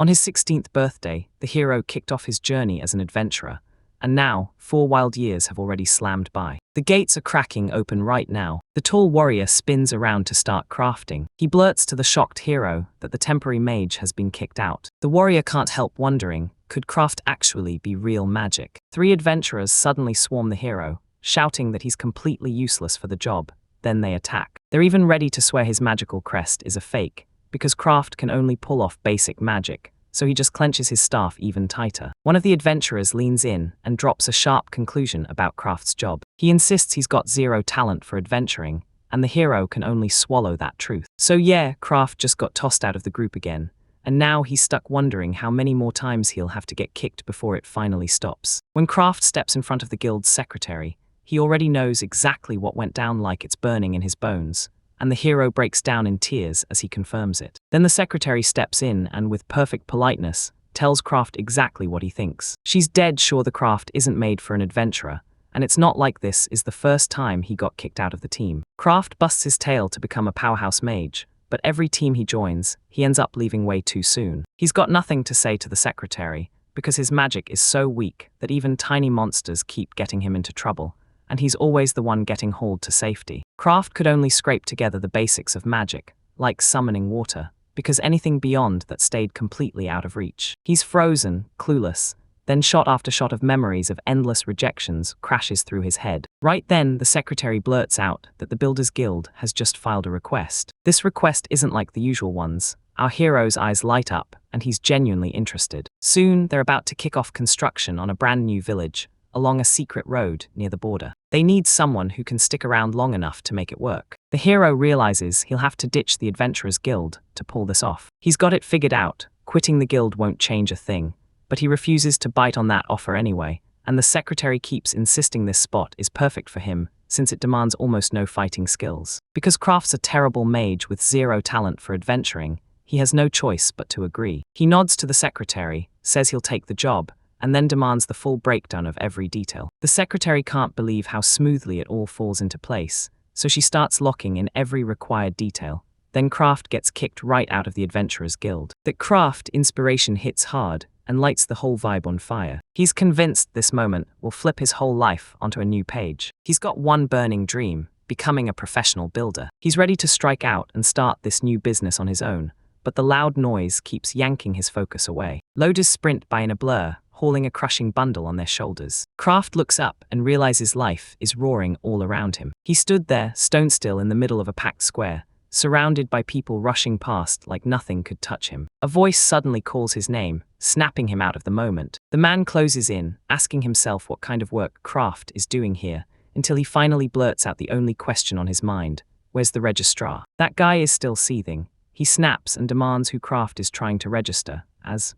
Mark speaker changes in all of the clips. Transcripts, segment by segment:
Speaker 1: On his 16th birthday, the hero kicked off his journey as an adventurer, and now, 4 wild years have already slammed by. The gates are cracking open right now. The tall warrior spins around to start crafting. He blurts to the shocked hero that the temporary mage has been kicked out. The warrior can't help wondering, could craft actually be real magic? 3 adventurers suddenly swarm the hero, shouting that he's completely useless for the job. Then they attack. They're even ready to swear his magical crest is a fake, because Craft can only pull off basic magic, so he just clenches his staff even tighter. One of the adventurers leans in and drops a sharp conclusion about Craft's job. He insists he's got 0 talent for adventuring, and the hero can only swallow that truth. So yeah, Craft just got tossed out of the group again, and now he's stuck wondering how many more times he'll have to get kicked before it finally stops. When Craft steps in front of the guild's secretary, he already knows exactly what went down, like it's burning in his bones, and the hero breaks down in tears as he confirms it. Then the secretary steps in and, with perfect politeness, tells Craft exactly what he thinks. She's dead sure the Craft isn't made for an adventurer, and it's not like this is the first time he got kicked out of the team. Craft busts his tail to become a powerhouse mage, but every team he joins, he ends up leaving way too soon. He's got nothing to say to the secretary, because his magic is so weak that even tiny monsters keep getting him into trouble, and he's always the one getting hauled to safety. Craft could only scrape together the basics of magic, like summoning water, because anything beyond that stayed completely out of reach. He's frozen, clueless, then shot after shot of memories of endless rejections crashes through his head. Right then, the secretary blurts out that the Builders Guild has just filed a request. This request isn't like the usual ones. Our hero's eyes light up, and he's genuinely interested. Soon, they're about to kick off construction on a brand new village, along a secret road near the border. They need someone who can stick around long enough to make it work. The hero realizes he'll have to ditch the Adventurers Guild to pull this off. He's got it figured out. Quitting the guild won't change a thing, but he refuses to bite on that offer anyway, and the secretary keeps insisting this spot is perfect for him since it demands almost no fighting skills. Because Craft's a terrible mage with 0 talent for adventuring, he has no choice but to agree. He nods to the secretary, says he'll take the job, and then demands the full breakdown of every detail. The secretary can't believe how smoothly it all falls into place, so she starts locking in every required detail. Then Craft gets kicked right out of the Adventurers Guild. That Craft inspiration hits hard and lights the whole vibe on fire. He's convinced this moment will flip his whole life onto a new page. He's got one burning dream, becoming a professional builder. He's ready to strike out and start this new business on his own, but the loud noise keeps yanking his focus away. Loaders sprint by in a blur, hauling a crushing bundle on their shoulders. Craft looks up and realizes life is roaring all around him. He stood there, stone still in the middle of a packed square, surrounded by people rushing past like nothing could touch him. A voice suddenly calls his name, snapping him out of the moment. The man closes in, asking himself what kind of work Craft is doing here, until he finally blurts out the only question on his mind: where's the registrar? That guy is still seething. He snaps and demands who Craft is trying to register,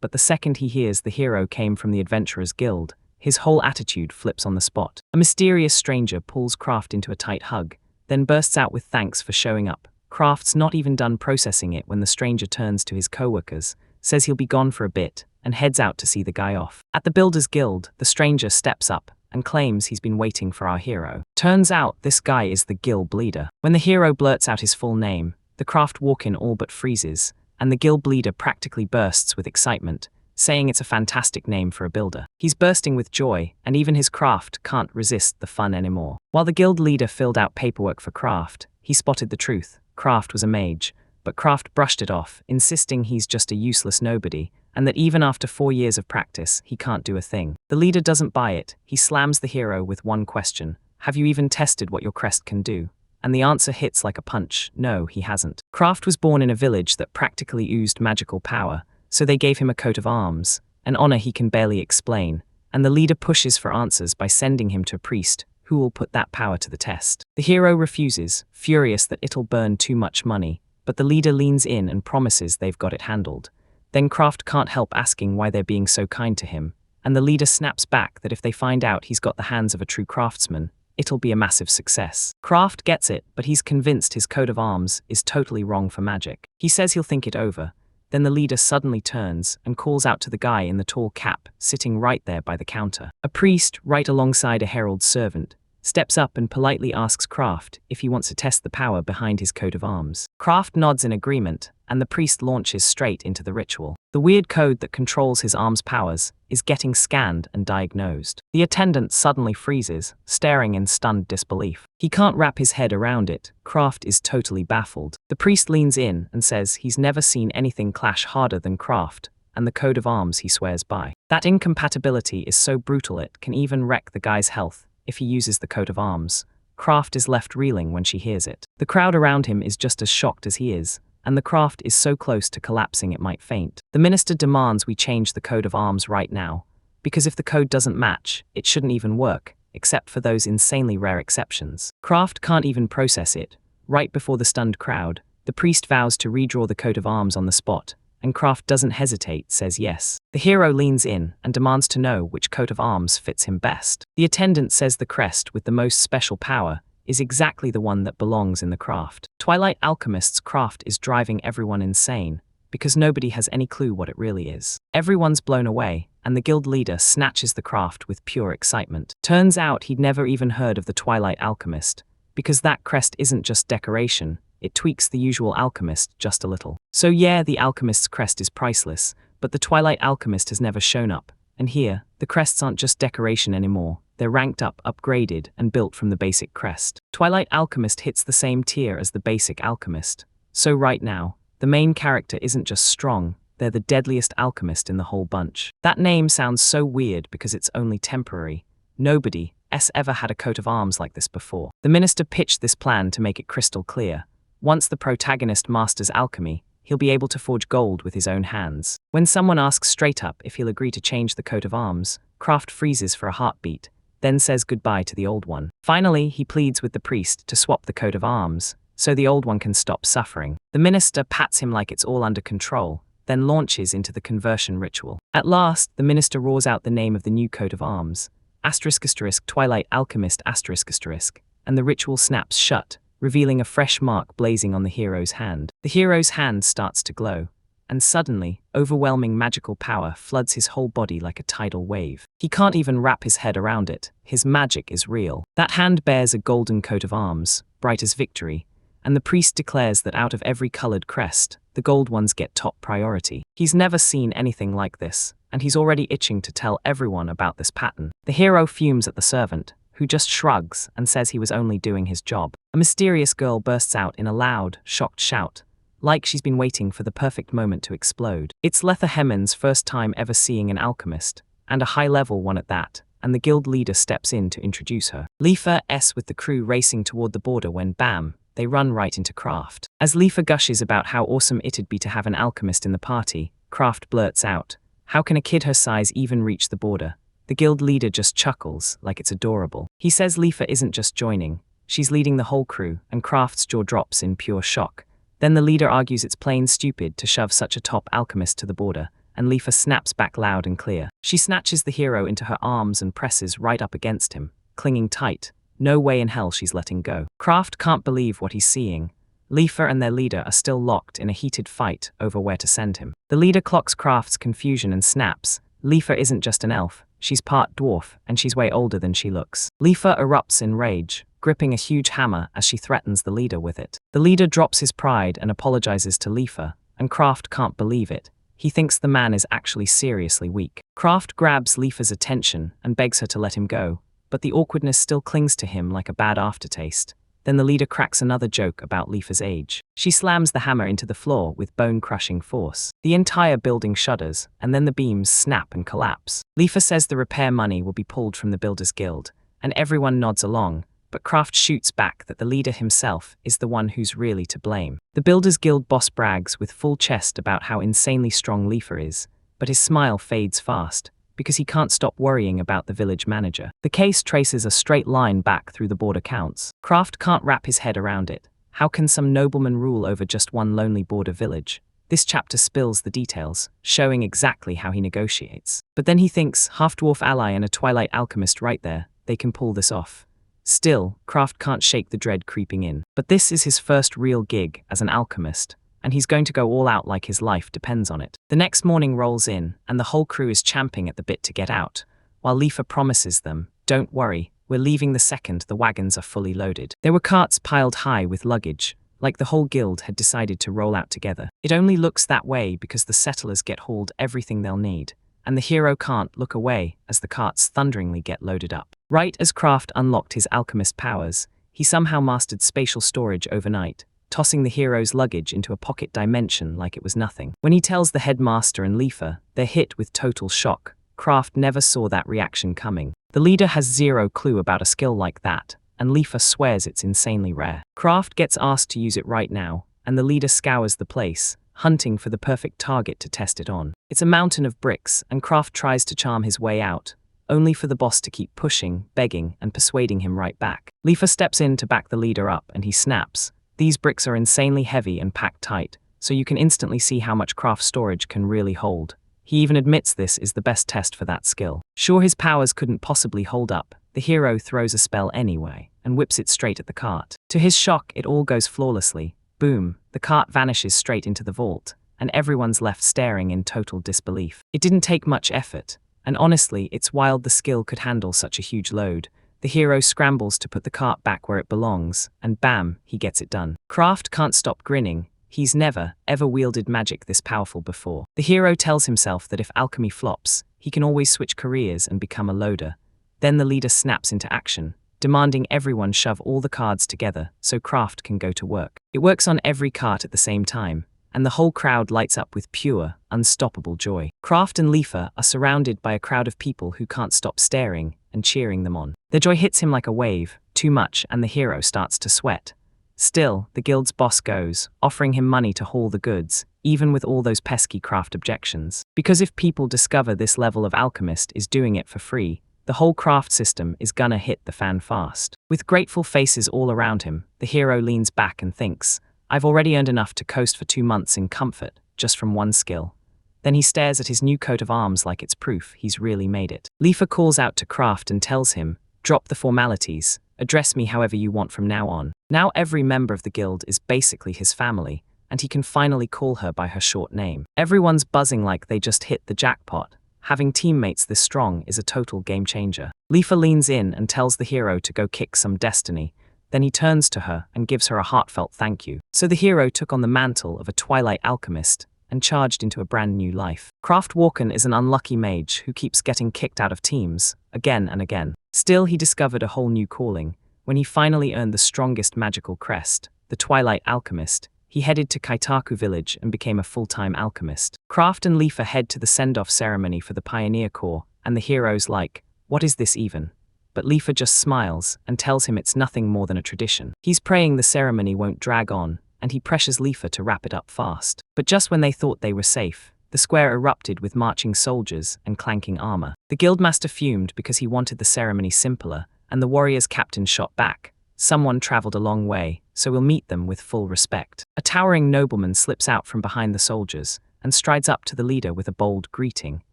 Speaker 1: but the second he hears the hero came from the Adventurers Guild, his whole attitude flips on the spot. A mysterious stranger pulls Craft into a tight hug, then bursts out with thanks for showing up. Craft's not even done processing it when the stranger turns to his co-workers, says he'll be gone for a bit, and heads out to see the guy off. At the Builders Guild, the stranger steps up and claims he's been waiting for our hero. Turns out this guy is the guild leader. When the hero blurts out his full name, the Craft walk-in all but freezes, and the guild leader practically bursts with excitement, saying it's a fantastic name for a builder. He's bursting with joy, and even his Craft can't resist the fun anymore. While the guild leader filled out paperwork for Craft, he spotted the truth. Craft was a mage, but Craft brushed it off, insisting he's just a useless nobody, and that even after 4 years of practice, he can't do a thing. The leader doesn't buy it. He slams the hero with one question: have you even tested what your crest can do? And the answer hits like a punch: no, he hasn't. Craft was born in a village that practically oozed magical power, so they gave him a coat of arms, an honor he can barely explain, and the leader pushes for answers by sending him to a priest who will put that power to the test. The hero refuses, furious that it'll burn too much money, but the leader leans in and promises they've got it handled. Then Craft can't help asking why they're being so kind to him, and the leader snaps back that if they find out he's got the hands of a true craftsman, it'll be a massive success. Craft gets it, but he's convinced his coat of arms is totally wrong for magic. He says he'll think it over. Then the leader suddenly turns and calls out to the guy in the tall cap, sitting right there by the counter. A priest, right alongside a herald's servant, steps up and politely asks Kraft if he wants to test the power behind his coat of arms. Kraft nods in agreement, and the priest launches straight into the ritual. The weird code that controls his arm's powers is getting scanned and diagnosed. The attendant suddenly freezes, staring in stunned disbelief. He can't wrap his head around it. Kraft is totally baffled. The priest leans in and says he's never seen anything clash harder than Kraft and the code of arms he swears by. That incompatibility is so brutal it can even wreck the guy's health if he uses the coat of arms. Kraft is left reeling when she hears it. The crowd around him is just as shocked as he is, and the Kraft is so close to collapsing it might faint. The minister demands we change the code of arms right now, because if the code doesn't match, it shouldn't even work, except for those insanely rare exceptions. Kraft can't even process it. Right before the stunned crowd, the priest vows to redraw the coat of arms on the spot, and Kraft doesn't hesitate, says yes. The hero leans in and demands to know which coat of arms fits him best. The attendant says the crest with the most special power is exactly the one that belongs in the craft. Twilight Alchemist's craft is driving everyone insane, because nobody has any clue what it really is. Everyone's blown away, and the guild leader snatches the craft with pure excitement. Turns out he'd never even heard of the Twilight Alchemist, because that crest isn't just decoration, it tweaks the usual alchemist just a little. So yeah, the alchemist's crest is priceless, but the Twilight Alchemist has never shown up. And here, the crests aren't just decoration anymore, they're ranked up, upgraded, and built from the basic crest. Twilight Alchemist hits the same tier as the basic alchemist. So right now, the main character isn't just strong, they're the deadliest alchemist in the whole bunch. That name sounds so weird because it's only temporary. Nobody ever had a coat of arms like this before. The minister pitched this plan to make it crystal clear. Once the protagonist masters alchemy, he'll be able to forge gold with his own hands. When someone asks straight up if he'll agree to change the coat of arms, Kraft freezes for a heartbeat, then says goodbye to the old one. Finally, he pleads with the priest to swap the coat of arms, so the old one can stop suffering. The minister pats him like it's all under control, then launches into the conversion ritual. At last, the minister roars out the name of the new coat of arms, *** Twilight Alchemist ***, and the ritual snaps shut, revealing a fresh mark blazing on the hero's hand. The hero's hand starts to glow, and suddenly, overwhelming magical power floods his whole body like a tidal wave. He can't even wrap his head around it. His magic is real. That hand bears a golden coat of arms, bright as victory, and the priest declares that out of every colored crest, the gold ones get top priority. He's never seen anything like this, and he's already itching to tell everyone about this pattern. The hero fumes at the servant, who just shrugs and says he was only doing his job. A mysterious girl bursts out in a loud, shocked shout, like she's been waiting for the perfect moment to explode. It's Letha Hemon's first time ever seeing an alchemist, and a high-level one at that, and the guild leader steps in to introduce her. Lefa with the crew racing toward the border when bam, they run right into Kraft. As Lefa gushes about how awesome it'd be to have an alchemist in the party, Kraft blurts out, "How can a kid her size even reach the border?" The guild leader just chuckles, like it's adorable. He says Lefa isn't just joining, she's leading the whole crew, and Kraft's jaw drops in pure shock. Then the leader argues it's plain stupid to shove such a top alchemist to the border, and Lefa snaps back loud and clear. She snatches the hero into her arms and presses right up against him, clinging tight. No way in hell she's letting go. Kraft can't believe what he's seeing. Lefa and their leader are still locked in a heated fight over where to send him. The leader clocks Kraft's confusion and snaps. Lefa isn't just an elf, she's part dwarf, and she's way older than she looks. Lefa erupts in rage, gripping a huge hammer as she threatens the leader with it. The leader drops his pride and apologizes to Lefa, and Kraft can't believe it. He thinks the man is actually seriously weak. Kraft grabs Lefa's attention and begs her to let him go, but the awkwardness still clings to him like a bad aftertaste. Then the leader cracks another joke about Lefa's age. She slams the hammer into the floor with bone-crushing force. The entire building shudders, and then the beams snap and collapse. Lefa says the repair money will be pulled from the Builders Guild, and everyone nods along, but Kraft shoots back that the leader himself is the one who's really to blame. The Builders Guild boss brags with full chest about how insanely strong Lefa is, but his smile fades fast, because he can't stop worrying about the village manager. The case traces a straight line back through the border counts. Kraft can't wrap his head around it. How can some nobleman rule over just one lonely border village? This chapter spills the details, showing exactly how he negotiates. But then he thinks, half-dwarf ally and a Twilight Alchemist right there, they can pull this off. Still, Kraft can't shake the dread creeping in. But this is his first real gig as an alchemist, and he's going to go all out like his life depends on it. The next morning rolls in, and the whole crew is champing at the bit to get out, while Lefa promises them, "Don't worry, We're leaving the second the wagons are fully loaded. There were carts piled high with luggage, like the whole guild had decided to roll out together. It only looks that way because the settlers get hauled everything they'll need, and the hero can't look away as the carts thunderingly get loaded up. Right as Kraft unlocked his alchemist powers, he somehow mastered spatial storage overnight, tossing the hero's luggage into a pocket dimension like it was nothing. When he tells the headmaster and Leafa, they're hit with total shock. Kraft never saw that reaction coming. The leader has zero clue about a skill like that, and Leafa swears it's insanely rare. Kraft gets asked to use it right now, and the leader scours the place, hunting for the perfect target to test it on. It's a mountain of bricks, and Kraft tries to charm his way out, only for the boss to keep pushing, begging, and persuading him right back. Leafa steps in to back the leader up, and he snaps. These bricks are insanely heavy and packed tight, so you can instantly see how much Kraft's storage can really hold. He even admits this is the best test for that skill. Sure, his powers couldn't possibly hold up. The hero throws a spell anyway, and whips it straight at the cart. To his shock, it all goes flawlessly. Boom, the cart vanishes straight into the vault, and everyone's left staring in total disbelief. It didn't take much effort, and honestly, it's wild the skill could handle such a huge load. The hero scrambles to put the cart back where it belongs, and bam, he gets it done. Kraft can't stop grinning. He's never, ever wielded magic this powerful before. The hero tells himself that if alchemy flops, he can always switch careers and become a loader. Then the leader snaps into action, demanding everyone shove all the cards together so Kraft can go to work. It works on every cart at the same time, and the whole crowd lights up with pure, unstoppable joy. Kraft and Leafa are surrounded by a crowd of people who can't stop staring and cheering them on. Their joy hits him like a wave, too much, and the hero starts to sweat. Still, the guild's boss goes, offering him money to haul the goods, even with all those pesky Kraft objections. Because if people discover this level of alchemist is doing it for free, the whole Kraft system is gonna hit the fan fast. With grateful faces all around him, the hero leans back and thinks, I've already earned enough to coast for 2 months in comfort, just from one skill. Then he stares at his new coat of arms like it's proof he's really made it. Leafa calls out to Kraft and tells him, drop the formalities, address me however you want from now on. Now every member of the guild is basically his family, and he can finally call her by her short name. Everyone's buzzing like they just hit the jackpot. Having teammates this strong is a total game changer. Leafa leans in and tells the hero to go kick some destiny. Then he turns to her and gives her a heartfelt thank you. So the hero took on the mantle of a twilight alchemist and charged into a brand new life. Kraft Walken is an unlucky mage who keeps getting kicked out of teams, again and again. Still, he discovered a whole new calling. When he finally earned the strongest magical crest, the Twilight Alchemist, he headed to Kaitaku village and became a full-time alchemist. Kraft and Leafa head to the send-off ceremony for the Pioneer Corps, and the hero's like, what is this even? But Leafa just smiles and tells him it's nothing more than a tradition. He's praying the ceremony won't drag on, and he pressures Leafa to wrap it up fast. But just when they thought they were safe, the square erupted with marching soldiers and clanking armor. The guildmaster fumed because he wanted the ceremony simpler, and the warrior's captain shot back. Someone traveled a long way, so we'll meet them with full respect. A towering nobleman slips out from behind the soldiers and strides up to the leader with a bold greeting.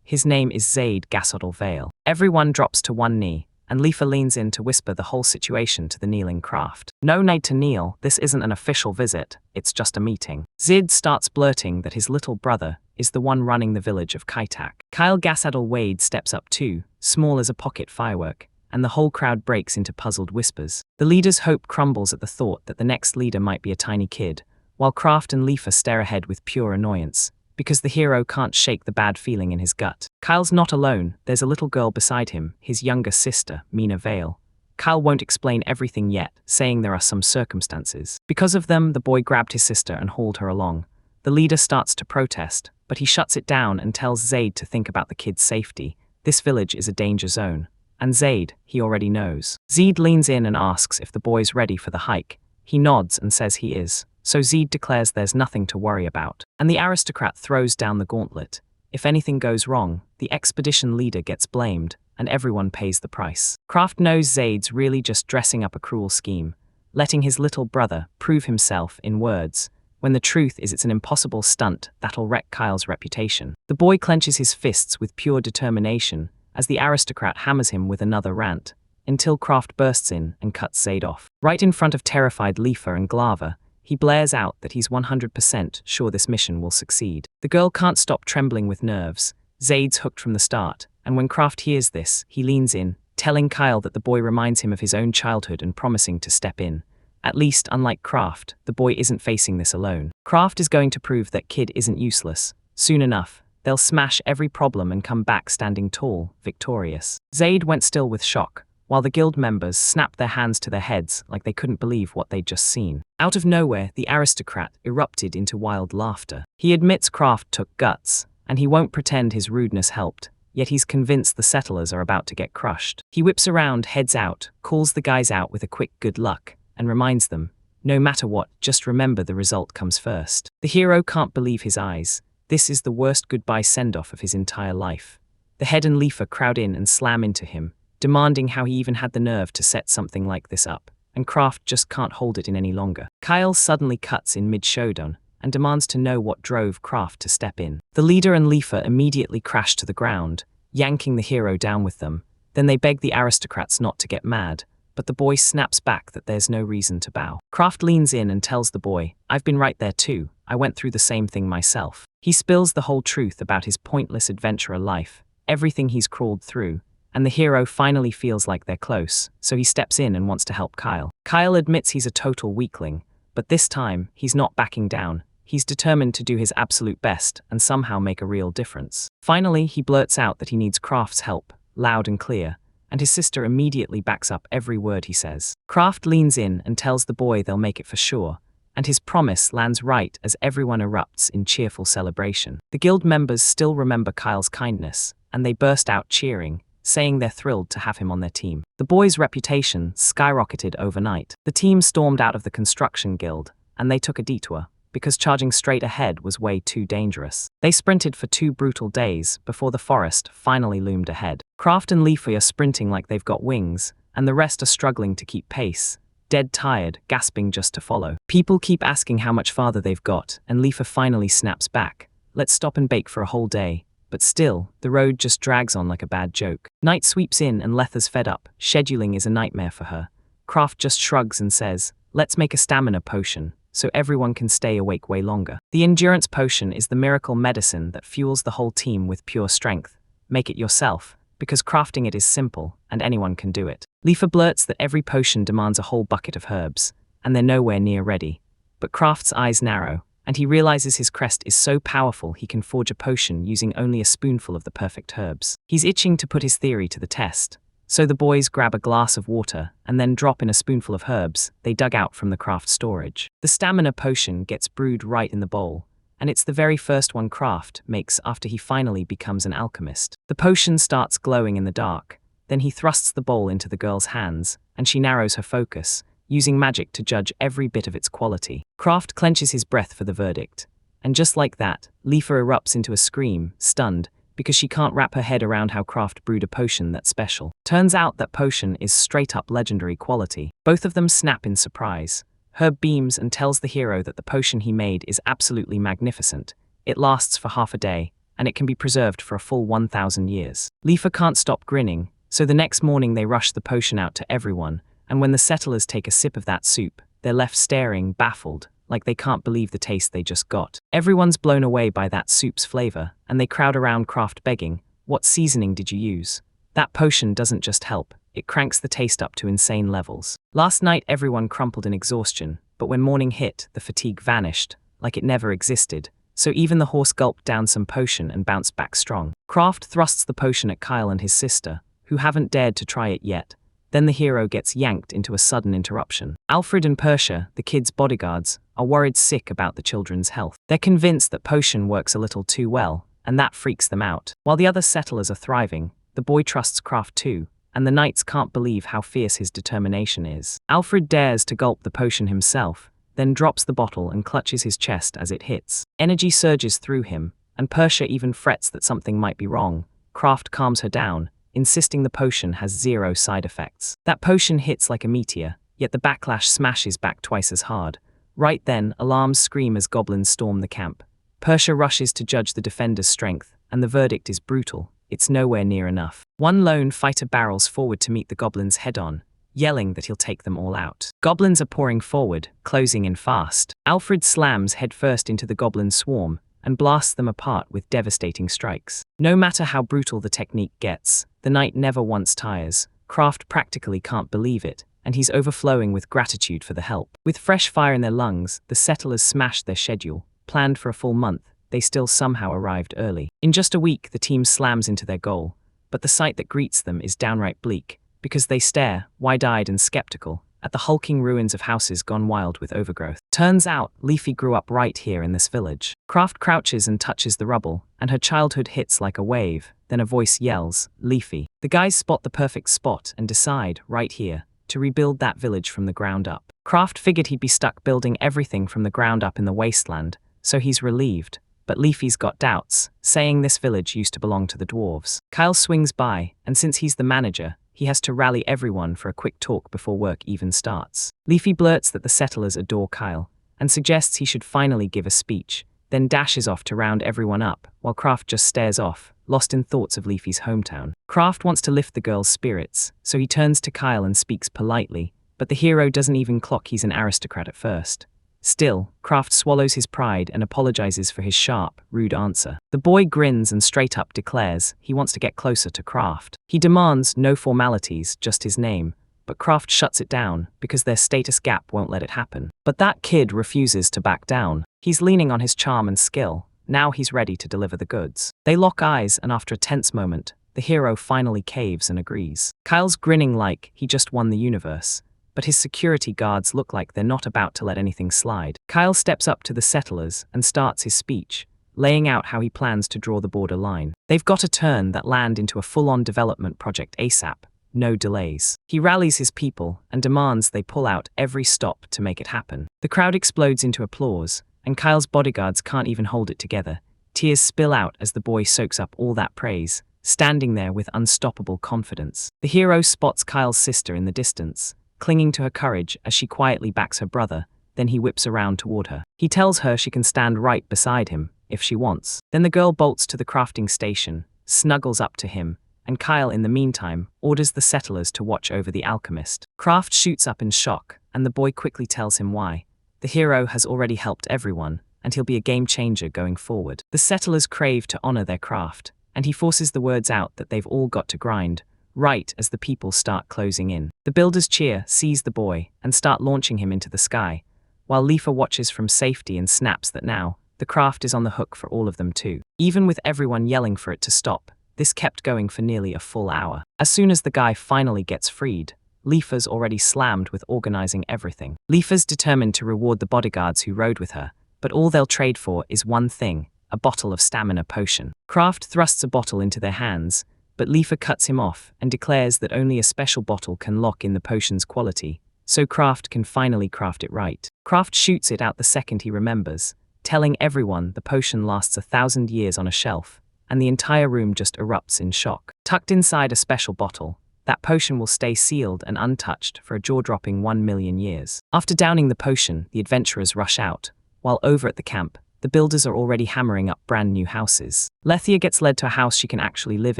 Speaker 1: His name is Zaid Gasodal Vale. Everyone drops to one knee, and Leafa leans in to whisper the whole situation to the kneeling Kraft. No need to kneel, this isn't an official visit, it's just a meeting. Zid starts blurting that his little brother is the one running the village of Kaitak. Kyle Gasadal Wade steps up too, small as a pocket firework, and the whole crowd breaks into puzzled whispers. The leader's hope crumbles at the thought that the next leader might be a tiny kid, while Kraft and Leafa stare ahead with pure annoyance, because the hero can't shake the bad feeling in his gut. Kyle's not alone, there's a little girl beside him, his younger sister, Mina Vale. Kyle won't explain everything yet, saying there are some circumstances. Because of them, the boy grabbed his sister and hauled her along. The leader starts to protest, but he shuts it down and tells Zaid to think about the kid's safety. This village is a danger zone. And Zaid, he already knows. Zaid leans in and asks if the boy's ready for the hike. He nods and says he is. So Zaid declares there's nothing to worry about. And the aristocrat throws down the gauntlet. If anything goes wrong, the expedition leader gets blamed, and everyone pays the price. Kraft knows Zaid's really just dressing up a cruel scheme, letting his little brother prove himself in words, when the truth is it's an impossible stunt that'll wreck Kyle's reputation. The boy clenches his fists with pure determination as the aristocrat hammers him with another rant, until Kraft bursts in and cuts Zaid off. Right in front of terrified Leafa and Glava, he blares out that he's 100% sure this mission will succeed. The girl can't stop trembling with nerves. Zaid's hooked from the start, and when Kraft hears this, he leans in, telling Kyle that the boy reminds him of his own childhood and promising to step in. At least, unlike Kraft, the boy isn't facing this alone. Kraft is going to prove that Kid isn't useless. Soon enough, they'll smash every problem and come back standing tall, victorious. Zaid went still with shock, while the guild members snapped their hands to their heads like they couldn't believe what they'd just seen. Out of nowhere, the aristocrat erupted into wild laughter. He admits Kraft took guts, and he won't pretend his rudeness helped, yet he's convinced the settlers are about to get crushed. He whips around, heads out, calls the guys out with a quick good luck, and reminds them, no matter what, just remember the result comes first. The hero can't believe his eyes. This is the worst goodbye send-off of his entire life. The head and Lifa crowd in and slam into him, demanding how he even had the nerve to set something like this up, and Kraft just can't hold it in any longer. Kyle suddenly cuts in mid-showdown and demands to know what drove Kraft to step in. The leader and Lifa immediately crash to the ground, yanking the hero down with them. Then they beg the aristocrats not to get mad, but the boy snaps back that there's no reason to bow. Kraft leans in and tells the boy, I've been right there too, I went through the same thing myself. He spills the whole truth about his pointless adventurer life, everything he's crawled through, and the hero finally feels like they're close, so he steps in and wants to help Kyle. Kyle admits he's a total weakling, but this time, he's not backing down. He's determined to do his absolute best and somehow make a real difference. Finally, he blurts out that he needs Kraft's help, loud and clear, and his sister immediately backs up every word he says. Kraft leans in and tells the boy they'll make it for sure, and his promise lands right as everyone erupts in cheerful celebration. The guild members still remember Kyle's kindness, and they burst out cheering, saying they're thrilled to have him on their team. The boy's reputation skyrocketed overnight. The team stormed out of the construction guild, and they took a detour, because charging straight ahead was way too dangerous. They sprinted for 2 brutal days before the forest finally loomed ahead. Kraft and Leafy are sprinting like they've got wings, and the rest are struggling to keep pace, dead tired, gasping just to follow. People keep asking how much farther they've got, and Leafa finally snaps back. Let's stop and bake for a whole day. But still, the road just drags on like a bad joke. Night sweeps in and Letha's fed up. Scheduling is a nightmare for her. Kraft just shrugs and says, let's make a stamina potion, so everyone can stay awake way longer. The endurance potion is the miracle medicine that fuels the whole team with pure strength. Make it yourself, because crafting it is simple, and anyone can do it. Leafa blurts that every potion demands a whole bucket of herbs, and they're nowhere near ready. But Kraft's eyes narrow, and he realizes his crest is so powerful he can forge a potion using only a spoonful of the perfect herbs. He's itching to put his theory to the test, so the boys grab a glass of water and then drop in a spoonful of herbs they dug out from the craft storage. The stamina potion gets brewed right in the bowl, and it's the very first one Kraft makes after he finally becomes an alchemist. The potion starts glowing in the dark, then he thrusts the bowl into the girl's hands, and she narrows her focus, using magic to judge every bit of its quality. Kraft clenches his breath for the verdict, and just like that, Leafa erupts into a scream, stunned, because she can't wrap her head around how Kraft brewed a potion that's special. Turns out that potion is straight-up legendary quality. Both of them snap in surprise. Herb beams and tells the hero that the potion he made is absolutely magnificent. It lasts for half a day, and it can be preserved for a full 1,000 years. Leafa can't stop grinning, so the next morning they rush the potion out to everyone, and when the settlers take a sip of that soup, they're left staring, baffled, like they can't believe the taste they just got. Everyone's blown away by that soup's flavor, and they crowd around Kraft begging, what seasoning did you use? That potion doesn't just help, it cranks the taste up to insane levels. Last night everyone crumpled in exhaustion, but when morning hit, the fatigue vanished, like it never existed, so even the horse gulped down some potion and bounced back strong. Kraft thrusts the potion at Kyle and his sister, who haven't dared to try it yet. Then the hero gets yanked into a sudden interruption. Alfred and Persia, the kids' bodyguards, are worried sick about the children's health. They're convinced that potion works a little too well, and that freaks them out. While the other settlers are thriving, the boy trusts Kraft too, and the knights can't believe how fierce his determination is. Alfred dares to gulp the potion himself, then drops the bottle and clutches his chest as it hits. Energy surges through him, and Persia even frets that something might be wrong. Kraft calms her down, insisting the potion has 0 side effects. That potion hits like a meteor, yet the backlash smashes back twice as hard. Right then, alarms scream as goblins storm the camp. Persia rushes to judge the defender's strength, and the verdict is brutal. It's nowhere near enough. One lone fighter barrels forward to meet the goblins head-on, yelling that he'll take them all out. Goblins are pouring forward, closing in fast. Alfred slams headfirst into the goblin swarm, and blasts them apart with devastating strikes. No matter how brutal the technique gets, the knight never once tires, Kraft practically can't believe it, and he's overflowing with gratitude for the help. With fresh fire in their lungs, the settlers smashed their schedule. Planned for a full month, they still somehow arrived early. In just a week, the team slams into their goal, but the sight that greets them is downright bleak, because they stare, wide-eyed and skeptical, at the hulking ruins of houses gone wild with overgrowth. Turns out, Leafy grew up right here in this village. Kraft crouches and touches the rubble, and her childhood hits like a wave. Then a voice yells, "Leafy." The guys spot the perfect spot and decide, right here, to rebuild that village from the ground up. Kraft figured he'd be stuck building everything from the ground up in the wasteland, so he's relieved. But Leafy's got doubts, saying this village used to belong to the dwarves. Kyle swings by, and since he's the manager, he has to rally everyone for a quick talk before work even starts. Leafy blurts that the settlers adore Kyle, and suggests he should finally give a speech, then dashes off to round everyone up, while Kraft just stares off, lost in thoughts of Leafy's hometown. Kraft wants to lift the girl's spirits, so he turns to Kyle and speaks politely, but the hero doesn't even clock he's an aristocrat at first. Still, Kraft swallows his pride and apologizes for his sharp, rude answer. The boy grins and straight up declares he wants to get closer to Kraft. He demands no formalities, just his name, but Kraft shuts it down because their status gap won't let it happen. But that kid refuses to back down. He's leaning on his charm and skill. Now he's ready to deliver the goods. They lock eyes, and after a tense moment, the hero finally caves and agrees. Kyle's grinning like he just won the universe, but his security guards look like they're not about to let anything slide. Kyle steps up to the settlers and starts his speech, laying out how he plans to draw the border line. They've got to turn that land into a full-on development project ASAP, no delays. He rallies his people and demands they pull out every stop to make it happen. The crowd explodes into applause, and Kyle's bodyguards can't even hold it together. Tears spill out as the boy soaks up all that praise, standing there with unstoppable confidence. The hero spots Kyle's sister in the distance, clinging to her courage as she quietly backs her brother, then he whips around toward her. He tells her she can stand right beside him, if she wants. Then the girl bolts to the crafting station, snuggles up to him, and Kyle, in the meantime, orders the settlers to watch over the alchemist. Kraft shoots up in shock, and the boy quickly tells him why. The hero has already helped everyone, and he'll be a game changer going forward. The settlers crave to honor their craft, and he forces the words out that they've all got to grind, right as the people start closing in. The builders cheer, seize the boy, and start launching him into the sky, while Leafa watches from safety and snaps that now, the craft is on the hook for all of them too. Even with everyone yelling for it to stop, this kept going for nearly a full hour. As soon as the guy finally gets freed, Leafa's already slammed with organizing everything. Leafa's determined to reward the bodyguards who rode with her, but all they'll trade for is one thing, a bottle of stamina potion. Kraft thrusts a bottle into their hands, but Leafa cuts him off and declares that only a special bottle can lock in the potion's quality, so Kraft can finally craft it right. Kraft shoots it out the second he remembers, telling everyone the potion lasts 1,000 years on a shelf, and the entire room just erupts in shock. Tucked inside a special bottle, that potion will stay sealed and untouched for a jaw-dropping 1,000,000 years. After downing the potion, the adventurers rush out, while over at the camp, the builders are already hammering up brand new houses. Lethia gets led to a house she can actually live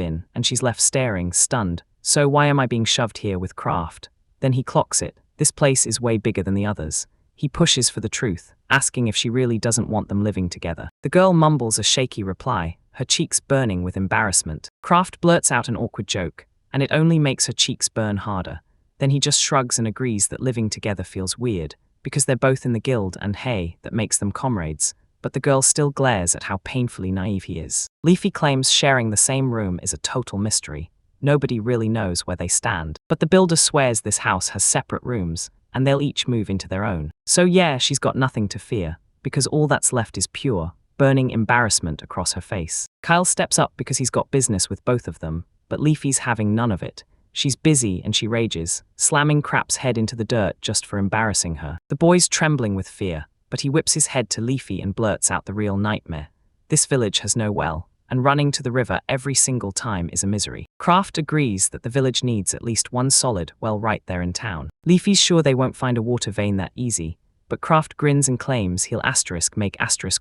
Speaker 1: in, and she's left staring, stunned. So why am I being shoved here with Kraft? Then he clocks it. This place is way bigger than the others. He pushes for the truth, asking if she really doesn't want them living together. The girl mumbles a shaky reply, her cheeks burning with embarrassment. Kraft blurts out an awkward joke, and it only makes her cheeks burn harder. Then he just shrugs and agrees that living together feels weird, because they're both in the guild and hey, that makes them comrades. But the girl still glares at how painfully naive he is. Leafy claims sharing the same room is a total mystery. Nobody really knows where they stand. But the builder swears this house has separate rooms, and they'll each move into their own. So yeah, she's got nothing to fear, because all that's left is pure, burning embarrassment across her face. Kyle steps up because he's got business with both of them, but Leafy's having none of it. She's busy and she rages, slamming Crap's head into the dirt just for embarrassing her. The boy's trembling with fear, but he whips his head to Leafy and blurts out the real nightmare. This village has no well, and running to the river every single time is a misery. Kraft agrees that the village needs at least one solid well right there in town. Leafy's sure they won't find a water vein that easy, but Kraft grins and claims he'll make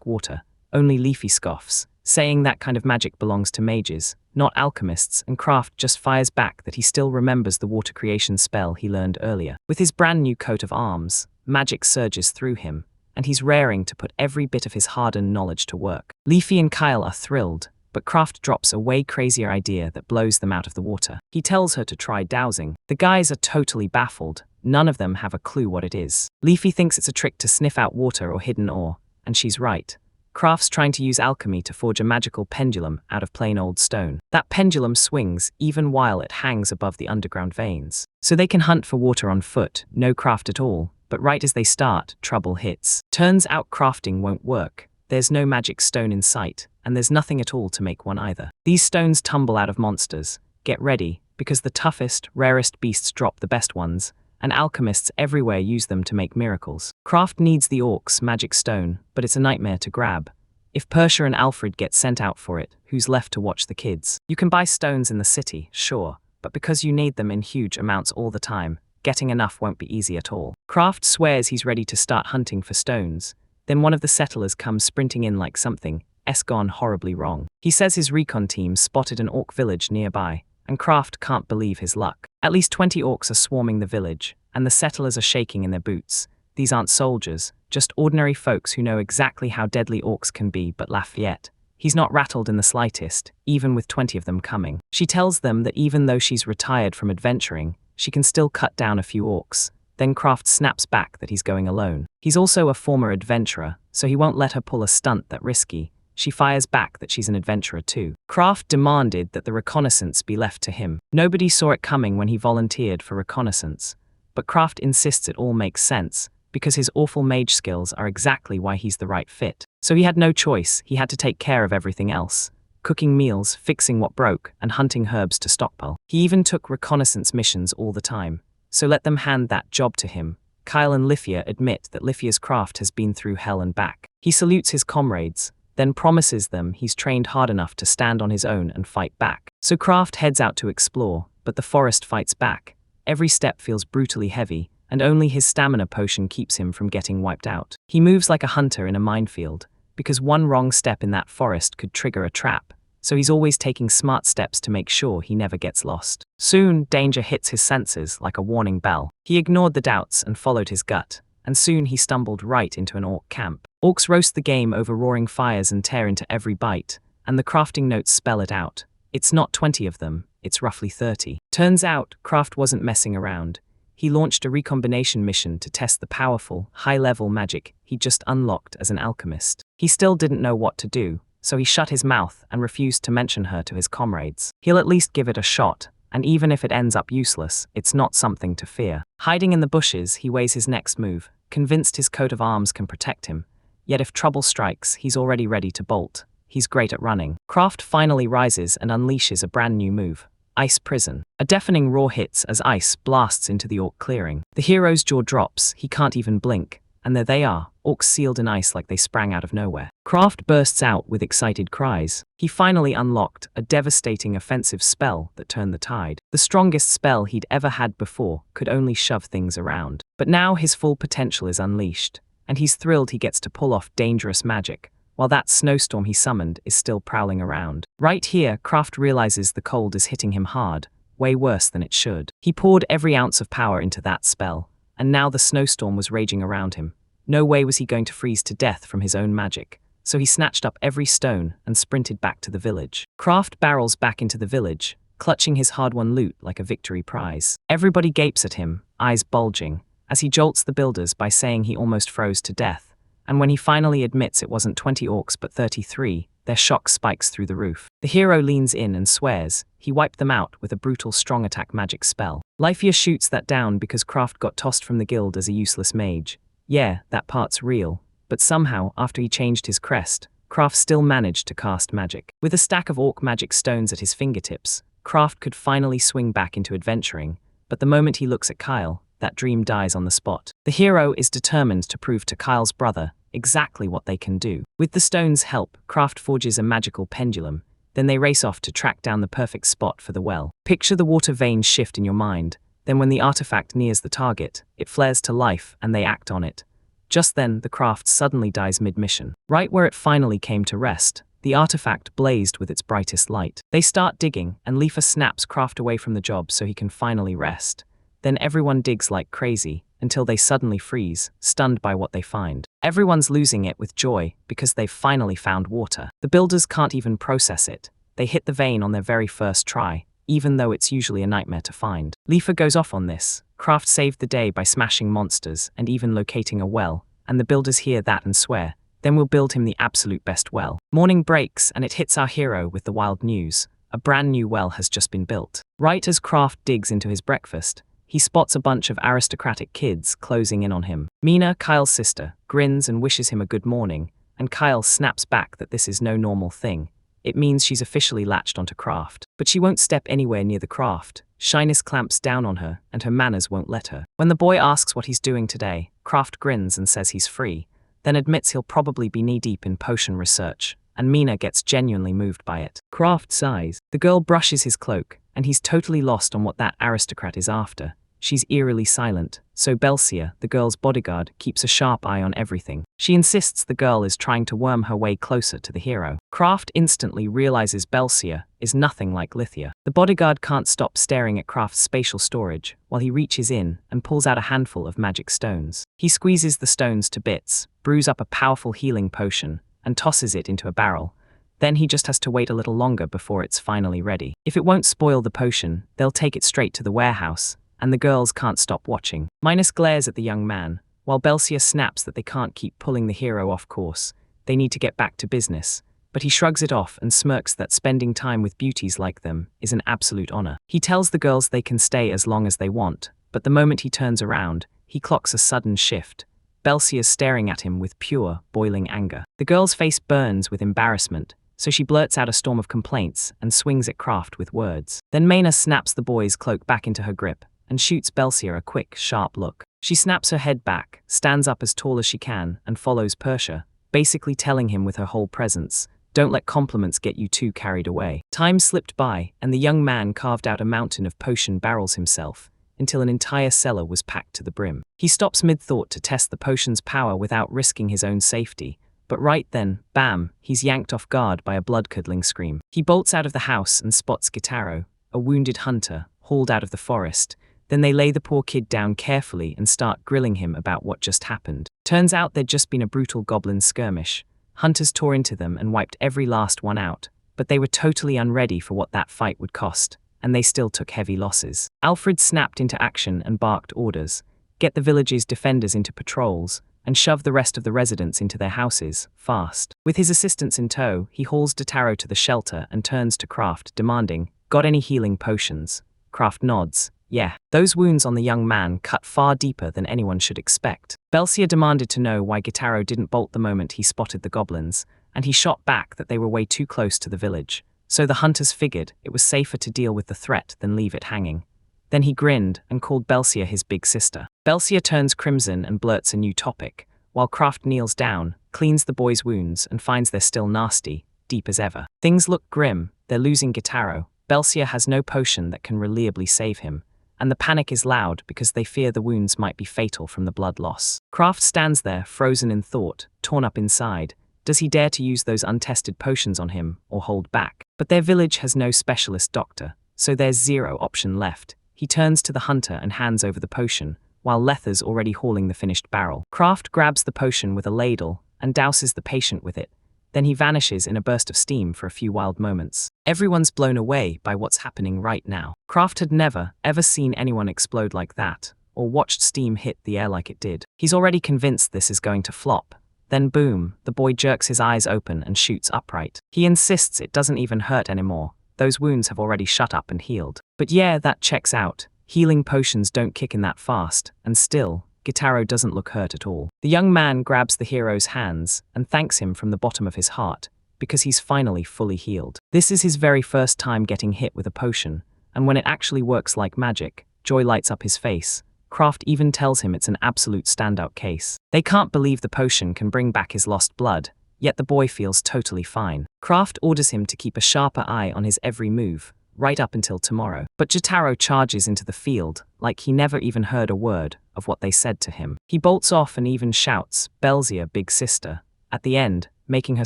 Speaker 1: water. Only Leafy scoffs, saying that kind of magic belongs to mages, not alchemists, and Kraft just fires back that he still remembers the water creation spell he learned earlier. With his brand new coat of arms, magic surges through him, and he's raring to put every bit of his hard-earned knowledge to work. Leafy and Kyle are thrilled, but Kraft drops a way crazier idea that blows them out of the water. He tells her to try dowsing. The guys are totally baffled. None of them have a clue what it is. Leafy thinks it's a trick to sniff out water or hidden ore, and she's right. Kraft's trying to use alchemy to forge a magical pendulum out of plain old stone. That pendulum swings even while it hangs above the underground veins. So they can hunt for water on foot, no craft at all, but right as they start, trouble hits. Turns out crafting won't work. There's no magic stone in sight, and there's nothing at all to make one either. These stones tumble out of monsters. Get ready, because the toughest, rarest beasts drop the best ones, and alchemists everywhere use them to make miracles. Kraft needs the orc's magic stone, but it's a nightmare to grab. If Persia and Alfred get sent out for it, who's left to watch the kids? You can buy stones in the city, sure, but because you need them in huge amounts all the time, getting enough won't be easy at all. Kraft swears he's ready to start hunting for stones. Then one of the settlers comes sprinting in like something's gone horribly wrong. He says his recon team spotted an orc village nearby, and Kraft can't believe his luck. At least 20 orcs are swarming the village, and the settlers are shaking in their boots. These aren't soldiers, just ordinary folks who know exactly how deadly orcs can be, but Lafayette, he's not rattled in the slightest, even with 20 of them coming. She tells them that even though she's retired from adventuring, she can still cut down a few orcs. Then Kraft snaps back that he's going alone. He's also a former adventurer, so he won't let her pull a stunt that risky. She fires back that she's an adventurer too. Kraft demanded that the reconnaissance be left to him. Nobody saw it coming when he volunteered for reconnaissance, but Kraft insists it all makes sense, because his awful mage skills are exactly why he's the right fit. So he had no choice, he had to take care of everything else. Cooking meals, fixing what broke, and hunting herbs to stockpile. He even took reconnaissance missions all the time. So let them hand that job to him. Kyle and Lithia admit that Lithia's craft has been through hell and back. He salutes his comrades, then promises them he's trained hard enough to stand on his own and fight back. So Kraft heads out to explore, but the forest fights back. Every step feels brutally heavy, and only his stamina potion keeps him from getting wiped out. He moves like a hunter in a minefield, because one wrong step in that forest could trigger a trap, so he's always taking smart steps to make sure he never gets lost. Soon, danger hits his senses like a warning bell. He ignored the doubts and followed his gut, and soon he stumbled right into an orc camp. Orcs roast the game over roaring fires and tear into every bite, and the crafting notes spell it out. It's not 20 of them, it's roughly 30. Turns out, Kraft wasn't messing around. He launched a recombination mission to test the powerful, high-level magic he'd just unlocked as an alchemist. He still didn't know what to do, so he shut his mouth and refused to mention her to his comrades. He'll at least give it a shot, and even if it ends up useless, it's not something to fear. Hiding in the bushes, he weighs his next move, convinced his coat of arms can protect him. Yet if trouble strikes, he's already ready to bolt. He's great at running. Kraft finally rises and unleashes a brand new move. Ice Prison. A deafening roar hits as ice blasts into the orc clearing. The hero's jaw drops, he can't even blink, and there they are, orcs sealed in ice like they sprang out of nowhere. Kraft bursts out with excited cries. He finally unlocked a devastating offensive spell that turned the tide. The strongest spell he'd ever had before could only shove things around. But now his full potential is unleashed, and he's thrilled he gets to pull off dangerous magic, while that snowstorm he summoned is still prowling around. Right here, Kraft realizes the cold is hitting him hard, way worse than it should. He poured every ounce of power into that spell, and now the snowstorm was raging around him. No way was he going to freeze to death from his own magic, so he snatched up every stone and sprinted back to the village. Kraft barrels back into the village, clutching his hard-won loot like a victory prize. Everybody gapes at him, eyes bulging, as he jolts the builders by saying he almost froze to death, and when he finally admits it wasn't 20 orcs but 33, their shock spikes through the roof. The hero leans in and swears he wiped them out with a brutal strong attack magic spell. Lifia shoots that down because Kraft got tossed from the guild as a useless mage. Yeah, that part's real, but somehow, after he changed his crest, Kraft still managed to cast magic. With a stack of orc magic stones at his fingertips, Kraft could finally swing back into adventuring, but the moment he looks at Kyle, that dream dies on the spot. The hero is determined to prove to Kyle's brother exactly what they can do. With the stone's help, Kraft forges a magical pendulum, then they race off to track down the perfect spot for the well. Picture the water veins shift in your mind. Then when the artifact nears the target, it flares to life and they act on it. Just then, the craft suddenly dies mid-mission. Right where it finally came to rest, the artifact blazed with its brightest light. They start digging, and Leafa snaps Kraft away from the job so he can finally rest. Then everyone digs like crazy, until they suddenly freeze, stunned by what they find. Everyone's losing it with joy because they've finally found water. The builders can't even process it. They hit the vein on their very first try, even though it's usually a nightmare to find. Lifa goes off on this. Craft saved the day by smashing monsters and even locating a well, and the builders hear that and swear, then we'll build him the absolute best well. Morning breaks and it hits our hero with the wild news. A brand new well has just been built. Right as Craft digs into his breakfast, he spots a bunch of aristocratic kids closing in on him. Mina, Kyle's sister, grins and wishes him a good morning, and Kyle snaps back that this is no normal thing. It means she's officially latched onto Craft. But she won't step anywhere near the Craft. Shyness clamps down on her, and her manners won't let her. When the boy asks what he's doing today, Craft grins and says he's free, then admits he'll probably be knee-deep in potion research, and Mina gets genuinely moved by it. Craft sighs. The girl brushes his cloak, and he's totally lost on what that aristocrat is after. She's eerily silent, so Belcia, the girl's bodyguard, keeps a sharp eye on everything. She insists the girl is trying to worm her way closer to the hero. Craft instantly realizes Belcia is nothing like Lithia. The bodyguard can't stop staring at Craft's spatial storage while he reaches in and pulls out a handful of magic stones. He squeezes the stones to bits, brews up a powerful healing potion, and tosses it into a barrel. Then he just has to wait a little longer before it's finally ready. If it won't spoil the potion, they'll take it straight to the warehouse, and the girls can't stop watching. Minus glares at the young man, while Belcia snaps that they can't keep pulling the hero off course. They need to get back to business. But he shrugs it off and smirks that spending time with beauties like them is an absolute honor. He tells the girls they can stay as long as they want, but the moment he turns around, he clocks a sudden shift. Belcia's staring at him with pure, boiling anger. The girl's face burns with embarrassment, so she blurts out a storm of complaints and swings at Craft with words. Then Maina snaps the boy's cloak back into her grip and shoots Belcia a quick, sharp look. She snaps her head back, stands up as tall as she can, and follows Persia, basically telling him with her whole presence, "Don't let compliments get you too carried away." Time slipped by, and the young man carved out a mountain of potion barrels himself, until an entire cellar was packed to the brim. He stops mid-thought to test the potion's power without risking his own safety, but right then, bam, he's yanked off guard by a blood-curdling scream. He bolts out of the house and spots Gitaro, a wounded hunter, hauled out of the forest. Then they lay the poor kid down carefully and start grilling him about what just happened. Turns out there'd just been a brutal goblin skirmish. Hunters tore into them and wiped every last one out, but they were totally unready for what that fight would cost, and they still took heavy losses. Alfred snapped into action and barked orders: get the village's defenders into patrols, and shove the rest of the residents into their houses, fast. With his assistants in tow, he hauls Gitaro to the shelter and turns to Craft, demanding, "Got any healing potions?" Craft nods. Yeah, those wounds on the young man cut far deeper than anyone should expect. Belcia demanded to know why Gitaro didn't bolt the moment he spotted the goblins, and he shot back that they were way too close to the village. So the hunters figured it was safer to deal with the threat than leave it hanging. Then he grinned and called Belcia his big sister. Belcia turns crimson and blurts a new topic, while Craft kneels down, cleans the boy's wounds, and finds they're still nasty, deep as ever. Things look grim. They're losing Gitaro. Belcia has no potion that can reliably save him, and the panic is loud because they fear the wounds might be fatal from the blood loss. Craft stands there, frozen in thought, torn up inside. Does he dare to use those untested potions on him, or hold back? But their village has no specialist doctor, so there's zero option left. He turns to the hunter and hands over the potion, while Lether's already hauling the finished barrel. Craft grabs the potion with a ladle and douses the patient with it. Then he vanishes in a burst of steam for a few wild moments. Everyone's blown away by what's happening right now. Craft had never, ever seen anyone explode like that, or watched steam hit the air like it did. He's already convinced this is going to flop. Then boom, the boy jerks his eyes open and shoots upright. He insists it doesn't even hurt anymore. Those wounds have already shut up and healed. But yeah, that checks out. Healing potions don't kick in that fast, and still, Gitaro doesn't look hurt at all. The young man grabs the hero's hands and thanks him from the bottom of his heart, because he's finally fully healed. This is his very first time getting hit with a potion, and when it actually works like magic, joy lights up his face. Craft even tells him it's an absolute standout case. They can't believe the potion can bring back his lost blood, yet the boy feels totally fine. Craft orders him to keep a sharper eye on his every move, right up until tomorrow. But Gitaro charges into the field, like he never even heard a word of what they said to him. He bolts off and even shouts, "Belcia, big sister," at the end, making her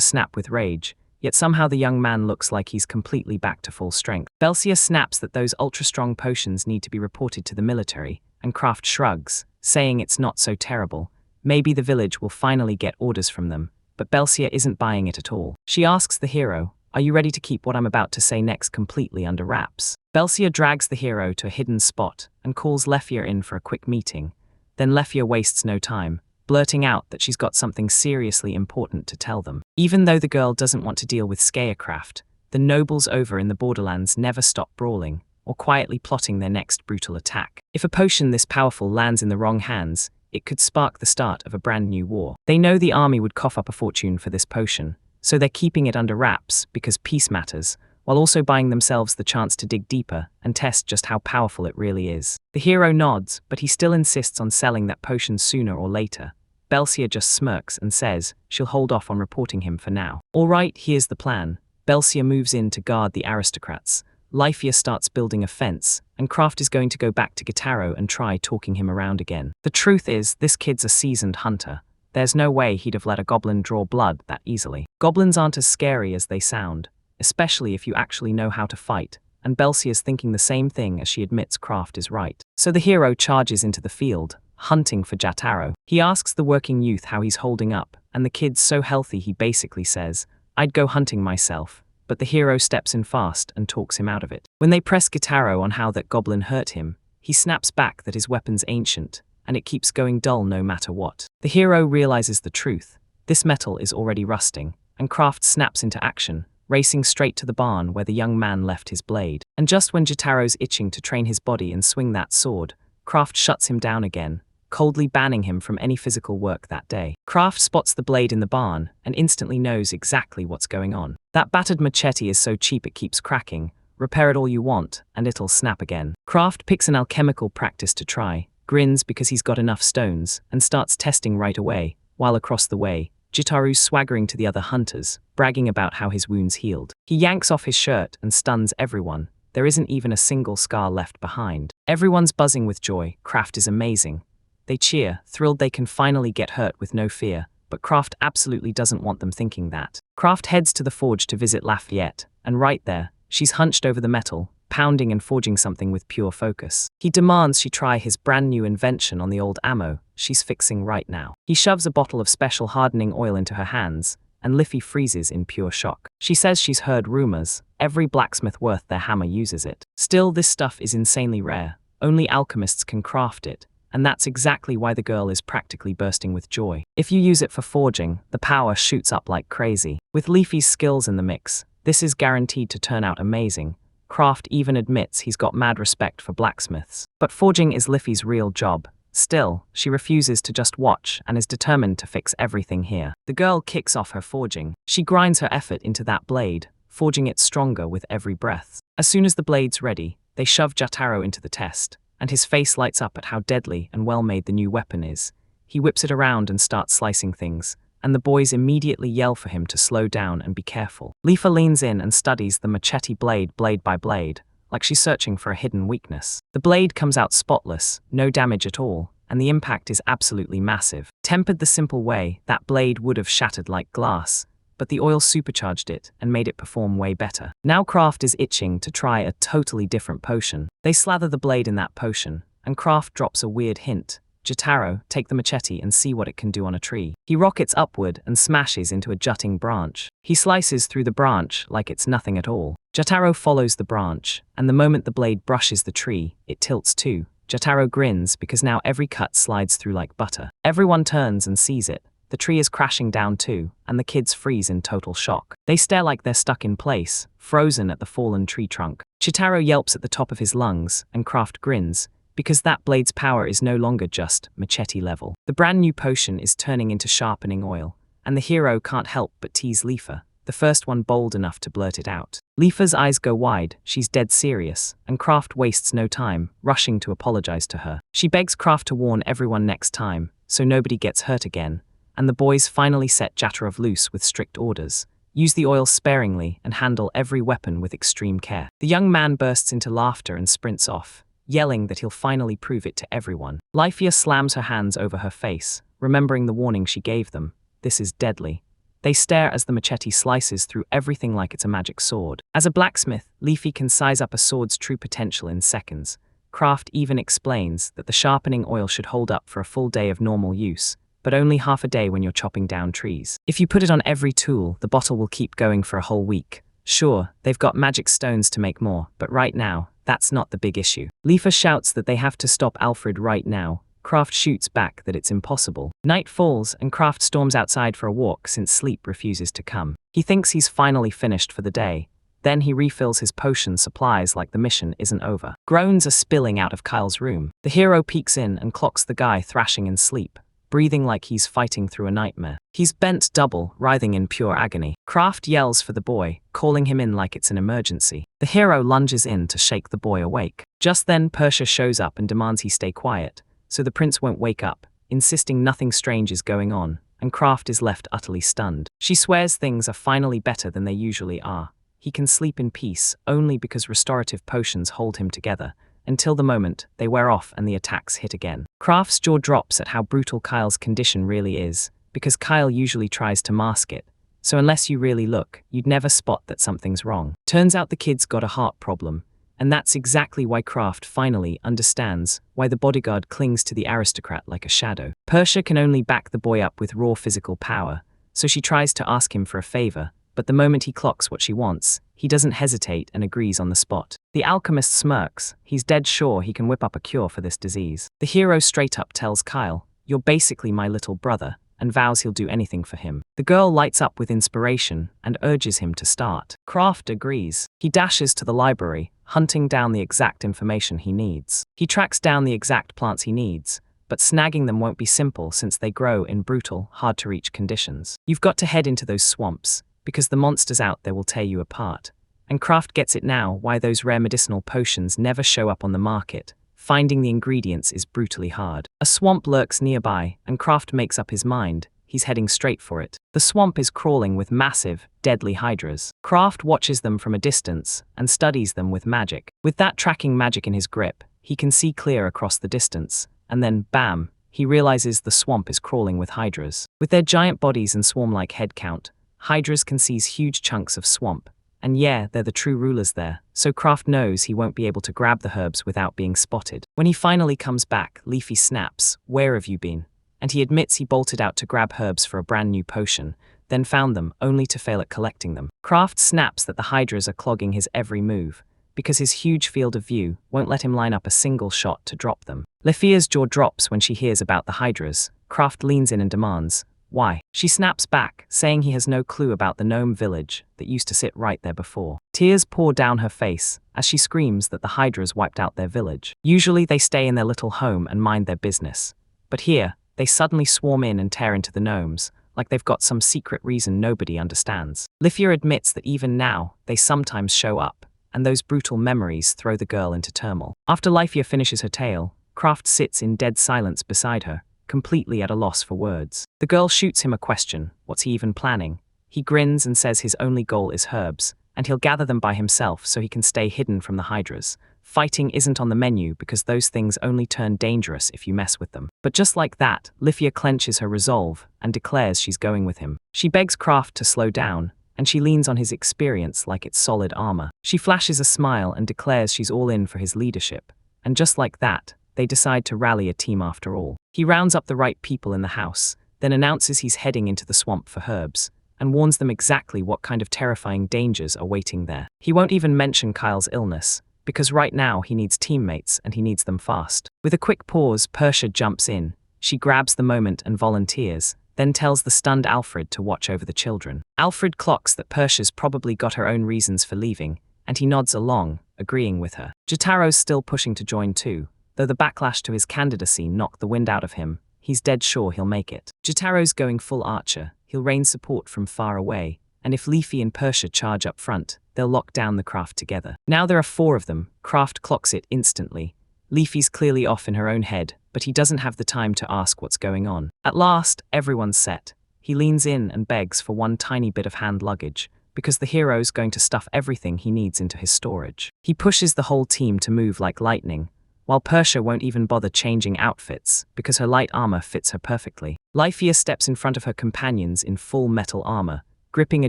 Speaker 1: snap with rage, yet somehow the young man looks like he's completely back to full strength. Belcia snaps that those ultra-strong potions need to be reported to the military, and Craft shrugs, saying it's not so terrible. Maybe the village will finally get orders from them. But Belcia isn't buying it at all. She asks the hero, "Are you ready to keep what I'm about to say next completely under wraps?" Belcia drags the hero to a hidden spot and calls Lefia in for a quick meeting. Then Lefia wastes no time, blurting out that she's got something seriously important to tell them. Even though the girl doesn't want to deal with Scarecraft, the nobles over in the borderlands never stop brawling or quietly plotting their next brutal attack. If a potion this powerful lands in the wrong hands, it could spark the start of a brand new war. They know the army would cough up a fortune for this potion, so they're keeping it under wraps because peace matters, while also buying themselves the chance to dig deeper and test just how powerful it really is. The hero nods, but he still insists on selling that potion sooner or later. Belcia just smirks and says she'll hold off on reporting him for now. Alright, here's the plan. Belcia moves in to guard the aristocrats. Lefia starts building a fence, and Kraft is going to go back to Gitaro and try talking him around again. The truth is, this kid's a seasoned hunter. There's no way he'd have let a goblin draw blood that easily. Goblins aren't as scary as they sound, especially if you actually know how to fight, and Belcia's thinking the same thing as she admits Kraft is right. So the hero charges into the field, hunting for Jataro. He asks the working youth how he's holding up, and the kid's so healthy he basically says, "I'd go hunting myself." But the hero steps in fast and talks him out of it. When they press Gitaro on how that goblin hurt him, he snaps back that his weapon's ancient, and it keeps going dull no matter what. The hero realizes the truth. This metal is already rusting, and Kraft snaps into action, racing straight to the barn where the young man left his blade. And just when Jataro's itching to train his body and swing that sword, Kraft shuts him down again, coldly banning him from any physical work that day. Kraft spots the blade in the barn and instantly knows exactly what's going on. That battered machete is so cheap it keeps cracking. Repair it all you want, and it'll snap again. Kraft picks an alchemical practice to try, grins because he's got enough stones, and starts testing right away, while across the way, Jitaru's swaggering to the other hunters, bragging about how his wounds healed. He yanks off his shirt and stuns everyone. There isn't even a single scar left behind. Everyone's buzzing with joy. Kraft is amazing. They cheer, thrilled they can finally get hurt with no fear, but Kraft absolutely doesn't want them thinking that. Kraft heads to the forge to visit Lafayette, and right there, she's hunched over the metal, pounding and forging something with pure focus. He demands she try his brand new invention on the old ammo she's fixing right now. He shoves a bottle of special hardening oil into her hands, and Liffy freezes in pure shock. She says she's heard rumors, every blacksmith worth their hammer uses it. Still, this stuff is insanely rare, only alchemists can craft it, and that's exactly why the girl is practically bursting with joy. If you use it for forging, the power shoots up like crazy. With Leafy's skills in the mix, this is guaranteed to turn out amazing. Kraft even admits he's got mad respect for blacksmiths. But forging is Liffy's real job. Still, she refuses to just watch and is determined to fix everything here. The girl kicks off her forging. She grinds her effort into that blade, forging it stronger with every breath. As soon as the blade's ready, they shove Jataro into the test, and his face lights up at how deadly and well-made the new weapon is. He whips it around and starts slicing things, and the boys immediately yell for him to slow down and be careful. Leafa leans in and studies the machete blade by blade, like she's searching for a hidden weakness. The blade comes out spotless, no damage at all, and the impact is absolutely massive. Tempered the simple way, that blade would have shattered like glass, but the oil supercharged it and made it perform way better. Now Kraft is itching to try a totally different potion. They slather the blade in that potion, and Kraft drops a weird hint. Jataro, take the machete and see what it can do on a tree. He rockets upward and smashes into a jutting branch. He slices through the branch like it's nothing at all. Jataro follows the branch, and the moment the blade brushes the tree, it tilts too. Jataro grins because now every cut slides through like butter. Everyone turns and sees it. The tree is crashing down too, and the kids freeze in total shock. They stare like they're stuck in place, frozen at the fallen tree trunk. Chitaro yelps at the top of his lungs, and Kraft grins, because that blade's power is no longer just machete level. The brand new potion is turning into sharpening oil, and the hero can't help but tease Leafa, the first one bold enough to blurt it out. Leafa's eyes go wide, she's dead serious, and Kraft wastes no time, rushing to apologize to her. She begs Kraft to warn everyone next time, so nobody gets hurt again, and the boys finally set Jatarov loose with strict orders. Use the oil sparingly and handle every weapon with extreme care. The young man bursts into laughter and sprints off, yelling that he'll finally prove it to everyone. Lifia slams her hands over her face, remembering the warning she gave them. This is deadly. They stare as the machete slices through everything like it's a magic sword. As a blacksmith, Leafy can size up a sword's true potential in seconds, Kraft even explains that the sharpening oil should hold up for a full day of normal use, but only half a day when you're chopping down trees. If you put it on every tool, the bottle will keep going for a whole week. Sure, they've got magic stones to make more, but right now, that's not the big issue. Leafa shouts that they have to stop Alfred right now. Kraft shoots back that it's impossible. Night falls and Kraft storms outside for a walk since sleep refuses to come. He thinks he's finally finished for the day. Then he refills his potion supplies like the mission isn't over. Groans are spilling out of Kyle's room. The hero peeks in and clocks the guy thrashing in sleep, breathing like he's fighting through a nightmare. He's bent double, writhing in pure agony. Kraft yells for the boy, calling him in like it's an emergency. The hero lunges in to shake the boy awake. Just then Persia shows up and demands he stay quiet, so the prince won't wake up, insisting nothing strange is going on, and Kraft is left utterly stunned. She swears things are finally better than they usually are. He can sleep in peace only because restorative potions hold him together, until the moment they wear off and the attacks hit again. Kraft's jaw drops at how brutal Kyle's condition really is, because Kyle usually tries to mask it, so unless you really look, you'd never spot that something's wrong. Turns out the kid's got a heart problem, and that's exactly why Kraft finally understands why the bodyguard clings to the aristocrat like a shadow. Persia can only back the boy up with raw physical power, so she tries to ask him for a favor, but the moment he clocks what she wants, he doesn't hesitate and agrees on the spot. The alchemist smirks. He's dead sure he can whip up a cure for this disease. The hero straight up tells Kyle, "You're basically my little brother," and vows he'll do anything for him. The girl lights up with inspiration and urges him to start. Kraft agrees. He dashes to the library, hunting down the exact information he needs. He tracks down the exact plants he needs, but snagging them won't be simple since they grow in brutal, hard-to-reach conditions. You've got to head into those swamps, because the monsters out there will tear you apart. And Kraft gets it now why those rare medicinal potions never show up on the market. Finding the ingredients is brutally hard. A swamp lurks nearby, and Kraft makes up his mind. He's heading straight for it. The swamp is crawling with massive, deadly hydras. Kraft watches them from a distance and studies them with magic. With that tracking magic in his grip, he can see clear across the distance, and then, bam, he realizes the swamp is crawling with hydras. With their giant bodies and swarm-like head count, hydras can seize huge chunks of swamp. And yeah, they're the true rulers there, so Kraft knows he won't be able to grab the herbs without being spotted. When he finally comes back, Leafy snaps, "Where have you been?" And he admits he bolted out to grab herbs for a brand new potion, then found them, only to fail at collecting them. Kraft snaps that the hydras are clogging his every move, because his huge field of view won't let him line up a single shot to drop them. Lefia's jaw drops when she hears about the hydras. Kraft leans in and demands, "Why?" She snaps back, saying he has no clue about the gnome village that used to sit right there before. Tears pour down her face as she screams that the hydras wiped out their village. Usually they stay in their little home and mind their business, but here, they suddenly swarm in and tear into the gnomes, like they've got some secret reason nobody understands. Lifia admits that even now, they sometimes show up, and those brutal memories throw the girl into turmoil. After Lifia finishes her tale, Kraft sits in dead silence beside her, completely at a loss for words. The girl shoots him a question. What's he even planning? He grins and says his only goal is herbs, and he'll gather them by himself so he can stay hidden from the hydras. Fighting isn't on the menu because those things only turn dangerous if you mess with them. But just like that, Lifia clenches her resolve and declares she's going with him. She begs Kraft to slow down, and she leans on his experience like it's solid armor. She flashes a smile and declares she's all in for his leadership. And just like that, they decide to rally a team after all. He rounds up the right people in the house, then announces he's heading into the swamp for herbs, and warns them exactly what kind of terrifying dangers are waiting there. He won't even mention Kyle's illness, because right now he needs teammates and he needs them fast. With a quick pause, Persia jumps in. She grabs the moment and volunteers, then tells the stunned Alfred to watch over the children. Alfred clocks that Persia's probably got her own reasons for leaving, and he nods along, agreeing with her. Jotaro's still pushing to join too. Though the backlash to his candidacy knocked the wind out of him, he's dead sure he'll make it. Jotaro's going full archer. He'll rain support from far away, and if Leafy and Persia charge up front, they'll lock down the Kraft together. Now there are 4 of them. Kraft clocks it instantly. Leafy's clearly off in her own head, but he doesn't have the time to ask what's going on. At last, everyone's set. He leans in and begs for one tiny bit of hand luggage, because the hero's going to stuff everything he needs into his storage. He pushes the whole team to move like lightning, while Persia won't even bother changing outfits because her light armor fits her perfectly. Lifia steps in front of her companions in full metal armor, gripping a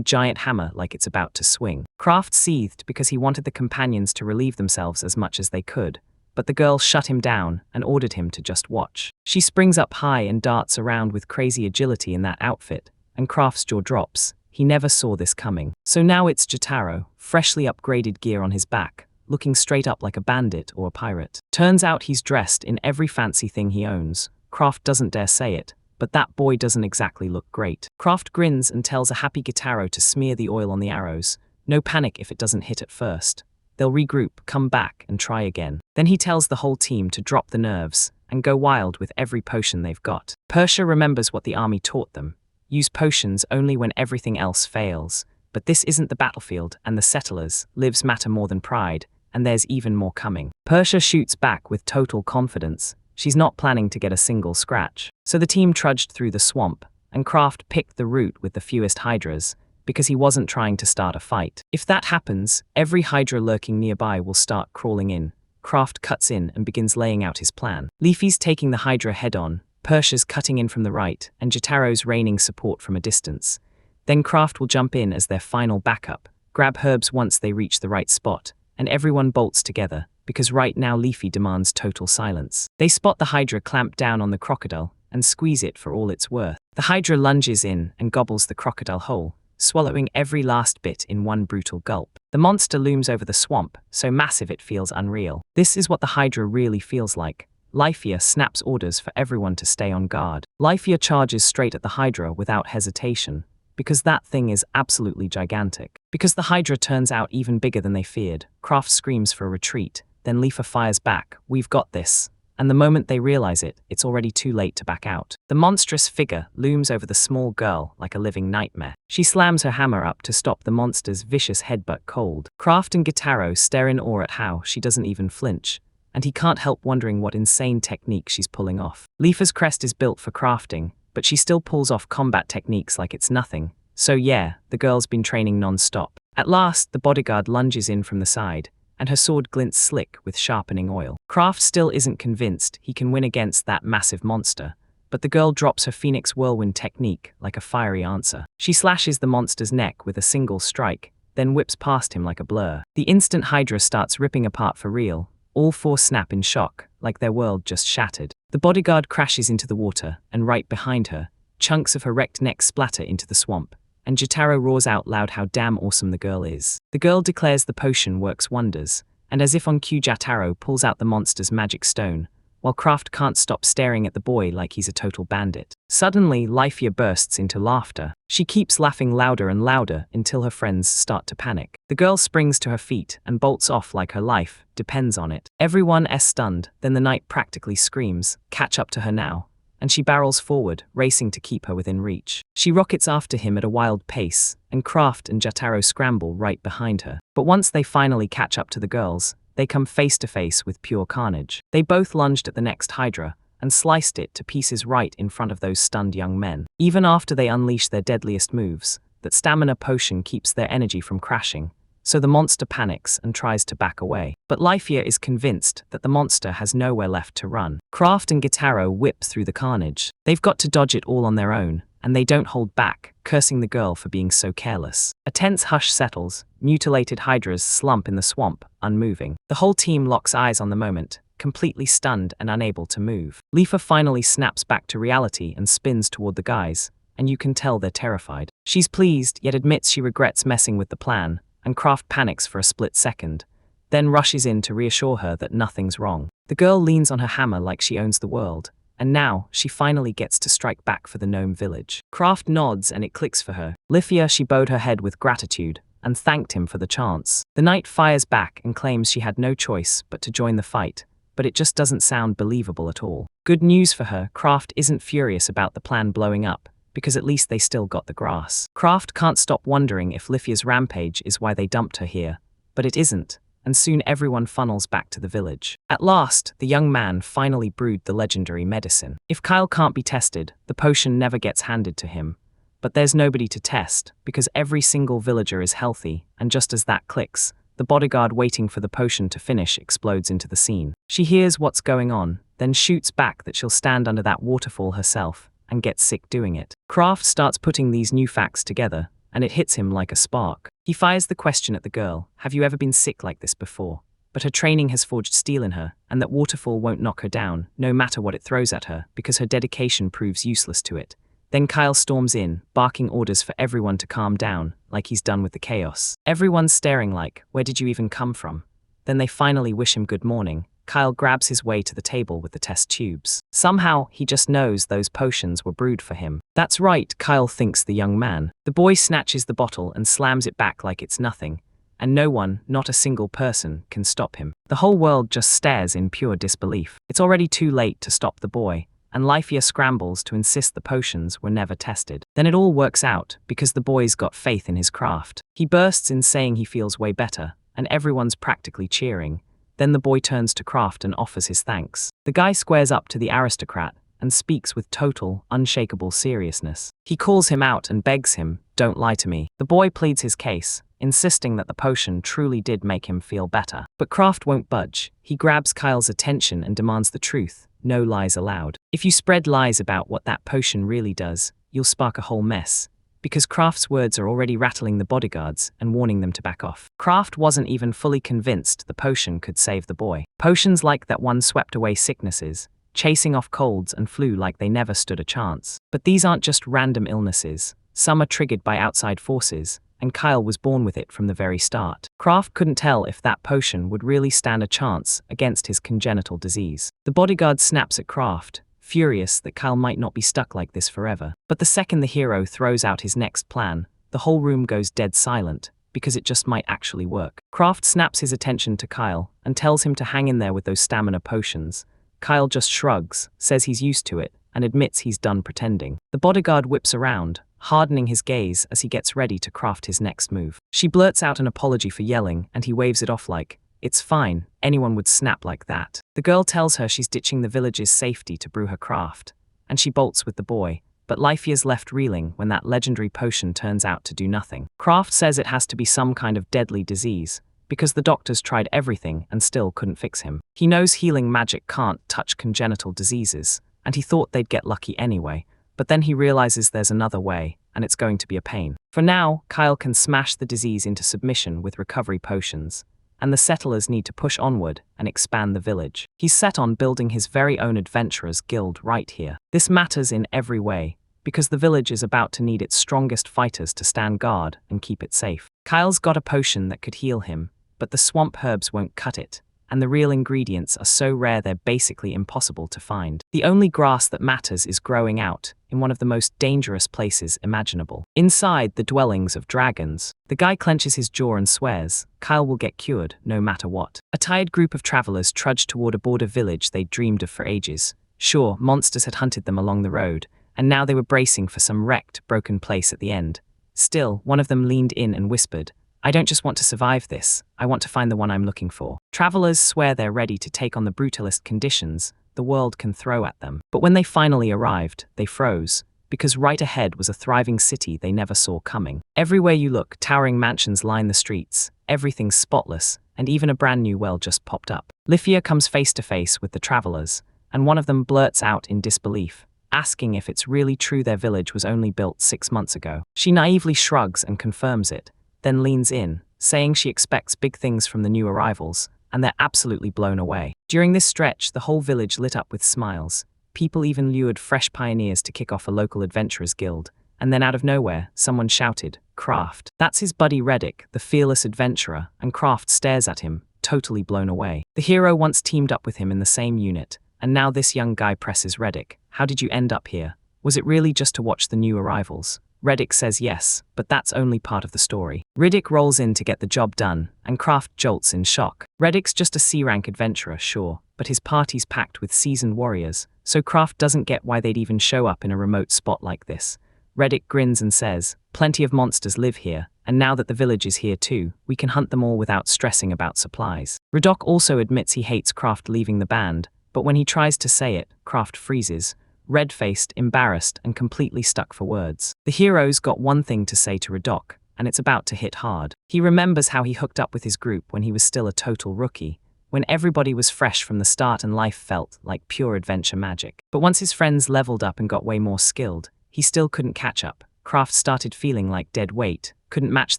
Speaker 1: giant hammer like it's about to swing. Kraft seethed because he wanted the companions to relieve themselves as much as they could, but the girl shut him down and ordered him to just watch. She springs up high and darts around with crazy agility in that outfit, and Kraft's jaw drops. He never saw this coming. So now it's Jotaro, freshly upgraded gear on his back, looking straight up like a bandit or a pirate. Turns out he's dressed in every fancy thing he owns. Kraft doesn't dare say it, but that boy doesn't exactly look great. Kraft grins and tells a happy Jotaro to smear the oil on the arrows. No panic if it doesn't hit at first. They'll regroup, come back, and try again. Then he tells the whole team to drop the nerves and go wild with every potion they've got. Persia remembers what the army taught them. Use potions only when everything else fails. But this isn't the battlefield, and the settlers. Lives matter more than pride, and there's even more coming. Persia shoots back with total confidence. She's not planning to get a single scratch. So the team trudged through the swamp, and Kraft picked the route with the fewest hydras, because he wasn't trying to start a fight. If that happens, every hydra lurking nearby will start crawling in. Kraft cuts in and begins laying out his plan. Leafy's taking the hydra head-on, Persia's cutting in from the right, and Jotaro's raining support from a distance. Then Kraft will jump in as their final backup, grab herbs once they reach the right spot, and everyone bolts together, because right now Leafy demands total silence. They spot the hydra clamp down on the crocodile and squeeze it for all it's worth. The hydra lunges in and gobbles the crocodile whole, swallowing every last bit in one brutal gulp. The monster looms over the swamp, so massive it feels unreal. This is what the hydra really feels like. Lyphia snaps orders for everyone to stay on guard. Lyphia charges straight at the hydra without hesitation, because that thing is absolutely gigantic. Because the hydra turns out even bigger than they feared, Kraft screams for a retreat, then Leafa fires back, "We've got this." And the moment they realize it, it's already too late to back out. The monstrous figure looms over the small girl like a living nightmare. She slams her hammer up to stop the monster's vicious headbutt cold. Kraft and Jotaro stare in awe at how she doesn't even flinch, and he can't help wondering what insane technique she's pulling off. Leafa's crest is built for crafting, but she still pulls off combat techniques like it's nothing. So yeah, the girl's been training non-stop. At last, the bodyguard lunges in from the side, and her sword glints slick with sharpening oil. Kraft still isn't convinced he can win against that massive monster, but the girl drops her Phoenix Whirlwind technique like a fiery answer. She slashes the monster's neck with a single strike, then whips past him like a blur. The instant Hydra starts ripping apart for real, all four snap in shock, like their world just shattered. The bodyguard crashes into the water, and right behind her, chunks of her wrecked neck splatter into the swamp, and Jotaro roars out loud how damn awesome the girl is. The girl declares the potion works wonders, and as if on cue Jotaro pulls out the monster's magic stone, while Kraft can't stop staring at the boy like he's a total bandit. Suddenly, Lyphia bursts into laughter. She keeps laughing louder and louder until her friends start to panic. The girl springs to her feet and bolts off like her life depends on it. Everyone is stunned, then the knight practically screams, "Catch up to her now," and she barrels forward, racing to keep her within reach. She rockets after him at a wild pace, and Kraft and Jotaro scramble right behind her. But once they finally catch up to the girls, they come face to face with pure carnage. They both lunged at the next Hydra, and sliced it to pieces right in front of those stunned young men. Even after they unleash their deadliest moves, that stamina potion keeps their energy from crashing, so the monster panics and tries to back away. But Lyphia is convinced that the monster has nowhere left to run. Kraft and Jotaro whip through the carnage. They've got to dodge it all on their own, and they don't hold back, cursing the girl for being so careless. A tense hush settles, mutilated hydras slump in the swamp, unmoving. The whole team locks eyes on the moment, completely stunned and unable to move. Leafa finally snaps back to reality and spins toward the guys, and you can tell they're terrified. She's pleased, yet admits she regrets messing with the plan, and Kraft panics for a split second, then rushes in to reassure her that nothing's wrong. The girl leans on her hammer like she owns the world, and now she finally gets to strike back for the gnome village. Kraft nods and it clicks for her. Lyphia, she bowed her head with gratitude and thanked him for the chance. The knight fires back and claims she had no choice but to join the fight, but it just doesn't sound believable at all. Good news for her, Kraft isn't furious about the plan blowing up, because at least they still got the grass. Kraft can't stop wondering if Lyphia's rampage is why they dumped her here, but it isn't, and soon everyone funnels back to the village. At last, the young man finally brewed the legendary medicine. If Kyle can't be tested, the potion never gets handed to him. But there's nobody to test, because every single villager is healthy, and just as that clicks, the bodyguard waiting for the potion to finish explodes into the scene. She hears what's going on, then shoots back that she'll stand under that waterfall herself, and gets sick doing it. Kraft starts putting these new facts together, and it hits him like a spark. He fires the question at the girl, "Have you ever been sick like this before?" but her training has forged steel in her, and that waterfall won't knock her down, no matter what it throws at her, because her dedication proves useless to it. Then Kyle storms in, barking orders for everyone to calm down, like he's done with the chaos. Everyone's staring like, where did you even come from? Then they finally wish him good morning. Kyle grabs his way to the table with the test tubes. Somehow, he just knows those potions were brewed for him. That's right, Kyle thinks the young man. The boy snatches the bottle and slams it back like it's nothing. And no one, not a single person, can stop him. The whole world just stares in pure disbelief. It's already too late to stop the boy, and Lifea scrambles to insist the potions were never tested. Then it all works out, because the boy's got faith in his craft. He bursts in saying he feels way better, and everyone's practically cheering. Then the boy turns to Kraft and offers his thanks. The guy squares up to the aristocrat and speaks with total, unshakable seriousness. He calls him out and begs him, "Don't lie to me." The boy pleads his case, insisting that the potion truly did make him feel better. But Kraft won't budge. He grabs Kyle's attention and demands the truth. No lies allowed. If you spread lies about what that potion really does, you'll spark a whole mess. Because Kraft's words are already rattling the bodyguards and warning them to back off. Kraft wasn't even fully convinced the potion could save the boy. Potions like that one swept away sicknesses, chasing off colds and flu like they never stood a chance. But these aren't just random illnesses. Some are triggered by outside forces, and Kyle was born with it from the very start. Kraft couldn't tell if that potion would really stand a chance against his congenital disease. The bodyguard snaps at Kraft, furious that Kyle might not be stuck like this forever. But the second the hero throws out his next plan, the whole room goes dead silent, because it just might actually work. Kraft snaps his attention to Kyle and tells him to hang in there with those stamina potions. Kyle just shrugs, says he's used to it, and admits he's done pretending. The bodyguard whips around, hardening his gaze as he gets ready to craft his next move. She blurts out an apology for yelling, and he waves it off like, "It's fine, anyone would snap like that." The girl tells her she's ditching the village's safety to brew her craft, and she bolts with the boy, but Lifea's left reeling when that legendary potion turns out to do nothing. Kraft says it has to be some kind of deadly disease, because the doctors tried everything and still couldn't fix him. He knows healing magic can't touch congenital diseases, and he thought they'd get lucky anyway, but then he realizes there's another way, and it's going to be a pain. For now, Kyle can smash the disease into submission with recovery potions, and the settlers need to push onward and expand the village. He's set on building his very own adventurers guild right here. This matters in every way, because the village is about to need its strongest fighters to stand guard and keep it safe. Kyle's got a potion that could heal him, but the swamp herbs won't cut it, and the real ingredients are so rare they're basically impossible to find. The only grass that matters is growing out in one of the most dangerous places imaginable. Inside the dwellings of dragons. The guy clenches his jaw and swears, Kyle will get cured no matter what. A tired group of travelers trudge toward a border village they'd dreamed of for ages. Sure, monsters had hunted them along the road, and now they were bracing for some wrecked, broken place at the end. Still, one of them leaned in and whispered, "I don't just want to survive this, I want to find the one I'm looking for." Travelers swear they're ready to take on the brutalist conditions the world can throw at them. But when they finally arrived, they froze, because right ahead was a thriving city they never saw coming. Everywhere you look, towering mansions line the streets, everything's spotless, and even a brand new well just popped up. Lifea comes face to face with the travelers, and one of them blurts out in disbelief, asking if it's really true their village was only built 6 months ago. She naively shrugs and confirms it, then leans in, saying she expects big things from the new arrivals, and they're absolutely blown away. During this stretch, the whole village lit up with smiles. People even lured fresh pioneers to kick off a local adventurers guild, and then out of nowhere, someone shouted, "Kraft." That's his buddy Reddick, the fearless adventurer, and Kraft stares at him, totally blown away. The hero once teamed up with him in the same unit, and now this young guy presses Reddick, "How did you end up here? Was it really just to watch the new arrivals?" Reddick says yes, but that's only part of the story. Riddick rolls in to get the job done, and Kraft jolts in shock. Reddick's just a C-rank adventurer, sure, but his party's packed with seasoned warriors, so Kraft doesn't get why they'd even show up in a remote spot like this. Reddick grins and says, "Plenty of monsters live here, and now that the village is here too, we can hunt them all without stressing about supplies." Riddick also admits he hates Kraft leaving the band, but when he tries to say it, Kraft freezes, red-faced, embarrassed, and completely stuck for words. The hero's got one thing to say to Riddick, and it's about to hit hard. He remembers how he hooked up with his group when he was still a total rookie, when everybody was fresh from the start and life felt like pure adventure magic. But once his friends leveled up and got way more skilled, he still couldn't catch up. Kraft started feeling like dead weight, couldn't match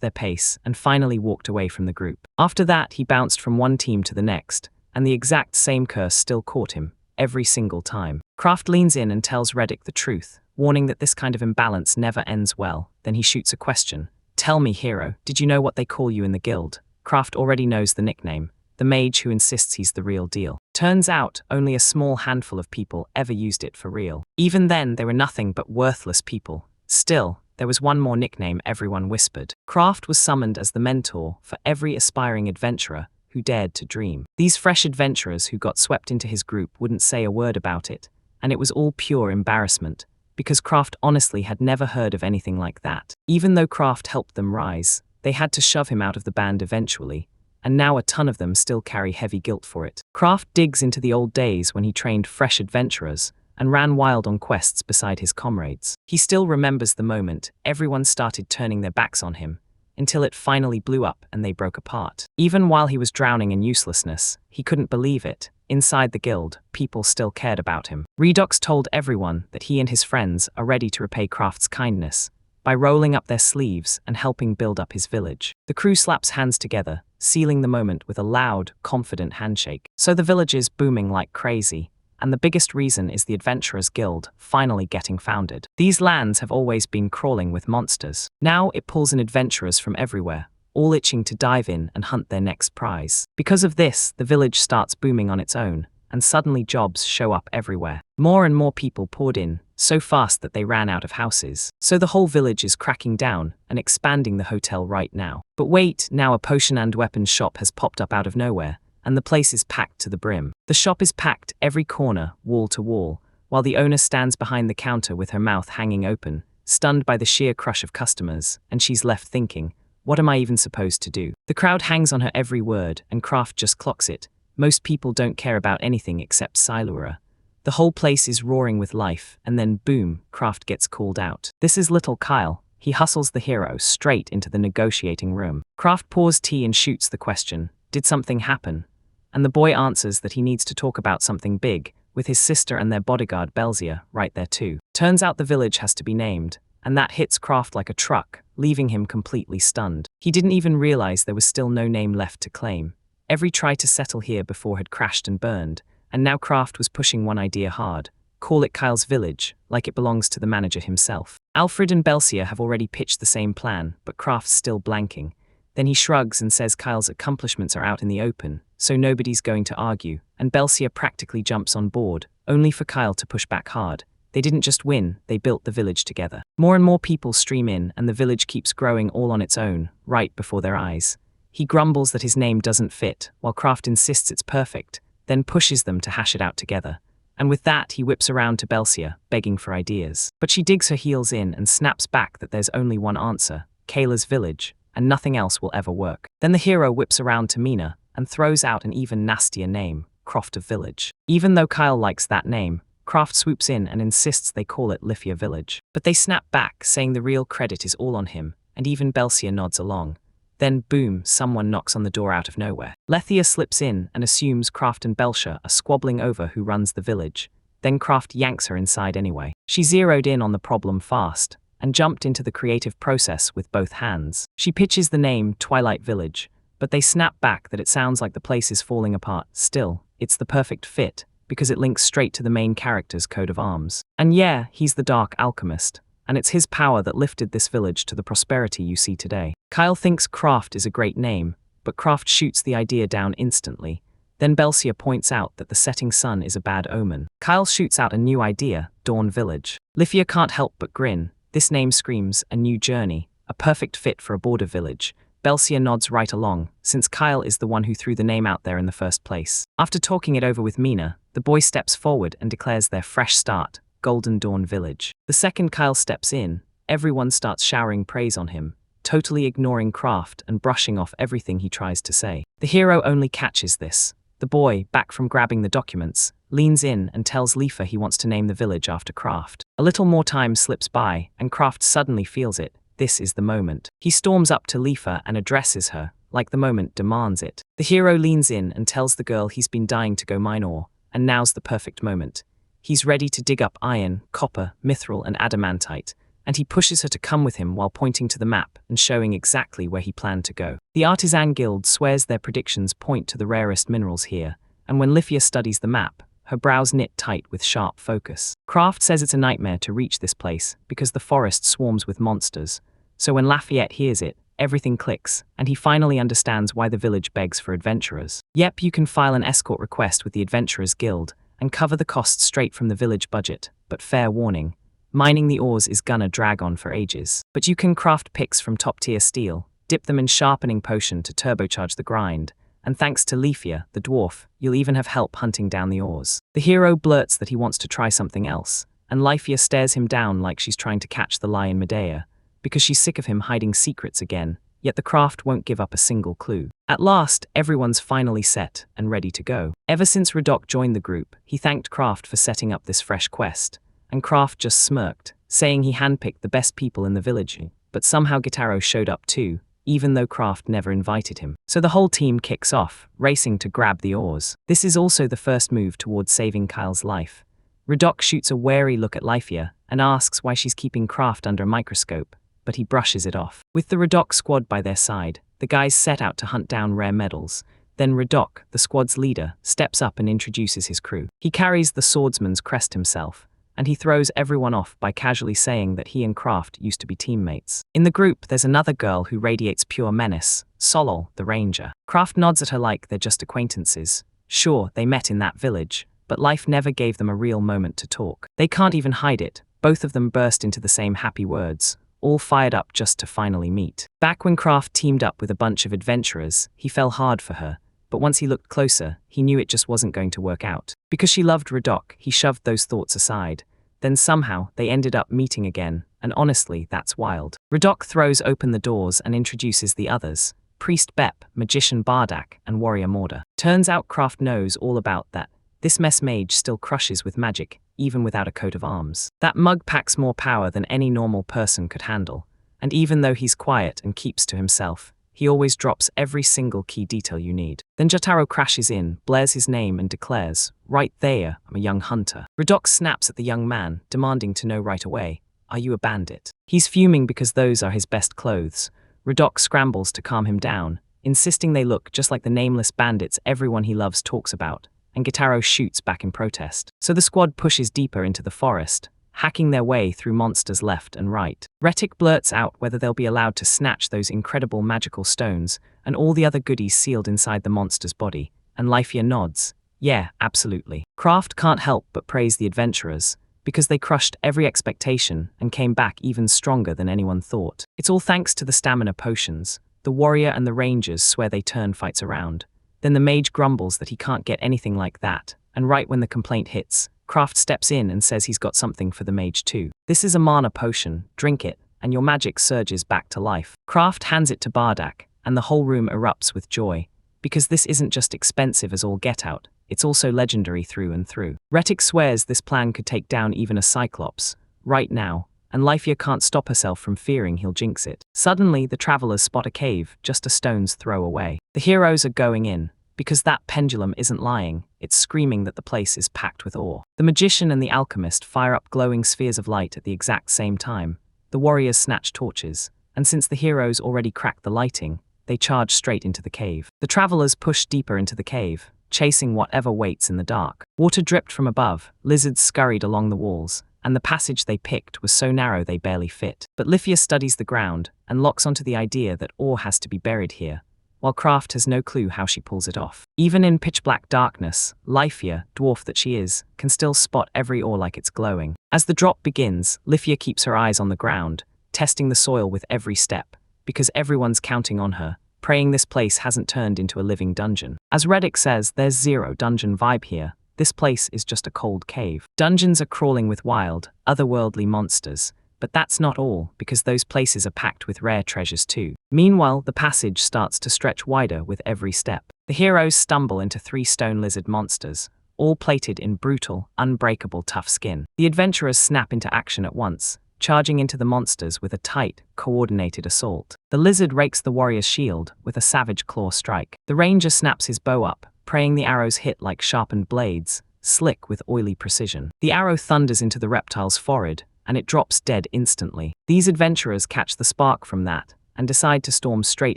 Speaker 1: their pace, and finally walked away from the group. After that, he bounced from one team to the next, and the exact same curse still caught him, every single time. Kraft leans in and tells Reddick the truth, warning that this kind of imbalance never ends well. Then he shoots a question. Tell me, hero, did you know what they call you in the guild? Kraft already knows the nickname, the mage who insists he's the real deal. Turns out, only a small handful of people ever used it for real. Even then, they were nothing but worthless people. Still, there was one more nickname everyone whispered. Kraft was summoned as the mentor for every aspiring adventurer who dared to dream. These fresh adventurers who got swept into his group wouldn't say a word about it, and it was all pure embarrassment, because Kraft honestly had never heard of anything like that. Even though Kraft helped them rise, they had to shove him out of the band eventually, and now a ton of them still carry heavy guilt for it. Kraft digs into the old days when he trained fresh adventurers and ran wild on quests beside his comrades. He still remembers the moment everyone started turning their backs on him, until it finally blew up and they broke apart. Even while he was drowning in uselessness, he couldn't believe it. Inside the guild, people still cared about him. Redox told everyone that he and his friends are ready to repay Kraft's kindness by rolling up their sleeves and helping build up his village. The crew slaps hands together, sealing the moment with a loud, confident handshake. So the village is booming like crazy, and the biggest reason is the Adventurers Guild finally getting founded. These lands have always been crawling with monsters. Now it pulls in adventurers from everywhere, all itching to dive in and hunt their next prize. Because of this, the village starts booming on its own, and suddenly jobs show up everywhere. More and more people poured in, so fast that they ran out of houses. So the whole village is cracking down and expanding the hotel right now. But wait, now a potion and weapons shop has popped up out of nowhere, and the place is packed to the brim. The shop is packed every corner, wall to wall, while the owner stands behind the counter with her mouth hanging open, stunned by the sheer crush of customers, and she's left thinking, what am I even supposed to do? The crowd hangs on her every word, and Kraft just clocks it. Most people don't care about anything except Silura. The whole place is roaring with life, and then boom, Kraft gets called out. This is little Kyle. He hustles the hero straight into the negotiating room. Kraft pours tea and shoots the question, did something happen? And the boy answers that he needs to talk about something big, with his sister and their bodyguard Belzia right there too. Turns out the village has to be named, and that hits Kraft like a truck, leaving him completely stunned. He didn't even realize there was still no name left to claim. Every try to settle here before had crashed and burned, and now Kraft was pushing one idea hard. Call it Kyle's Village, like it belongs to the manager himself. Alfred and Belsia have already pitched the same plan, but Kraft's still blanking. Then he shrugs and says Kyle's accomplishments are out in the open, so nobody's going to argue, and Belsia practically jumps on board, only for Kyle to push back hard. They didn't just win, they built the village together. More and more people stream in, and the village keeps growing all on its own, right before their eyes. He grumbles that his name doesn't fit, while Kraft insists it's perfect, then pushes them to hash it out together. And with that, he whips around to Belsia, begging for ideas. But she digs her heels in and snaps back that there's only one answer, Kayla's Village, and nothing else will ever work. Then the hero whips around to Mina and throws out an even nastier name, Croft of Village. Even though Kyle likes that name, Kraft swoops in and insists they call it Lithia Village. But they snap back, saying the real credit is all on him, and even Belsia nods along. Then boom, someone knocks on the door out of nowhere. Lethia slips in and assumes Kraft and Belsia are squabbling over who runs the village. Then Kraft yanks her inside anyway. She zeroed in on the problem fast, and jumped into the creative process with both hands. She pitches the name Twilight Village, but they snap back that it sounds like the place is falling apart. Still, it's the perfect fit, because it links straight to the main character's coat of arms. And yeah, he's the Dark Alchemist, and it's his power that lifted this village to the prosperity you see today. Kyle thinks Kraft is a great name, but Kraft shoots the idea down instantly. Then Belsia points out that the setting sun is a bad omen. Kyle shoots out a new idea, Dawn Village. Lithia can't help but grin. This name screams a new journey, a perfect fit for a border village. Belsia nods right along, since Kyle is the one who threw the name out there in the first place. After talking it over with Mina, the boy steps forward and declares their fresh start, Golden Dawn Village. The second Kyle steps in, everyone starts showering praise on him, totally ignoring Kraft and brushing off everything he tries to say. The hero only catches this. The boy, back from grabbing the documents, leans in and tells Lifa he wants to name the village after Kraft. A little more time slips by, and Kraft suddenly feels it. This is the moment. He storms up to Lifa and addresses her, like the moment demands it. The hero leans in and tells the girl he's been dying to go mine ore, and now's the perfect moment. He's ready to dig up iron, copper, mithril, and adamantite, and he pushes her to come with him while pointing to the map and showing exactly where he planned to go. The Artisan Guild swears their predictions point to the rarest minerals here, and when Lifia studies the map, her brows knit tight with sharp focus. Kraft says it's a nightmare to reach this place because the forest swarms with monsters, so when Lafayette hears it, everything clicks, and he finally understands why the village begs for adventurers. Yep, you can file an escort request with the Adventurers Guild and cover the costs straight from the village budget, but fair warning, mining the ores is gonna drag on for ages. But you can craft picks from top-tier steel, dip them in sharpening potion to turbocharge the grind, and thanks to Lifia, the dwarf, you'll even have help hunting down the ores. The hero blurts that he wants to try something else, and Lifia stares him down like she's trying to catch the lie in Medea, because she's sick of him hiding secrets again, yet the craft won't give up a single clue. At last, everyone's finally set and ready to go. Ever since Radok joined the group, he thanked Kraft for setting up this fresh quest, and Kraft just smirked, saying he handpicked the best people in the village, but somehow Gitaro showed up too, even though Kraft never invited him. So the whole team kicks off, racing to grab the ores. This is also the first move towards saving Kyle's life. Radok shoots a wary look at Lifia and asks why she's keeping Kraft under a microscope, but he brushes it off. With the Radok squad by their side, the guys set out to hunt down rare metals. Then Radok, the squad's leader, steps up and introduces his crew. He carries the swordsman's crest himself, and he throws everyone off by casually saying that he and Kraft used to be teammates. In the group, there's another girl who radiates pure menace, Solol, the ranger. Kraft nods at her like they're just acquaintances. Sure, they met in that village, but life never gave them a real moment to talk. They can't even hide it. Both of them burst into the same happy words, all fired up just to finally meet. Back when Kraft teamed up with a bunch of adventurers, he fell hard for her, but once he looked closer, he knew it just wasn't going to work out. Because she loved Radok, he shoved those thoughts aside. Then somehow, they ended up meeting again, and honestly, that's wild. Radok throws open the doors and introduces the others, Priest Bep, Magician Bardak, and Warrior Morda. Turns out Kraft knows all about that. This mess mage still crushes with magic, even without a coat of arms. That mug packs more power than any normal person could handle, and even though he's quiet and keeps to himself, he always drops every single key detail you need. Then Jotaro crashes in, blares his name and declares, "Right there, I'm a young hunter." Radok snaps at the young man, demanding to know right away, "Are you a bandit?" He's fuming because those are his best clothes. Radok scrambles to calm him down, insisting they look just like the nameless bandits everyone he loves talks about, and Gitaro shoots back in protest. So the squad pushes deeper into the forest, hacking their way through monsters left and right. Retic blurts out whether they'll be allowed to snatch those incredible magical stones and all the other goodies sealed inside the monster's body, and Lifia nods. Yeah, absolutely. Kraft can't help but praise the adventurers, because they crushed every expectation and came back even stronger than anyone thought. It's all thanks to the stamina potions. The warrior and the rangers swear they turn fights around. Then the mage grumbles that he can't get anything like that, and right when the complaint hits, Kraft steps in and says he's got something for the mage too. This is a mana potion, drink it, and your magic surges back to life. Kraft hands it to Bardak, and the whole room erupts with joy, because this isn't just expensive as all get out, it's also legendary through and through. Retic swears this plan could take down even a Cyclops, right now, and Lifia can't stop herself from fearing he'll jinx it. Suddenly, the travelers spot a cave, just a stone's throw away. The heroes are going in, because that pendulum isn't lying, it's screaming that the place is packed with ore. The magician and the alchemist fire up glowing spheres of light at the exact same time. The warriors snatch torches, and since the heroes already cracked the lighting, they charge straight into the cave. The travelers push deeper into the cave, chasing whatever waits in the dark. Water dripped from above, lizards scurried along the walls, and the passage they picked was so narrow they barely fit. But Lifia studies the ground and locks onto the idea that ore has to be buried here, while Kraft has no clue how she pulls it off. Even in pitch-black darkness, Lifia, dwarf that she is, can still spot every ore like it's glowing. As the drop begins, Lifia keeps her eyes on the ground, testing the soil with every step, because everyone's counting on her, praying this place hasn't turned into a living dungeon. As Retic says, there's zero dungeon vibe here. This place is just a cold cave. Dungeons are crawling with wild, otherworldly monsters, but that's not all, because those places are packed with rare treasures too. Meanwhile, the passage starts to stretch wider with every step. The heroes stumble into 3 stone lizard monsters, all plated in brutal, unbreakable tough skin. The adventurers snap into action at once, charging into the monsters with a tight, coordinated assault. The lizard rakes the warrior's shield with a savage claw strike. The ranger snaps his bow up, praying the arrows hit like sharpened blades, slick with oily precision. The arrow thunders into the reptile's forehead, and it drops dead instantly. These adventurers catch the spark from that and decide to storm straight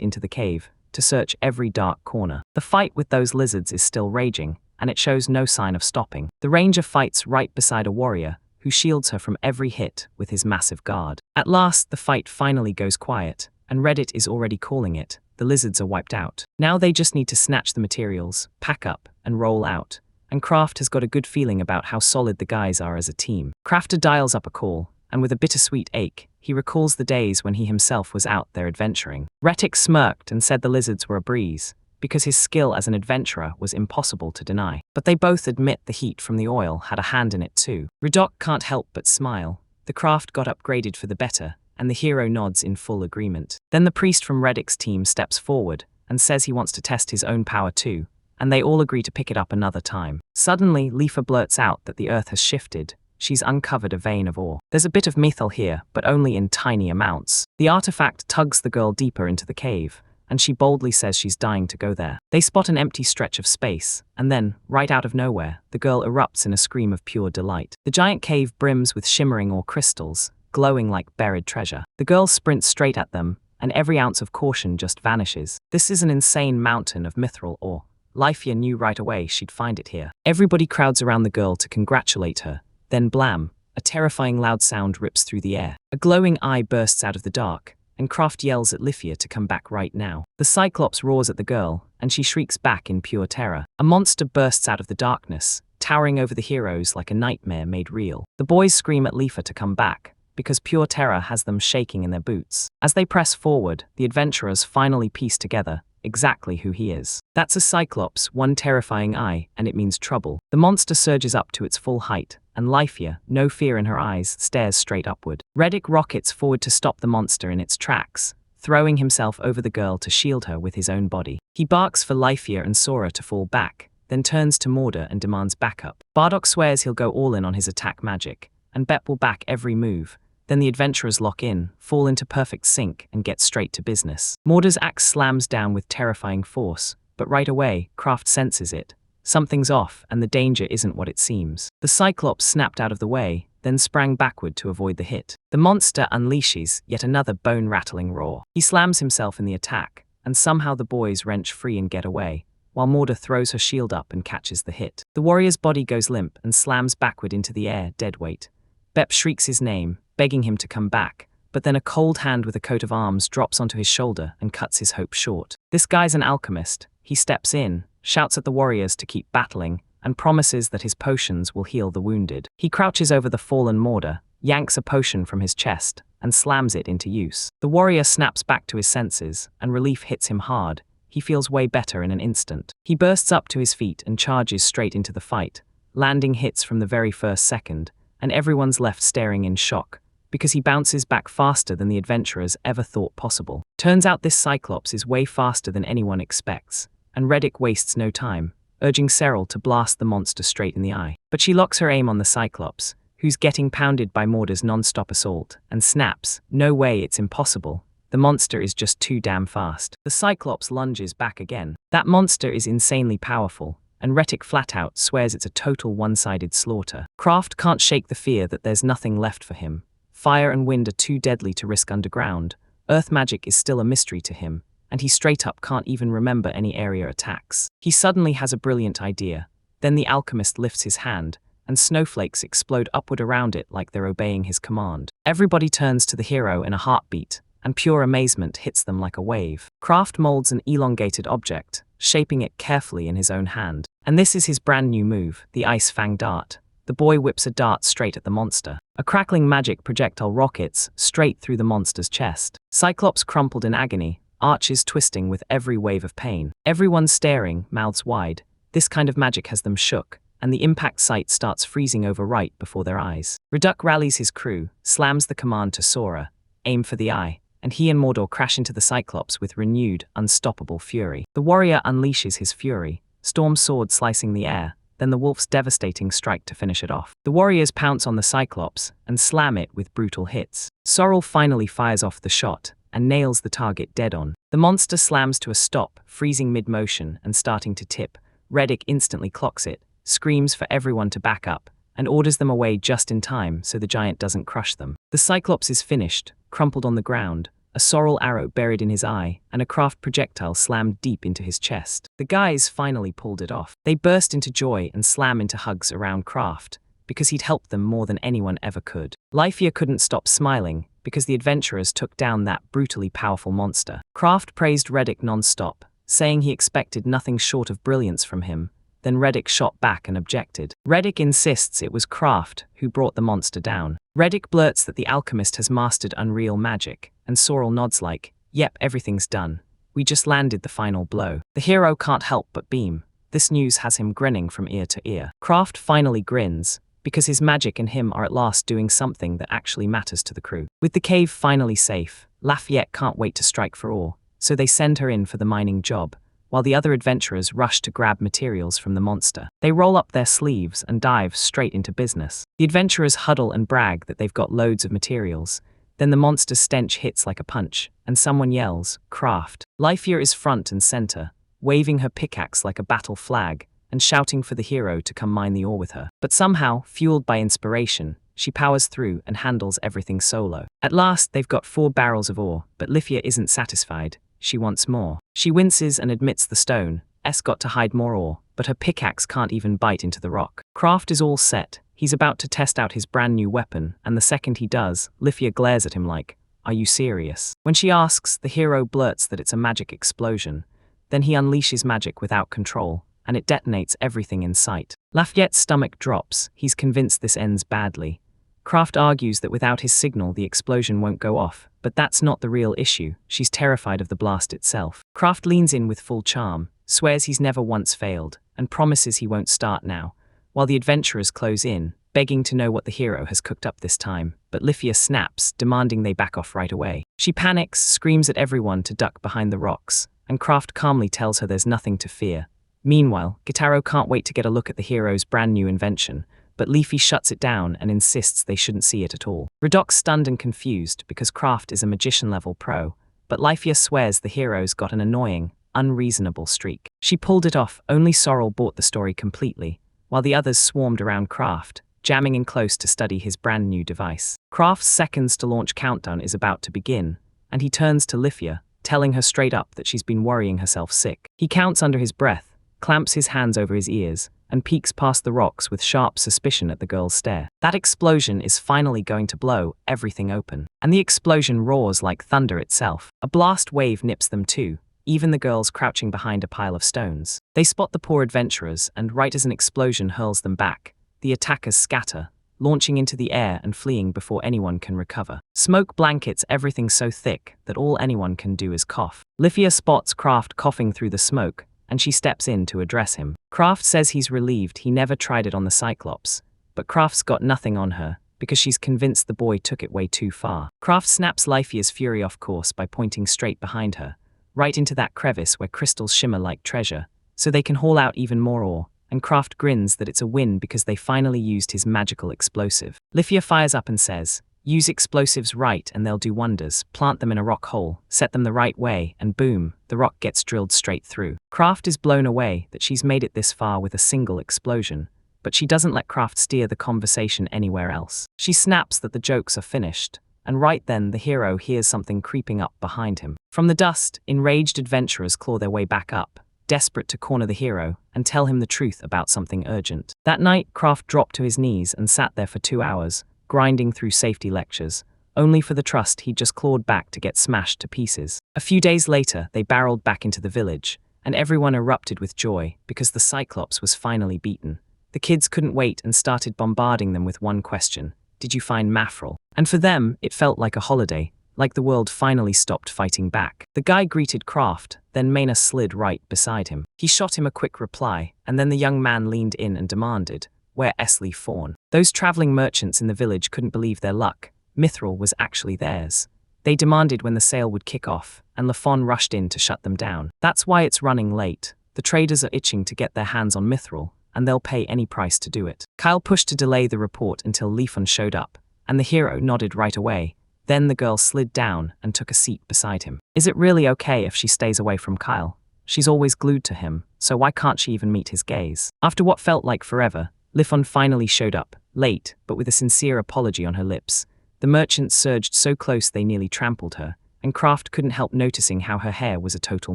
Speaker 1: into the cave to search every dark corner. The fight with those lizards is still raging, and it shows no sign of stopping. The ranger fights right beside a warrior who shields her from every hit with his massive guard. At last, the fight finally goes quiet, and Reddit is already calling it. The lizards are wiped out. Now they just need to snatch the materials, pack up, and roll out. And Kraft has got a good feeling about how solid the guys are as a team. Crafter dials up a call, and with a bittersweet ache, he recalls the days when he himself was out there adventuring. Retic smirked and said the lizards were a breeze, because his skill as an adventurer was impossible to deny. But they both admit the heat from the oil had a hand in it too. Redok can't help but smile. The craft got upgraded for the better, and the hero nods in full agreement. Then the priest from Redic's team steps forward and says he wants to test his own power too, and they all agree to pick it up another time. Suddenly, Leafa blurts out that the earth has shifted. She's uncovered a vein of ore. There's a bit of methyl here, but only in tiny amounts. The artifact tugs the girl deeper into the cave, and she boldly says she's dying to go there. They spot an empty stretch of space, and then, right out of nowhere, the girl erupts in a scream of pure delight. The giant cave brims with shimmering ore crystals, glowing like buried treasure. The girl sprints straight at them, and every ounce of caution just vanishes. This is an insane mountain of mithril ore. Leifia knew right away she'd find it here. Everybody crowds around the girl to congratulate her. Then blam, a terrifying loud sound rips through the air. A glowing eye bursts out of the dark, and Kraft yells at Leifia to come back right now. The Cyclops roars at the girl, and she shrieks back in pure terror. A monster bursts out of the darkness, towering over the heroes like a nightmare made real. The boys scream at Leifia to come back, because pure terror has them shaking in their boots. As they press forward, the adventurers finally piece together exactly who he is. That's a Cyclops, one terrifying eye, and it means trouble. The monster surges up to its full height, and Leifia, no fear in her eyes, stares straight upward. Reddick rockets forward to stop the monster in its tracks, throwing himself over the girl to shield her with his own body. He barks for Leifia and Sora to fall back, then turns to Morda and demands backup. Bardock swears he'll go all in on his attack magic, and Bep will back every move. Then the adventurers lock in, fall into perfect sync, and get straight to business. Morda's axe slams down with terrifying force, but right away, Kraft senses it. Something's off, and the danger isn't what it seems. The Cyclops snapped out of the way, then sprang backward to avoid the hit. The monster unleashes yet another bone-rattling roar. He slams himself in the attack, and somehow the boys wrench free and get away, while Morda throws her shield up and catches the hit. The warrior's body goes limp and slams backward into the air, dead weight. Bep shrieks his name, begging him to come back, but then a cold hand with a coat of arms drops onto his shoulder and cuts his hope short. This guy's an alchemist. He steps in, shouts at the warriors to keep battling, and promises that his potions will heal the wounded. He crouches over the fallen Morda, yanks a potion from his chest, and slams it into use. The warrior snaps back to his senses, and relief hits him hard. He feels way better in an instant. He bursts up to his feet and charges straight into the fight, landing hits from the very first second, and everyone's left staring in shock, because he bounces back faster than the adventurers ever thought possible. Turns out this Cyclops is way faster than anyone expects, and Reddick wastes no time, urging Cyril to blast the monster straight in the eye. But she locks her aim on the Cyclops, who's getting pounded by Morda's non-stop assault, and snaps, "No way, it's impossible. The monster is just too damn fast." The Cyclops lunges back again. That monster is insanely powerful, and Reddick flat out swears it's a total one-sided slaughter. Kraft can't shake the fear that there's nothing left for him. Fire and wind are too deadly to risk underground. Earth magic is still a mystery to him, and he straight up can't even remember any area attacks. He suddenly has a brilliant idea. Then the alchemist lifts his hand, and snowflakes explode upward around it like they're obeying his command. Everybody turns to the hero in a heartbeat, and pure amazement hits them like a wave. Kraft molds an elongated object, shaping it carefully in his own hand. And this is his brand new move, the Ice Fang Dart. The boy whips a dart straight at the monster. A crackling magic projectile rockets straight through the monster's chest. Cyclops crumpled in agony, arches twisting with every wave of pain. Everyone staring, mouths wide. This kind of magic has them shook, and the impact site starts freezing over right before their eyes. Reduk rallies his crew, slams the command to Sora, aim for the eye, and he and Mordor crash into the Cyclops with renewed, unstoppable fury. The warrior unleashes his fury, Storm's sword slicing the air, then the wolf's devastating strike to finish it off. The warriors pounce on the Cyclops and slam it with brutal hits. Sorrel finally fires off the shot and nails the target dead on. The monster slams to a stop, freezing mid-motion and starting to tip. Reddick instantly clocks it, screams for everyone to back up, and orders them away just in time so the giant doesn't crush them. The Cyclops is finished, crumpled on the ground, a sorrel arrow buried in his eye, and a craft projectile slammed deep into his chest. The guys finally pulled it off. They burst into joy and slam into hugs around Craft, because he'd helped them more than anyone ever could. Lifeyear couldn't stop smiling, because the adventurers took down that brutally powerful monster. Craft praised Reddick non-stop, saying he expected nothing short of brilliance from him. Then Reddick shot back and objected. Reddick insists it was Craft who brought the monster down. Reddick blurts that the alchemist has mastered unreal magic, and Sorrel nods like, "Yep, everything's done. We just landed the final blow." The hero can't help but beam. This news has him grinning from ear to ear. Craft finally grins, because his magic and him are at last doing something that actually matters to the crew. With the cave finally safe, Lafayette can't wait to strike for ore, so they send her in for the mining job, while the other adventurers rush to grab materials from the monster. They roll up their sleeves and dive straight into business. The adventurers huddle and brag that they've got loads of materials. Then the monster's stench hits like a punch, and someone yells, "Craft." Lifeyear is front and center, waving her pickaxe like a battle flag, and shouting for the hero to come mine the ore with her. But somehow, fueled by inspiration, she powers through and handles everything solo. At last, they've got 4 barrels of ore, but Lifeyear isn't satisfied. She wants more. She winces and admits the stone S got to hide more ore, but her pickaxe can't even bite into the rock. Craft is all set. He's about to test out his brand new weapon, and the second he does, Lifeyear glares at him like, "Are you serious?" When she asks, the hero blurts that it's a magic explosion. Then he unleashes magic without control, and it detonates everything in sight. Lafayette's stomach drops. He's convinced this ends badly. Craft argues that without his signal the explosion won't go off, but that's not the real issue. She's terrified of the blast itself. Craft leans in with full charm, swears he's never once failed, and promises he won't start now, while the adventurers close in, begging to know what the hero has cooked up this time, but Lifeyear snaps, demanding they back off right away. She panics, screams at everyone to duck behind the rocks, and Craft calmly tells her there's nothing to fear. Meanwhile, Gitaro can't wait to get a look at the hero's brand new invention, but Leafy shuts it down and insists they shouldn't see it at all. Redoc's stunned and confused because Craft is a magician-level pro, but Lifeyear swears the hero's got an annoying, unreasonable streak. She pulled it off, only Sorrel bought the story completely, while the others swarmed around Craft, jamming in close to study his brand new device. Craft's seconds to launch countdown is about to begin, and he turns to Lifeyear, telling her straight up that she's been worrying herself sick. He counts under his breath, clamps his hands over his ears, and peeks past the rocks with sharp suspicion at the girl's stare. That explosion is finally going to blow everything open. And the explosion roars like thunder itself. A blast wave nips them too, even the girls crouching behind a pile of stones. They spot the poor adventurers, and right as an explosion hurls them back, the attackers scatter, launching into the air and fleeing before anyone can recover. Smoke blankets everything so thick that all anyone can do is cough. Lifeyear spots Craft coughing through the smoke, and she steps in to address him. Craft says he's relieved he never tried it on the Cyclops, but Craft's got nothing on her, because she's convinced the boy took it way too far. Craft snaps Lifeyear's fury off course by pointing straight behind her, right into that crevice where crystals shimmer like treasure, so they can haul out even more ore, and Craft grins that it's a win because they finally used his magical explosive. Lifeyear fires up and says, "Use explosives right and they'll do wonders. Plant them in a rock hole, set them the right way, and boom, the rock gets drilled straight through." Craft is blown away that she's made it this far with a single explosion, but she doesn't let Craft steer the conversation anywhere else. She snaps that the jokes are finished, and right then the hero hears something creeping up behind him. From the dust, enraged adventurers claw their way back up, desperate to corner the hero and tell him the truth about something urgent. That night, Craft dropped to his knees and sat there for 2 hours, grinding through safety lectures, only for the trust he'd just clawed back to get smashed to pieces. A few days later, they barreled back into the village, and everyone erupted with joy because the Cyclops was finally beaten. The kids couldn't wait and started bombarding them with one question: "Did you find Mafrel?" And for them, it felt like a holiday, like the world finally stopped fighting back. The guy greeted Craft, then Maina slid right beside him. He shot him a quick reply, and then the young man leaned in and demanded, "Where Esley Fawn?" Those traveling merchants in the village couldn't believe their luck. Mithril was actually theirs. They demanded when the sale would kick off, and Lafon rushed in to shut them down. That's why it's running late. The traders are itching to get their hands on Mithril, and they'll pay any price to do it. Kyle pushed to delay the report until Lefon showed up, and the hero nodded right away. Then the girl slid down and took a seat beside him. Is it really okay if she stays away from Kyle? She's always glued to him, so why can't she even meet his gaze? After what felt like forever, Lifon finally showed up, late, but with a sincere apology on her lips. The merchant surged so close they nearly trampled her, and Kraft couldn't help noticing how her hair was a total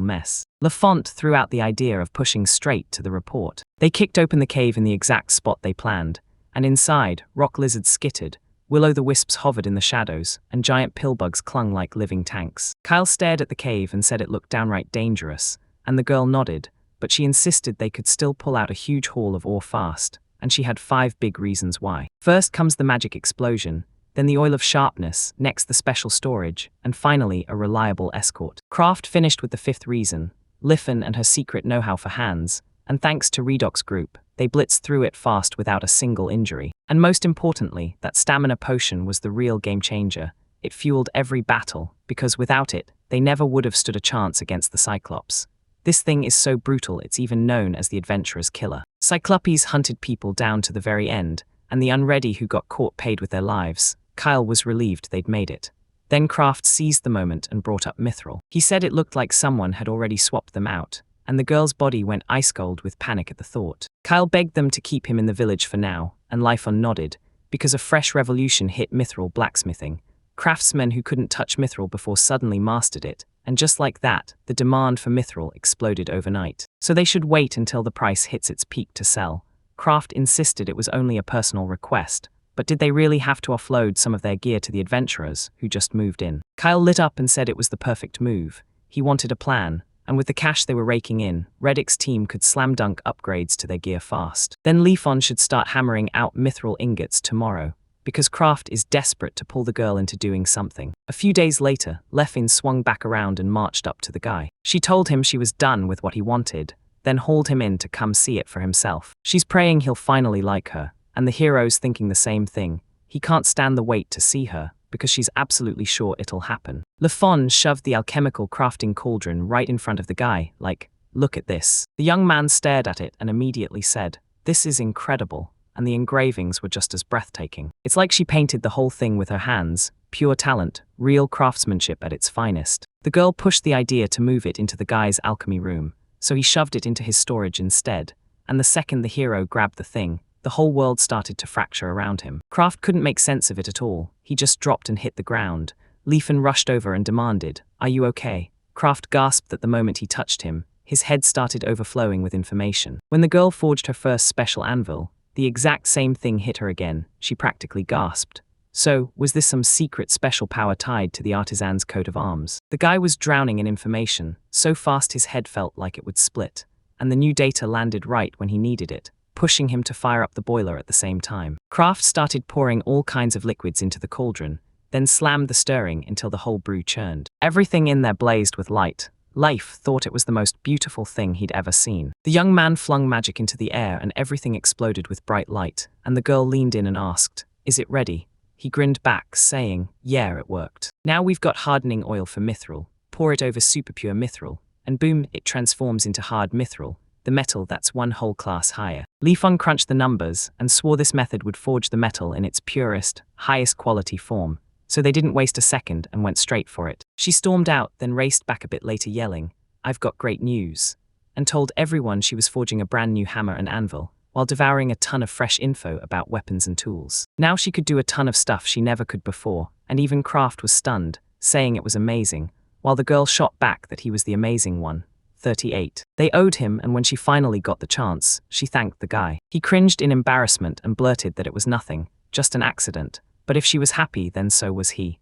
Speaker 1: mess. Lafont threw out the idea of pushing straight to the report. They kicked open the cave in the exact spot they planned, and inside, rock lizards skittered, will-o'-the-wisps hovered in the shadows, and giant pillbugs clung like living tanks. Kyle stared at the cave and said it looked downright dangerous, and the girl nodded, but she insisted they could still pull out a huge haul of ore fast, and she had 5 big reasons why. First comes the magic explosion, then the oil of sharpness, next the special storage, and finally a reliable escort. Kraft finished with the 5th reason, Liffen and her secret know-how for hands, and thanks to Redox Group, they blitzed through it fast without a single injury. And most importantly, that stamina potion was the real game changer. It fueled every battle, because without it, they never would have stood a chance against the Cyclops. This thing is so brutal it's even known as the adventurer's killer. Cyclopes hunted people down to the very end, and the unready who got caught paid with their lives. Kyle was relieved they'd made it. Then Kraft seized the moment and brought up Mithril. He said it looked like someone had already swapped them out, and the girl's body went ice-cold with panic at the thought. Kyle begged them to keep him in the village for now, and Lyphon nodded, because a fresh revolution hit Mithril blacksmithing. Craftsmen who couldn't touch Mithril before suddenly mastered it, and just like that, the demand for Mithril exploded overnight. So they should wait until the price hits its peak to sell. Kraft insisted it was only a personal request, but did they really have to offload some of their gear to the adventurers who just moved in? Kyle lit up and said it was the perfect move. He wanted a plan, and with the cash they were raking in, Reddick's team could slam dunk upgrades to their gear fast. Then Lyphon should start hammering out mithril ingots tomorrow, because Kraft is desperate to pull the girl into doing something. A few days later, Leffin swung back around and marched up to the guy. She told him she was done with what he wanted, then hauled him in to come see it for himself. She's praying he'll finally like her, and the hero's thinking the same thing. He can't stand the wait to see her, because she's absolutely sure it'll happen. Lafon shoved the alchemical crafting cauldron right in front of the guy, like, "Look at this." The young man stared at it and immediately said, "This is incredible," and the engravings were just as breathtaking. It's like she painted the whole thing with her hands, pure talent, real craftsmanship at its finest. The girl pushed the idea to move it into the guy's alchemy room, so he shoved it into his storage instead, and the second the hero grabbed the thing, the whole world started to fracture around him. Kraft couldn't make sense of it at all. He just dropped and hit the ground. Lyphon rushed over and demanded, "Are you okay?" Kraft gasped at the moment he touched him. His head started overflowing with information. When the girl forged her first special anvil, the exact same thing hit her again. She practically gasped. So, was this some secret special power tied to the artisan's coat of arms? The guy was drowning in information, so fast his head felt like it would split, and the new data landed right when he needed it, pushing him to fire up the boiler at the same time. Kraft started pouring all kinds of liquids into the cauldron, then slammed the stirring until the whole brew churned. Everything in there blazed with light. Life thought it was the most beautiful thing he'd ever seen. The young man flung magic into the air and everything exploded with bright light, and the girl leaned in and asked, "Is it ready?" He grinned back, saying, "Yeah, it worked. Now we've got hardening oil for mithril. Pour it over super pure mithril, and boom, it transforms into hard mithril, the metal that's one whole class higher." Lyphon crunched the numbers and swore this method would forge the metal in its purest, highest quality form, so they didn't waste a second and went straight for it. She stormed out, then raced back a bit later yelling, "I've got great news," and told everyone she was forging a brand new hammer and anvil, while devouring a ton of fresh info about weapons and tools. Now she could do a ton of stuff she never could before, and even Kraft was stunned, saying it was amazing, while the girl shot back that he was the amazing one. 38. They owed him, and when she finally got the chance, she thanked the guy. He cringed in embarrassment and blurted that it was nothing, just an accident, but if she was happy, then so was he.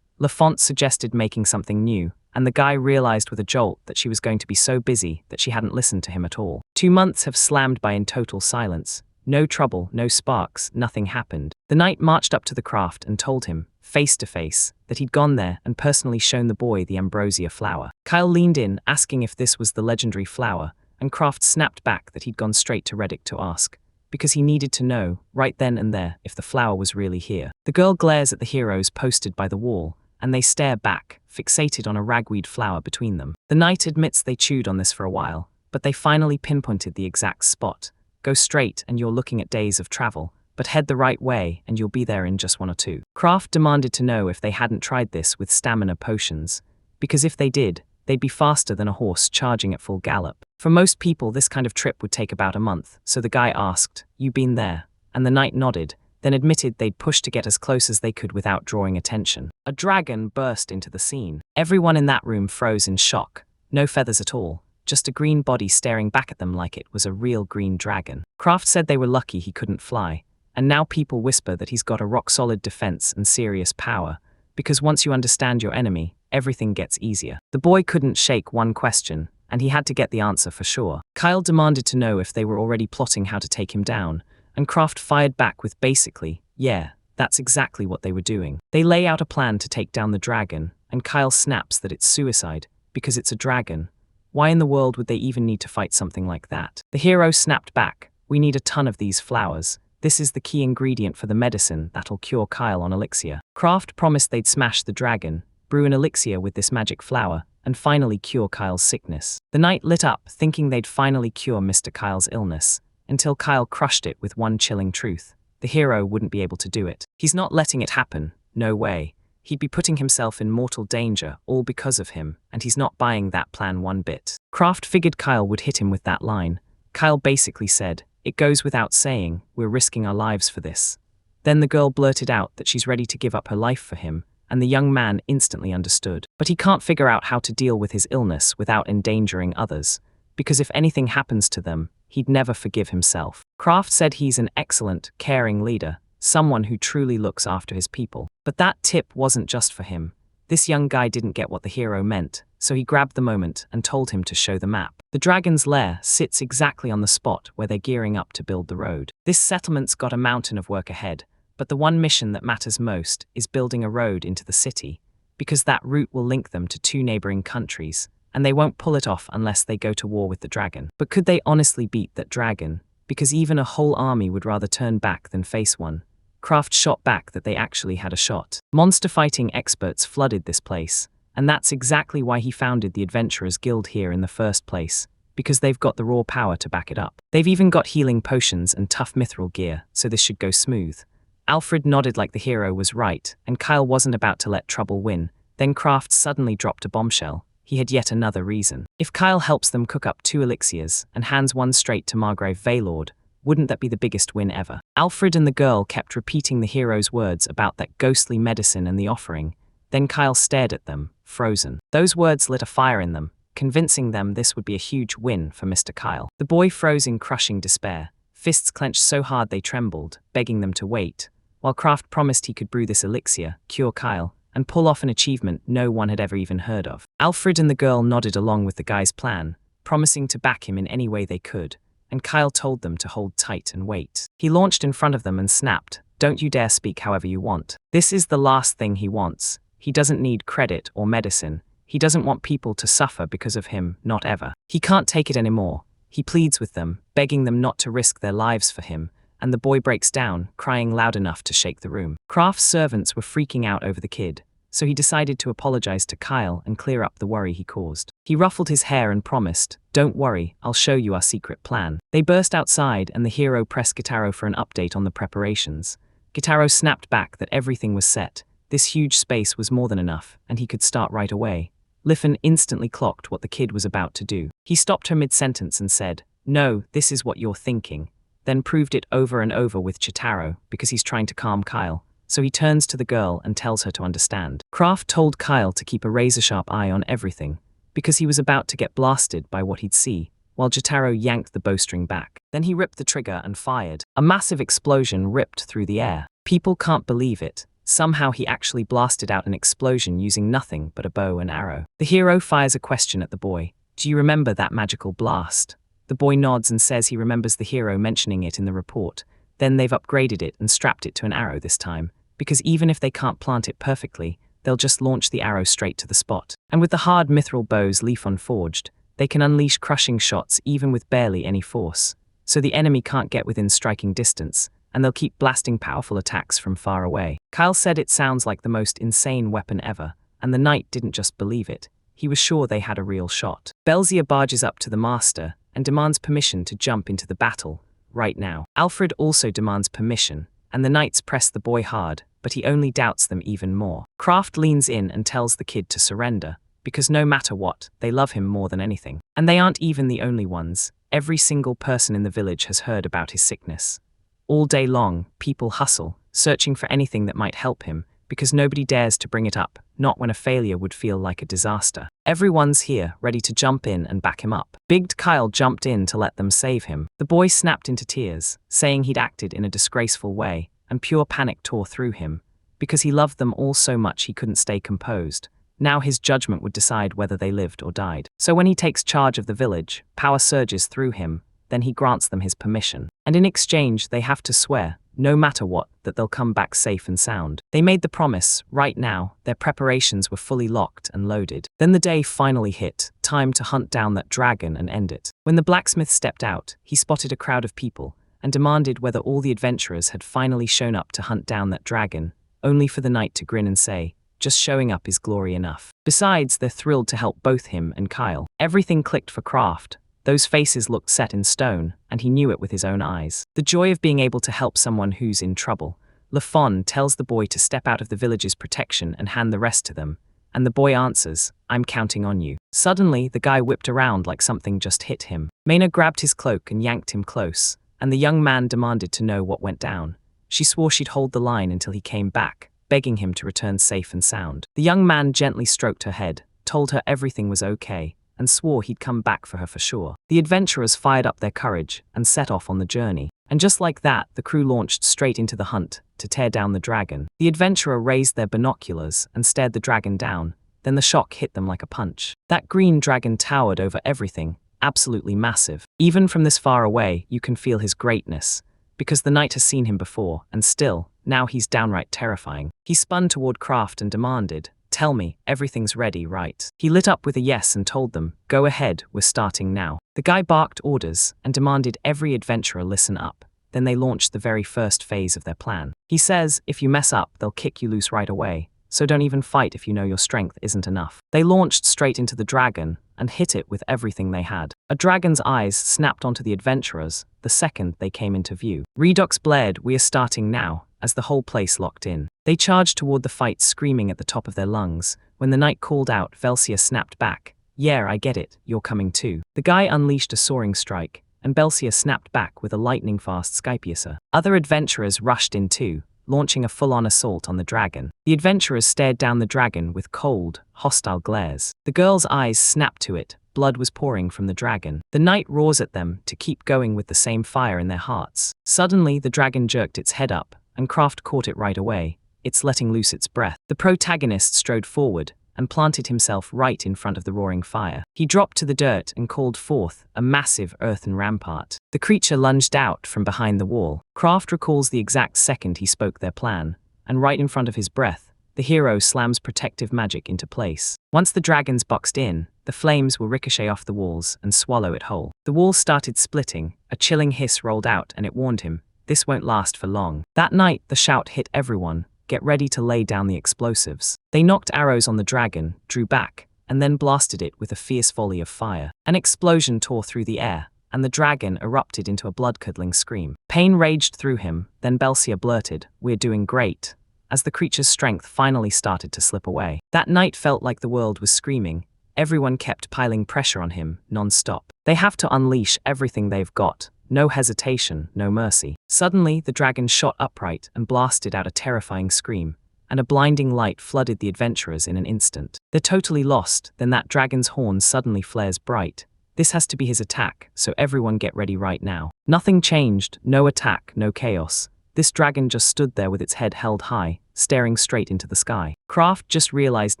Speaker 1: Lafont suggested making something new, and the guy realized with a jolt that she was going to be so busy that she hadn't listened to him at all. 2 months have slammed by in total silence. No trouble, no sparks, nothing happened. The knight marched up to the craft and told him, face to face, that he'd gone there and personally shown the boy the ambrosia flower. Kyle leaned in, asking if this was the legendary flower, and Kraft snapped back that he'd gone straight to Reddick to ask, because he needed to know, right then and there, if the flower was really here. The girl glares at the heroes posted by the wall, and they stare back, fixated on a ragweed flower between them. The knight admits they chewed on this for a while, but they finally pinpointed the exact spot. Go straight and you're looking at days of travel, but head the right way and you'll be there in just 1 or 2. Kraft demanded to know if they hadn't tried this with stamina potions, because if they did, they'd be faster than a horse charging at full gallop. For most people, this kind of trip would take about a month, so the guy asked, "You been there?" And the knight nodded, then admitted they'd pushed to get as close as they could without drawing attention. A dragon burst into the scene. Everyone in that room froze in shock. No feathers at all, just a green body staring back at them like it was a real green dragon. Kraft said they were lucky he couldn't fly, and now people whisper that he's got a rock-solid defense and serious power, because once you understand your enemy, everything gets easier. The boy couldn't shake one question, and he had to get the answer for sure. Kyle demanded to know if they were already plotting how to take him down, and Kraft fired back with basically, yeah, that's exactly what they were doing. They lay out a plan to take down the dragon, and Kyle snaps that it's suicide, because it's a dragon. Why in the world would they even need to fight something like that? The hero snapped back, we need a ton of these flowers. This is the key ingredient for the medicine that'll cure Kyle on elixir. Kraft promised they'd smash the dragon, brew an elixir with this magic flower, and finally cure Kyle's sickness. The night lit up, thinking they'd finally cure Mr. Kyle's illness, until Kyle crushed it with one chilling truth. The hero wouldn't be able to do it. He's not letting it happen, no way. He'd be putting himself in mortal danger, all because of him, and he's not buying that plan one bit. Kraft figured Kyle would hit him with that line. Kyle basically said, "It goes without saying, we're risking our lives for this." Then the girl blurted out that she's ready to give up her life for him, and the young man instantly understood. But he can't figure out how to deal with his illness without endangering others, because if anything happens to them, he'd never forgive himself. Kraft said he's an excellent, caring leader, someone who truly looks after his people. But that tip wasn't just for him. This young guy didn't get what the hero meant, so he grabbed the moment and told him to show the map. The dragon's lair sits exactly on the spot where they're gearing up to build the road. This settlement's got a mountain of work ahead, but the one mission that matters most is building a road into the city, because that route will link them to 2 neighboring countries, and they won't pull it off unless they go to war with the dragon. But could they honestly beat that dragon? Because even a whole army would rather turn back than face one. Kraft shot back that they actually had a shot. Monster fighting experts flooded this place, and that's exactly why he founded the Adventurers Guild here in the first place, because they've got the raw power to back it up. They've even got healing potions and tough mithril gear, so this should go smooth. Alfred nodded like the hero was right, and Kyle wasn't about to let trouble win. Then Kraft suddenly dropped a bombshell. He had yet another reason. If Kyle helps them cook up 2 elixirs and hands one straight to Margrave Vaylord, wouldn't that be the biggest win ever? Alfred and the girl kept repeating the hero's words about that ghostly medicine and the offering. Then Kyle stared at them, frozen. Those words lit a fire in them, convincing them this would be a huge win for Mr. Kyle. The boy froze in crushing despair, fists clenched so hard they trembled, begging them to wait, while Kraft promised he could brew this elixir, cure Kyle, and pull off an achievement no one had ever even heard of. Alfred and the girl nodded along with the guy's plan, promising to back him in any way they could, and Kyle told them to hold tight and wait. He launched in front of them and snapped, "Don't you dare speak however you want." This is the last thing he wants. He doesn't need credit or medicine. He doesn't want people to suffer because of him, not ever. He can't take it anymore. He pleads with them, begging them not to risk their lives for him, and the boy breaks down, crying loud enough to shake the room. Kraft's servants were freaking out over the kid, so he decided to apologize to Kyle and clear up the worry he caused. He ruffled his hair and promised, "Don't worry, I'll show you our secret plan." They burst outside and the hero pressed Gitaro for an update on the preparations. Gitaro snapped back that everything was set. This huge space was more than enough, and he could start right away. Liffen instantly clocked what the kid was about to do. He stopped her mid-sentence and said, "No, this is what you're thinking," then proved it over and over with Chitaro, because he's trying to calm Kyle. So he turns to the girl and tells her to understand. Kraft told Kyle to keep a razor-sharp eye on everything, because he was about to get blasted by what he'd see, while Jotaro yanked the bowstring back. Then he ripped the trigger and fired. A massive explosion ripped through the air. People can't believe it. Somehow he actually blasted out an explosion using nothing but a bow and arrow. The hero fires a question at the boy. "Do you remember that magical blast?" The boy nods and says he remembers the hero mentioning it in the report. Then they've upgraded it and strapped it to an arrow this time, because even if they can't plant it perfectly, they'll just launch the arrow straight to the spot. And with the hard mithril bows Leafon forged, they can unleash crushing shots even with barely any force, so the enemy can't get within striking distance, and they'll keep blasting powerful attacks from far away. Kyle said it sounds like the most insane weapon ever, and the knight didn't just believe it. He was sure they had a real shot. Belzia barges up to the master and demands permission to jump into the battle, right now. Alfred also demands permission, and the knights press the boy hard, but he only doubts them even more. Kraft leans in and tells the kid to surrender, because no matter what, they love him more than anything. And they aren't even the only ones. Every single person in the village has heard about his sickness. All day long, people hustle, searching for anything that might help him, because nobody dares to bring it up, not when a failure would feel like a disaster. Everyone's here, ready to jump in and back him up. Big Kyle jumped in to let them save him. The boy snapped into tears, saying he'd acted in a disgraceful way, and pure panic tore through him. Because he loved them all so much he couldn't stay composed. Now his judgment would decide whether they lived or died. So when he takes charge of the village, power surges through him, then he grants them his permission. And in exchange, they have to swear, no matter what, that they'll come back safe and sound. They made the promise. Right now, their preparations were fully locked and loaded. Then the day finally hit, time to hunt down that dragon and end it. When the blacksmith stepped out, he spotted a crowd of people and demanded whether all the adventurers had finally shown up to hunt down that dragon, only for the knight to grin and say, just showing up is glory enough. Besides, they're thrilled to help both him and Kyle. Everything clicked for Kraft. Those faces looked set in stone, and he knew it with his own eyes. The joy of being able to help someone who's in trouble. Lafon tells the boy to step out of the village's protection and hand the rest to them, and the boy answers, I'm counting on you. Suddenly, the guy whipped around like something just hit him. Mena grabbed his cloak and yanked him close, and the young man demanded to know what went down. She swore she'd hold the line until he came back, begging him to return safe and sound. The young man gently stroked her head, told her everything was okay, and swore he'd come back for her for sure. The adventurers fired up their courage and set off on the journey. And just like that, the crew launched straight into the hunt to tear down the dragon. The adventurer raised their binoculars and stared the dragon down, then the shock hit them like a punch. That green dragon towered over everything, absolutely massive. Even from this far away, you can feel his greatness, because the knight has seen him before, and still, now he's downright terrifying. He spun toward Kraft and demanded, tell me, everything's ready, right? He lit up with a yes and told them, go ahead, we're starting now. The guy barked orders and demanded every adventurer listen up. Then they launched the very first phase of their plan. He says, if you mess up, they'll kick you loose right away, so don't even fight if you know your strength isn't enough. They launched straight into the dragon and hit it with everything they had. A dragon's eyes snapped onto the adventurers the second they came into view. Redux blared, we are starting now, as the whole place locked in. They charged toward the fight screaming at the top of their lungs. When the knight called out, Velsia snapped back, yeah, I get it, you're coming too. The guy unleashed a soaring strike, and Belsia snapped back with a lightning-fast Skypiuser. Other adventurers rushed in too, launching a full-on assault on the dragon. The adventurers stared down the dragon with cold, hostile glares. The girl's eyes snapped to it. Blood was pouring from the dragon. The knight roars at them to keep going with the same fire in their hearts. Suddenly, the dragon jerked its head up, and Kraft caught it right away. It's letting loose its breath. The protagonist strode forward and planted himself right in front of the roaring fire. He dropped to the dirt and called forth a massive earthen rampart. The creature lunged out from behind the wall. Kraft recalls the exact second he spoke their plan, and right in front of his breath, the hero slams protective magic into place. Once the dragons boxed in, the flames will ricochet off the walls and swallow it whole. The walls started splitting, a chilling hiss rolled out and it warned him, this won't last for long. That night, the shout hit everyone, get ready to lay down the explosives. They knocked arrows on the dragon, drew back, and then blasted it with a fierce volley of fire. An explosion tore through the air, and the dragon erupted into a blood-curdling scream. Pain raged through him, then Belsia blurted, we're doing great, as the creature's strength finally started to slip away. That night felt like the world was screaming. Everyone kept piling pressure on him, non-stop. They have to unleash everything they've got. No hesitation, no mercy. Suddenly, the dragon shot upright and blasted out a terrifying scream, and a blinding light flooded the adventurers in an instant. They're totally lost, then that dragon's horn suddenly flares bright. This has to be his attack, so everyone get ready right now. Nothing changed, no attack, no chaos. This dragon just stood there with its head held high, staring straight into the sky. Kraft just realized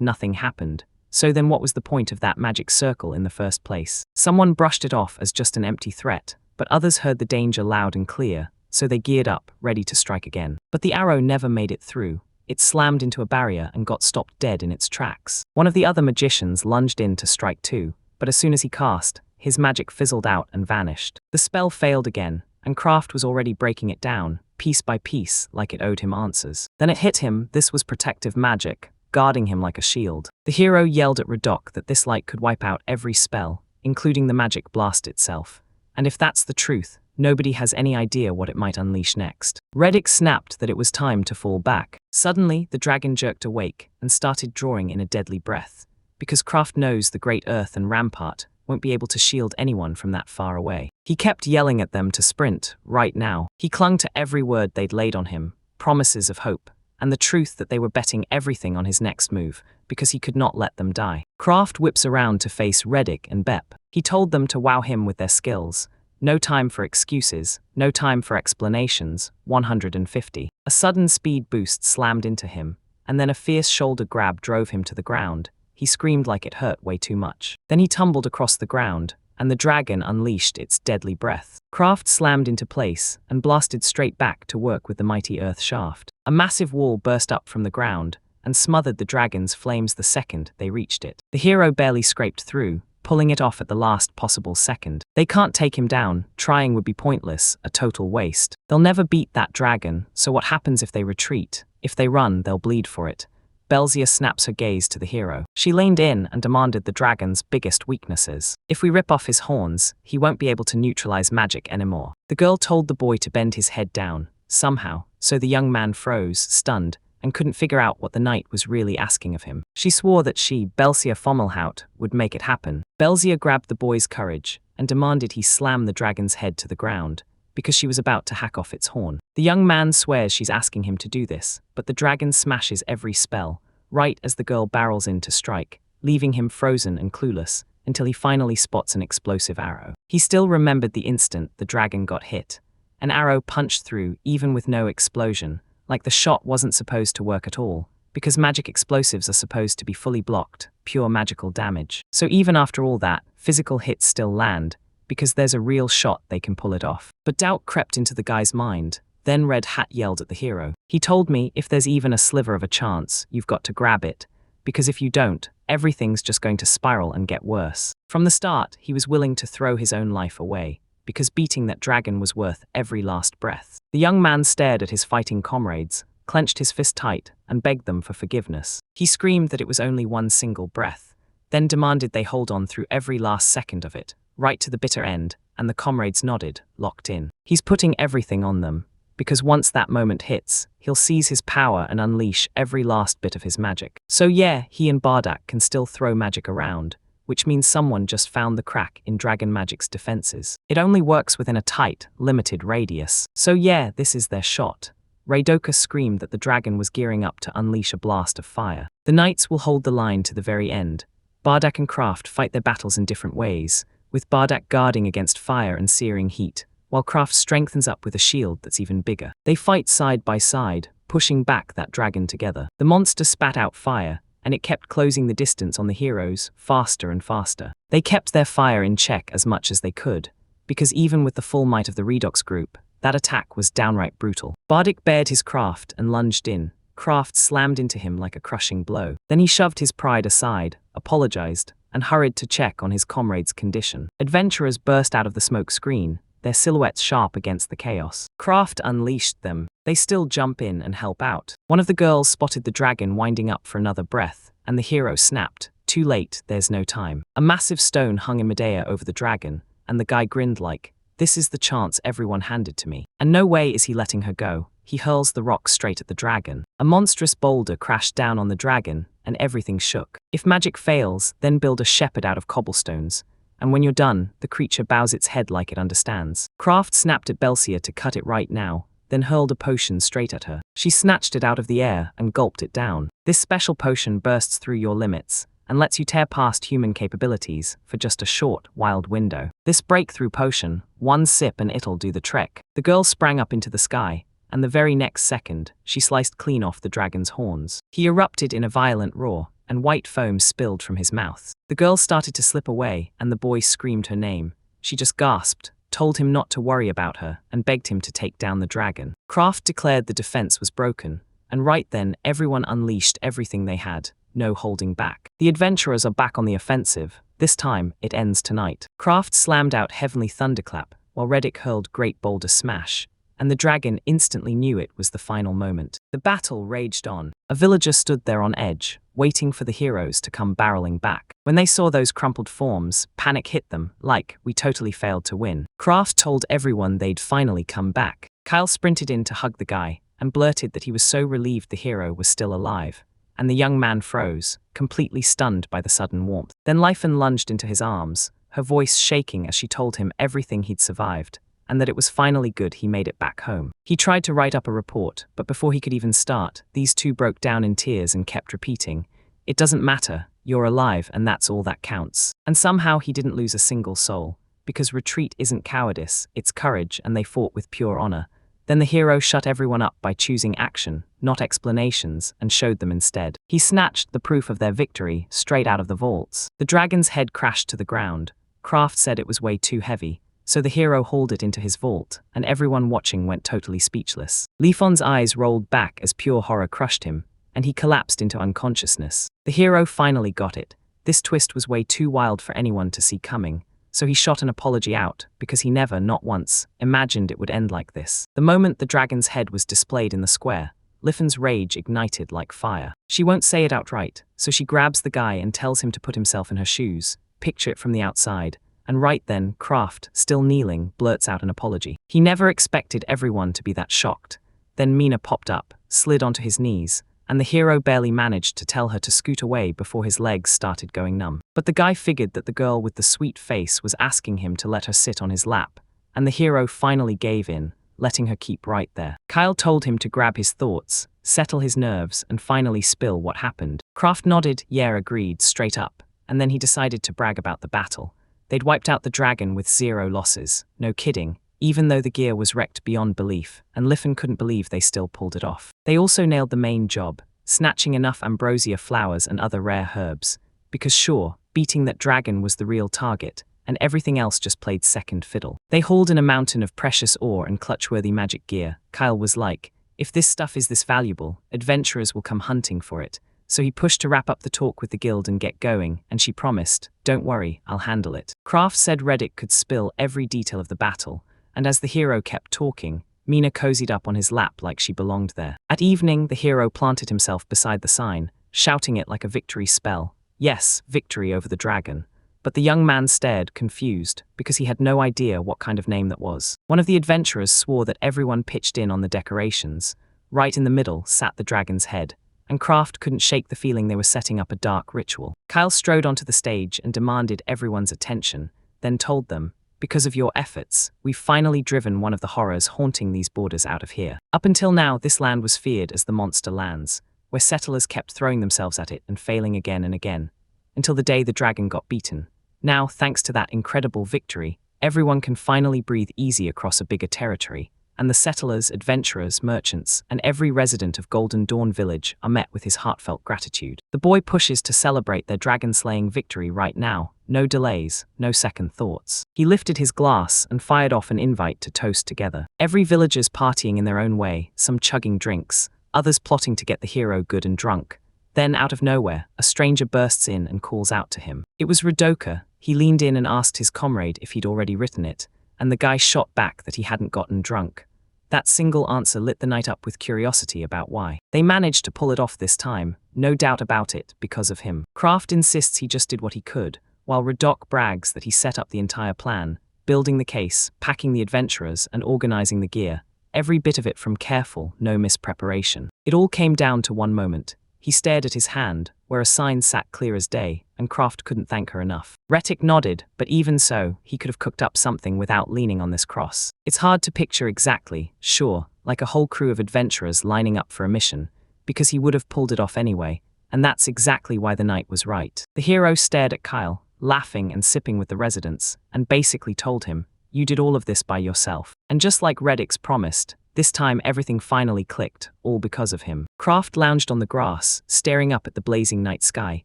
Speaker 1: nothing happened. So then what was the point of that magic circle in the first place? Someone brushed it off as just an empty threat, but others heard the danger loud and clear, so they geared up, ready to strike again. But the arrow never made it through. It slammed into a barrier and got stopped dead in its tracks. One of the other magicians lunged in to strike too, but as soon as he cast, his magic fizzled out and vanished. The spell failed again, and Kraft was already breaking it down, piece by piece, like it owed him answers. Then it hit him, this was protective magic, guarding him like a shield. The hero yelled at Radok that this light could wipe out every spell, including the magic blast itself. And if that's the truth, nobody has any idea what it might unleash next. Reddick snapped that it was time to fall back. Suddenly, the dragon jerked awake and started drawing in a deadly breath, because Kraft knows the great earth and rampart won't be able to shield anyone from that far away. He kept yelling at them to sprint, right now. He clung to every word they'd laid on him, promises of hope, and the truth that they were betting everything on his next move, because he could not let them die. Kraft whips around to face Reddick and Bep. He told them to wow him with their skills. No time for excuses, no time for explanations, 150. A sudden speed boost slammed into him, and then a fierce shoulder grab drove him to the ground. He screamed like it hurt way too much. Then he tumbled across the ground, and the dragon unleashed its deadly breath. Kraft slammed into place and blasted straight back to work with the mighty earth shaft. A massive wall burst up from the ground and smothered the dragon's flames the second they reached it. The hero barely scraped through, pulling it off at the last possible second. They can't take him down, trying would be pointless, a total waste. They'll never beat that dragon, so what happens if they retreat? If they run, they'll bleed for it. Belzia snaps her gaze to the hero. She leaned in and demanded the dragon's biggest weaknesses. If we rip off his horns, he won't be able to neutralize magic anymore. The girl told the boy to bend his head down, somehow, so the young man froze, stunned, and couldn't figure out what the knight was really asking of him. She swore that she, Belzia Fommelhout, would make it happen. Belzia grabbed the boy's courage and demanded he slam the dragon's head to the ground, because she was about to hack off its horn. The young man swears she's asking him to do this, but the dragon smashes every spell, right as the girl barrels in to strike, leaving him frozen and clueless, until he finally spots an explosive arrow. He still remembered the instant the dragon got hit. An arrow punched through, even with no explosion, like the shot wasn't supposed to work at all, because magic explosives are supposed to be fully blocked, pure magical damage. So even after all that, physical hits still land, because there's a real shot they can pull it off. But doubt crept into the guy's mind. Then Red Hat yelled at the hero. He told me if there's even a sliver of a chance, you've got to grab it, because if you don't, everything's just going to spiral and get worse. From the start, he was willing to throw his own life away, because beating that dragon was worth every last breath. The young man stared at his fighting comrades, clenched his fist tight, and begged them for forgiveness. He screamed that it was only one single breath, then demanded they hold on through every last second of it, right to the bitter end, and the comrades nodded, locked in. He's putting everything on them, because once that moment hits, he'll seize his power and unleash every last bit of his magic. So yeah, he and Bardak can still throw magic around, which means someone just found the crack in dragon magic's defenses. It only works within a tight, limited radius. So yeah, this is their shot. Raidoka screamed that the dragon was gearing up to unleash a blast of fire. The knights will hold the line to the very end. Bardak and Kraft fight their battles in different ways, with Bardak guarding against fire and searing heat, while Kraft strengthens up with a shield that's even bigger. They fight side by side, pushing back that dragon together. The monster spat out fire, and it kept closing the distance on the heroes, faster and faster. They kept their fire in check as much as they could, because even with the full might of the Redox group, that attack was downright brutal. Bardak bared his craft and lunged in. Kraft slammed into him like a crushing blow. Then he shoved his pride aside, apologized, and hurried to check on his comrade's condition. Adventurers burst out of the smoke screen, their silhouettes sharp against the chaos. Kraft unleashed them. They still jump in and help out. One of the girls spotted the dragon winding up for another breath, and the hero snapped. Too late, there's no time. A massive stone hung in midair over the dragon, and the guy grinned like, this is the chance everyone handed to me. And no way is he letting her go. He hurls the rock straight at the dragon. A monstrous boulder crashed down on the dragon, and everything shook. If magic fails, then build a shepherd out of cobblestones. And when you're done, the creature bows its head like it understands. Kraft snapped at Belsia to cut it right now, then hurled a potion straight at her. She snatched it out of the air and gulped it down. This special potion bursts through your limits, and lets you tear past human capabilities for just a short, wild window. This breakthrough potion, one sip and it'll do the trick. The girl sprang up into the sky, and the very next second, she sliced clean off the dragon's horns. He erupted in a violent roar, and white foam spilled from his mouth. The girl started to slip away, and the boy screamed her name. She just gasped, told him not to worry about her, and begged him to take down the dragon. Kraft declared the defense was broken, and right then everyone unleashed everything they had, no holding back. The adventurers are back on the offensive. This time, it ends tonight. Kraft slammed out Heavenly Thunderclap, while Reddick hurled Great Boulder Smash, and the dragon instantly knew it was the final moment. The battle raged on. A villager stood there on edge, waiting for the heroes to come barreling back. When they saw those crumpled forms, panic hit them, like, we totally failed to win. Kraft told everyone they'd finally come back. Kyle sprinted in to hug the guy, and blurted that he was so relieved the hero was still alive. And the young man froze, completely stunned by the sudden warmth. Then Lyphan lunged into his arms, her voice shaking as she told him everything he'd survived, and that it was finally good he made it back home. He tried to write up a report, but before he could even start, these two broke down in tears and kept repeating, "It doesn't matter, you're alive and that's all that counts." And somehow he didn't lose a single soul, because retreat isn't cowardice, it's courage, and they fought with pure honor. Then the hero shut everyone up by choosing action, not explanations, and showed them instead. He snatched the proof of their victory straight out of the vaults. The dragon's head crashed to the ground. Kraft said it was way too heavy, so the hero hauled it into his vault, and everyone watching went totally speechless. Lifon's eyes rolled back as pure horror crushed him, and he collapsed into unconsciousness. The hero finally got it. This twist was way too wild for anyone to see coming, so he shot an apology out, because he never, not once, imagined it would end like this. The moment the dragon's head was displayed in the square, Lifon's rage ignited like fire. She won't say it outright, so she grabs the guy and tells him to put himself in her shoes, picture it from the outside, and right then, Kraft, still kneeling, blurts out an apology. He never expected everyone to be that shocked. Then Mina popped up, slid onto his knees, and the hero barely managed to tell her to scoot away before his legs started going numb. But the guy figured that the girl with the sweet face was asking him to let her sit on his lap, and the hero finally gave in, letting her keep right there. Kyle told him to grab his thoughts, settle his nerves, and finally spill what happened. Kraft nodded, yeah, agreed, straight up, and then he decided to brag about the battle. They'd wiped out the dragon with 0 losses, no kidding, even though the gear was wrecked beyond belief, and Lifon couldn't believe they still pulled it off. They also nailed the main job, snatching enough ambrosia flowers and other rare herbs, because sure, beating that dragon was the real target, and everything else just played second fiddle. They hauled in a mountain of precious ore and clutch-worthy magic gear. Kyle was like, if this stuff is this valuable, adventurers will come hunting for it. So he pushed to wrap up the talk with the guild and get going, and she promised, don't worry, I'll handle it. Kraft said Reddick could spill every detail of the battle, and as the hero kept talking, Mina cozied up on his lap like she belonged there. At evening, the hero planted himself beside the sign, shouting it like a victory spell. Yes, victory over the dragon. But the young man stared, confused, because he had no idea what kind of name that was. One of the adventurers swore that everyone pitched in on the decorations. Right in the middle sat the dragon's head, and Kraft couldn't shake the feeling they were setting up a dark ritual. Kyle strode onto the stage and demanded everyone's attention, then told them, because of your efforts, we've finally driven one of the horrors haunting these borders out of here. Up until now, this land was feared as the monster lands, where settlers kept throwing themselves at it and failing again and again, until the day the dragon got beaten. Now, thanks to that incredible victory, everyone can finally breathe easy across a bigger territory, and the settlers, adventurers, merchants, and every resident of Golden Dawn Village are met with his heartfelt gratitude. The boy pushes to celebrate their dragon-slaying victory right now, no delays, no second thoughts. He lifted his glass and fired off an invite to toast together. Every villager's partying in their own way, some chugging drinks, others plotting to get the hero good and drunk. Then, out of nowhere, a stranger bursts in and calls out to him. It was Rudoka. He leaned in and asked his comrade if he'd already written it, and the guy shot back that he hadn't gotten drunk. That single answer lit the night up with curiosity about why. They managed to pull it off this time, no doubt about it, because of him. Kraft insists he just did what he could, while Radok brags that he set up the entire plan, building the case, packing the adventurers, and organizing the gear, every bit of it from careful, no-miss preparation. It all came down to one moment. He stared at his hand, where a sign sat clear as day, and Kraft couldn't thank her enough. Reddick nodded, but even so, he could have cooked up something without leaning on this cross. It's hard to picture exactly, sure, like a whole crew of adventurers lining up for a mission, because he would have pulled it off anyway, and that's exactly why the night was right. The hero stared at Kyle, laughing and sipping with the residents, and basically told him, you did all of this by yourself. And just like Reddick's promised, this time everything finally clicked, all because of him. Kraft lounged on the grass, staring up at the blazing night sky.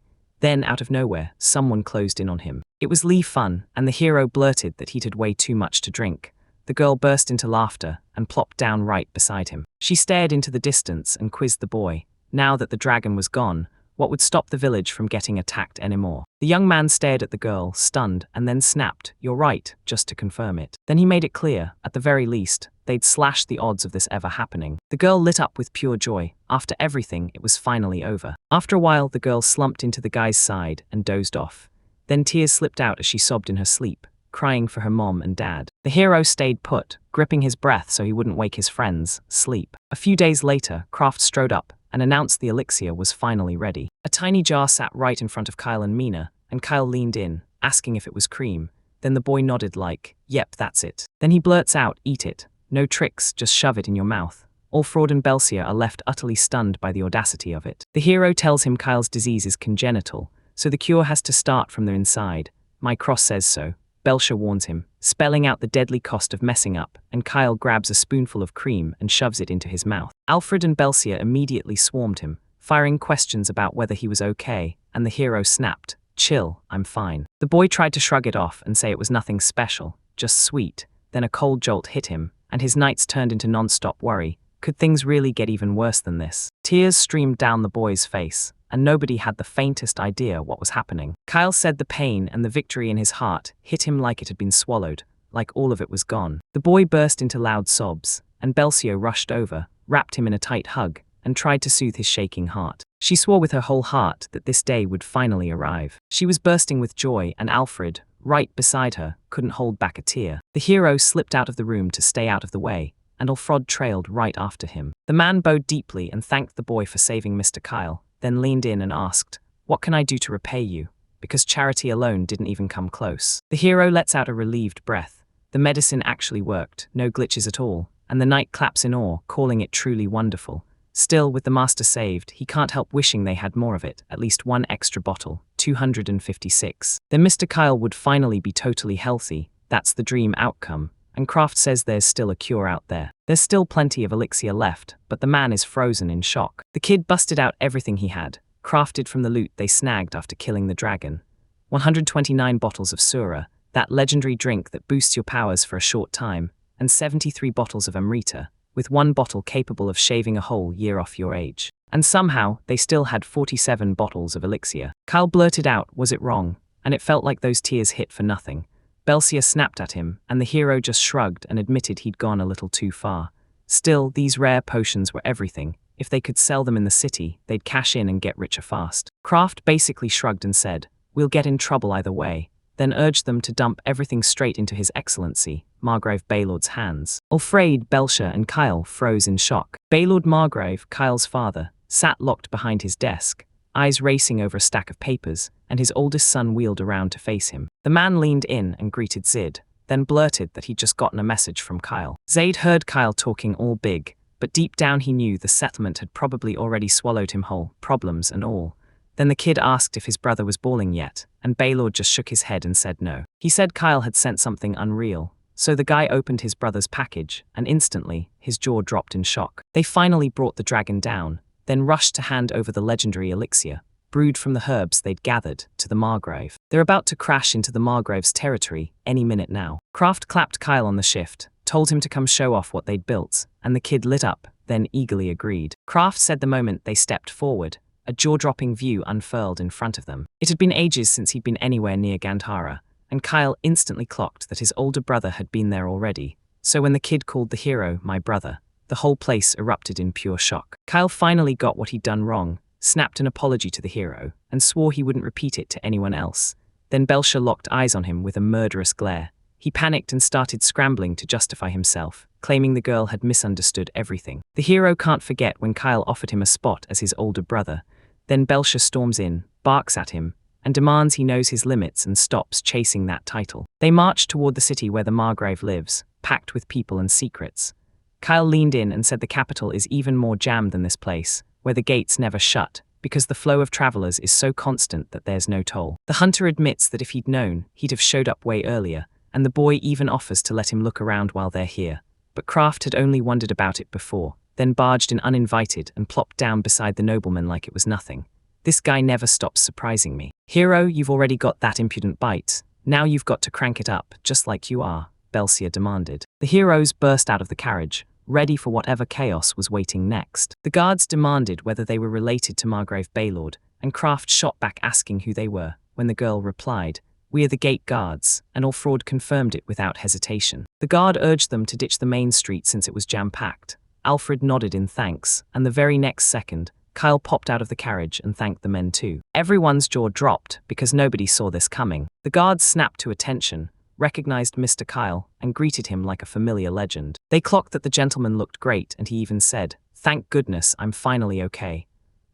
Speaker 1: Then, out of nowhere, someone closed in on him. It was Lifon, and the hero blurted that he'd had way too much to drink. The girl burst into laughter and plopped down right beside him. She stared into the distance and quizzed the boy. Now that the dragon was gone, what would stop the village from getting attacked anymore? The young man stared at the girl, stunned, and then snapped, you're right, just to confirm it. Then he made it clear, at the very least, they'd slashed the odds of this ever happening. The girl lit up with pure joy. After everything, it was finally over. After a while, the girl slumped into the guy's side and dozed off. Then tears slipped out as she sobbed in her sleep, crying for her mom and dad. The hero stayed put, gripping his breath so he wouldn't wake his friends, sleep. A few days later, Kraft strode up and announced the elixir was finally ready. A tiny jar sat right in front of Kyle and Mina, and Kyle leaned in, asking if it was cream, Then the boy nodded like, "Yep, that's it." Then he blurts out, "Eat it. No tricks, just shove it in your mouth." Alfred and Belcia are left utterly stunned by the audacity of it. The hero tells him Kyle's disease is congenital, so the cure has to start from the inside. "My cross says so," Belcia warns him, spelling out the deadly cost of messing up, and Kyle grabs a spoonful of cream and shoves it into his mouth. Alfred and Belcia immediately swarmed him, firing questions about whether he was okay, and the hero snapped, "Chill, I'm fine." The boy tried to shrug it off and say it was nothing special, just sweet. Then a cold jolt hit him, and his nights turned into non-stop worry. Could things really get even worse than this? Tears streamed down the boy's face, and nobody had the faintest idea what was happening. Kyle said the pain and the victory in his heart hit him like it had been swallowed, like all of it was gone. The boy burst into loud sobs, and Belcia rushed over, wrapped him in a tight hug, and tried to soothe his shaking heart. She swore with her whole heart that this day would finally arrive. She was bursting with joy, and Alfred, right beside her, couldn't hold back a tear. The hero slipped out of the room to stay out of the way, and Alfred trailed right after him. The man bowed deeply and thanked the boy for saving Mr. Kyle, then leaned in and asked, "What can I do to repay you?" Because charity alone didn't even come close. The hero lets out a relieved breath. The medicine actually worked, no glitches at all, and the knight claps in awe, calling it truly wonderful. Still, with the master saved, he can't help wishing they had more of it, at least one extra bottle, 256. Then Mr. Kyle would finally be totally healthy. That's the dream outcome. And Kraft says there's still a cure out there. There's still plenty of elixir left, but the man is frozen in shock. The kid busted out everything he had, crafted from the loot they snagged after killing the dragon. 129 bottles of Sura, that legendary drink that boosts your powers for a short time, and 73 bottles of Amrita, with one bottle capable of shaving a whole year off your age. And somehow, they still had 47 bottles of elixir. Kyle blurted out, "Was it wrong?" And it felt like those tears hit for nothing. Belcia snapped at him, and the hero just shrugged and admitted he'd gone a little too far. Still, these rare potions were everything. If they could sell them in the city, they'd cash in and get richer fast. Kraft basically shrugged and said, "We'll get in trouble either way," then urged them to dump everything straight into His Excellency, Margrave Baylord's hands. Alfred, Belcia, and Kyle froze in shock. Baylord Margrave, Kyle's father, sat locked behind his desk, eyes racing over a stack of papers, and his oldest son wheeled around to face him. The man leaned in and greeted Zid, then blurted that he'd just gotten a message from Kyle. Zaid heard Kyle talking all big, but deep down he knew the settlement had probably already swallowed him whole, problems and all. Then the kid asked if his brother was bawling yet, and Baylord just shook his head and said no. He said Kyle had sent something unreal, so the guy opened his brother's package, and instantly, his jaw dropped in shock. They finally brought the dragon down, then rushed to hand over the legendary elixir, brewed from the herbs they'd gathered, to the Margrave. They're about to crash into the Margrave's territory any minute now. Kraft clapped Kyle on the shift, told him to come show off what they'd built, and the kid lit up, then eagerly agreed. Kraft said the moment they stepped forward, a jaw-dropping view unfurled in front of them. It had been ages since he'd been anywhere near Gandhara, and Kyle instantly clocked that his older brother had been there already. So when the kid called the hero "my brother," the whole place erupted in pure shock. Kyle finally got what he'd done wrong, snapped an apology to the hero, and swore he wouldn't repeat it to anyone else. Then Belcia locked eyes on him with a murderous glare. He panicked and started scrambling to justify himself, claiming the girl had misunderstood everything. The hero can't forget when Kyle offered him a spot as his older brother. Then Belcia storms in, barks at him, and demands he knows his limits and stops chasing that title. They march toward the city where the Margrave lives, packed with people and secrets. Kyle leaned in and said the capital is even more jammed than this place, where the gates never shut, because the flow of travelers is so constant that there's no toll. The hunter admits that if he'd known, he'd have showed up way earlier, and the boy even offers to let him look around while they're here. But Kraft had only wondered about it before, then barged in uninvited and plopped down beside the nobleman like it was nothing. This guy never stops surprising me. Hero, you've already got that impudent bite. Now you've got to crank it up, just like you are, Belcia demanded. The heroes burst out of the carriage, ready for whatever chaos was waiting next. The guards demanded whether they were related to Margrave Baylord, and Kraft shot back asking who they were, when the girl replied, "We are the gate guards," and Alfred confirmed it without hesitation. The guard urged them to ditch the main street since it was jam-packed. Alfred nodded in thanks, and the very next second, Kyle popped out of the carriage and thanked the men too. Everyone's jaw dropped because nobody saw this coming. The guards snapped to attention, recognized Mr. Kyle, and greeted him like a familiar legend. They clocked that the gentleman looked great, and he even said, "Thank goodness, I'm finally okay."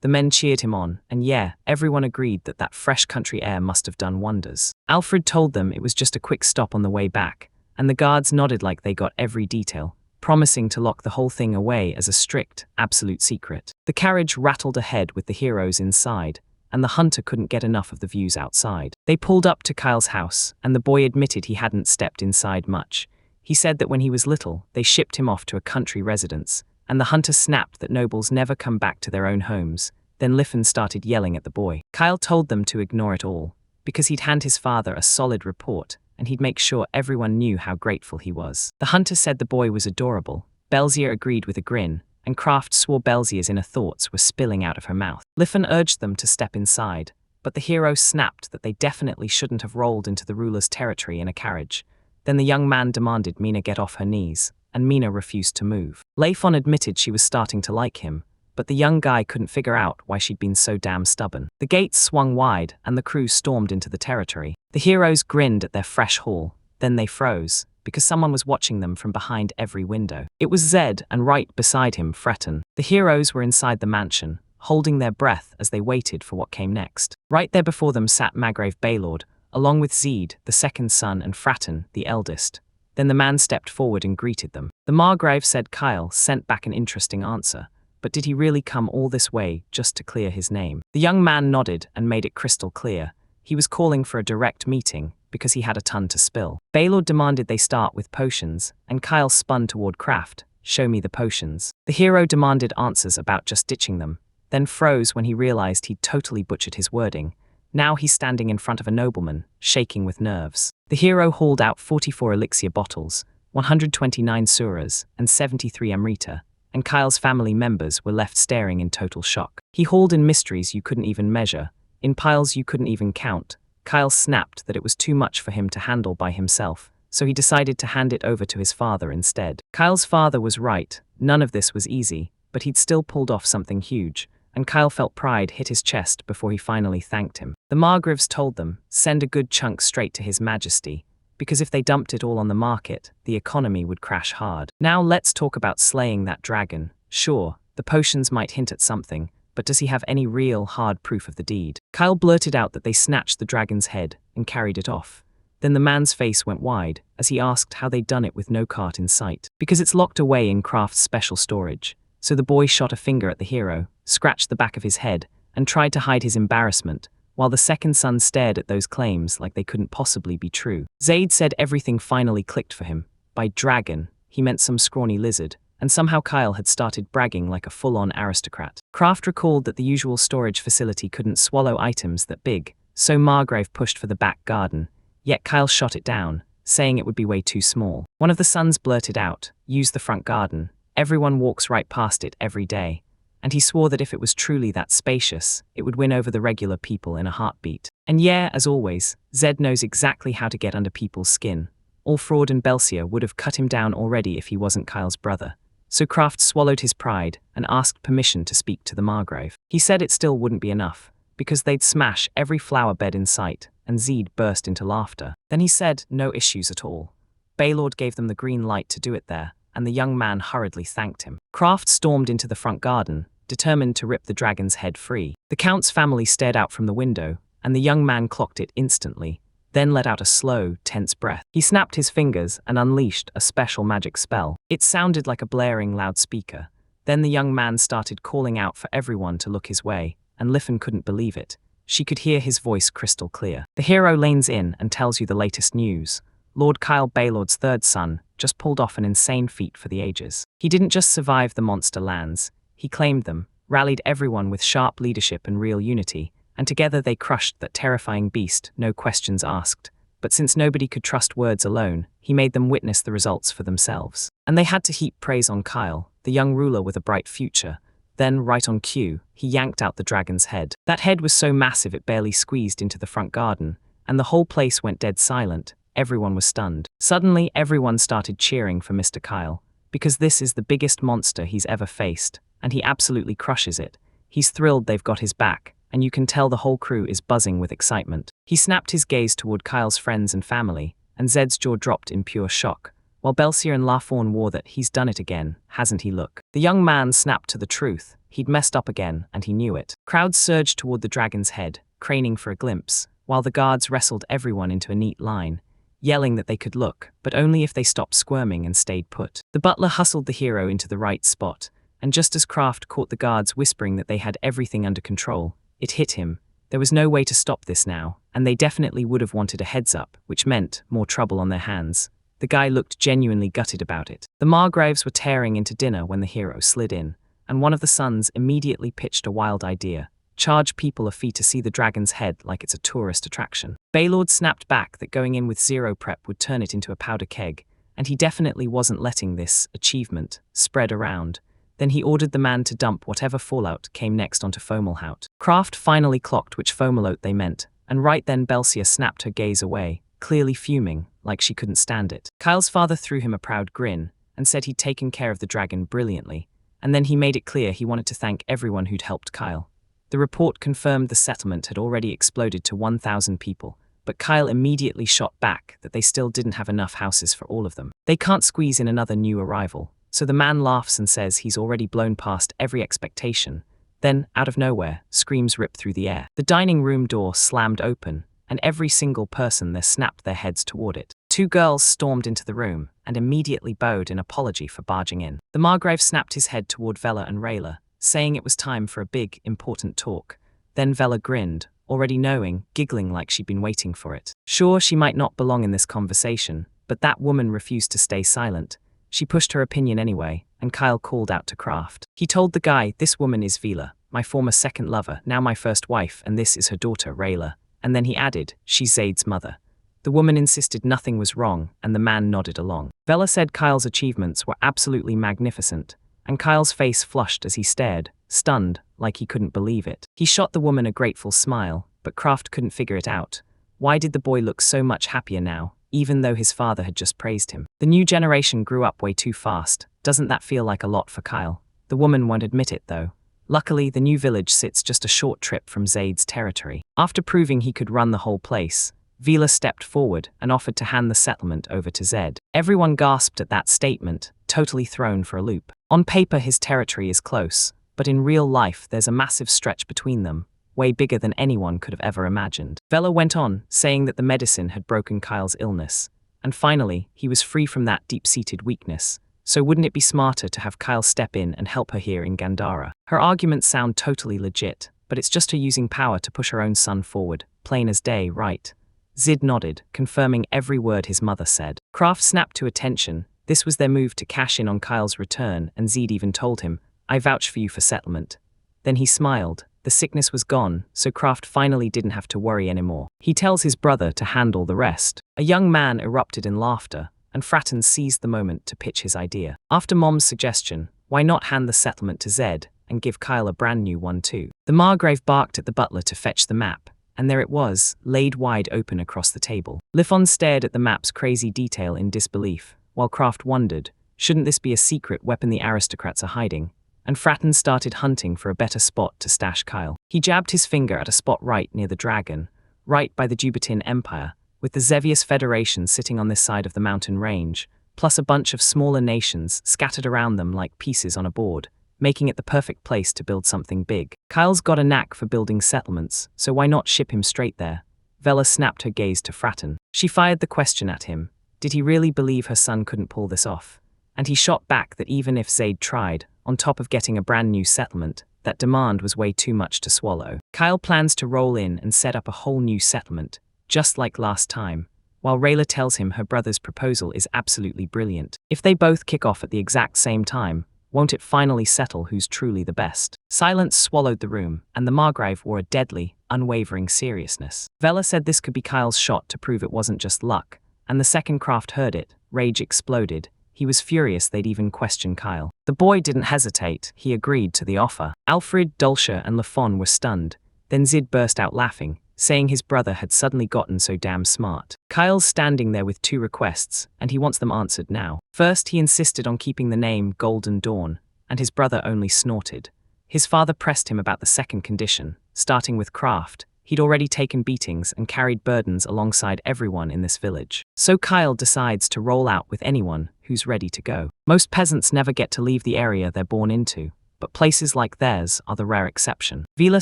Speaker 1: The men cheered him on, and yeah, everyone agreed that that fresh country air must have done wonders. Alfred told them it was just a quick stop on the way back, and the guards nodded like they got every detail, promising to lock the whole thing away as a strict, absolute secret. The carriage rattled ahead with the heroes inside, and the hunter couldn't get enough of the views outside. They pulled up to Kyle's house, and the boy admitted he hadn't stepped inside much. He said that when he was little, they shipped him off to a country residence, and the hunter snapped that nobles never come back to their own homes. Then Liffen started yelling at the boy. Kyle told them to ignore it all, because he'd hand his father a solid report, and he'd make sure everyone knew how grateful he was. The hunter said the boy was adorable. Belzier agreed with a grin, and Kraft swore Belzier's inner thoughts were spilling out of her mouth. Liffen urged them to step inside, but the hero snapped that they definitely shouldn't have rolled into the ruler's territory in a carriage. Then the young man demanded Mina get off her knees, and Mina refused to move. Leifon admitted she was starting to like him, but the young guy couldn't figure out why she'd been so damn stubborn. The gates swung wide, and the crew stormed into the territory. The heroes grinned at their fresh haul, then they froze, because someone was watching them from behind every window. It was Zed, and right beside him, Fretten. The heroes were inside the mansion, holding their breath as they waited for what came next. Right there before them sat Margrave Baylord, along with Zed, the second son, and Fratten, the eldest. Then the man stepped forward and greeted them. The Margrave said Kyle sent back an interesting answer, but did he really come all this way just to clear his name? The young man nodded and made it crystal clear. He was calling for a direct meeting, because he had a ton to spill. Baylord demanded they start with potions, and Kyle spun toward Kraft. Show me the potions. The hero demanded answers about just ditching them, then froze when he realized he'd totally butchered his wording. Now he's standing in front of a nobleman, shaking with nerves. The hero hauled out 44 elixir bottles, 129 suras, and 73 amrita, and Kyle's family members were left staring in total shock. He hauled in mysteries you couldn't even measure, in piles you couldn't even count. Kyle snapped that it was too much for him to handle by himself, so he decided to hand it over to his father instead. Kyle's father was right, none of this was easy, but he'd still pulled off something huge, and Kyle felt pride hit his chest before he finally thanked him. The Margraves told them, send a good chunk straight to His Majesty, because if they dumped it all on the market, the economy would crash hard. Now let's talk about slaying that dragon. Sure, the potions might hint at something, but does he have any real, hard proof of the deed? Kyle blurted out that they snatched the dragon's head and carried it off. Then the man's face went wide as he asked how they'd done it with no cart in sight. Because it's locked away in Kraft's special storage. So the boy shot a finger at the hero, scratched the back of his head, and tried to hide his embarrassment, while the second son stared at those claims like they couldn't possibly be true. Zaid said everything finally clicked for him. By dragon, he meant some scrawny lizard, and somehow Kyle had started bragging like a full-on aristocrat. Kraft recalled that the usual storage facility couldn't swallow items that big, so Margrave pushed for the back garden, yet Kyle shot it down, saying it would be way too small. One of the sons blurted out, use the front garden. Everyone walks right past it every day, and he swore that if it was truly that spacious, it would win over the regular people in a heartbeat. And yeah, as always, Zed knows exactly how to get under people's skin. All Fraud and Belsier would have cut him down already if he wasn't Kyle's brother. So Kraft swallowed his pride and asked permission to speak to the Margrave. He said it still wouldn't be enough, because they'd smash every flower bed in sight, and Zed burst into laughter. Then he said no issues at all. Baylord gave them the green light to do it there, and the young man hurriedly thanked him. Kraft stormed into the front garden, determined to rip the dragon's head free. The Count's family stared out from the window, and the young man clocked it instantly, then let out a slow, tense breath. He snapped his fingers and unleashed a special magic spell. It sounded like a blaring loudspeaker. Then the young man started calling out for everyone to look his way, and Liffen couldn't believe it. She could hear his voice crystal clear. The hero lanes in and tells you the latest news. Lord Kyle Baylord's third son just pulled off an insane feat for the ages. He didn't just survive the monster lands, he claimed them, rallied everyone with sharp leadership and real unity, and together they crushed that terrifying beast, no questions asked. But since nobody could trust words alone, he made them witness the results for themselves. And they had to heap praise on Kyle, the young ruler with a bright future. Then, right on cue, he yanked out the dragon's head. That head was so massive it barely squeezed into the front garden, and the whole place went dead silent. Everyone was stunned. Suddenly, everyone started cheering for Mr. Kyle, because this is the biggest monster he's ever faced, and he absolutely crushes it. He's thrilled they've got his back, and you can tell the whole crew is buzzing with excitement. He snapped his gaze toward Kyle's friends and family, and Zed's jaw dropped in pure shock, while Belsier and Lafawn wore that he's done it again, hasn't he look? The young man snapped to the truth. He'd messed up again, and he knew it. Crowds surged toward the dragon's head, craning for a glimpse, while the guards wrestled everyone into a neat line, yelling that they could look, but only if they stopped squirming and stayed put. The butler hustled the hero into the right spot, and just as Kraft caught the guards whispering that they had everything under control, it hit him. There was no way to stop this now, and they definitely would have wanted a heads up, which meant more trouble on their hands. The guy looked genuinely gutted about it. The Margraves were tearing into dinner when the hero slid in, and one of the sons immediately pitched a wild idea. Charge people a fee to see the dragon's head like it's a tourist attraction. Baylord snapped back that going in with zero prep would turn it into a powder keg, and he definitely wasn't letting this achievement spread around. Then he ordered the man to dump whatever fallout came next onto Fomalhaut. Kraft finally clocked which Fomalhaut they meant, and right then Belcia snapped her gaze away, clearly fuming, like she couldn't stand it. Kyle's father threw him a proud grin, and said he'd taken care of the dragon brilliantly, and then he made it clear he wanted to thank everyone who'd helped Kyle. The report confirmed the settlement had already exploded to 1,000 people, but Kyle immediately shot back that they still didn't have enough houses for all of them. They can't squeeze in another new arrival, so the man laughs and says he's already blown past every expectation. Then, out of nowhere, screams rip through the air. The dining room door slammed open, and every single person there snapped their heads toward it. Two girls stormed into the room and immediately bowed in apology for barging in. The Margrave snapped his head toward Vela and Rayla, saying it was time for a big, important talk. Then Vela grinned, already knowing, giggling like she'd been waiting for it. Sure, she might not belong in this conversation, but that woman refused to stay silent. She pushed her opinion anyway, and Kyle called out to Kraft. He told the guy, "This woman is Vela, my former second lover, now my first wife, and this is her daughter, Rayla." And then he added, "She's Zaid's mother." The woman insisted nothing was wrong, and the man nodded along. Vela said Kyle's achievements were absolutely magnificent, and Kyle's face flushed as he stared, stunned, like he couldn't believe it. He shot the woman a grateful smile, but Kraft couldn't figure it out. Why did the boy look so much happier now, even though his father had just praised him? The new generation grew up way too fast. Doesn't that feel like a lot for Kyle? The woman won't admit it, though. Luckily, the new village sits just a short trip from Zaid's territory. After proving he could run the whole place, Vela stepped forward and offered to hand the settlement over to Zed. Everyone gasped at that statement, totally thrown for a loop. On paper, his territory is close, but in real life, there's a massive stretch between them, way bigger than anyone could have ever imagined. Vela went on, saying that the medicine had broken Kyle's illness, and finally, he was free from that deep-seated weakness. So wouldn't it be smarter to have Kyle step in and help her here in Gandhara? Her arguments sound totally legit, but it's just her using power to push her own son forward, plain as day, right? Zid nodded, confirming every word his mother said. Kraft snapped to attention. This was their move to cash in on Kyle's return, and Zid even told him, "I vouch for you for settlement." Then he smiled. The sickness was gone, so Kraft finally didn't have to worry anymore. He tells his brother to handle the rest. A young man erupted in laughter, and Fratton seized the moment to pitch his idea. After Mom's suggestion, why not hand the settlement to Zed, and give Kyle a brand new one too? The Margrave barked at the butler to fetch the map, and there it was, laid wide open across the table. Lifon stared at the map's crazy detail in disbelief, while Kraft wondered, shouldn't this be a secret weapon the aristocrats are hiding? And Fratton started hunting for a better spot to stash Kyle. He jabbed his finger at a spot right near the dragon, right by the Jubatin Empire, with the Zevius Federation sitting on this side of the mountain range, plus a bunch of smaller nations scattered around them like pieces on a board, making it the perfect place to build something big. Kyle's got a knack for building settlements, so why not ship him straight there? Vela snapped her gaze to Fratton. She fired the question at him. Did he really believe her son couldn't pull this off? And he shot back that even if Zaid tried, on top of getting a brand new settlement, that demand was way too much to swallow. Kyle plans to roll in and set up a whole new settlement, just like last time, while Rayla tells him her brother's proposal is absolutely brilliant. If they both kick off at the exact same time, won't it finally settle who's truly the best? Silence swallowed the room, and the Margrave wore a deadly, unwavering seriousness. Vela said this could be Kyle's shot to prove it wasn't just luck, and the second Kraft heard it, rage exploded. He was furious they'd even question Kyle. The boy didn't hesitate, he agreed to the offer. Alfred, Dulcia, and Lafon were stunned. Then Zid burst out laughing, saying his brother had suddenly gotten so damn smart. Kyle's standing there with two requests, and he wants them answered now. First, he insisted on keeping the name Golden Dawn, and his brother only snorted. His father pressed him about the second condition, starting with Kraft. He'd already taken beatings and carried burdens alongside everyone in this village. So Kyle decides to roll out with anyone who's ready to go. Most peasants never get to leave the area they're born into, but places like theirs are the rare exception. Vila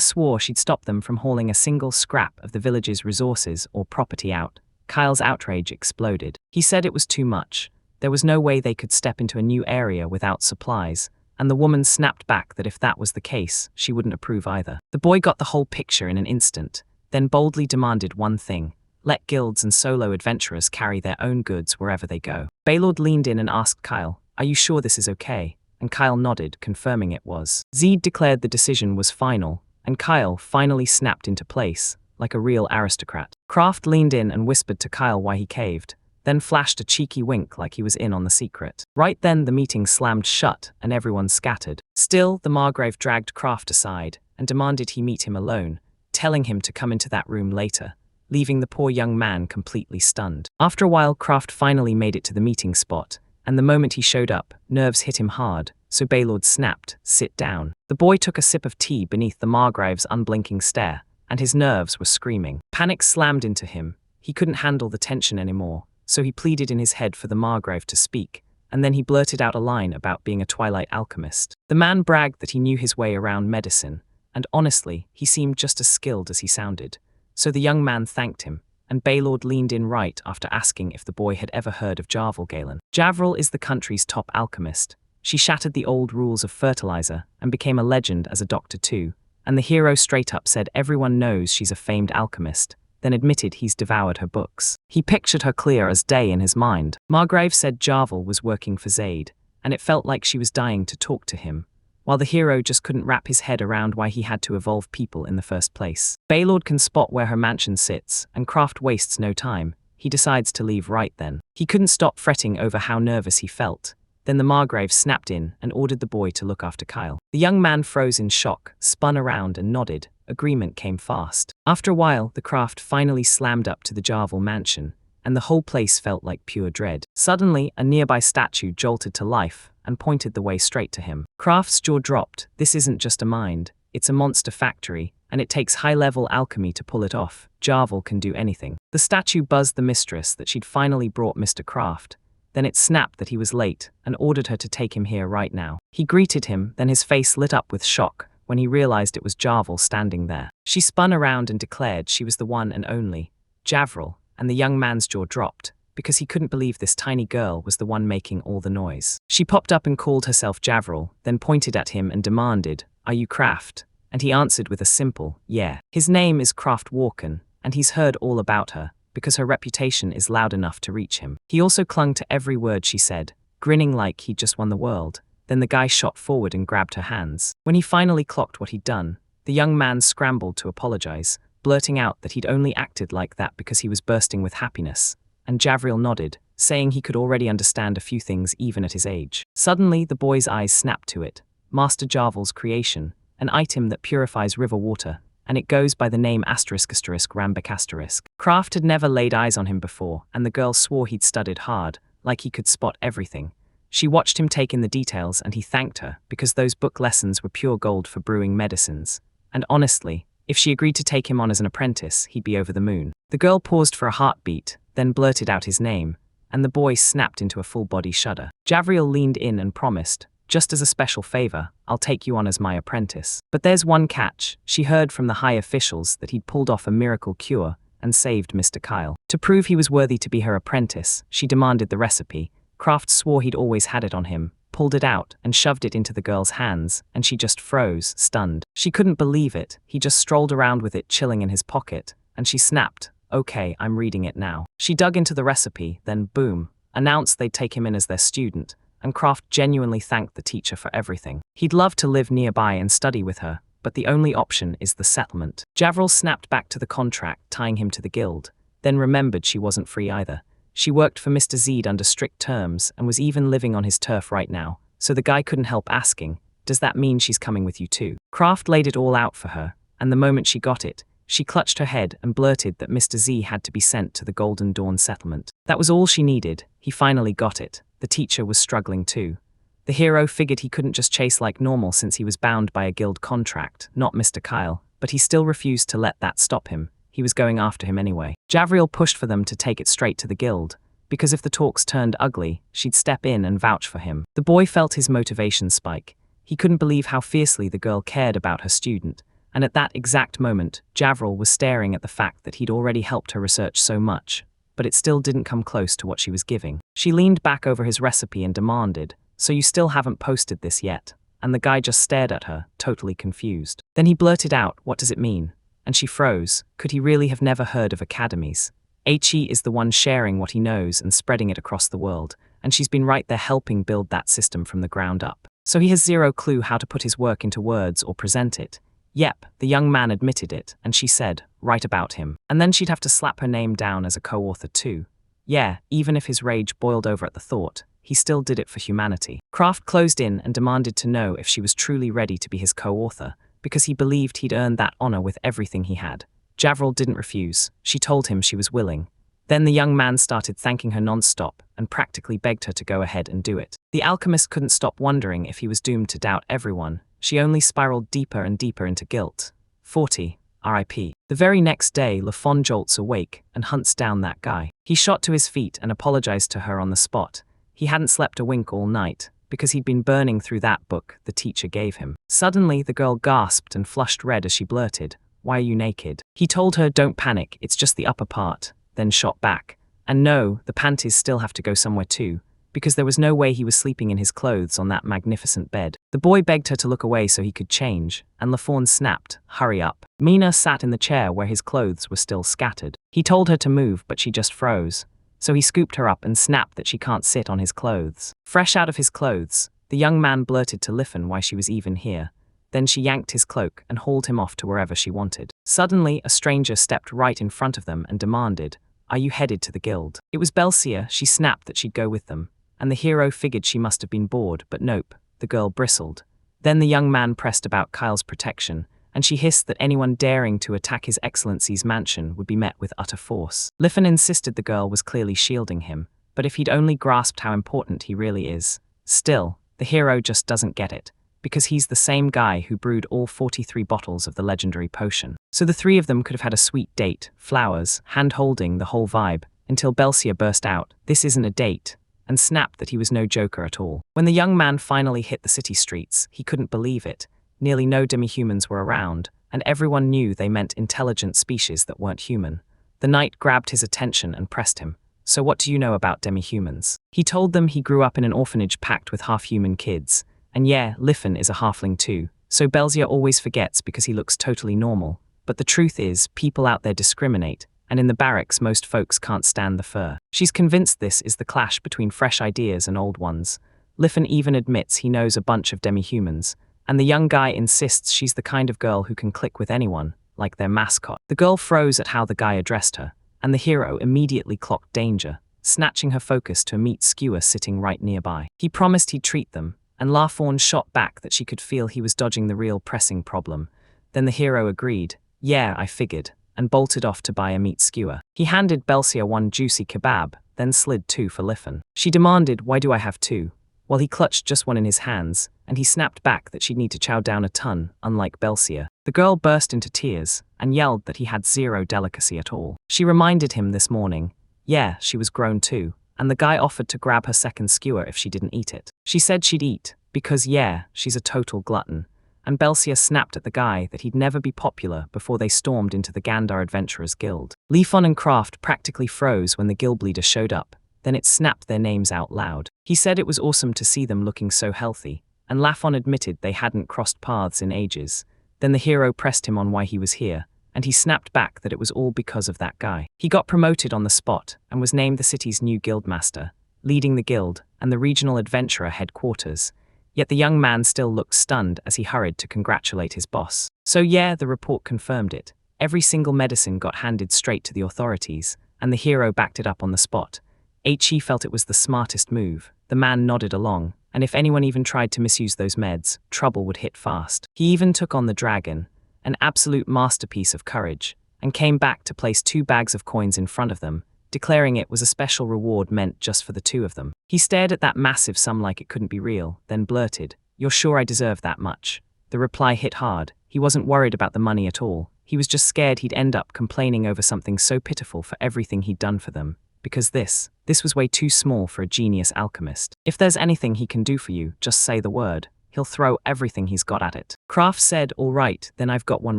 Speaker 1: swore she'd stop them from hauling a single scrap of the village's resources or property out. Kyle's outrage exploded. He said it was too much. There was no way they could step into a new area without supplies, and the woman snapped back that if that was the case, she wouldn't approve either. The boy got the whole picture in an instant, then boldly demanded one thing: let guilds and solo adventurers carry their own goods wherever they go. Baylord leaned in and asked Kyle, "Are you sure this is okay?" And Kyle nodded, confirming it was. Zed declared the decision was final, and Kyle finally snapped into place, like a real aristocrat. Kraft leaned in and whispered to Kyle why he caved, then flashed a cheeky wink like he was in on the secret. Right then the meeting slammed shut and everyone scattered. Still, the Margrave dragged Kraft aside and demanded he meet him alone, telling him to come into that room later, leaving the poor young man completely stunned. After a while, Kraft finally made it to the meeting spot, and the moment he showed up, nerves hit him hard, so Baylord snapped, "Sit down." The boy took a sip of tea beneath the Margrave's unblinking stare, and his nerves were screaming. Panic slammed into him. He couldn't handle the tension anymore, so he pleaded in his head for the Margrave to speak, and then he blurted out a line about being a Twilight alchemist. The man bragged that he knew his way around medicine, and honestly, he seemed just as skilled as he sounded. So the young man thanked him, and Baylord leaned in right after asking if the boy had ever heard of Jarvel Galen. Javril is the country's top alchemist. She shattered the old rules of fertilizer and became a legend as a doctor too, and the hero straight up said everyone knows she's a famed alchemist, then admitted he's devoured her books. He pictured her clear as day in his mind. Margrave said Jarvel was working for Zaid, and it felt like she was dying to talk to him, while the hero just couldn't wrap his head around why he had to evolve people in the first place. Baylord can spot where her mansion sits, and Kraft wastes no time. He decides to leave right then. He couldn't stop fretting over how nervous he felt. Then the Margrave snapped in and ordered the boy to look after Kyle. The young man froze in shock, spun around and nodded. Agreement came fast. After a while, the craft finally slammed up to the Jarvel mansion, and the whole place felt like pure dread. Suddenly, a nearby statue jolted to life and pointed the way straight to him. Kraft's jaw dropped. This isn't just a mind, it's a monster factory, and it takes high-level alchemy to pull it off. Jarvel can do anything. The statue buzzed the mistress that she'd finally brought Mr. Kraft. Then it snapped that he was late and ordered her to take him here right now. He greeted him, then his face lit up with shock when he realized it was Jarvel standing there. She spun around and declared she was the one and only Javril, and the young man's jaw dropped, because he couldn't believe this tiny girl was the one making all the noise. She popped up and called herself Javril, then pointed at him and demanded, "Are you Kraft?" And he answered with a simple, "Yeah." His name is Kraft Walken, and he's heard all about her, because her reputation is loud enough to reach him. He also clung to every word she said, grinning like he'd just won the world. Then the guy shot forward and grabbed her hands. When he finally clocked what he'd done, the young man scrambled to apologize, blurting out that he'd only acted like that because he was bursting with happiness. And Javril nodded, saying he could already understand a few things even at his age. Suddenly, the boy's eyes snapped to it. Master Jarvel's creation, an item that purifies river water, and it goes by the name **Rambek**. Kraft had never laid eyes on him before, and the girl swore he'd studied hard, like he could spot everything. She watched him take in the details, and he thanked her, because those book lessons were pure gold for brewing medicines. And honestly, if she agreed to take him on as an apprentice, he'd be over the moon. The girl paused for a heartbeat, then blurted out his name, and the boy snapped into a full-body shudder. Javril leaned in and promised, "Just as a special favor, I'll take you on as my apprentice." But there's one catch. She heard from the high officials that he'd pulled off a miracle cure and saved Mr. Kyle. To prove he was worthy to be her apprentice, she demanded the recipe. Kraft swore he'd always had it on him, pulled it out, and shoved it into the girl's hands, and she just froze, stunned. She couldn't believe it. He just strolled around with it chilling in his pocket, and she snapped, "Okay, I'm reading it now." She dug into the recipe, then boom, announced they'd take him in as their student, and Kraft genuinely thanked the teacher for everything. He'd love to live nearby and study with her, but the only option is the settlement. Javril snapped back to the contract, tying him to the guild, then remembered she wasn't free either. She worked for Mr. Zed under strict terms and was even living on his turf right now, so the guy couldn't help asking, "Does that mean she's coming with you too?" Kraft laid it all out for her, and the moment she got it, she clutched her head and blurted that Mr. Z had to be sent to the Golden Dawn settlement. That was all she needed. He finally got it. The teacher was struggling too. The hero figured he couldn't just chase like normal since he was bound by a guild contract, not Mr. Kyle, but he still refused to let that stop him. He was going after him anyway. Javril pushed for them to take it straight to the guild, because if the talks turned ugly, she'd step in and vouch for him. The boy felt his motivation spike. He couldn't believe how fiercely the girl cared about her student, and at that exact moment, Javril was staring at the fact that he'd already helped her research so much, but it still didn't come close to what she was giving. She leaned back over his recipe and demanded, "So you still haven't posted this yet?" And the guy just stared at her, totally confused. Then he blurted out, "What does it mean?" And she froze. Could he really have never heard of academies? He is the one sharing what he knows and spreading it across the world, and she's been right there helping build that system from the ground up. So he has zero clue how to put his work into words or present it. Yep, the young man admitted it, and she said, "Write about him." And then she'd have to slap her name down as a co-author too. Yeah, even if his rage boiled over at the thought, he still did it for humanity. Kraft closed in and demanded to know if she was truly ready to be his co-author, because he believed he'd earned that honor with everything he had. Javril didn't refuse. She told him she was willing. Then the young man started thanking her non-stop and practically begged her to go ahead and do it. The alchemist couldn't stop wondering if he was doomed to doubt everyone. She only spiraled deeper and deeper into guilt. 40. R.I.P. The very next day, Lafon jolts awake and hunts down that guy. He shot to his feet and apologized to her on the spot. He hadn't slept a wink all night, because he'd been burning through that book the teacher gave him. Suddenly, the girl gasped and flushed red as she blurted, "Why are you naked?" He told her, "Don't panic, it's just the upper part," then shot back. And no, the panties still have to go somewhere too, because there was no way he was sleeping in his clothes on that magnificent bed. The boy begged her to look away so he could change, and Lafon snapped, "Hurry up." Mina sat in the chair where his clothes were still scattered. He told her to move, but she just froze. So he scooped her up and snapped that she can't sit on his clothes. Fresh out of his clothes, the young man blurted to Lifan why she was even here. Then she yanked his cloak and hauled him off to wherever she wanted. Suddenly, a stranger stepped right in front of them and demanded, "Are you headed to the guild?" It was Belcia. She snapped that she'd go with them, and the hero figured she must have been bored, but nope, the girl bristled. Then the young man pressed about Kyle's protection, and she hissed that anyone daring to attack His Excellency's mansion would be met with utter force. Lifan insisted the girl was clearly shielding him, but if he'd only grasped how important he really is. Still, the hero just doesn't get it, because he's the same guy who brewed all 43 bottles of the legendary potion. So the three of them could have had a sweet date, flowers, hand-holding, the whole vibe, until Belcia burst out, "This isn't a date," and snapped that he was no joker at all. When the young man finally hit the city streets, he couldn't believe it. Nearly no demi-humans were around, and everyone knew they meant intelligent species that weren't human. The knight grabbed his attention and pressed him. "So what do you know about demi-humans?" He told them he grew up in an orphanage packed with half-human kids. And yeah, Lifan is a halfling too, so Belcia always forgets because he looks totally normal. But the truth is, people out there discriminate, and in the barracks most folks can't stand the fur. She's convinced this is the clash between fresh ideas and old ones. Lifan even admits he knows a bunch of demi-humans, and the young guy insists she's the kind of girl who can click with anyone, like their mascot. The girl froze at how the guy addressed her, and the hero immediately clocked danger, snatching her focus to a meat skewer sitting right nearby. He promised he'd treat them, and Lafon shot back that she could feel he was dodging the real pressing problem. Then the hero agreed, "Yeah, I figured," and bolted off to buy a meat skewer. He handed Belcia one juicy kebab, then slid two for Lifan. She demanded, "Why do I have two?" Well, he clutched just one in his hands, and he snapped back that she'd need to chow down a ton, unlike Belcia. The girl burst into tears, and yelled that he had zero delicacy at all. She reminded him this morning, yeah, she was grown too, and the guy offered to grab her second skewer if she didn't eat it. She said she'd eat, because yeah, she's a total glutton. And Belcia snapped at the guy that he'd never be popular before they stormed into the Gandar Adventurers Guild. Lifan and Kraft practically froze when the guild leader showed up, then it snapped their names out loud. He said it was awesome to see them looking so healthy, and Lafon admitted they hadn't crossed paths in ages. Then the hero pressed him on why he was here, and he snapped back that it was all because of that guy. He got promoted on the spot and was named the city's new guildmaster, leading the guild and the regional adventurer headquarters. Yet the young man still looked stunned as he hurried to congratulate his boss. So yeah, the report confirmed it. Every single medicine got handed straight to the authorities, and the hero backed it up on the spot. He felt it was the smartest move. The man nodded along, and if anyone even tried to misuse those meds, trouble would hit fast. He even took on the dragon, an absolute masterpiece of courage, and came back to place 2 bags of coins in front of them, declaring it was a special reward meant just for the 2 of them. He stared at that massive sum like it couldn't be real, then blurted, "You're sure I deserve that much?" The reply hit hard. He wasn't worried about the money at all. He was just scared he'd end up complaining over something so pitiful for everything he'd done for them. Because this was way too small for a genius alchemist. "If there's anything he can do for you, just say the word," he'll throw everything he's got at it. Kraft said, "All right, then I've got one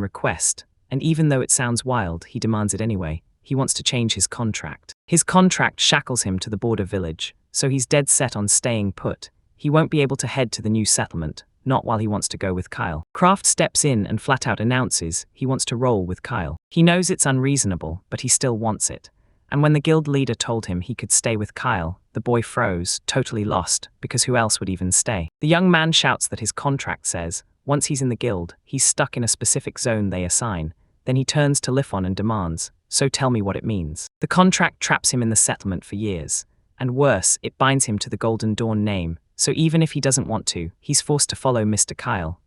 Speaker 1: request." And even though it sounds wild, he demands it anyway. He wants to change his contract. His contract shackles him to the border village, so he's dead set on staying put. He won't be able to head to the new settlement, not while he wants to go with Kyle. Kraft steps in and flat out announces he wants to roll with Kyle. He knows it's unreasonable, but he still wants it. And when the guild leader told him he could stay with Kyle, the boy froze, totally lost, because who else would even stay? The young man shouts that his contract says, once he's in the guild, he's stuck in a specific zone they assign. Then he turns to Lifon and demands, "So tell me what it means." The contract traps him in the settlement for years. And worse, it binds him to the Golden Dawn name, so even if he doesn't want to, he's forced to follow Mr. Kyle,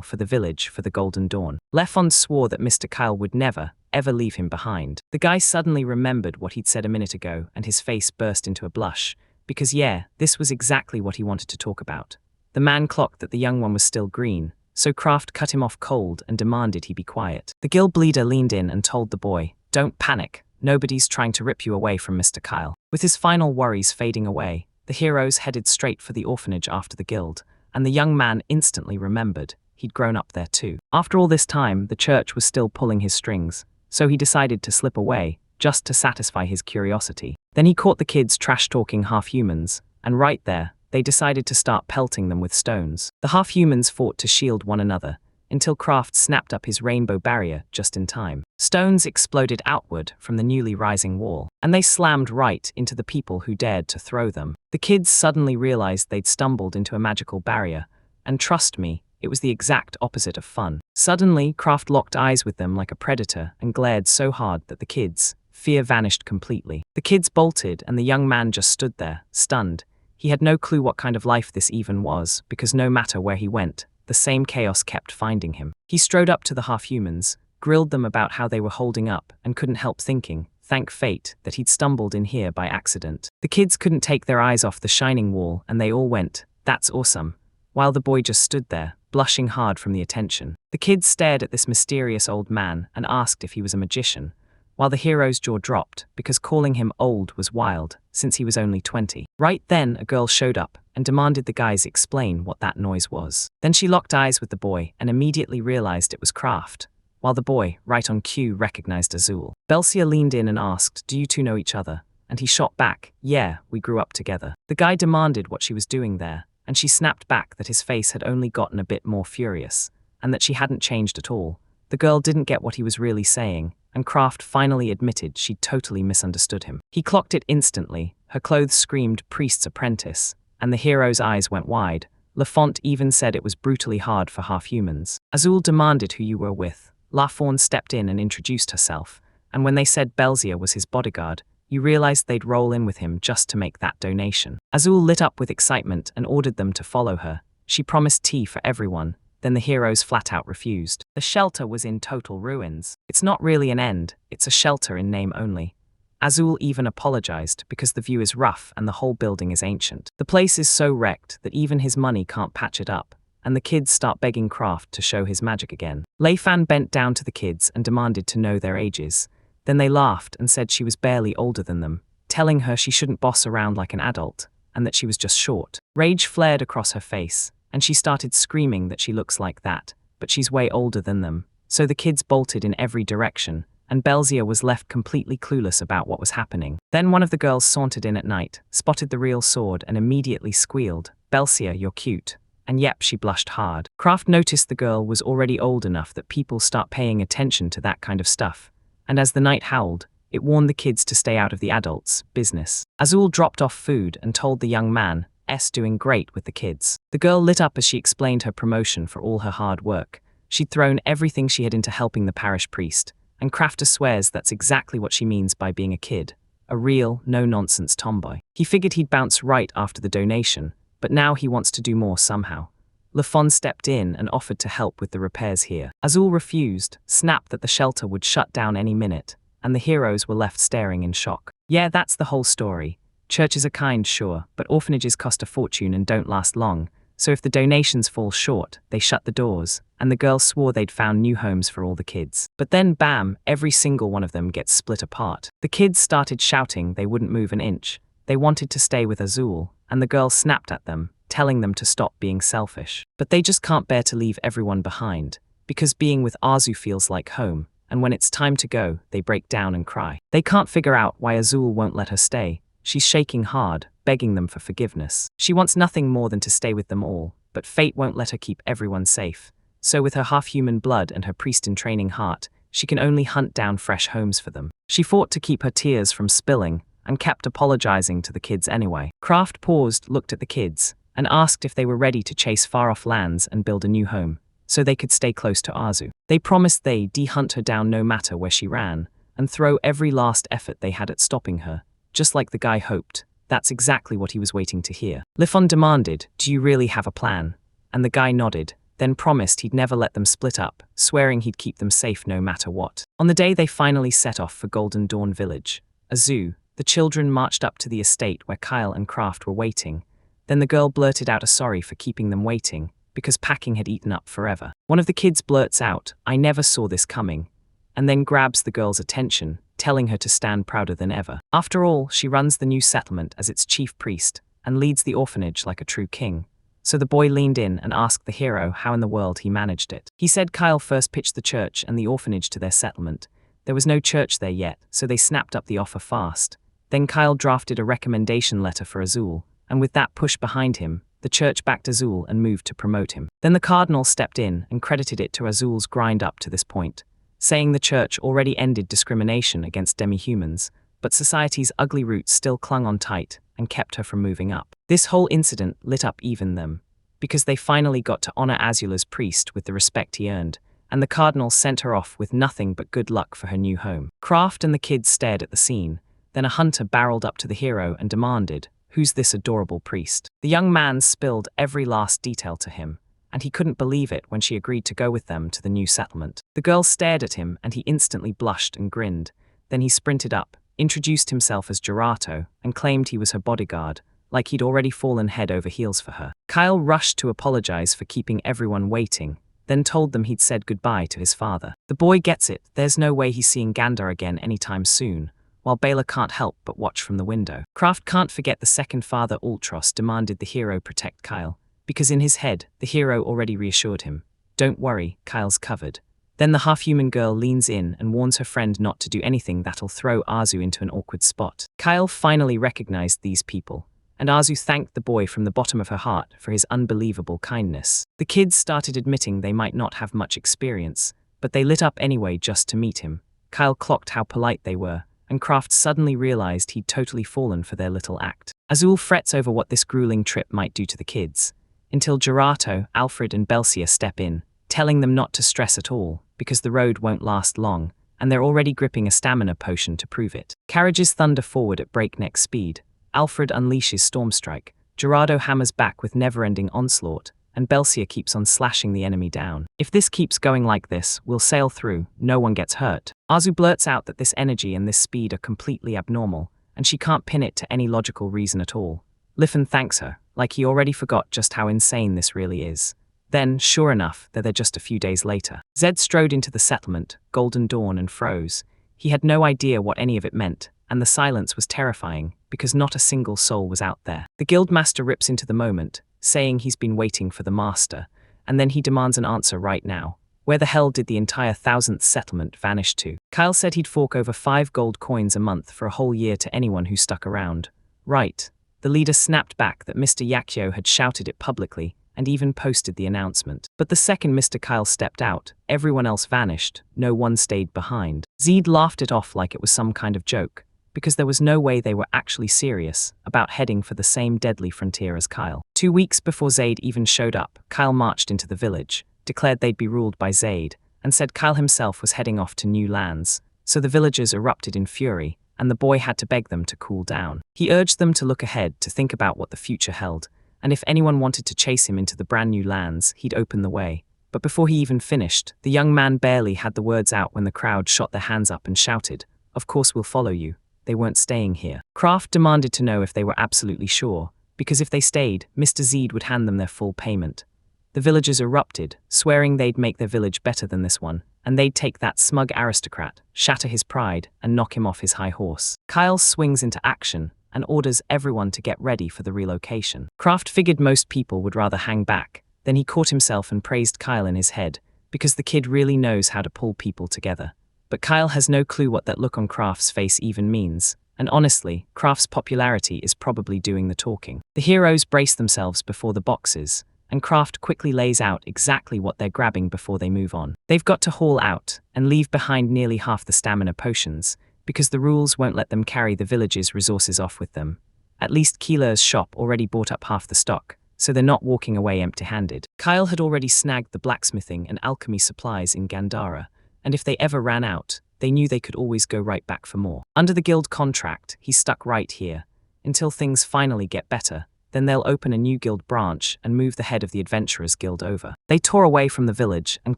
Speaker 1: for the village, for the Golden Dawn. Lefon swore that Mr. Kyle would never, ever leave him behind. The guy suddenly remembered what he'd said a minute ago, and his face burst into a blush, because this was exactly what he wanted to talk about. The man clocked that the young one was still green, so Kraft cut him off cold and demanded he be quiet. The guild leader leaned in and told the boy, "Don't panic, nobody's trying to rip you away from Mr. Kyle." With his final worries fading away, the heroes headed straight for the orphanage after the guild, and the young man instantly remembered he'd grown up there too. After all this time, the church was still pulling his strings, so he decided to slip away, just to satisfy his curiosity. Then he caught the kids trash-talking half-humans, and right there, they decided to start pelting them with stones. The half-humans fought to shield one another, until Kraft snapped up his rainbow barrier just in time. Stones exploded outward from the newly rising wall, and they slammed right into the people who dared to throw them. The kids suddenly realized they'd stumbled into a magical barrier, and trust me, it was the exact opposite of fun. Suddenly, Kraft locked eyes with them like a predator and glared so hard that the kids' fear vanished completely. The kids bolted, and the young man just stood there, stunned. He had no clue what kind of life this even was, because no matter where he went, the same chaos kept finding him. He strode up to the half-humans, grilled them about how they were holding up, and couldn't help thinking, thank fate, that he'd stumbled in here by accident. The kids couldn't take their eyes off the shining wall, and they all went, "That's awesome," while the boy just stood there, blushing hard from the attention. The kids stared at this mysterious old man and asked if he was a magician, while the hero's jaw dropped, because calling him old was wild, since he was only 20. Right then, a girl showed up and demanded the guys explain what that noise was. Then she locked eyes with the boy and immediately realized it was Kraft, while the boy, right on cue, recognized Azul. Belcia leaned in and asked, "Do you two know each other?" And he shot back, "Yeah, we grew up together." The guy demanded what she was doing there, and she snapped back that his face had only gotten a bit more furious, and that she hadn't changed at all. The girl didn't get what he was really saying, and Kraft finally admitted she'd totally misunderstood him. He clocked it instantly, her clothes screamed priest's apprentice, and the hero's eyes went wide. Lafont even said it was brutally hard for half-humans. Azul demanded who you were with. La Fawn stepped in and introduced herself, and when they said Belzia was his bodyguard, you realized they'd roll in with him just to make that donation. Azul lit up with excitement and ordered them to follow her. She promised tea for everyone, then the heroes flat out refused. The shelter was in total ruins. It's not really an end, it's a shelter in name only. Azul even apologized because the view is rough and the whole building is ancient. The place is so wrecked that even his money can't patch it up, and the kids start begging Kraft to show his magic again. Leifan bent down to the kids and demanded to know their ages. Then they laughed and said she was barely older than them, telling her she shouldn't boss around like an adult, and that she was just short. Rage flared across her face, and she started screaming that she looks like that, but she's way older than them. So the kids bolted in every direction, and Belzia was left completely clueless about what was happening. Then one of the girls sauntered in at night, spotted the real sword, and immediately squealed, "Belzia, you're cute." And yep, she blushed hard. Kraft noticed the girl was already old enough that people start paying attention to that kind of stuff, and as the night howled, it warned the kids to stay out of the adults' business. Azul dropped off food and told the young man, doing great with the kids. The girl lit up as she explained her promotion for all her hard work. She'd thrown everything she had into helping the parish priest, and Crafter swears that's exactly what she means by being a kid, a real, no-nonsense tomboy. He figured he'd bounce right after the donation, but now he wants to do more somehow. Lafon stepped in and offered to help with the repairs here. Azul refused, snapped that the shelter would shut down any minute, and the heroes were left staring in shock. Yeah, that's the whole story. Churches are kind, sure, but orphanages cost a fortune and don't last long, so if the donations fall short, they shut the doors, and the girls swore they'd found new homes for all the kids. But then bam, every single one of them gets split apart. The kids started shouting they wouldn't move an inch. They wanted to stay with Azul, and the girl snapped at them, telling them to stop being selfish. But they just can't bear to leave everyone behind, because being with Azu feels like home, and when it's time to go, they break down and cry. They can't figure out why Azul won't let her stay. She's shaking hard, begging them for forgiveness. She wants nothing more than to stay with them all, but fate won't let her keep everyone safe. So with her half-human blood and her priest-in-training heart, she can only hunt down fresh homes for them. She fought to keep her tears from spilling, and kept apologizing to the kids anyway. Kraft paused, looked at the kids, and asked if they were ready to chase far-off lands and build a new home, so they could stay close to Azu. They promised they'd hunt her down no matter where she ran, and throw every last effort they had at stopping her, just like the guy hoped. That's exactly what he was waiting to hear. Lifon demanded, "Do you really have a plan?" And the guy nodded, then promised he'd never let them split up, swearing he'd keep them safe no matter what. On the day they finally set off for Golden Dawn Village, Azu, the children marched up to the estate where Kyle and Kraft were waiting. Then the girl blurted out a sorry for keeping them waiting, because packing had eaten up forever. One of the kids blurts out, "I never saw this coming," and then grabs the girl's attention, telling her to stand prouder than ever. After all, she runs the new settlement as its chief priest, and leads the orphanage like a true king. So the boy leaned in and asked the hero how in the world he managed it. He said Kyle first pitched the church and the orphanage to their settlement. There was no church there yet, so they snapped up the offer fast. Then Kyle drafted a recommendation letter for Azul, and with that push behind him, the church backed Azul and moved to promote him. Then the cardinal stepped in and credited it to Azul's grind up to this point, saying the church already ended discrimination against demi-humans, but society's ugly roots still clung on tight and kept her from moving up. This whole incident lit up even them, because they finally got to honor Azula's priest with the respect he earned, and the cardinal sent her off with nothing but good luck for her new home. Kraft and the kids stared at the scene. Then a hunter barreled up to the hero and demanded, "Who's this adorable priest?" The young man spilled every last detail to him, and he couldn't believe it when she agreed to go with them to the new settlement. The girl stared at him and he instantly blushed and grinned. Then he sprinted up, introduced himself as Gerato, and claimed he was her bodyguard, like he'd already fallen head over heels for her. Kyle rushed to apologize for keeping everyone waiting, then told them he'd said goodbye to his father. The boy gets it, there's no way he's seeing Gander again anytime soon, while Baylor can't help but watch from the window. Kraft can't forget the second father Ultros demanded the hero protect Kyle, because in his head, the hero already reassured him, "Don't worry, Kyle's covered." Then the half-human girl leans in and warns her friend not to do anything that'll throw Azu into an awkward spot. Kyle finally recognized these people, and Azu thanked the boy from the bottom of her heart for his unbelievable kindness. The kids started admitting they might not have much experience, but they lit up anyway just to meet him. Kyle clocked how polite they were, and Kraft suddenly realized he'd totally fallen for their little act. Azul frets over what this grueling trip might do to the kids, until Gerato, Alfred and Belcia step in, telling them not to stress at all, because the road won't last long, and they're already gripping a stamina potion to prove it. Carriages thunder forward at breakneck speed. Alfred unleashes Stormstrike, Gerardo hammers back with never-ending onslaught, and Belcia keeps on slashing the enemy down. "If this keeps going like this, we'll sail through, no one gets hurt." Azu blurts out that this energy and this speed are completely abnormal, and she can't pin it to any logical reason at all. Liffen thanks her, like he already forgot just how insane this really is. Then, sure enough, they're there just a few days later. Zed strode into the settlement, Golden Dawn, and froze. He had no idea what any of it meant, and the silence was terrifying, because not a single soul was out there. The guildmaster rips into the moment, saying he's been waiting for the master, and then he demands an answer right now. Where the hell did the entire 1000th settlement vanish to? Kyle said he'd fork over 5 gold coins a month for a whole year to anyone who stuck around. Right. The leader snapped back that Mr. Yakyo had shouted it publicly, and even posted the announcement. But the second Mr. Kyle stepped out, everyone else vanished, no one stayed behind. Zed laughed it off like it was some kind of joke, because there was no way they were actually serious about heading for the same deadly frontier as Kyle. 2 weeks before Zaid even showed up, Kyle marched into the village, declared they'd be ruled by Zaid, and said Kyle himself was heading off to new lands, so the villagers erupted in fury, and the boy had to beg them to cool down. He urged them to look ahead, to think about what the future held, and if anyone wanted to chase him into the brand new lands, he'd open the way. But before he even finished, the young man barely had the words out when the crowd shot their hands up and shouted, "Of course we'll follow you." They weren't staying here. Kraft demanded to know if they were absolutely sure, because if they stayed, Mr. Zed would hand them their full payment. The villagers erupted, swearing they'd make their village better than this one, and they'd take that smug aristocrat, shatter his pride, and knock him off his high horse. Kyle swings into action, and orders everyone to get ready for the relocation. Kraft figured most people would rather hang back. Then he caught himself and praised Kyle in his head, because the kid really knows how to pull people together. But Kyle has no clue what that look on Kraft's face even means, and honestly, Kraft's popularity is probably doing the talking. The heroes brace themselves before the boxes, and Kraft quickly lays out exactly what they're grabbing before they move on. They've got to haul out and leave behind nearly half the stamina potions, because the rules won't let them carry the village's resources off with them. At least Keeler's shop already bought up half the stock, so they're not walking away empty-handed. Kyle had already snagged the blacksmithing and alchemy supplies in Gandhara, and if they ever ran out, they knew they could always go right back for more. Under the guild contract, he's stuck right here, until things finally get better. Then they'll open a new guild branch and move the head of the Adventurers Guild over. They tore away from the village and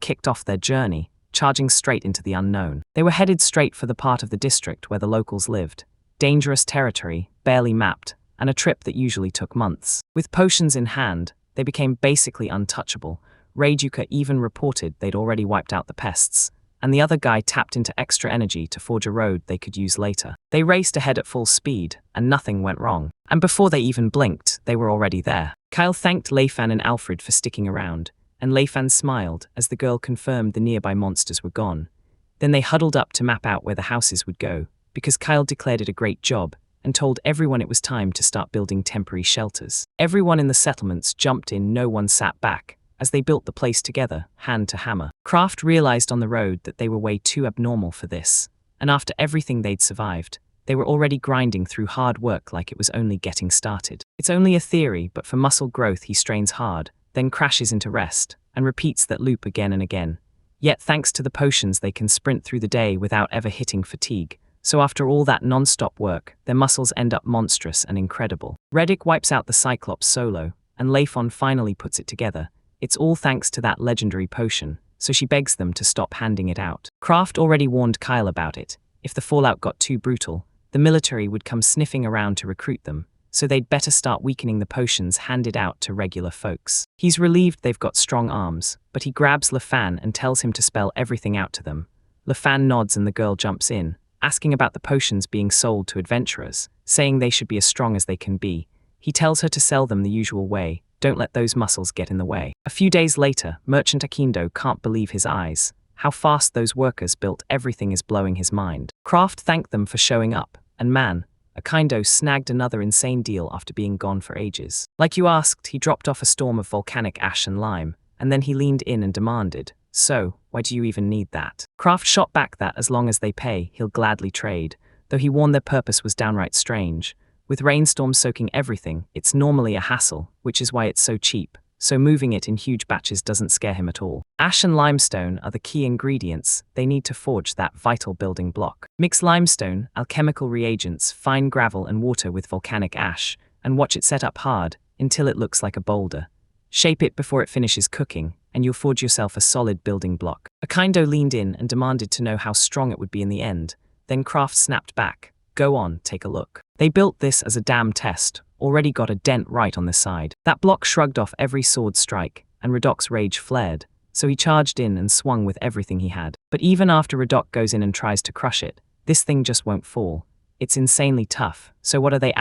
Speaker 1: kicked off their journey, charging straight into the unknown. They were headed straight for the part of the district where the locals lived. Dangerous territory, barely mapped, and a trip that usually took months. With potions in hand, they became basically untouchable. Reijuka even reported they'd already wiped out the pests, and the other guy tapped into extra energy to forge a road they could use later. They raced ahead at full speed, and nothing went wrong. And before they even blinked, they were already there. Kyle thanked Leifan and Alfred for sticking around, and Leifan smiled as the girl confirmed the nearby monsters were gone. Then they huddled up to map out where the houses would go, because Kyle declared it a great job, and told everyone it was time to start building temporary shelters. Everyone in the settlements jumped in, no one sat back, as they built the place together, hand to hammer. Kraft realized on the road that they were way too abnormal for this, and after everything they'd survived, they were already grinding through hard work like it was only getting started. It's only a theory, but for muscle growth he strains hard, then crashes into rest, and repeats that loop again and again. Yet thanks to the potions they can sprint through the day without ever hitting fatigue. So after all that non-stop work, their muscles end up monstrous and incredible. Reddick wipes out the Cyclops solo, and Leifon finally puts it together. It's all thanks to that legendary potion, so she begs them to stop handing it out. Kraft already warned Kyle about it. If the fallout got too brutal, the military would come sniffing around to recruit them, so they'd better start weakening the potions handed out to regular folks. He's relieved they've got strong arms, but he grabs Lefan and tells him to spell everything out to them. Lefan nods and the girl jumps in, asking about the potions being sold to adventurers, saying they should be as strong as they can be. He tells her to sell them the usual way, don't let those muscles get in the way. A few days later, Merchant Akindo can't believe his eyes. How fast those workers built everything is blowing his mind. Kraft thanked them for showing up, and man, Akindo snagged another insane deal after being gone for ages. Like you asked, he dropped off a storm of volcanic ash and lime, and then he leaned in and demanded, "So, why do you even need that?" Kraft shot back that as long as they pay, he'll gladly trade, though he warned their purpose was downright strange. With rainstorms soaking everything, it's normally a hassle, which is why it's so cheap, so moving it in huge batches doesn't scare him at all. Ash and limestone are the key ingredients they need to forge that vital building block. Mix limestone, alchemical reagents, fine gravel and water with volcanic ash, and watch it set up hard until it looks like a boulder. Shape it before it finishes cooking, and you'll forge yourself a solid building block. Akindo leaned in and demanded to know how strong it would be in the end. Then Kraft snapped back, "Go on, take a look." They built this as a damn test, already got a dent right on the side. That block shrugged off every sword strike, and Radok's rage flared, so he charged in and swung with everything he had. But even after Radok goes in and tries to crush it, this thing just won't fall. It's insanely tough, so what are they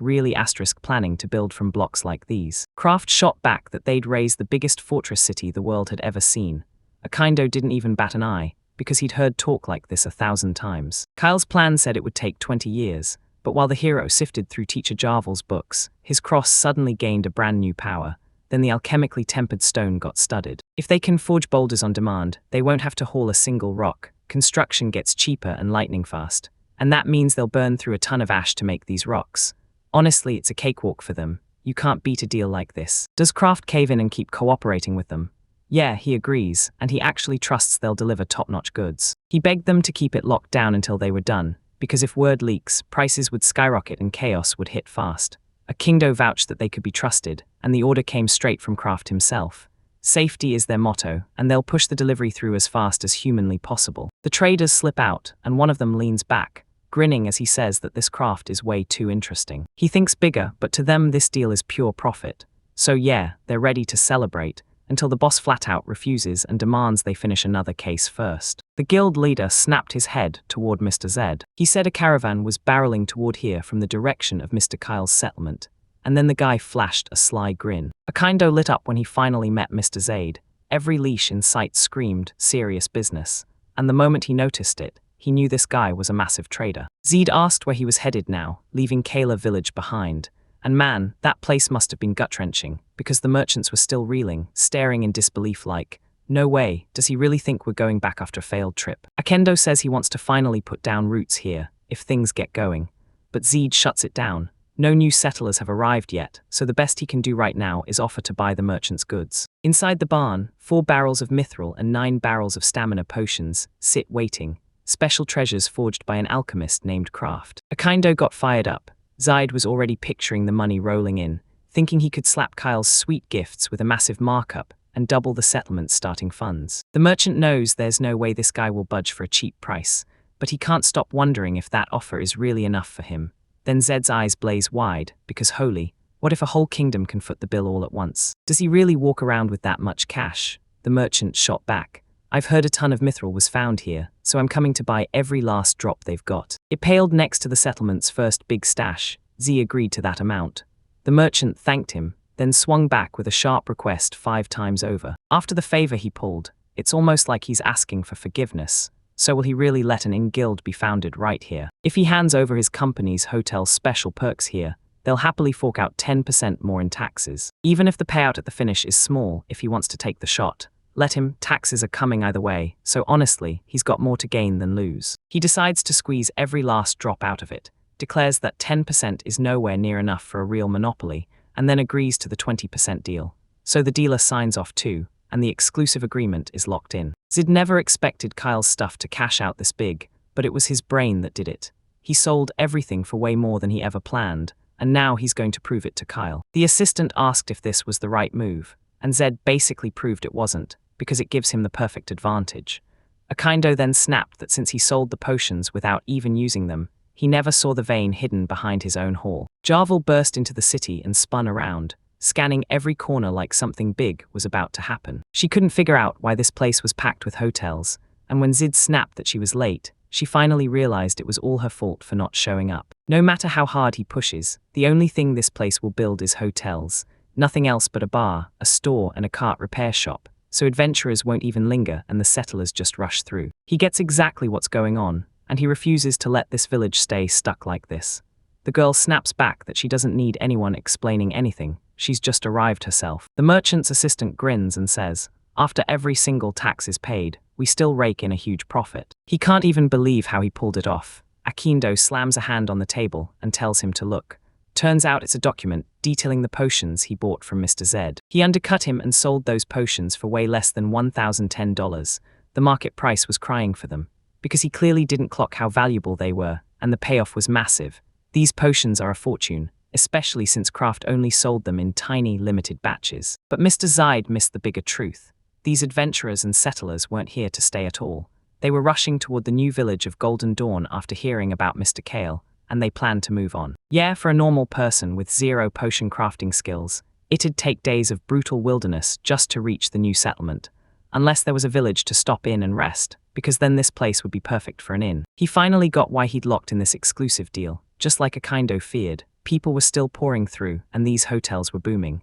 Speaker 1: really planning to build from blocks like these? Kraft shot back that they'd raise the biggest fortress city the world had ever seen. Akindo didn't even bat an eye, because he'd heard talk like this 1,000 times. Kyle's plan said it would take 20 years, but while the hero sifted through Teacher Jarvel's books, his cross suddenly gained a brand new power. Then the alchemically tempered stone got studded. If they can forge boulders on demand, they won't have to haul a single rock. Construction gets cheaper and lightning fast. And that means they'll burn through a ton of ash to make these rocks. Honestly, it's a cakewalk for them. You can't beat a deal like this. Does Kraft cave in and keep cooperating with them? Yeah, he agrees, and he actually trusts they'll deliver top-notch goods. He begged them to keep it locked down until they were done, because if word leaks, prices would skyrocket and chaos would hit fast. Akindo vouched that they could be trusted, and the order came straight from Kraft himself. Safety is their motto, and they'll push the delivery through as fast as humanly possible. The traders slip out, and one of them leans back, grinning as he says that this craft is way too interesting. He thinks bigger, but to them this deal is pure profit. So yeah, they're ready to celebrate, until the boss flat out refuses and demands they finish another case first. The guild leader snapped his head toward Mr. Z. He said a caravan was barreling toward here from the direction of Mr. Kyle's settlement, and then the guy flashed a sly grin. Akindo lit up when he finally met Mr. Zaid. Every leash in sight screamed serious business, and the moment he noticed it, he knew this guy was a massive trader. Zed asked where he was headed now, leaving Kayla village behind. And man, that place must have been gut-wrenching, because the merchants were still reeling, staring in disbelief like, no way, does he really think we're going back after a failed trip? Akendo says he wants to finally put down roots here, if things get going. But Zed shuts it down. No new settlers have arrived yet, so the best he can do right now is offer to buy the merchant's goods. Inside the barn, 4 barrels of mithril and 9 barrels of stamina potions sit waiting, special treasures forged by an alchemist named Craft. Akindo got fired up. Zaid was already picturing the money rolling in, thinking he could slap Kyle's sweet gifts with a massive markup and double the settlement's starting funds. The merchant knows there's no way this guy will budge for a cheap price, but he can't stop wondering if that offer is really enough for him. Then Zed's eyes blaze wide, because holy, what if a whole kingdom can foot the bill all at once? Does he really walk around with that much cash? The merchant shot back. I've heard a ton of mithril was found here, so I'm coming to buy every last drop they've got. It paled next to the settlement's first big stash. Z agreed to that amount. The merchant thanked him, then swung back with a sharp request 5 times over. After the favor he pulled, it's almost like he's asking for forgiveness. So will he really let an in-guild be founded right here? If he hands over his company's hotel's special perks here, they'll happily fork out 10% more in taxes. Even if the payout at the finish is small if he wants to take the shot. Let him, taxes are coming either way, so honestly, he's got more to gain than lose. He decides to squeeze every last drop out of it, declares that 10% is nowhere near enough for a real monopoly, and then agrees to the 20% deal. So the dealer signs off too, and the exclusive agreement is locked in. Zid never expected Kyle's stuff to cash out this big, but it was his brain that did it. He sold everything for way more than he ever planned, and now he's going to prove it to Kyle. The assistant asked if this was the right move, and Zed basically proved it wasn't, because it gives him the perfect advantage. Akindo then snapped that since he sold the potions without even using them, he never saw the vein hidden behind his own hall. Jarvel burst into the city and spun around, scanning every corner like something big was about to happen. She couldn't figure out why this place was packed with hotels, and when Zid snapped that she was late, she finally realized it was all her fault for not showing up. No matter how hard he pushes, the only thing this place will build is hotels, nothing else but a bar, a store, and a cart repair shop, so adventurers won't even linger and the settlers just rush through. He gets exactly what's going on, and he refuses to let this village stay stuck like this. The girl snaps back that she doesn't need anyone explaining anything, she's just arrived herself. The merchant's assistant grins and says, after every single tax is paid, we still rake in a huge profit. He can't even believe how he pulled it off. Akindo slams a hand on the table and tells him to look. Turns out it's a document detailing the potions he bought from Mr. Z. He undercut him and sold those potions for way less than $1,010. The market price was crying for them, because he clearly didn't clock how valuable they were, and the payoff was massive. These potions are a fortune, especially since Kraft only sold them in tiny, limited batches. But Mr. Zaid missed the bigger truth. These adventurers and settlers weren't here to stay at all. They were rushing toward the new village of Golden Dawn after hearing about Mr. Kale, and they planned to move on. Yeah, for a normal person with 0 potion crafting skills, it'd take days of brutal wilderness just to reach the new settlement, unless there was a village to stop in and rest, because then this place would be perfect for an inn. He finally got why he'd locked in this exclusive deal. Just like Akindo feared, people were still pouring through, and these hotels were booming.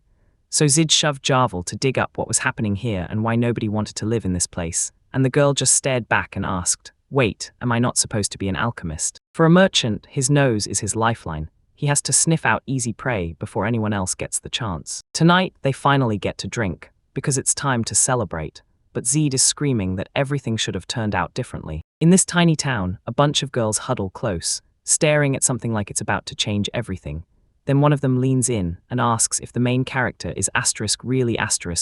Speaker 1: So Zid shoved Jarvel to dig up what was happening here and why nobody wanted to live in this place, and the girl just stared back and asked, wait, am I not supposed to be an alchemist? For a merchant, his nose is his lifeline. He has to sniff out easy prey before anyone else gets the chance. Tonight, they finally get to drink, because it's time to celebrate, but Zed is screaming that everything should have turned out differently. In this tiny town, a bunch of girls huddle close, staring at something like it's about to change everything. Then one of them leans in and asks if the main character is really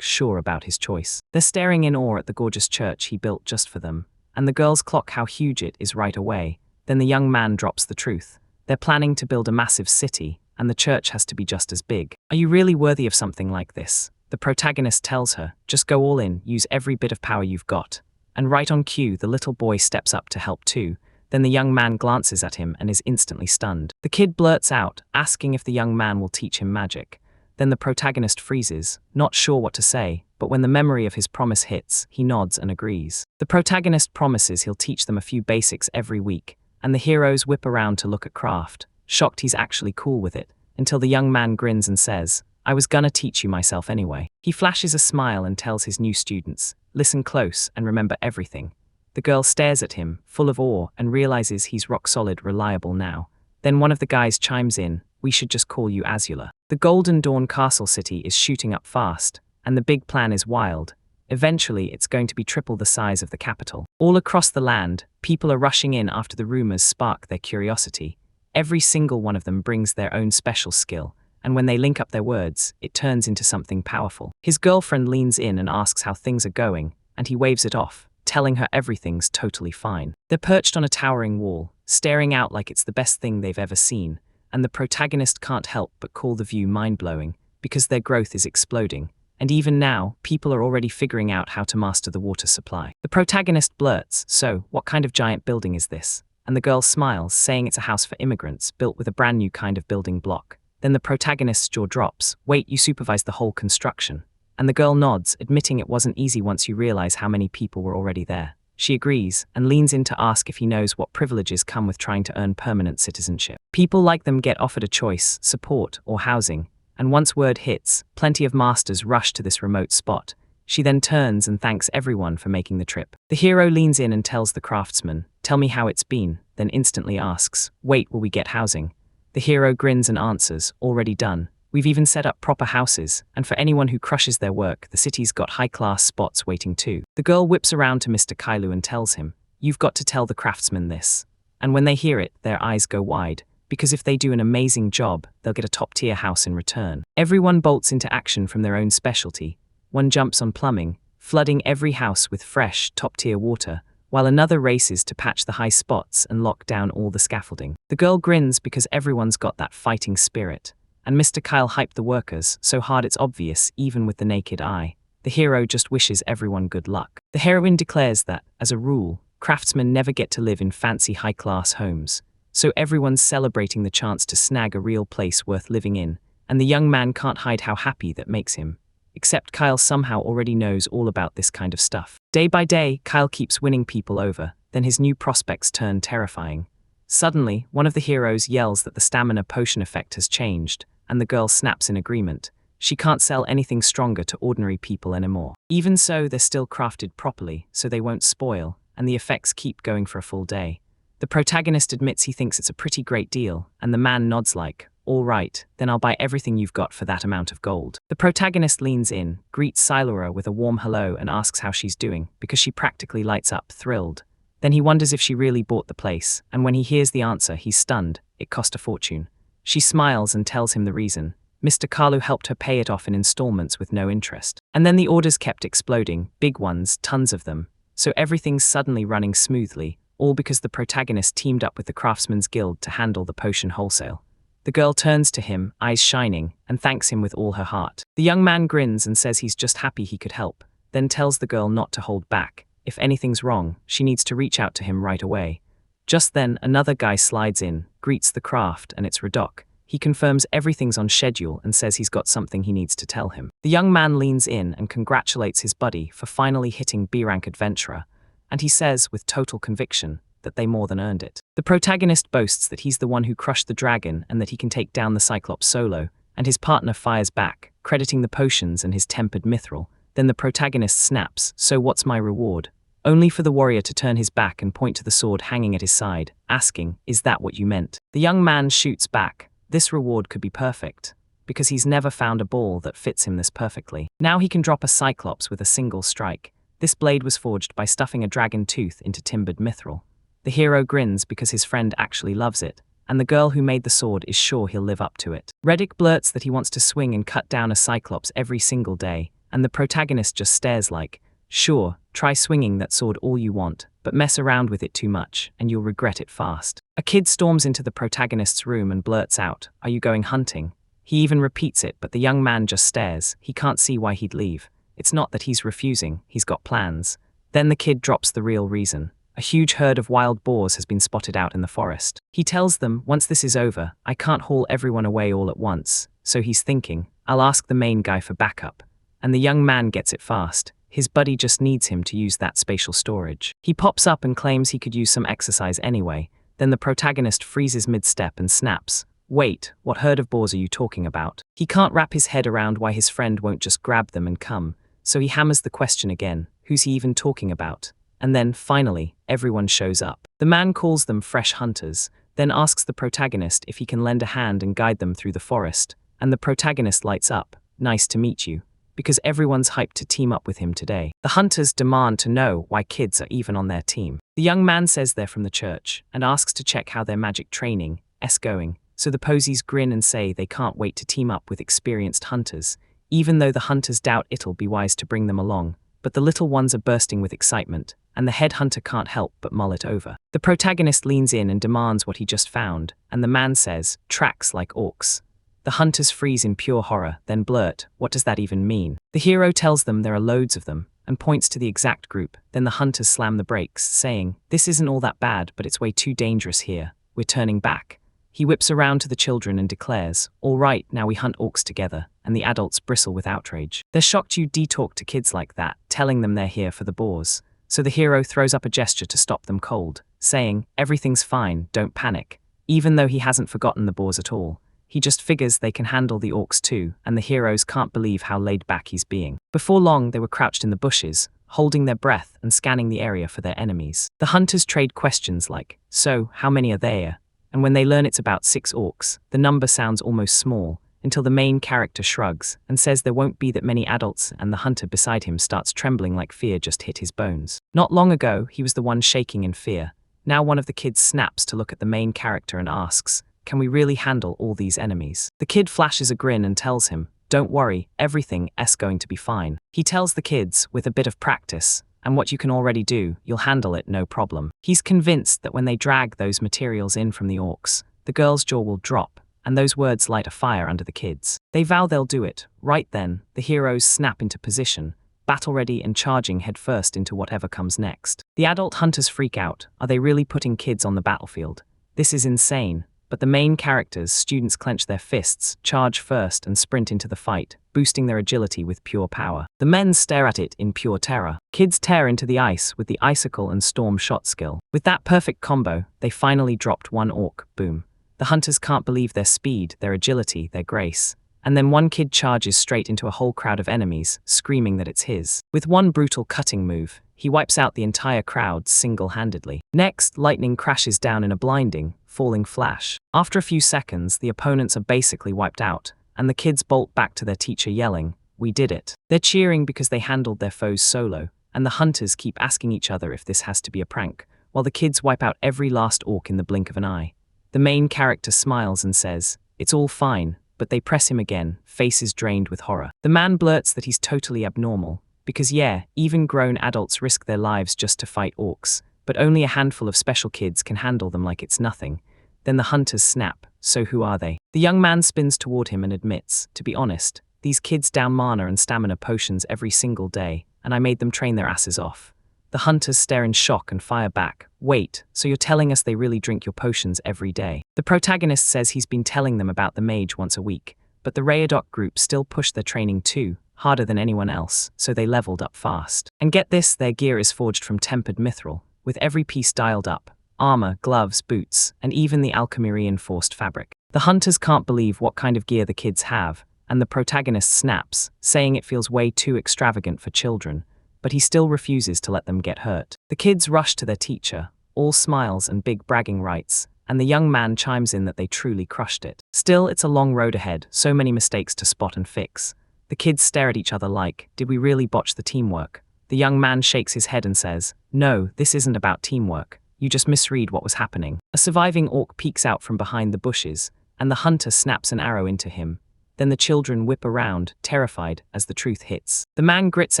Speaker 1: sure about his choice. They're staring in awe at the gorgeous church he built just for them, and the girls clock how huge it is right away. Then the young man drops the truth. They're planning to build a massive city, and the church has to be just as big. Are you really worthy of something like this? The protagonist tells her, just go all in, use every bit of power you've got. And right on cue, the little boy steps up to help too. Then the young man glances at him and is instantly stunned. The kid blurts out, asking if the young man will teach him magic. Then the protagonist freezes, not sure what to say, but when the memory of his promise hits, he nods and agrees. The protagonist promises he'll teach them a few basics every week, and the heroes whip around to look at craft, shocked he's actually cool with it, until the young man grins and says, "I was gonna teach you myself anyway." He flashes a smile and tells his new students, "Listen close and remember everything." The girl stares at him, full of awe, and realizes he's rock-solid reliable now. Then one of the guys chimes in, "We should just call you Azula." The Golden Dawn Castle City is shooting up fast, and the big plan is wild. Eventually, it's going to be triple the size of the capital. All across the land, people are rushing in after the rumors spark their curiosity. Every single one of them brings their own special skill, and when they link up their words, it turns into something powerful. His girlfriend leans in and asks how things are going, and he waves it off, telling her everything's totally fine. They're perched on a towering wall, staring out like it's the best thing they've ever seen, and the protagonist can't help but call the view mind-blowing, because their growth is exploding. And even now, people are already figuring out how to master the water supply. The protagonist blurts, "So, what kind of giant building is this?" And the girl smiles, saying it's a house for immigrants, built with a brand new kind of building block. Then the protagonist's jaw drops. "Wait, you supervised the whole construction?" And the girl nods, admitting it wasn't easy once you realize how many people were already there. She agrees, and leans in to ask if he knows what privileges come with trying to earn permanent citizenship. People like them get offered a choice, support, or housing, and once word hits, plenty of masters rush to this remote spot. She then turns and thanks everyone for making the trip. The hero leans in and tells the craftsman, "Tell me how it's been," then instantly asks, "Wait, will we get housing?" The hero grins and answers, "Already done. We've even set up proper houses, and for anyone who crushes their work, the city's got high-class spots waiting too." The girl whips around to Mr. Kailu and tells him, "You've got to tell the craftsman this." And when they hear it, their eyes go wide, because if they do an amazing job, they'll get a top-tier house in return. Everyone bolts into action from their own specialty. One jumps on plumbing, flooding every house with fresh, top-tier water, while another races to patch the high spots and lock down all the scaffolding. The girl grins because everyone's got that fighting spirit. And Mr. Kyle hyped the workers so hard it's obvious even with the naked eye. The hero just wishes everyone good luck. The heroine declares that, as a rule, craftsmen never get to live in fancy high-class homes, so everyone's celebrating the chance to snag a real place worth living in, and the young man can't hide how happy that makes him. Except Kyle somehow already knows all about this kind of stuff. Day by day, Kyle keeps winning people over, then his new prospects turn terrifying. Suddenly, one of the heroes yells that the stamina potion effect has changed, and the girl snaps in agreement. She can't sell anything stronger to ordinary people anymore. Even so, they're still crafted properly, so they won't spoil, and the effects keep going for a full day. The protagonist admits he thinks it's a pretty great deal, and the man nods like, "All right, then I'll buy everything you've got for that amount of gold." The protagonist leans in, greets Silura with a warm hello and asks how she's doing, because she practically lights up, thrilled. Then he wonders if she really bought the place, and when he hears the answer, he's stunned. It cost a fortune. She smiles and tells him the reason. Mr. Kalu helped her pay it off in installments with no interest. And then the orders kept exploding, big ones, tons of them. So everything's suddenly running smoothly, all because the protagonist teamed up with the Craftsman's Guild to handle the potion wholesale. The girl turns to him, eyes shining, and thanks him with all her heart. The young man grins and says he's just happy he could help, then tells the girl not to hold back. If anything's wrong, she needs to reach out to him right away. Just then, another guy slides in, greets the craft, and it's Radok. He confirms everything's on schedule and says he's got something he needs to tell him. The young man leans in and congratulates his buddy for finally hitting B-rank adventurer, and he says, with total conviction, that they more than earned it. The protagonist boasts that he's the one who crushed the dragon and that he can take down the Cyclops solo, and his partner fires back, crediting the potions and his tempered mithril. Then the protagonist snaps, "So what's my reward?" Only for the warrior to turn his back and point to the sword hanging at his side, asking, "Is that what you meant?" The young man shoots back. This reward could be perfect, because he's never found a ball that fits him this perfectly. Now he can drop a Cyclops with a single strike. This blade was forged by stuffing a dragon tooth into timbered mithril. The hero grins because his friend actually loves it, and the girl who made the sword is sure he'll live up to it. Reddick blurts that he wants to swing and cut down a Cyclops every single day, and the protagonist just stares like, "Sure, try swinging that sword all you want, but mess around with it too much, and you'll regret it fast." A kid storms into the protagonist's room and blurts out, "Are you going hunting?" He even repeats it, but the young man just stares. He can't see why he'd leave. It's not that he's refusing, he's got plans. Then the kid drops the real reason. A huge herd of wild boars has been spotted out in the forest. He tells them, "Once this is over, I can't haul everyone away all at once," so he's thinking, "I'll ask the main guy for backup." and the young man gets it fast. His buddy just needs him to use that spatial storage. He pops up and claims he could use some exercise anyway. Then the protagonist freezes mid-step and snaps. Wait, what herd of boars are you talking about? He can't wrap his head around why his friend won't just grab them and come, so he hammers the question again. Who's he even talking about? And then, finally, everyone shows up. The man calls them fresh hunters, then asks the protagonist if he can lend a hand and guide them through the forest, and the protagonist lights up. Nice to meet you. Because everyone's hyped to team up with him today. The hunters demand to know why kids are even on their team. The young man says they're from the church, and asks to check how their magic training is going, so the posies grin and say they can't wait to team up with experienced hunters, even though the hunters doubt it'll be wise to bring them along, but the little ones are bursting with excitement, and the head hunter can't help but mull it over. The protagonist leans in and demands what he just found, and the man says, tracks like orcs. The hunters freeze in pure horror, then blurt, what does that even mean? The hero tells them there are loads of them, and points to the exact group. Then the hunters slam the brakes, saying, this isn't all that bad, but it's way too dangerous here. We're turning back. He whips around to the children and declares, all right, now we hunt orcs together, and the adults bristle with outrage. They're shocked you talk to kids like that, telling them they're here for the boars. So the hero throws up a gesture to stop them cold, saying, everything's fine, don't panic. Even though he hasn't forgotten the boars at all. He just figures they can handle the orcs too, and the heroes can't believe how laid back he's being. Before long, they were crouched in the bushes, holding their breath and scanning the area for their enemies. The hunters trade questions like, so, how many are there? And when they learn it's about 6 orcs, the number sounds almost small, until the main character shrugs and says there won't be that many adults, and the hunter beside him starts trembling like fear just hit his bones. Not long ago, he was the one shaking in fear. Now one of the kids snaps to look at the main character and asks, can we really handle all these enemies? The kid flashes a grin and tells him, don't worry, everything's going to be fine. He tells the kids, with a bit of practice, and what you can already do, you'll handle it no problem. He's convinced that when they drag those materials in from the orcs, the girl's jaw will drop, and those words light a fire under the kids. They vow they'll do it. Right then, the heroes snap into position, battle-ready and charging headfirst into whatever comes next. The adult hunters freak out. Are they really putting kids on the battlefield? This is insane. But the main characters, students clench their fists, charge first and sprint into the fight, boosting their agility with pure power. The men stare at it in pure terror. Kids tear into the ice with the icicle and storm shot skill. With that perfect combo, they finally dropped one orc, boom. The hunters can't believe their speed, their agility, their grace. And then one kid charges straight into a whole crowd of enemies, screaming that it's his. With one brutal cutting move, he wipes out the entire crowd single-handedly. Next, lightning crashes down in a blinding, falling flash. After a few seconds, the opponents are basically wiped out, and the kids bolt back to their teacher yelling, we did it. They're cheering because they handled their foes solo, and the hunters keep asking each other if this has to be a prank, while the kids wipe out every last orc in the blink of an eye. The main character smiles and says, it's all fine, but they press him again, faces drained with horror. The man blurts that he's totally abnormal, because yeah, even grown adults risk their lives just to fight orcs, but only a handful of special kids can handle them like it's nothing. Then the hunters snap, so who are they? The young man spins toward him and admits, to be honest, these kids down mana and stamina potions every single day, and I made them train their asses off. The hunters stare in shock and fire back, wait, so you're telling us they really drink your potions every day? The protagonist says he's been telling them about the mage once a week, but the Rayadok group still pushed their training too, harder than anyone else, so they leveled up fast. And get this, their gear is forged from tempered mithril, with every piece dialed up, armor, gloves, boots, and even the alchemy reinforced fabric. The hunters can't believe what kind of gear the kids have, and the protagonist snaps, saying it feels way too extravagant for children, but he still refuses to let them get hurt. The kids rush to their teacher, all smiles and big bragging rights, and the young man chimes in that they truly crushed it. Still, it's a long road ahead, so many mistakes to spot and fix. The kids stare at each other like, did we really botch the teamwork? The young man shakes his head and says, no, this isn't about teamwork. You just misread what was happening. A surviving orc peeks out from behind the bushes, and the hunter snaps an arrow into him. Then the children whip around, terrified, as the truth hits. The man grits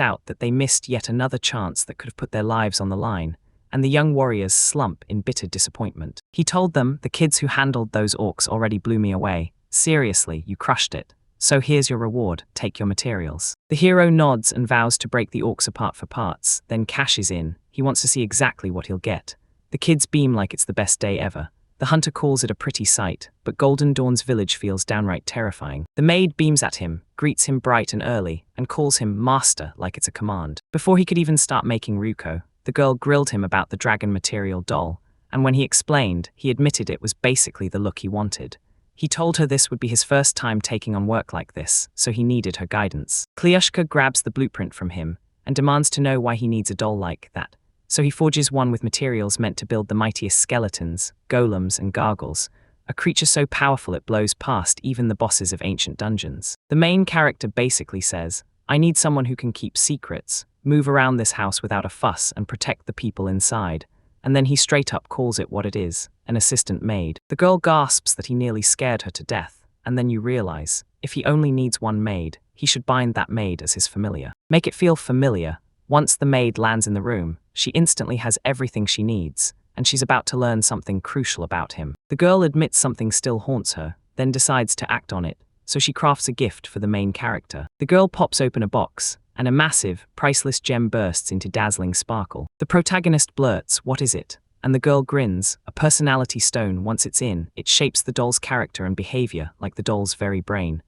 Speaker 1: out that they missed yet another chance that could have put their lives on the line, and the young warriors slump in bitter disappointment. He told them, the kids who handled those orcs already blew me away. Seriously, you crushed it. So here's your reward, take your materials. The hero nods and vows to break the orcs apart for parts, then cashes in. He wants to see exactly what he'll get. The kids beam like it's the best day ever. The hunter calls it a pretty sight, but Golden Dawn's village feels downright terrifying. The maid beams at him, greets him bright and early, and calls him master like it's a command. Before he could even start making Ruko, the girl grilled him about the dragon material doll, and when he explained, he admitted it was basically the look he wanted. He told her this would be his first time taking on work like this, so he needed her guidance. Klyushka grabs the blueprint from him and demands to know why he needs a doll like that. So he forges one with materials meant to build the mightiest skeletons, golems, and gargoyles, a creature so powerful it blows past even the bosses of ancient dungeons. The main character basically says, I need someone who can keep secrets, move around this house without a fuss, and protect the people inside. And then he straight up calls it what it is, an assistant maid. The girl gasps that he nearly scared her to death, and then you realize, if he only needs one maid, he should bind that maid as his familiar. Make it feel familiar. Once the maid lands in the room, she instantly has everything she needs, and she's about to learn something crucial about him. The girl admits something still haunts her, then decides to act on it, so she crafts a gift for the main character. The girl pops open a box, and a massive, priceless gem bursts into dazzling sparkle. The protagonist blurts, "What is it?" And the girl grins, a personality stone. Once it's in, it shapes the doll's character and behavior like the doll's very brain.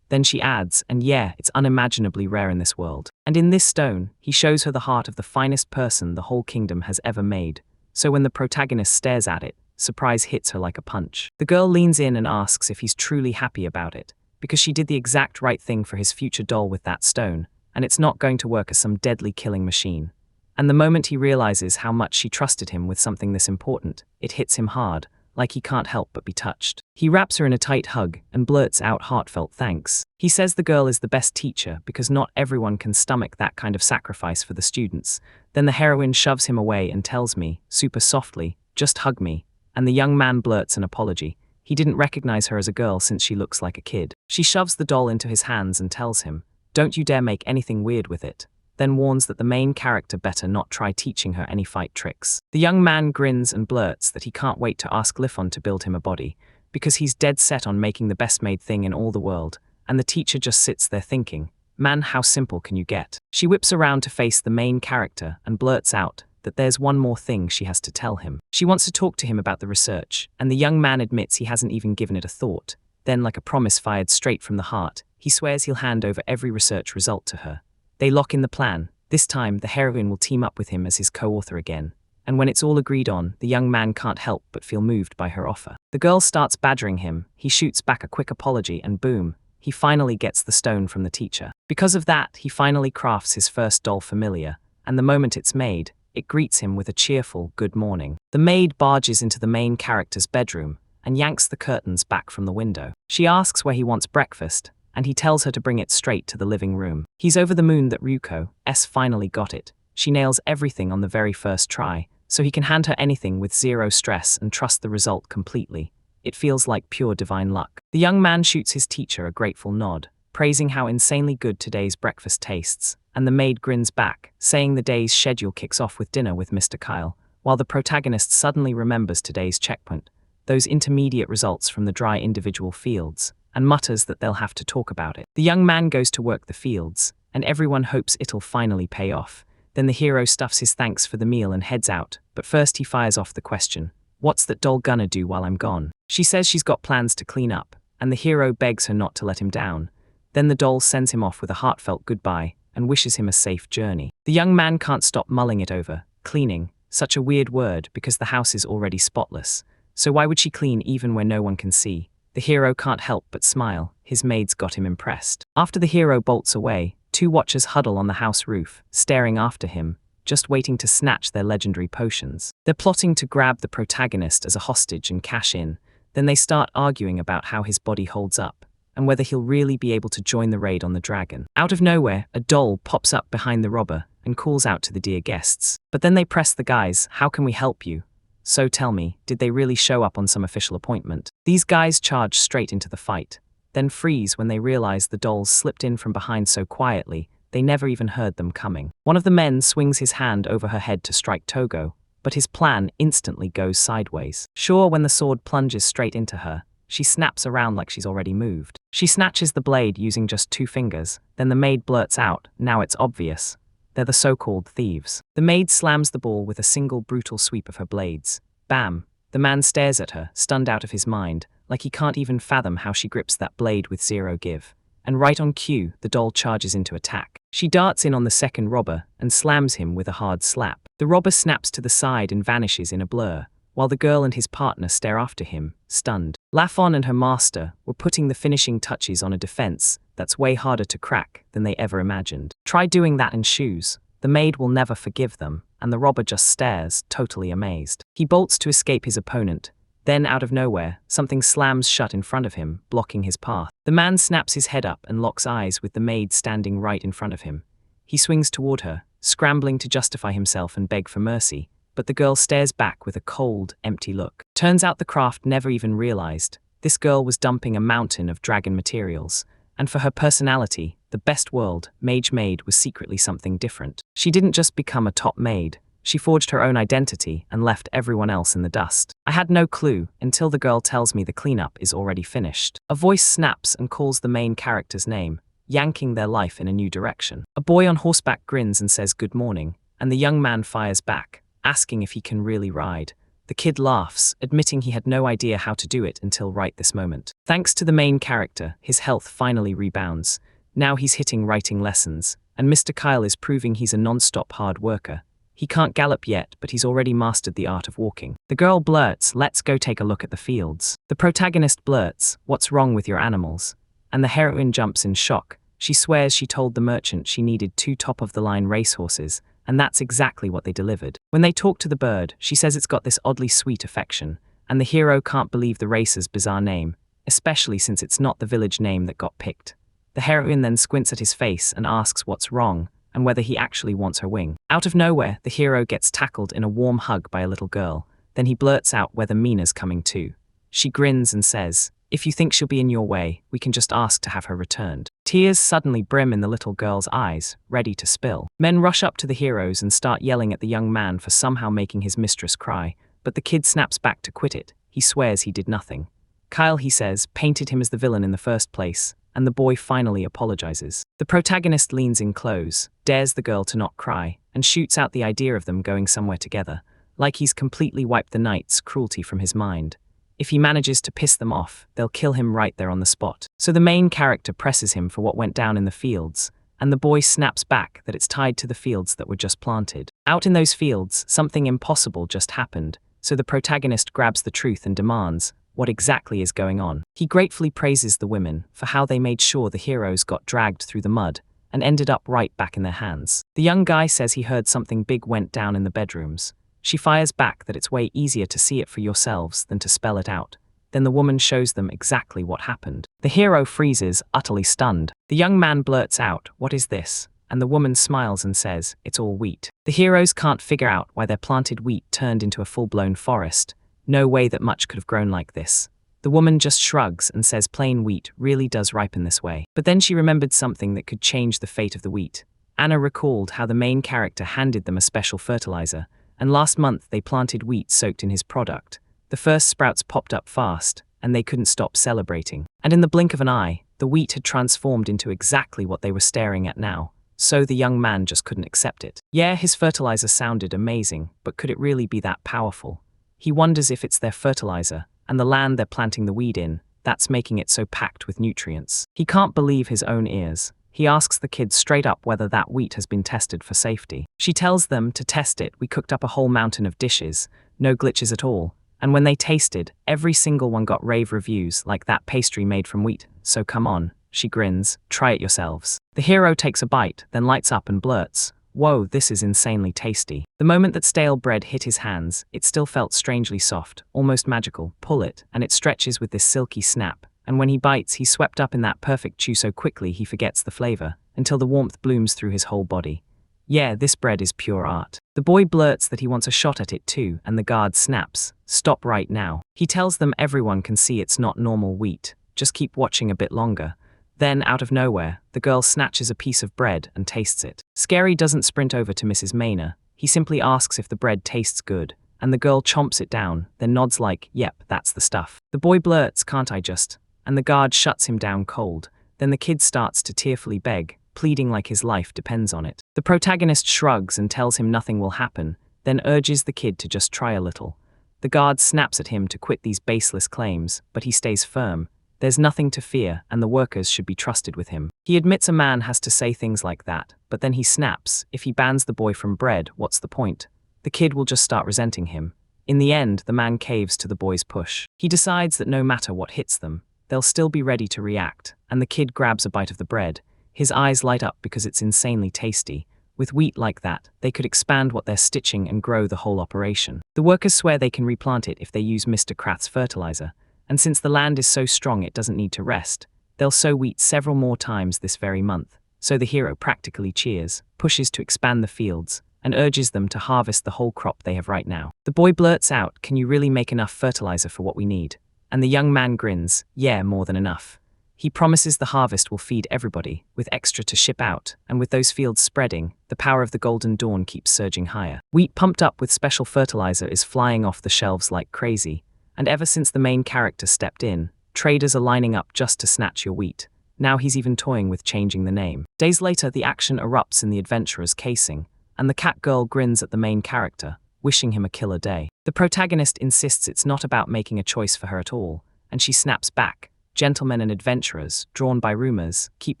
Speaker 1: Then she adds, and yeah, it's unimaginably rare in this world. And in this stone, he shows her the heart of the finest person the whole kingdom has ever made. So when the protagonist stares at it, surprise hits her like a punch. The girl leans in and asks if he's truly happy about it, because she did the exact right thing for his future doll with that stone, and it's not going to work as some deadly killing machine. And the moment he realizes how much she trusted him with something this important, it hits him hard, like he can't help but be touched. He wraps her in a tight hug and blurts out heartfelt thanks. He says the girl is the best teacher because not everyone can stomach that kind of sacrifice for the students. Then the heroine shoves him away and tells me, super softly, "Just hug me." And the young man blurts an apology. He didn't recognize her as a girl since she looks like a kid. She shoves the doll into his hands and tells him, "Don't you dare make anything weird with it," then warns that the main character better not try teaching her any fight tricks. The young man grins and blurts that he can't wait to ask Lifon to build him a body, because he's dead set on making the best made thing in all the world, and the teacher just sits there thinking, man, how simple can you get? She whips around to face the main character and blurts out that there's one more thing she has to tell him. She wants to talk to him about the research, and the young man admits he hasn't even given it a thought. Then, like a promise fired straight from the heart, he swears he'll hand over every research result to her. They lock in the plan. This time, the heroine will team up with him as his co-author again. And when it's all agreed on, the young man can't help but feel moved by her offer. The girl starts badgering him, he shoots back a quick apology, and boom, he finally gets the stone from the teacher. Because of that, he finally crafts his first doll familiar, and the moment it's made, it greets him with a cheerful good morning. The maid barges into the main character's bedroom and yanks the curtains back from the window. She asks where he wants breakfast, and he tells her to bring it straight to the living room. He's over the moon that Ruko finally got it. She nails everything on the very first try, so he can hand her anything with zero stress and trust the result completely. It feels like pure divine luck. The young man shoots his teacher a grateful nod, praising how insanely good today's breakfast tastes, and the maid grins back, saying the day's schedule kicks off with dinner with Mr. Kyle, while the protagonist suddenly remembers today's checkpoint, those intermediate results from the dry individual fields, and mutters that they'll have to talk about it. The young man goes to work the fields, and everyone hopes it'll finally pay off. Then the hero stuffs his thanks for the meal and heads out, but first he fires off the question, "What's that doll gonna do while I'm gone?" She says she's got plans to clean up, and the hero begs her not to let him down. Then the doll sends him off with a heartfelt goodbye and wishes him a safe journey. The young man can't stop mulling it over. Cleaning, such a weird word because the house is already spotless. So why would she clean even where no one can see? The hero can't help but smile. His maid's got him impressed. After the hero bolts away, two watchers huddle on the house roof, staring after him, just waiting to snatch their legendary potions. They're plotting to grab the protagonist as a hostage and cash in. Then they start arguing about how his body holds up, and whether he'll really be able to join the raid on the dragon. Out of nowhere, a doll pops up behind the robber and calls out to the dear guests. But then they press the guys, "How can we help you?" So tell me, did they really show up on some official appointment? These guys charge straight into the fight, then freeze when they realize the dolls slipped in from behind so quietly, they never even heard them coming. One of the men swings his hand over her head to strike Togo, but his plan instantly goes sideways. Sure, when the sword plunges straight into her, she snaps around like she's already moved. She snatches the blade using just 2 fingers, then the maid blurts out, "Now it's obvious. They're the so-called thieves." The maid slams the ball with a single brutal sweep of her blades. Bam! The man stares at her, stunned out of his mind, like he can't even fathom how she grips that blade with zero give. And right on cue, the doll charges into attack. She darts in on the second robber and slams him with a hard slap. The robber snaps to the side and vanishes in a blur, while the girl and his partner stare after him, stunned. Lafon and her master were putting the finishing touches on a defense that's way harder to crack than they ever imagined. Try doing that in shoes. The maid will never forgive them, and the robber just stares, totally amazed. He bolts to escape his opponent. Then, out of nowhere, something slams shut in front of him, blocking his path. The man snaps his head up and locks eyes with the maid standing right in front of him. He swings toward her, scrambling to justify himself and beg for mercy, but the girl stares back with a cold, empty look. Turns out the craft never even realized. This girl was dumping a mountain of dragon materials, and for her personality, the best world, Mage Maid, was secretly something different. She didn't just become a top maid. She forged her own identity and left everyone else in the dust. I had no clue until the girl tells me the cleanup is already finished. A voice snaps and calls the main character's name, yanking their life in a new direction. A boy on horseback grins and says good morning, and the young man fires back, asking if he can really ride. The kid laughs, admitting he had no idea how to do it until right this moment. Thanks to the main character, his health finally rebounds. Now he's hitting writing lessons, and Mr. Kyle is proving he's a non-stop hard worker. He can't gallop yet, but he's already mastered the art of walking. The girl blurts, "Let's go take a look at the fields." The protagonist blurts, "What's wrong with your animals?" And the heroine jumps in shock. She swears she told the merchant she needed 2 top-of-the-line racehorses, and that's exactly what they delivered. When they talk to the bird, she says it's got this oddly sweet affection, and the hero can't believe the racer's bizarre name, especially since it's not the village name that got picked. The heroine then squints at his face and asks what's wrong, and whether he actually wants her wing. Out of nowhere, the hero gets tackled in a warm hug by a little girl. Then he blurts out whether Mina's coming too. She grins and says, "If you think she'll be in your way, we can just ask to have her returned." Tears suddenly brim in the little girl's eyes, ready to spill. Men rush up to the heroes and start yelling at the young man for somehow making his mistress cry, but the kid snaps back to quit it. He swears he did nothing. Kyle, he says, painted him as the villain in the first place, and the boy finally apologizes. The protagonist leans in close, dares the girl to not cry, and shoots out the idea of them going somewhere together, like he's completely wiped the knight's cruelty from his mind. If he manages to piss them off, they'll kill him right there on the spot. So the main character presses him for what went down in the fields, and the boy snaps back that it's tied to the fields that were just planted. Out in those fields, something impossible just happened, so the protagonist grabs the truth and demands, what exactly is going on? He gratefully praises the women for how they made sure the heroes got dragged through the mud and ended up right back in their hands. The young guy says he heard something big went down in the bedrooms. She fires back that it's way easier to see it for yourselves than to spell it out. Then the woman shows them exactly what happened. The hero freezes, utterly stunned. The young man blurts out, "What is this?" And the woman smiles and says, "It's all wheat." The heroes can't figure out why their planted wheat turned into a full-blown forest. No way that much could have grown like this. The woman just shrugs and says plain wheat really does ripen this way. But then she remembered something that could change the fate of the wheat. Anna recalled how the main character handed them a special fertilizer, and last month they planted wheat soaked in his product. The first sprouts popped up fast, and they couldn't stop celebrating. And in the blink of an eye, the wheat had transformed into exactly what they were staring at now. So the young man just couldn't accept it. Yeah, his fertilizer sounded amazing, but could it really be that powerful? He wonders if it's their fertilizer, and the land they're planting the weed in, that's making it so packed with nutrients. He can't believe his own ears. He asks the kids straight up whether that wheat has been tested for safety. She tells them to test it. We cooked up a whole mountain of dishes, no glitches at all. And when they tasted, every single one got rave reviews like that pastry made from wheat. So come on, she grins, try it yourselves. The hero takes a bite, then lights up and blurts, "Whoa, this is insanely tasty." The moment that stale bread hit his hands, it still felt strangely soft, almost magical. Pull it, and it stretches with this silky snap. And when he bites, he's swept up in that perfect chew so quickly he forgets the flavor, until the warmth blooms through his whole body. Yeah, this bread is pure art. The boy blurts that he wants a shot at it too, and the guard snaps, "Stop right now." He tells them everyone can see it's not normal wheat, just keep watching a bit longer. Then, out of nowhere, the girl snatches a piece of bread and tastes it. Scary doesn't sprint over to Mrs. Maynor. He simply asks if the bread tastes good, and the girl chomps it down, then nods like, "Yep, that's the stuff." The boy blurts, "Can't I just?" And the guard shuts him down cold. Then the kid starts to tearfully beg, pleading like his life depends on it. The protagonist shrugs and tells him nothing will happen, then urges the kid to just try a little. The guard snaps at him to quit these baseless claims, but he stays firm. There's nothing to fear, and the workers should be trusted with him. He admits a man has to say things like that, but then he snaps. If he bans the boy from bread, what's the point? The kid will just start resenting him. In the end, the man caves to the boy's push. He decides that no matter what hits them, they'll still be ready to react, and the kid grabs a bite of the bread. His eyes light up because it's insanely tasty. With wheat like that, they could expand what they're stitching and grow the whole operation. The workers swear they can replant it if they use Mr. Krath's fertilizer, and since the land is so strong it doesn't need to rest, they'll sow wheat several more times this very month. So the hero practically cheers, pushes to expand the fields, and urges them to harvest the whole crop they have right now. The boy blurts out, "Can you really make enough fertilizer for what we need?" And the young man grins, "Yeah, more than enough." He promises the harvest will feed everybody, with extra to ship out, and with those fields spreading, the power of the Golden Dawn keeps surging higher. Wheat pumped up with special fertilizer is flying off the shelves like crazy, and ever since the main character stepped in, traders are lining up just to snatch your wheat. Now he's even toying with changing the name. Days later, the action erupts in the adventurer's casing, and the cat girl grins at the main character, wishing him a killer day. The protagonist insists it's not about making a choice for her at all, and she snaps back. Gentlemen and adventurers, drawn by rumors, keep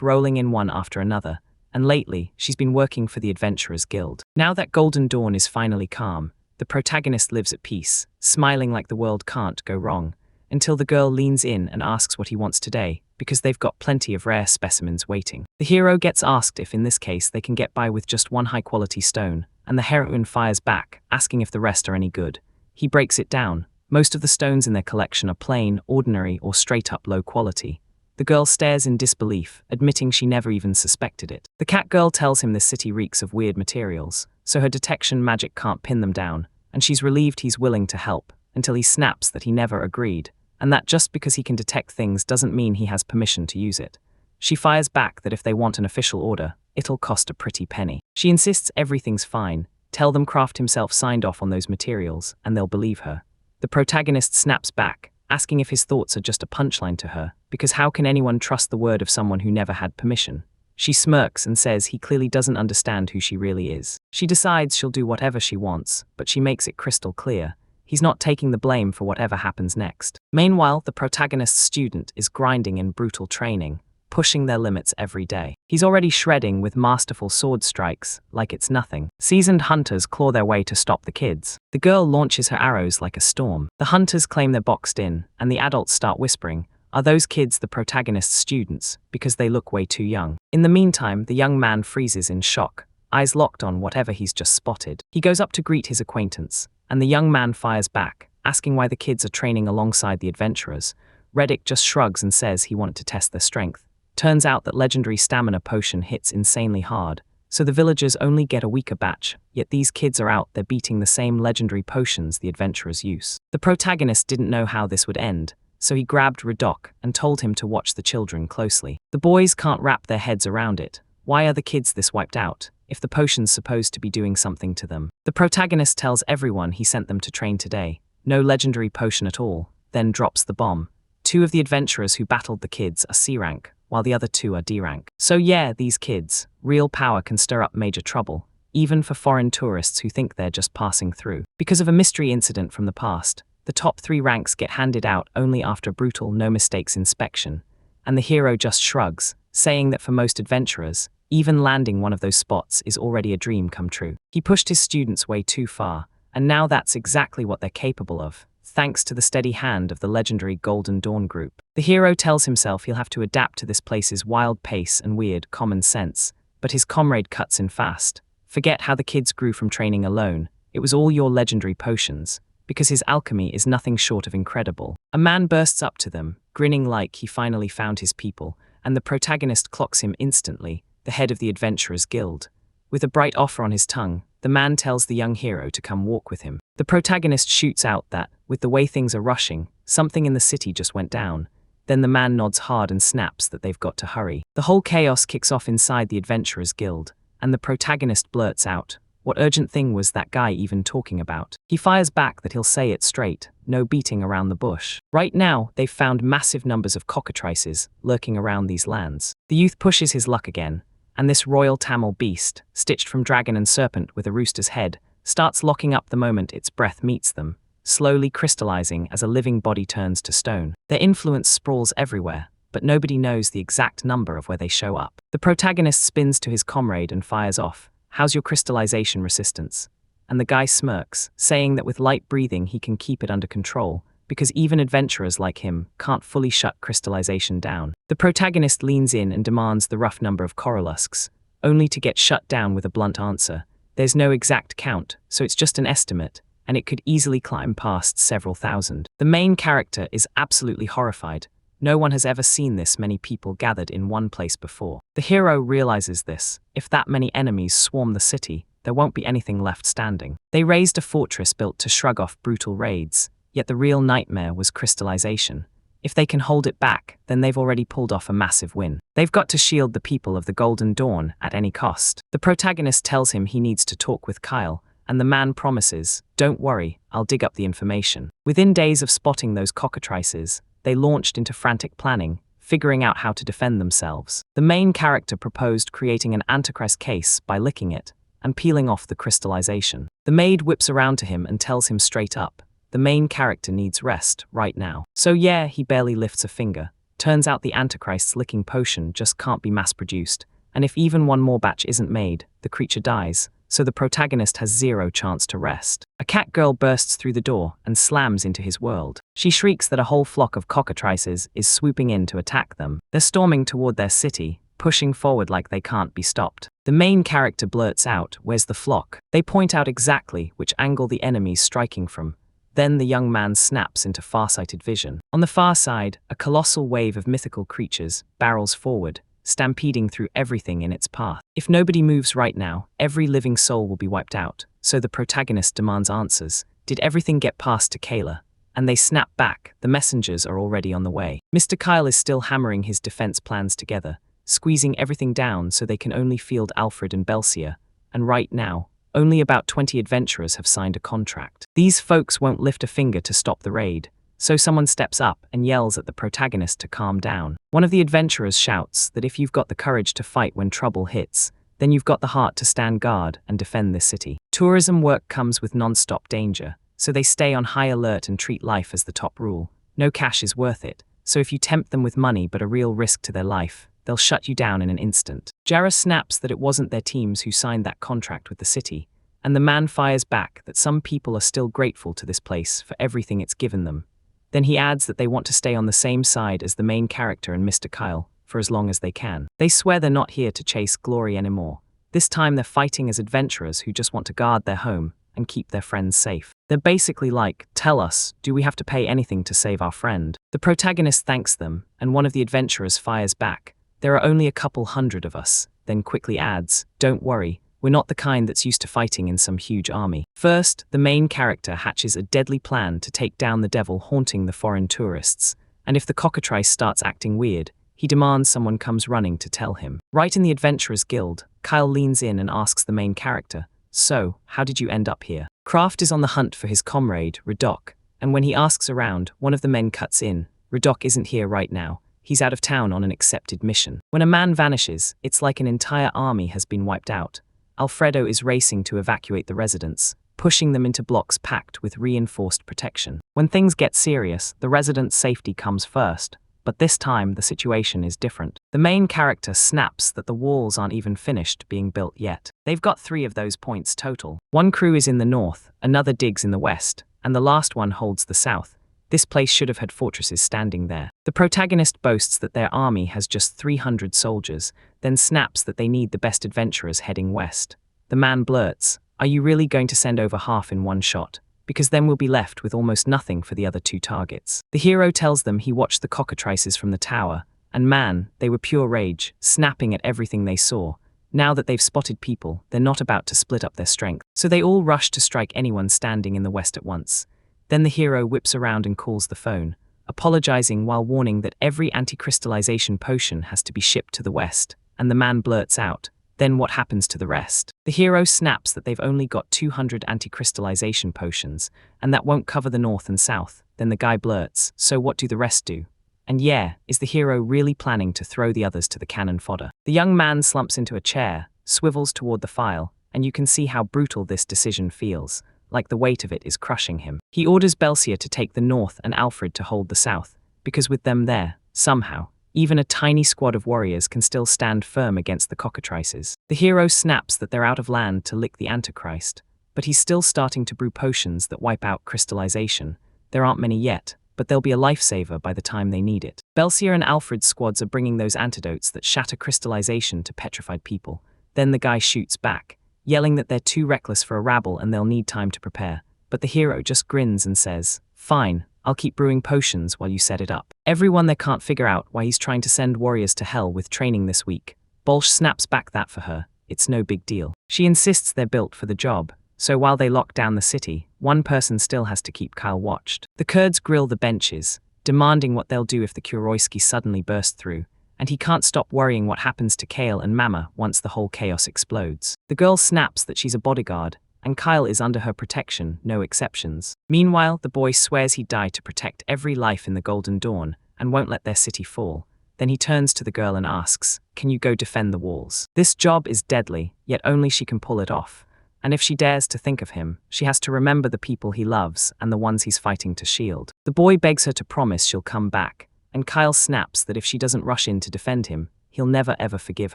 Speaker 1: rolling in one after another, and lately, she's been working for the Adventurers Guild. Now that Golden Dawn is finally calm, the protagonist lives at peace, smiling like the world can't go wrong, until the girl leans in and asks what he wants today, because they've got plenty of rare specimens waiting. The hero gets asked if in this case they can get by with just one high-quality stone, and the heroine fires back, asking if the rest are any good. He breaks it down. Most of the stones in their collection are plain, ordinary, or straight-up low quality. The girl stares in disbelief, admitting she never even suspected it. The cat girl tells him this city reeks of weird materials, so her detection magic can't pin them down, and she's relieved he's willing to help, until he snaps that he never agreed, and that just because he can detect things doesn't mean he has permission to use it. She fires back that if they want an official order, it'll cost a pretty penny. She insists everything's fine, tell them Kraft himself signed off on those materials, and they'll believe her. The protagonist snaps back, asking if his thoughts are just a punchline to her, because how can anyone trust the word of someone who never had permission? She smirks and says he clearly doesn't understand who she really is. She decides she'll do whatever she wants, but she makes it crystal clear. He's not taking the blame for whatever happens next. Meanwhile, the protagonist's student is grinding in brutal training, pushing their limits every day. He's already shredding with masterful sword strikes, like it's nothing. Seasoned hunters claw their way to stop the kids. The girl launches her arrows like a storm. The hunters claim they're boxed in, and the adults start whispering, "Are those kids the protagonist's students?" because they look way too young. In the meantime, the young man freezes in shock, eyes locked on whatever he's just spotted. He goes up to greet his acquaintance, and the young man fires back, asking why the kids are training alongside the adventurers. Reddick just shrugs and says he wanted to test their strength. Turns out that legendary stamina potion hits insanely hard, so the villagers only get a weaker batch, yet these kids are out there beating the same legendary potions the adventurers use. The protagonist didn't know how this would end, so he grabbed Radok and told him to watch the children closely. The boys can't wrap their heads around it. Why are the kids this wiped out, if the potion's supposed to be doing something to them? The protagonist tells everyone he sent them to train today. No legendary potion at all, then drops the bomb. 2 of the adventurers who battled the kids are C rank, while the other 2 are D rank. So yeah, these kids, real power can stir up major trouble, even for foreign tourists who think they're just passing through. Because of a mystery incident from the past, the top 3 ranks get handed out only after brutal no-mistakes inspection, and the hero just shrugs, saying that for most adventurers, even landing one of those spots is already a dream come true. He pushed his students way too far, and now that's exactly what they're capable of, thanks to the steady hand of the legendary Golden Dawn group. The hero tells himself he'll have to adapt to this place's wild pace and weird common sense, but his comrade cuts in fast. Forget how the kids grew from training alone, it was all your legendary potions, because his alchemy is nothing short of incredible. A man bursts up to them, grinning like he finally found his people, and the protagonist clocks him instantly, the head of the Adventurers Guild. With a bright offer on his tongue, the man tells the young hero to come walk with him. The protagonist shoots out that, with the way things are rushing, something in the city just went down. Then the man nods hard and snaps that they've got to hurry. The whole chaos kicks off inside the Adventurers Guild, and the protagonist blurts out, what urgent thing was that guy even talking about? He fires back that he'll say it straight, no beating around the bush. Right now, they've found massive numbers of cockatrices lurking around these lands. The youth pushes his luck again, and this royal Tamil beast, stitched from dragon and serpent with a rooster's head, starts locking up the moment its breath meets them. slowly crystallizing as a living body turns to stone. Their influence sprawls everywhere, but nobody knows the exact number of where they show up. The protagonist spins to his comrade and fires off. "How's your crystallization resistance?" And the guy smirks, saying that with light breathing he can keep it under control, because even adventurers like him can't fully shut crystallization down. The protagonist leans in and demands the rough number of corallusks, only to get shut down with a blunt answer. There's no exact count, so it's just an estimate, and it could easily climb past several thousand. The main character is absolutely horrified. No one has ever seen this many people gathered in one place before. The hero realizes this. If that many enemies swarm the city, there won't be anything left standing. They raised a fortress built to shrug off brutal raids, yet the real nightmare was crystallization. If they can hold it back, then they've already pulled off a massive win. They've got to shield the people of the Golden Dawn at any cost. The protagonist tells him he needs to talk with Kyle, and the man promises, "Don't worry, I'll dig up the information." Within days of spotting those cockatrices, they launched into frantic planning, figuring out how to defend themselves. The main character proposed creating an antichrist case by licking it and peeling off the crystallization. The maid whips around to him and tells him straight up, the main character needs rest right now. So yeah, he barely lifts a finger. Turns out the Antichrist's licking potion just can't be mass-produced, and if even one more batch isn't made, the creature dies, so the protagonist has zero chance to rest. A cat girl bursts through the door and slams into his world. She shrieks that a whole flock of cockatrices is swooping in to attack them. They're storming toward their city, pushing forward like they can't be stopped. The main character blurts out, "Where's the flock?" They point out exactly which angle the enemy's striking from. Then the young man snaps into far-sighted vision. On the far side, a colossal wave of mythical creatures barrels forward, stampeding through everything in its path. If nobody moves right now, every living soul will be wiped out, so the protagonist demands answers. Did everything get past to Kayla? And they snap back, the messengers are already on the way. Mr. Kyle is still hammering his defense plans together, squeezing everything down so they can only field Alfred and Belcia, and right now, only about 20 adventurers have signed a contract. These folks won't lift a finger to stop the raid, so someone steps up and yells at the protagonist to calm down. One of the adventurers shouts that if you've got the courage to fight when trouble hits, then you've got the heart to stand guard and defend this city. Tourism work comes with non-stop danger, so they stay on high alert and treat life as the top rule. No cash is worth it, so if you tempt them with money but a real risk to their life, they'll shut you down in an instant. Jarrah snaps that it wasn't their teams who signed that contract with the city, and the man fires back that some people are still grateful to this place for everything it's given them. Then he adds that they want to stay on the same side as the main character and Mr. Kyle for as long as they can. They swear they're not here to chase glory anymore. This time they're fighting as adventurers who just want to guard their home and keep their friends safe. They're basically like, "Tell us, do we have to pay anything to save our friend?" The protagonist thanks them, and one of the adventurers fires back, "There are only a couple hundred of us," then quickly adds, "Don't worry, we're not the kind that's used to fighting in some huge army." First, the main character hatches a deadly plan to take down the devil haunting the foreign tourists, and if the cockatrice starts acting weird, he demands someone comes running to tell him. Right in the Adventurers Guild, Kyle leans in and asks the main character, "So, how did you end up here?" Kraft is on the hunt for his comrade, Radok, and when he asks around, one of the men cuts in, "Radok isn't here right now. He's out of town on an accepted mission." When a man vanishes, it's like an entire army has been wiped out. Alfredo is racing to evacuate the residents, pushing them into blocks packed with reinforced protection. When things get serious, the residents' safety comes first, but this time the situation is different. The main character snaps that the walls aren't even finished being built yet. They've got 3 of those points total. One crew is in the north, another digs in the west, and the last one holds the south. This place should have had fortresses standing there. The protagonist boasts that their army has just 300 soldiers, then snaps that they need the best adventurers heading west. The man blurts, "Are you really going to send over half in one shot? Because then we'll be left with almost nothing for the other 2 targets." The hero tells them he watched the cockatrices from the tower, and man, they were pure rage, snapping at everything they saw. Now that they've spotted people, they're not about to split up their strength. So they all rush to strike anyone standing in the west at once. Then the hero whips around and calls the phone, apologizing while warning that every anti-crystallization potion has to be shipped to the west, and the man blurts out, "Then what happens to the rest?" The hero snaps that they've only got 200 anti-crystallization potions, and that won't cover the north and south. Then the guy blurts, "So what do the rest do?" And yeah, is the hero really planning to throw the others to the cannon fodder? The young man slumps into a chair, swivels toward the file, and you can see how brutal this decision feels. like the weight of it is crushing him. He orders Belcia to take the north and Alfred to hold the south, because with them there, somehow, even a tiny squad of warriors can still stand firm against the cockatrices. The hero snaps that they're out of land to lick the Antichrist, but he's still starting to brew potions that wipe out crystallization. There aren't many yet, but they'll be a lifesaver by the time they need it. Belcia and Alfred's squads are bringing those antidotes that shatter crystallization to petrified people. Then the guy shoots back, yelling that they're too reckless for a rabble and they'll need time to prepare. But the hero just grins and says, "Fine, I'll keep brewing potions while you set it up." Everyone there can't figure out why he's trying to send warriors to hell with training this week. Bolsh snaps back that for her, it's no big deal. She insists they're built for the job, so while they lock down the city, one person still has to keep Kyle watched. The Kurds grill the benches, demanding what they'll do if the Kuroyski suddenly burst through, and he can't stop worrying what happens to Kale and Mama once the whole chaos explodes. The girl snaps that she's a bodyguard, and Kyle is under her protection, no exceptions. Meanwhile, the boy swears he'd die to protect every life in the Golden Dawn and won't let their city fall. Then he turns to the girl and asks, "Can you go defend the walls?" This job is deadly, yet only she can pull it off. And if she dares to think of him, she has to remember the people he loves and the ones he's fighting to shield. The boy begs her to promise she'll come back, and Kyle snaps that if she doesn't rush in to defend him, he'll never ever forgive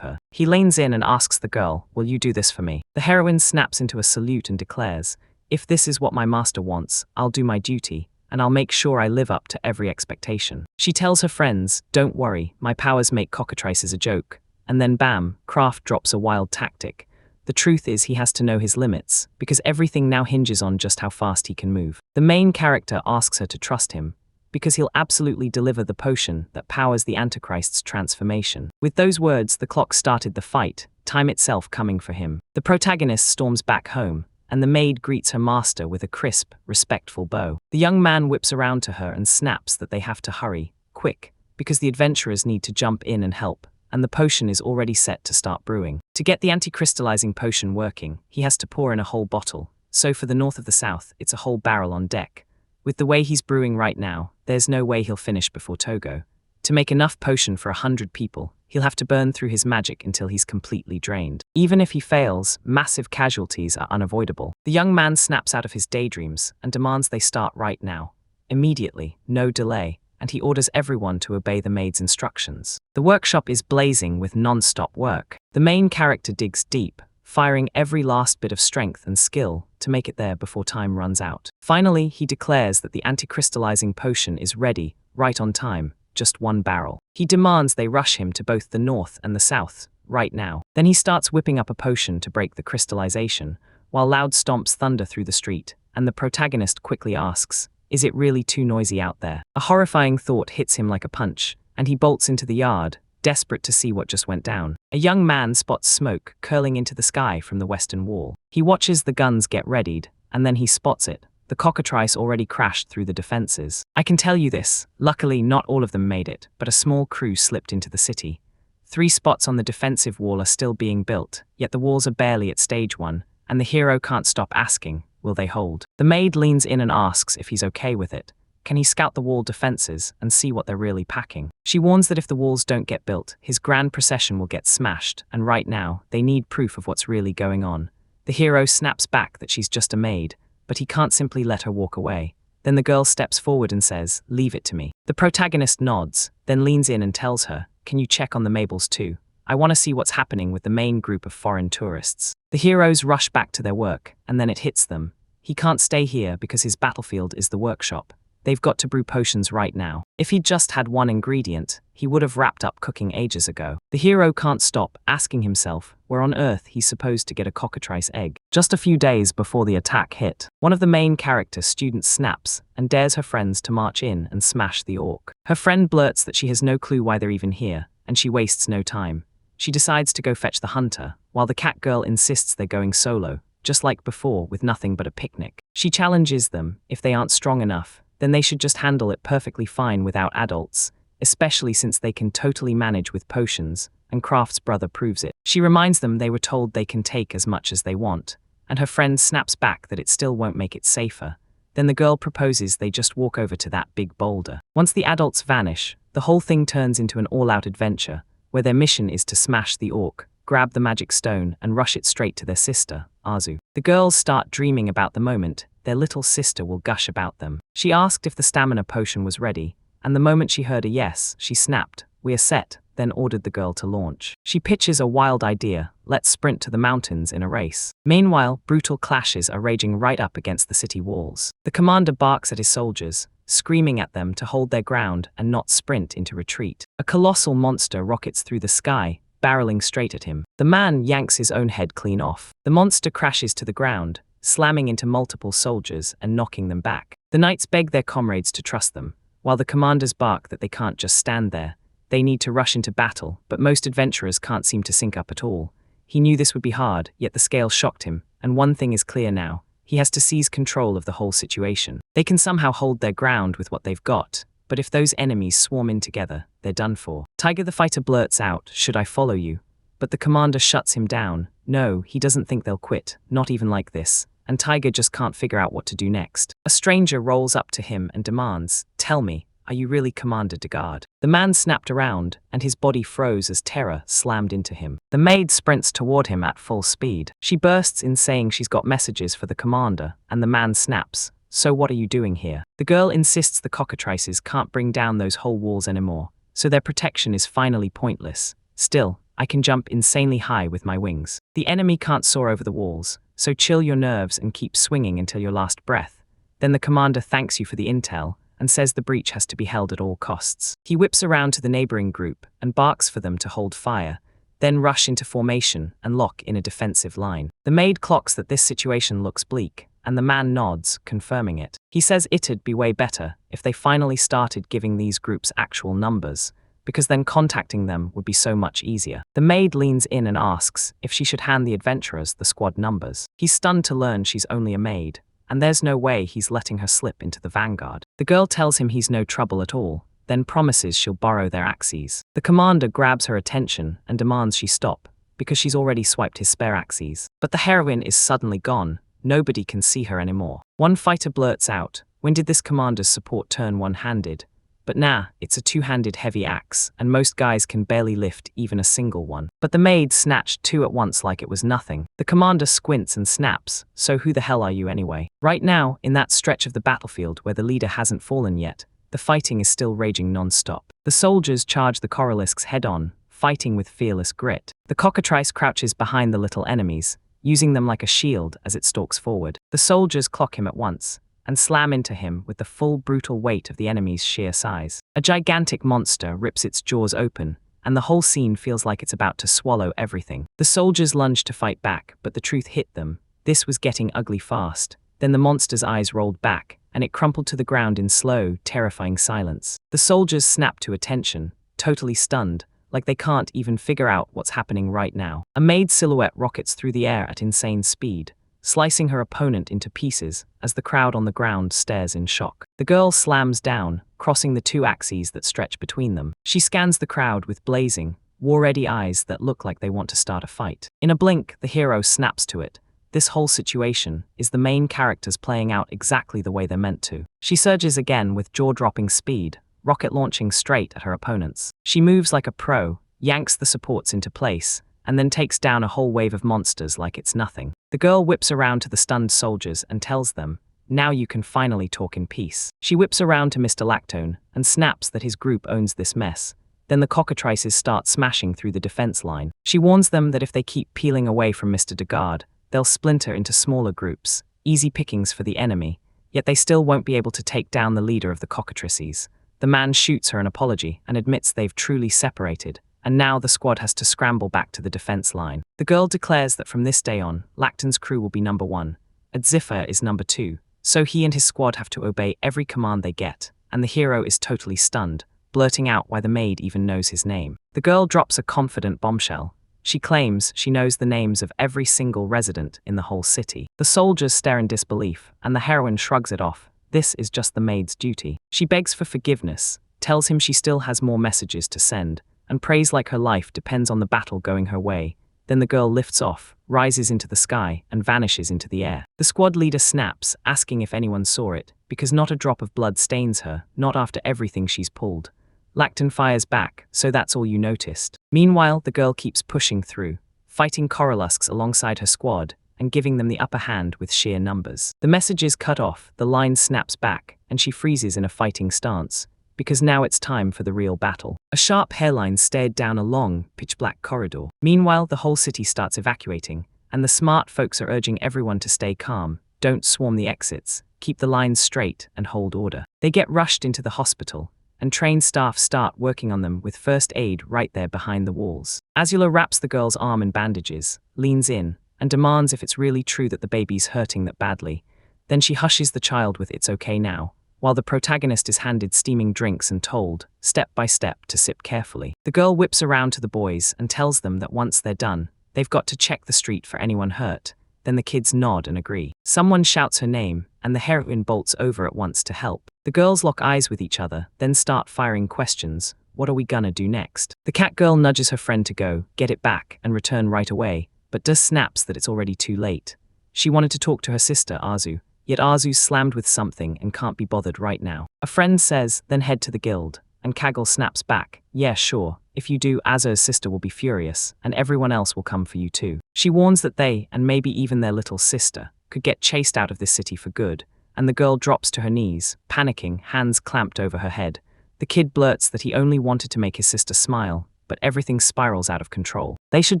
Speaker 1: her. He leans in and asks the girl, "Will you do this for me?" The heroine snaps into a salute and declares, "If this is what my master wants, I'll do my duty, and I'll make sure I live up to every expectation." She tells her friends, "Don't worry, my powers make cockatrices a joke." And then bam, Kraft drops a wild tactic. The truth is he has to know his limits, because everything now hinges on just how fast he can move. The main character asks her to trust him, because he'll absolutely deliver the potion that powers the Antichrist's transformation. With those words, the clock started the fight, time itself coming for him. The protagonist storms back home, and the maid greets her master with a crisp, respectful bow. The young man whips around to her and snaps that they have to hurry, quick, because the adventurers need to jump in and help, and the potion is already set to start brewing. To get the anti-crystallizing potion working, he has to pour in a whole bottle, so for the north of the south, it's a whole barrel on deck. With the way he's brewing right now, there's no way he'll finish before Togo. To make enough potion for 100 people, he'll have to burn through his magic until he's completely drained. Even if he fails, massive casualties are unavoidable. The young man snaps out of his daydreams and demands they start right now. Immediately, no delay, and he orders everyone to obey the maid's instructions. The workshop is blazing with non-stop work. The main character digs deep, firing every last bit of strength and skill to make it there before time runs out. Finally, he declares that the anti-crystallizing potion is ready, right on time, just one barrel. He demands they rush him to both the north and the south, right now. Then he starts whipping up a potion to break the crystallization, while loud stomps thunder through the street, and the protagonist quickly asks, "Is it really too noisy out there?" A horrifying thought hits him like a punch, and he bolts into the yard, desperate to see what just went down. A young man spots smoke curling into the sky from the western wall. He watches the guns get readied, and then he spots it. The cockatrice already crashed through the defenses. I can tell you this, luckily not all of them made it, but a small crew slipped into the city. 3 spots on the defensive wall are still being built, yet the walls are barely at stage 1, and the hero can't stop asking, will they hold? The maid leans in and asks if he's okay with it. Can he scout the wall defenses and see what they're really packing? She warns that if the walls don't get built, his grand procession will get smashed, and right now, they need proof of what's really going on. The hero snaps back that she's just a maid, but he can't simply let her walk away. Then the girl steps forward and says, "Leave it to me." The protagonist nods, then leans in and tells her, "Can you check on the Mabels too? I want to see what's happening with the main group of foreign tourists." The heroes rush back to their work, and then it hits them. He can't stay here because his battlefield is the workshop. They've got to brew potions right now. If he'd just had one ingredient, he would have wrapped up cooking ages ago. The hero can't stop asking himself where on earth he's supposed to get a cockatrice egg. Just a few days before the attack hit, one of the main character students snaps and dares her friends to march in and smash the orc. Her friend blurts that she has no clue why they're even here, and she wastes no time. She decides to go fetch the hunter, while the cat girl insists they're going solo, just like before with nothing but a picnic. She challenges them, if they aren't strong enough, then they should just handle it perfectly fine without adults, especially since they can totally manage with potions, and Kraft's brother proves it. She reminds them they were told they can take as much as they want, and her friend snaps back that it still won't make it safer. Then the girl proposes they just walk over to that big boulder. Once the adults vanish, the whole thing turns into an all-out adventure, where their mission is to smash the orc, grab the magic stone and rush it straight to their sister, Azu. The girls start dreaming about the moment their little sister will gush about them. She asked if the stamina potion was ready, and the moment she heard a yes, she snapped, "We are set," then ordered the girl to launch. She pitches a wild idea, let's sprint to the mountains in a race. Meanwhile, brutal clashes are raging right up against the city walls. The commander barks at his soldiers, screaming at them to hold their ground and not sprint into retreat. A colossal monster rockets through the sky, barreling straight at him. The man yanks his own head clean off. The monster crashes to the ground, slamming into multiple soldiers and knocking them back. The knights beg their comrades to trust them, while the commanders bark that they can't just stand there. They need to rush into battle, but most adventurers can't seem to sync up at all. He knew this would be hard, yet the scale shocked him, and one thing is clear now. He has to seize control of the whole situation. They can somehow hold their ground with what they've got, but if those enemies swarm in together, they're done for. Tiger the fighter blurts out, "Should I follow you?" But the commander shuts him down. No, he doesn't think they'll quit, not even like this, and Tiger just can't figure out what to do next. A stranger rolls up to him and demands, "Tell me, are you really Commander Degard?" The man snapped around, and his body froze as terror slammed into him. The maid sprints toward him at full speed. She bursts in saying she's got messages for the commander, and the man snaps, "So what are you doing here?" The girl insists the cockatrices can't bring down those whole walls anymore, so their protection is finally pointless. Still, I can jump insanely high with my wings. The enemy can't soar over the walls, so chill your nerves and keep swinging until your last breath. Then the commander thanks you for the intel, and says the breach has to be held at all costs. He whips around to the neighboring group and barks for them to hold fire, then rush into formation and lock in a defensive line. The maid clocks that this situation looks bleak, and the man nods, confirming it. He says it'd be way better if they finally started giving these groups actual numbers, because then contacting them would be so much easier. The maid leans in and asks if she should hand the adventurers the squad numbers. He's stunned to learn she's only a maid, and there's no way he's letting her slip into the vanguard. The girl tells him he's no trouble at all, then promises she'll borrow their axes. The commander grabs her attention and demands she stop, because she's already swiped his spare axes. But the heroine is suddenly gone, nobody can see her anymore. One fighter blurts out, "When did this commander's support turn one-handed?" But nah, it's a two-handed heavy axe, and most guys can barely lift even a single one. But the maid snatched two at once like it was nothing. The commander squints and snaps, "So who the hell are you anyway?" Right now, in that stretch of the battlefield where the leader hasn't fallen yet, the fighting is still raging non-stop. The soldiers charge the coralisks head-on, fighting with fearless grit. The cockatrice crouches behind the little enemies, using them like a shield as it stalks forward. The soldiers clock him at once, and slam into him with the full brutal weight of the enemy's sheer size. A gigantic monster rips its jaws open, and the whole scene feels like it's about to swallow everything. The soldiers lunge to fight back, but the truth hit them. This was getting ugly fast. Then the monster's eyes rolled back, and it crumpled to the ground in slow, terrifying silence. The soldiers snap to attention, totally stunned, like they can't even figure out what's happening right now. A maid silhouette rockets through the air at insane speed, slicing her opponent into pieces as the crowd on the ground stares in shock. The girl slams down, crossing the two axes that stretch between them. She scans the crowd with blazing, war-ready eyes that look like they want to start a fight. In a blink, the hero snaps to it. This whole situation is the main characters playing out exactly the way they're meant to. She surges again with jaw-dropping speed, rocket launching straight at her opponents. She moves like a pro, yanks the supports into place, and then takes down a whole wave of monsters like it's nothing. The girl whips around to the stunned soldiers and tells them, "Now you can finally talk in peace." She whips around to Mr. Lactone and snaps that his group owns this mess. Then the cockatrices start smashing through the defense line. She warns them that if they keep peeling away from Mr. Degard, they'll splinter into smaller groups, easy pickings for the enemy, yet they still won't be able to take down the leader of the cockatrices. The man shoots her an apology and admits they've truly separated, and now the squad has to scramble back to the defense line. The girl declares that from this day on, Lacton's crew will be number 1, Adzifir is number 2, so he and his squad have to obey every command they get, and the hero is totally stunned, blurting out why the maid even knows his name. The girl drops a confident bombshell. She claims she knows the names of every single resident in the whole city. The soldiers stare in disbelief, and the heroine shrugs it off. This is just the maid's duty. She begs for forgiveness, tells him she still has more messages to send, and prays like her life depends on the battle going her way. Then the girl lifts off, rises into the sky, and vanishes into the air. The squad leader snaps, asking if anyone saw it, because not a drop of blood stains her, not after everything she's pulled. Lacton fires back, "So that's all you noticed." Meanwhile, the girl keeps pushing through, fighting Corallusks alongside her squad and giving them the upper hand with sheer numbers. The message is cut off, the line snaps back, and she freezes in a fighting stance, because now it's time for the real battle. A sharp hairline stared down a long, pitch-black corridor. Meanwhile, the whole city starts evacuating, and the smart folks are urging everyone to stay calm, don't swarm the exits, keep the lines straight, and hold order. They get rushed into the hospital, and trained staff start working on them with first aid right there behind the walls. Azula wraps the girl's arm in bandages, leans in, and demands if it's really true that the baby's hurting that badly. Then she hushes the child with "it's okay now," while the protagonist is handed steaming drinks and told, step by step, to sip carefully. The girl whips around to the boys and tells them that once they're done, they've got to check the street for anyone hurt. Then the kids nod and agree. Someone shouts her name, and the heroine bolts over at once to help. The girls lock eyes with each other, then start firing questions. What are we gonna do next? The cat girl nudges her friend to go, get it back, and return right away, but does snaps that it's already too late. She wanted to talk to her sister, Azu, yet Azu's slammed with something and can't be bothered right now. A friend says, then head to the guild, and Kaggle snaps back, yeah sure, if you do, Azur's sister will be furious, and everyone else will come for you too. She warns that they, and maybe even their little sister, could get chased out of this city for good, and the girl drops to her knees, panicking, hands clamped over her head. The kid blurts that he only wanted to make his sister smile, but everything spirals out of control. They should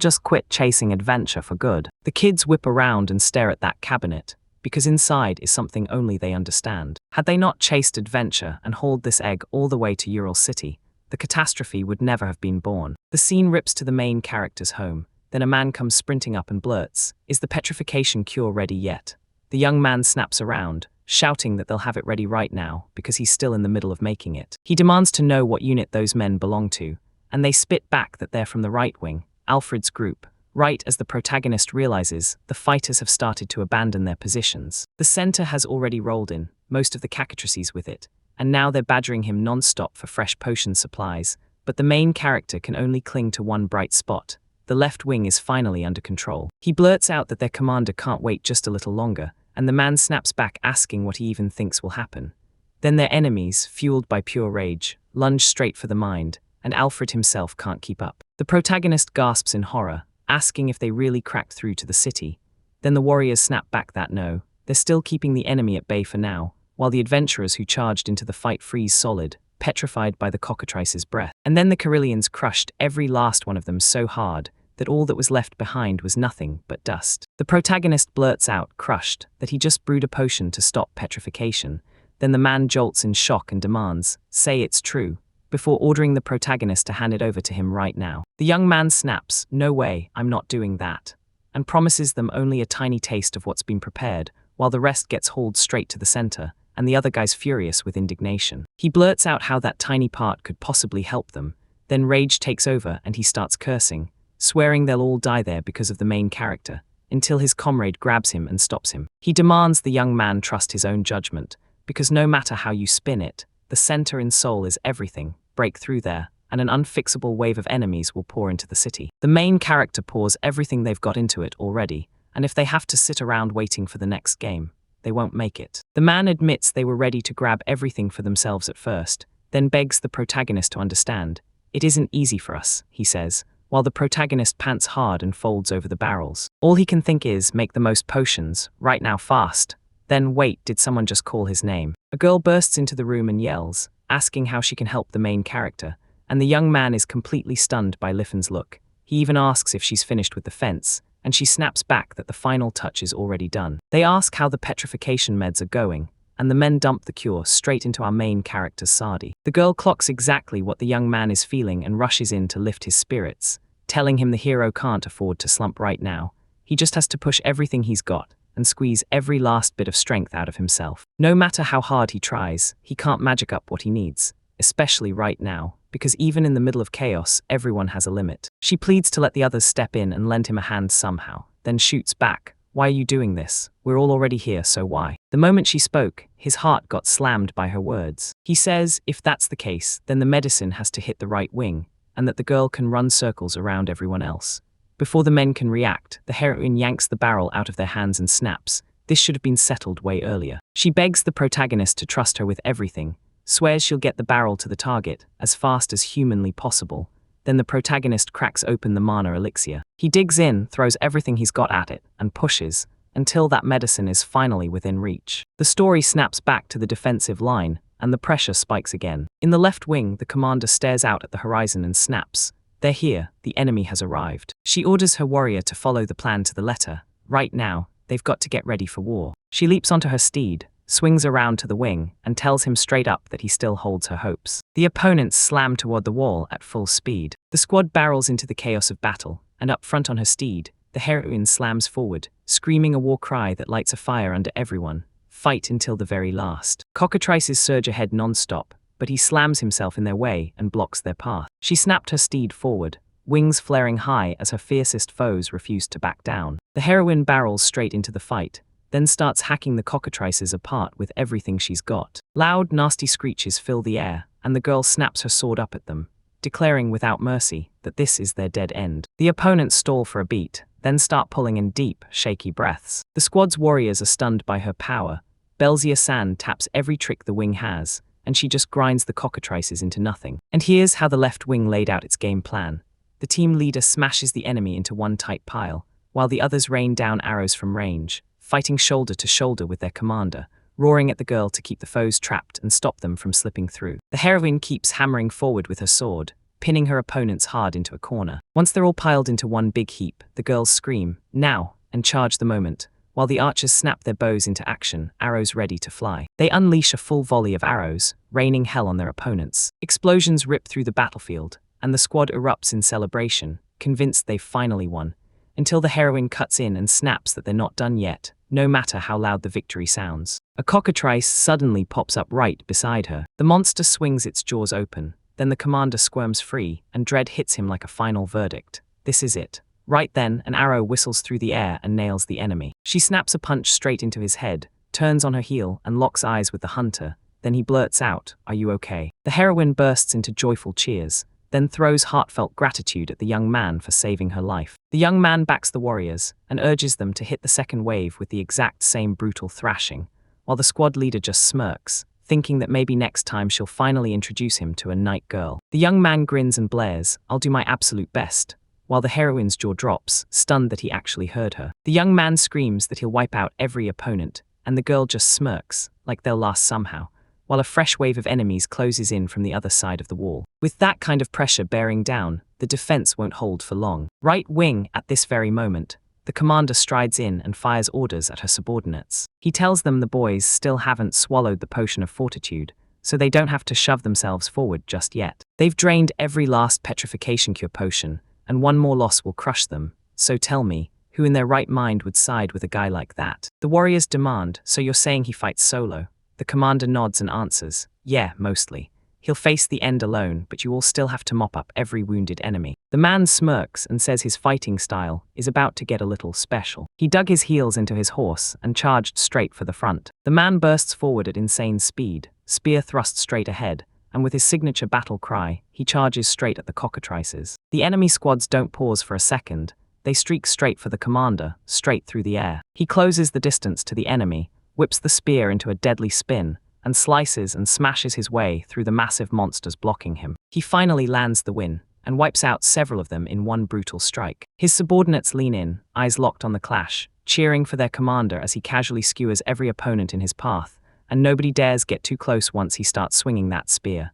Speaker 1: just quit chasing adventure for good. The kids whip around and stare at that cabinet, because inside is something only they understand. Had they not chased adventure and hauled this egg all the way to Ural City, the catastrophe would never have been born. The scene rips to the main character's home. Then a man comes sprinting up and blurts, "Is the petrification cure ready yet?" The young man snaps around, shouting that they'll have it ready right now because he's still in the middle of making it. He demands to know what unit those men belong to, and they spit back that they're from the right wing, Alfred's group. Right as the protagonist realizes, the fighters have started to abandon their positions. The center has already rolled in, most of the cactuses with it, and now they're badgering him non-stop for fresh potion supplies, but the main character can only cling to one bright spot. The left wing is finally under control. He blurts out that their commander can't wait just a little longer, and the man snaps back asking what he even thinks will happen. Then their enemies, fueled by pure rage, lunge straight for the mind, and Alfred himself can't keep up. The protagonist gasps in horror, asking if they really cracked through to the city. Then the warriors snap back that no, they're still keeping the enemy at bay for now, while the adventurers who charged into the fight freeze solid, petrified by the cockatrice's breath. And then the Carillions crushed every last one of them so hard that all that was left behind was nothing but dust. The protagonist blurts out, crushed, that he just brewed a potion to stop petrification. Then the man jolts in shock and demands, "Say it's true," before ordering the protagonist to hand it over to him right now. The young man snaps, "No way, I'm not doing that," and promises them only a tiny taste of what's been prepared, while the rest gets hauled straight to the center, and the other guy's furious with indignation. He blurts out how that tiny part could possibly help them, then rage takes over and he starts cursing, swearing they'll all die there because of the main character, until his comrade grabs him and stops him. He demands the young man trust his own judgment, because no matter how you spin it, the center in Seoul is everything. Break through there, and an unfixable wave of enemies will pour into the city. The main character pours everything they've got into it already, and if they have to sit around waiting for the next game, they won't make it. The man admits they were ready to grab everything for themselves at first, then begs the protagonist to understand. "It isn't easy for us," he says, while the protagonist pants hard and folds over the barrels. All he can think is, make the most potions, right now fast. Then wait, did someone just call his name? A girl bursts into the room and yells, asking how she can help the main character, and the young man is completely stunned by Liffin's look. He even asks if she's finished with the fence, and she snaps back that the final touch is already done. They ask how the petrification meds are going, and the men dump the cure straight into our main character's sari. The girl clocks exactly what the young man is feeling and rushes in to lift his spirits, telling him the hero can't afford to slump right now. He just has to push everything he's got and squeeze every last bit of strength out of himself. No matter how hard he tries, he can't magic up what he needs, especially right now, because even in the middle of chaos, everyone has a limit. She pleads to let the others step in and lend him a hand somehow, then shoots back, "Why are you doing this? We're all already here, so why?" The moment she spoke, his heart got slammed by her words. He says, if that's the case, then the medicine has to hit the right wing, and that the girl can run circles around everyone else. Before the men can react, the heroine yanks the barrel out of their hands and snaps. This should have been settled way earlier. She begs the protagonist to trust her with everything, swears she'll get the barrel to the target as fast as humanly possible, Then the protagonist cracks open the mana elixir. He digs in, throws everything he's got at it, and pushes, until that medicine is finally within reach. The story snaps back to the defensive line, and the pressure spikes again. In the left wing, the commander stares out at the horizon and snaps. They're here, the enemy has arrived. She orders her warrior to follow the plan to the letter. Right now, they've got to get ready for war. She leaps onto her steed, swings around to the wing, and tells him straight up that he still holds her hopes. The opponents slam toward the wall at full speed. The squad barrels into the chaos of battle, and up front on her steed, the heroine slams forward, screaming a war cry that lights a fire under everyone. Fight until the very last. Cockatrices surge ahead non-stop, but he slams himself in their way and blocks their path. She snapped her steed forward, wings flaring high as her fiercest foes refused to back down. The heroine barrels straight into the fight, then starts hacking the cockatrices apart with everything she's got. Loud, nasty screeches fill the air, and the girl snaps her sword up at them, declaring without mercy that this is their dead end. The opponents stall for a beat, then start pulling in deep, shaky breaths. The squad's warriors are stunned by her power. Belzia-san taps every trick the wing has, and she just grinds the cockatrices into nothing. And here's how the left wing laid out its game plan. The team leader smashes the enemy into one tight pile, while the others rain down arrows from range, fighting shoulder to shoulder with their commander, roaring at the girl to keep the foes trapped and stop them from slipping through. The heroine keeps hammering forward with her sword, pinning her opponents hard into a corner. Once they're all piled into one big heap, the girls scream, "Now!" and charge the moment, while the archers snap their bows into action, arrows ready to fly. They unleash a full volley of arrows, raining hell on their opponents. Explosions rip through the battlefield, and the squad erupts in celebration, convinced they've finally won, until the heroine cuts in and snaps that they're not done yet, no matter how loud the victory sounds. A cockatrice suddenly pops up right beside her. The monster swings its jaws open, then the commander squirms free, and dread hits him like a final verdict. This is it. Right then, an arrow whistles through the air and nails the enemy. She snaps a punch straight into his head, turns on her heel and locks eyes with the hunter. Then he blurts out, "Are you okay?" The heroine bursts into joyful cheers, then throws heartfelt gratitude at the young man for saving her life. The young man backs the warriors and urges them to hit the second wave with the exact same brutal thrashing, while the squad leader just smirks, thinking that maybe next time she'll finally introduce him to a knight girl. The young man grins and blares, "I'll do my absolute best," while the heroine's jaw drops, stunned that he actually heard her. The young man screams that he'll wipe out every opponent, and the girl just smirks, like they'll last somehow, while a fresh wave of enemies closes in from the other side of the wall. With that kind of pressure bearing down, the defense won't hold for long. Right wing, at this very moment, the commander strides in and fires orders at her subordinates. He tells them the boys still haven't swallowed the potion of fortitude, so they don't have to shove themselves forward just yet. They've drained every last petrification cure potion, and one more loss will crush them, so tell me, who in their right mind would side with a guy like that? The warriors demand, "So you're saying he fights solo?" The commander nods and answers, "Yeah, mostly. He'll face the end alone, but you all still have to mop up every wounded enemy." The man smirks and says his fighting style is about to get a little special. He dug his heels into his horse and charged straight for the front. The man bursts forward at insane speed, spear thrust straight ahead, and with his signature battle cry, he charges straight at the cockatrices. The enemy squads don't pause for a second. They streak straight for the commander, straight through the air. He closes the distance to the enemy, whips the spear into a deadly spin, and slices and smashes his way through the massive monsters blocking him. He finally lands the win, and wipes out several of them in one brutal strike. His subordinates lean in, eyes locked on the clash, cheering for their commander as he casually skewers every opponent in his path, and nobody dares get too close once he starts swinging that spear.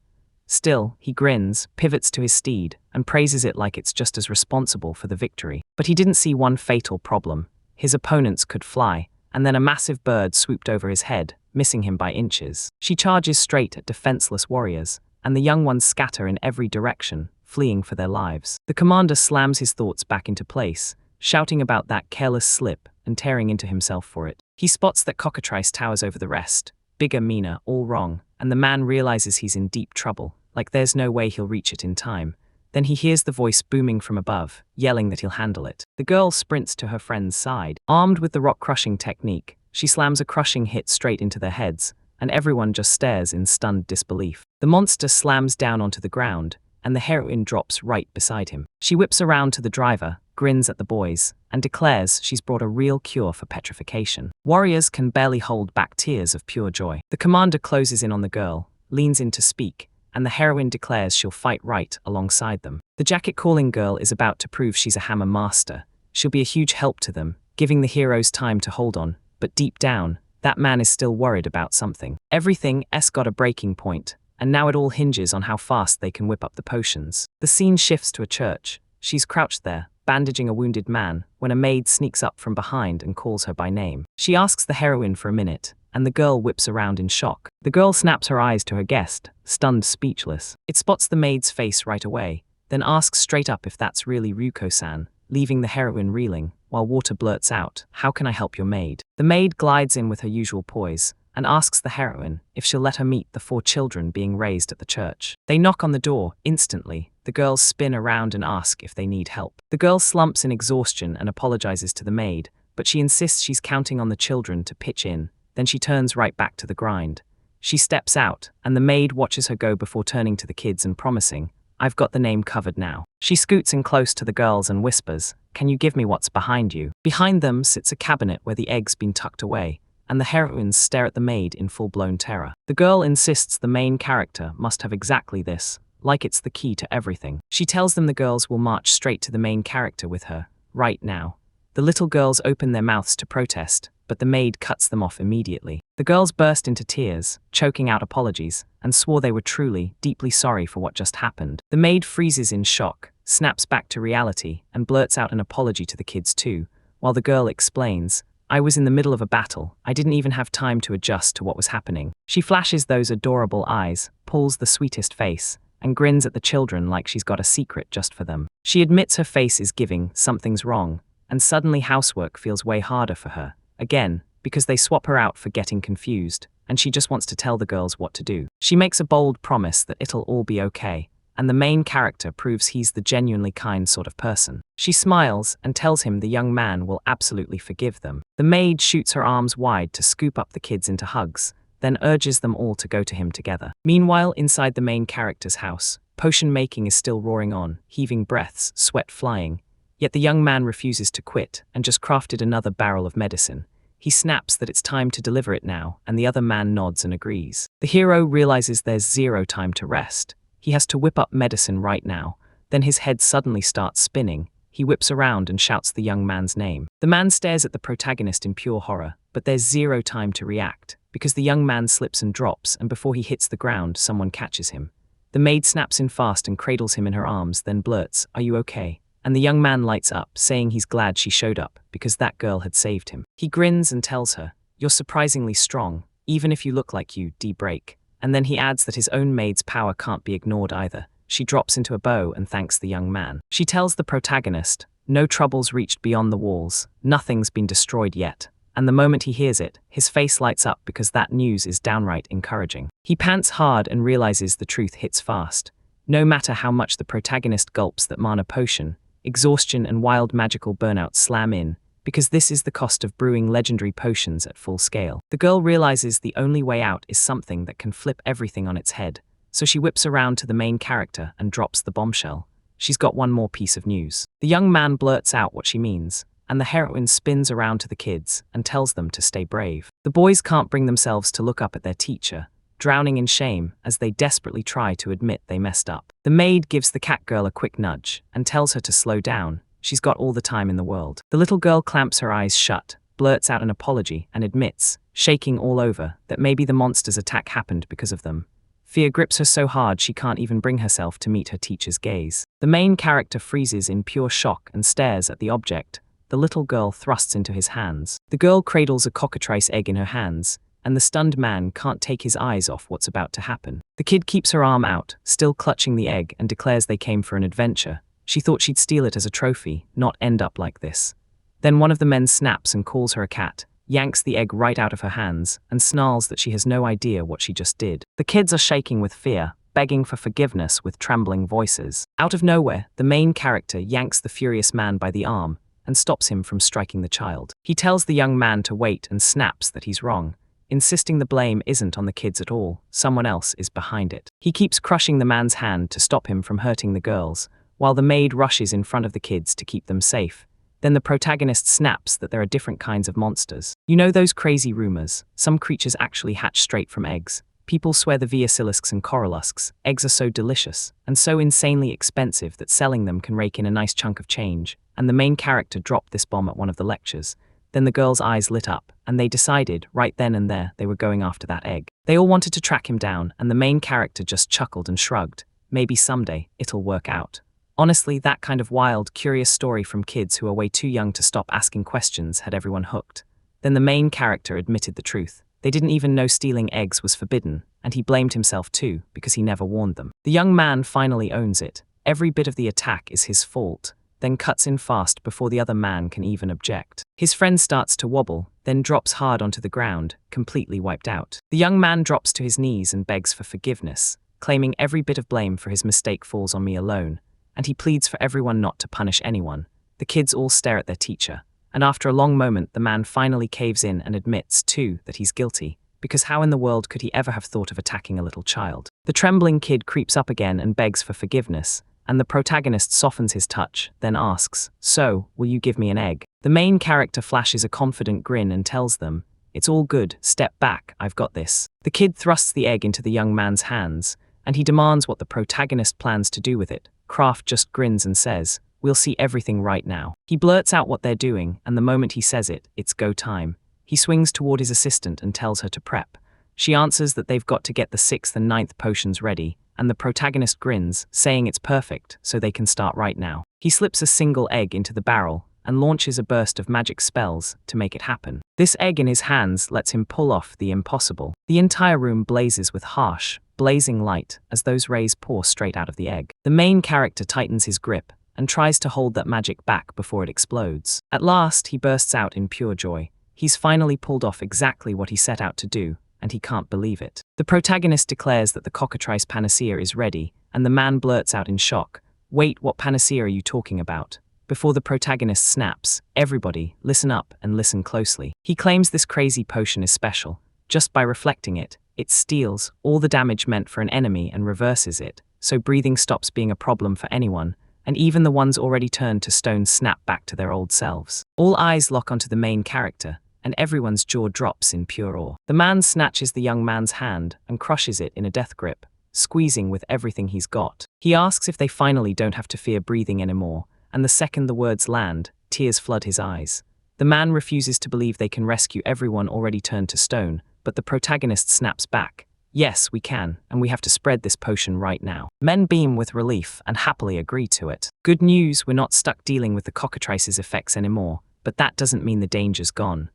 Speaker 1: Still, he grins, pivots to his steed, and praises it like it's just as responsible for the victory. But he didn't see one fatal problem. His opponents could fly, and then a massive bird swooped over his head, missing him by inches. She charges straight at defenseless warriors, and the young ones scatter in every direction, fleeing for their lives. The commander slams his thoughts back into place, shouting about that careless slip and tearing into himself for it. He spots that cockatrice towers over the rest, bigger, meaner, all wrong, and the man realizes he's in deep trouble, like there's no way he'll reach it in time. Then he hears the voice booming from above, yelling that he'll handle it. The girl sprints to her friend's side. Armed with the rock-crushing technique, she slams a crushing hit straight into their heads, and everyone just stares in stunned disbelief. The monster slams down onto the ground, and the heroine drops right beside him. She whips around to the driver, grins at the boys, and declares she's brought a real cure for petrification. Warriors can barely hold back tears of pure joy. The commander closes in on the girl, leans in to speak, and the heroine declares she'll fight right alongside them. The jacket-calling girl is about to prove she's a hammer master. She'll be a huge help to them, giving the heroes time to hold on, but deep down, that man is still worried about something. Everything's got a breaking point, and now it all hinges on how fast they can whip up the potions. The scene shifts to a church. She's crouched there, bandaging a wounded man, when a maid sneaks up from behind and calls her by name. She asks the heroine for a minute, and the girl whips around in shock. The girl snaps her eyes to her guest, stunned speechless. It spots the maid's face right away, then asks straight up if that's really Ryuko-san, leaving the heroine reeling, while Water blurts out, "How can I help your maid?" The maid glides in with her usual poise, and asks the heroine if she'll let her meet the 4 children being raised at the church. They knock on the door. Instantly, the girls spin around and ask if they need help. The girl slumps in exhaustion and apologizes to the maid, but she insists she's counting on the children to pitch in. Then she turns right back to the grind. She steps out, and the maid watches her go before turning to the kids and promising, "I've got the name covered now." She scoots in close to the girls and whispers, "Can you give me what's behind you?" Behind them sits a cabinet where the egg's been tucked away, and the heroines stare at the maid in full-blown terror. The girl insists the main character must have exactly this, like it's the key to everything. She tells them the girls will march straight to the main character with her, right now. The little girls open their mouths to protest, but the maid cuts them off immediately. The girls burst into tears, choking out apologies, and swore they were truly, deeply sorry for what just happened. The maid freezes in shock, snaps back to reality, and blurts out an apology to the kids too, while the girl explains, "I was in the middle of a battle. I didn't even have time to adjust to what was happening." She flashes those adorable eyes, pulls the sweetest face, and grins at the children like she's got a secret just for them. She admits her face is giving something's wrong, and suddenly housework feels way harder for her. Again, because they swap her out for getting confused, and she just wants to tell the girls what to do. She makes a bold promise that it'll all be okay, and the main character proves he's the genuinely kind sort of person. She smiles and tells him the young man will absolutely forgive them. The maid shoots her arms wide to scoop up the kids into hugs, then urges them all to go to him together. Meanwhile, inside the main character's house, potion making is still roaring on, heaving breaths, sweat flying. Yet the young man refuses to quit and just crafted another barrel of medicine. He snaps that it's time to deliver it now, and the other man nods and agrees. The hero realizes there's zero time to rest. He has to whip up medicine right now. Then his head suddenly starts spinning. He whips around and shouts the young man's name. The man stares at the protagonist in pure horror, but there's zero time to react, because the young man slips and drops, and before he hits the ground, someone catches him. The maid snaps in fast and cradles him in her arms, then blurts, "Are you okay?" And the young man lights up, saying he's glad she showed up, because that girl had saved him. He grins and tells her, "You're surprisingly strong, even if you look like you break." And then he adds that his own maid's power can't be ignored either. She drops into a bow and thanks the young man. She tells the protagonist, no troubles reached beyond the walls, nothing's been destroyed yet. And the moment he hears it, his face lights up because that news is downright encouraging. He pants hard and realizes the truth hits fast. No matter how much the protagonist gulps that mana potion, exhaustion and wild magical burnout slam in, because this is the cost of brewing legendary potions at full scale. The girl realizes the only way out is something that can flip everything on its head, so she whips around to the main character and drops the bombshell. She's got one more piece of news. The young man blurts out what she means, and the heroine spins around to the kids and tells them to stay brave. The boys can't bring themselves to look up at their teacher, drowning in shame as they desperately try to admit they messed up. The maid gives the cat girl a quick nudge and tells her to slow down. She's got all the time in the world. The little girl clamps her eyes shut, blurts out an apology, and admits, shaking all over, that maybe the monster's attack happened because of them. Fear grips her so hard she can't even bring herself to meet her teacher's gaze. The main character freezes in pure shock and stares at the object the little girl thrusts into his hands. The girl cradles a cockatrice egg in her hands, and the stunned man can't take his eyes off what's about to happen. The kid keeps her arm out, still clutching the egg, and declares they came for an adventure. She thought she'd steal it as a trophy, not end up like this. Then one of the men snaps and calls her a cat, yanks the egg right out of her hands, and snarls that she has no idea what she just did. The kids are shaking with fear, begging for forgiveness with trembling voices. Out of nowhere, the main character yanks the furious man by the arm and stops him from striking the child. He tells the young man to wait and snaps that he's wrong, insisting the blame isn't on the kids at all, someone else is behind it. He keeps crushing the man's hand to stop him from hurting the girls, while the maid rushes in front of the kids to keep them safe. Then the protagonist snaps that there are different kinds of monsters. You know those crazy rumors, some creatures actually hatch straight from eggs. People swear the viasilisks and corallusks eggs are so delicious and so insanely expensive that selling them can rake in a nice chunk of change, and the main character dropped this bomb at one of the lectures. Then the girls' eyes lit up, and they decided, right then and there, they were going after that egg. They all wanted to track him down, and the main character just chuckled and shrugged. Maybe someday, it'll work out. Honestly, that kind of wild, curious story from kids who are way too young to stop asking questions had everyone hooked. Then the main character admitted the truth. They didn't even know stealing eggs was forbidden, and he blamed himself too, because he never warned them. The young man finally owns it. Every bit of the attack is his fault, then cuts in fast before the other man can even object. His friend starts to wobble, then drops hard onto the ground, completely wiped out. The young man drops to his knees and begs for forgiveness, claiming every bit of blame for his mistake falls on me alone, and he pleads for everyone not to punish anyone. The kids all stare at their teacher, and after a long moment the man finally caves in and admits, too, that he's guilty, because how in the world could he ever have thought of attacking a little child? The trembling kid creeps up again and begs for forgiveness, and the protagonist softens his touch, then asks, "So, will you give me an egg?" The main character flashes a confident grin and tells them, "It's all good, step back, I've got this." The kid thrusts the egg into the young man's hands, and he demands what the protagonist plans to do with it. Kraft just grins and says, "We'll see everything right now." He blurts out what they're doing, and the moment he says it, it's go time. He swings toward his assistant and tells her to prep. She answers that they've got to get the 6th and 9th potions ready, and the protagonist grins, saying it's perfect, so they can start right now. He slips a single egg into the barrel and launches a burst of magic spells to make it happen. This egg in his hands lets him pull off the impossible. The entire room blazes with harsh, blazing light as those rays pour straight out of the egg. The main character tightens his grip and tries to hold that magic back before it explodes. At last, he bursts out in pure joy. He's finally pulled off exactly what he set out to do, and he can't believe it. The protagonist declares that the cockatrice panacea is ready, and the man blurts out in shock, "Wait, what panacea are you talking about?" Before the protagonist snaps, "Everybody, listen up and listen closely." He claims this crazy potion is special. Just by reflecting it, it steals all the damage meant for an enemy and reverses it, so breathing stops being a problem for anyone, and even the ones already turned to stone snap back to their old selves. All eyes lock onto the main character, and everyone's jaw drops in pure awe. The man snatches the young man's hand and crushes it in a death grip, squeezing with everything he's got. He asks if they finally don't have to fear breathing anymore, and the second the words land, tears flood his eyes. The man refuses to believe they can rescue everyone already turned to stone, but the protagonist snaps back, "Yes, we can, and we have to spread this potion right now." Men beam with relief and happily agree to it. Good news, we're not stuck dealing with the cockatrice's effects anymore, but that doesn't mean the danger's gone.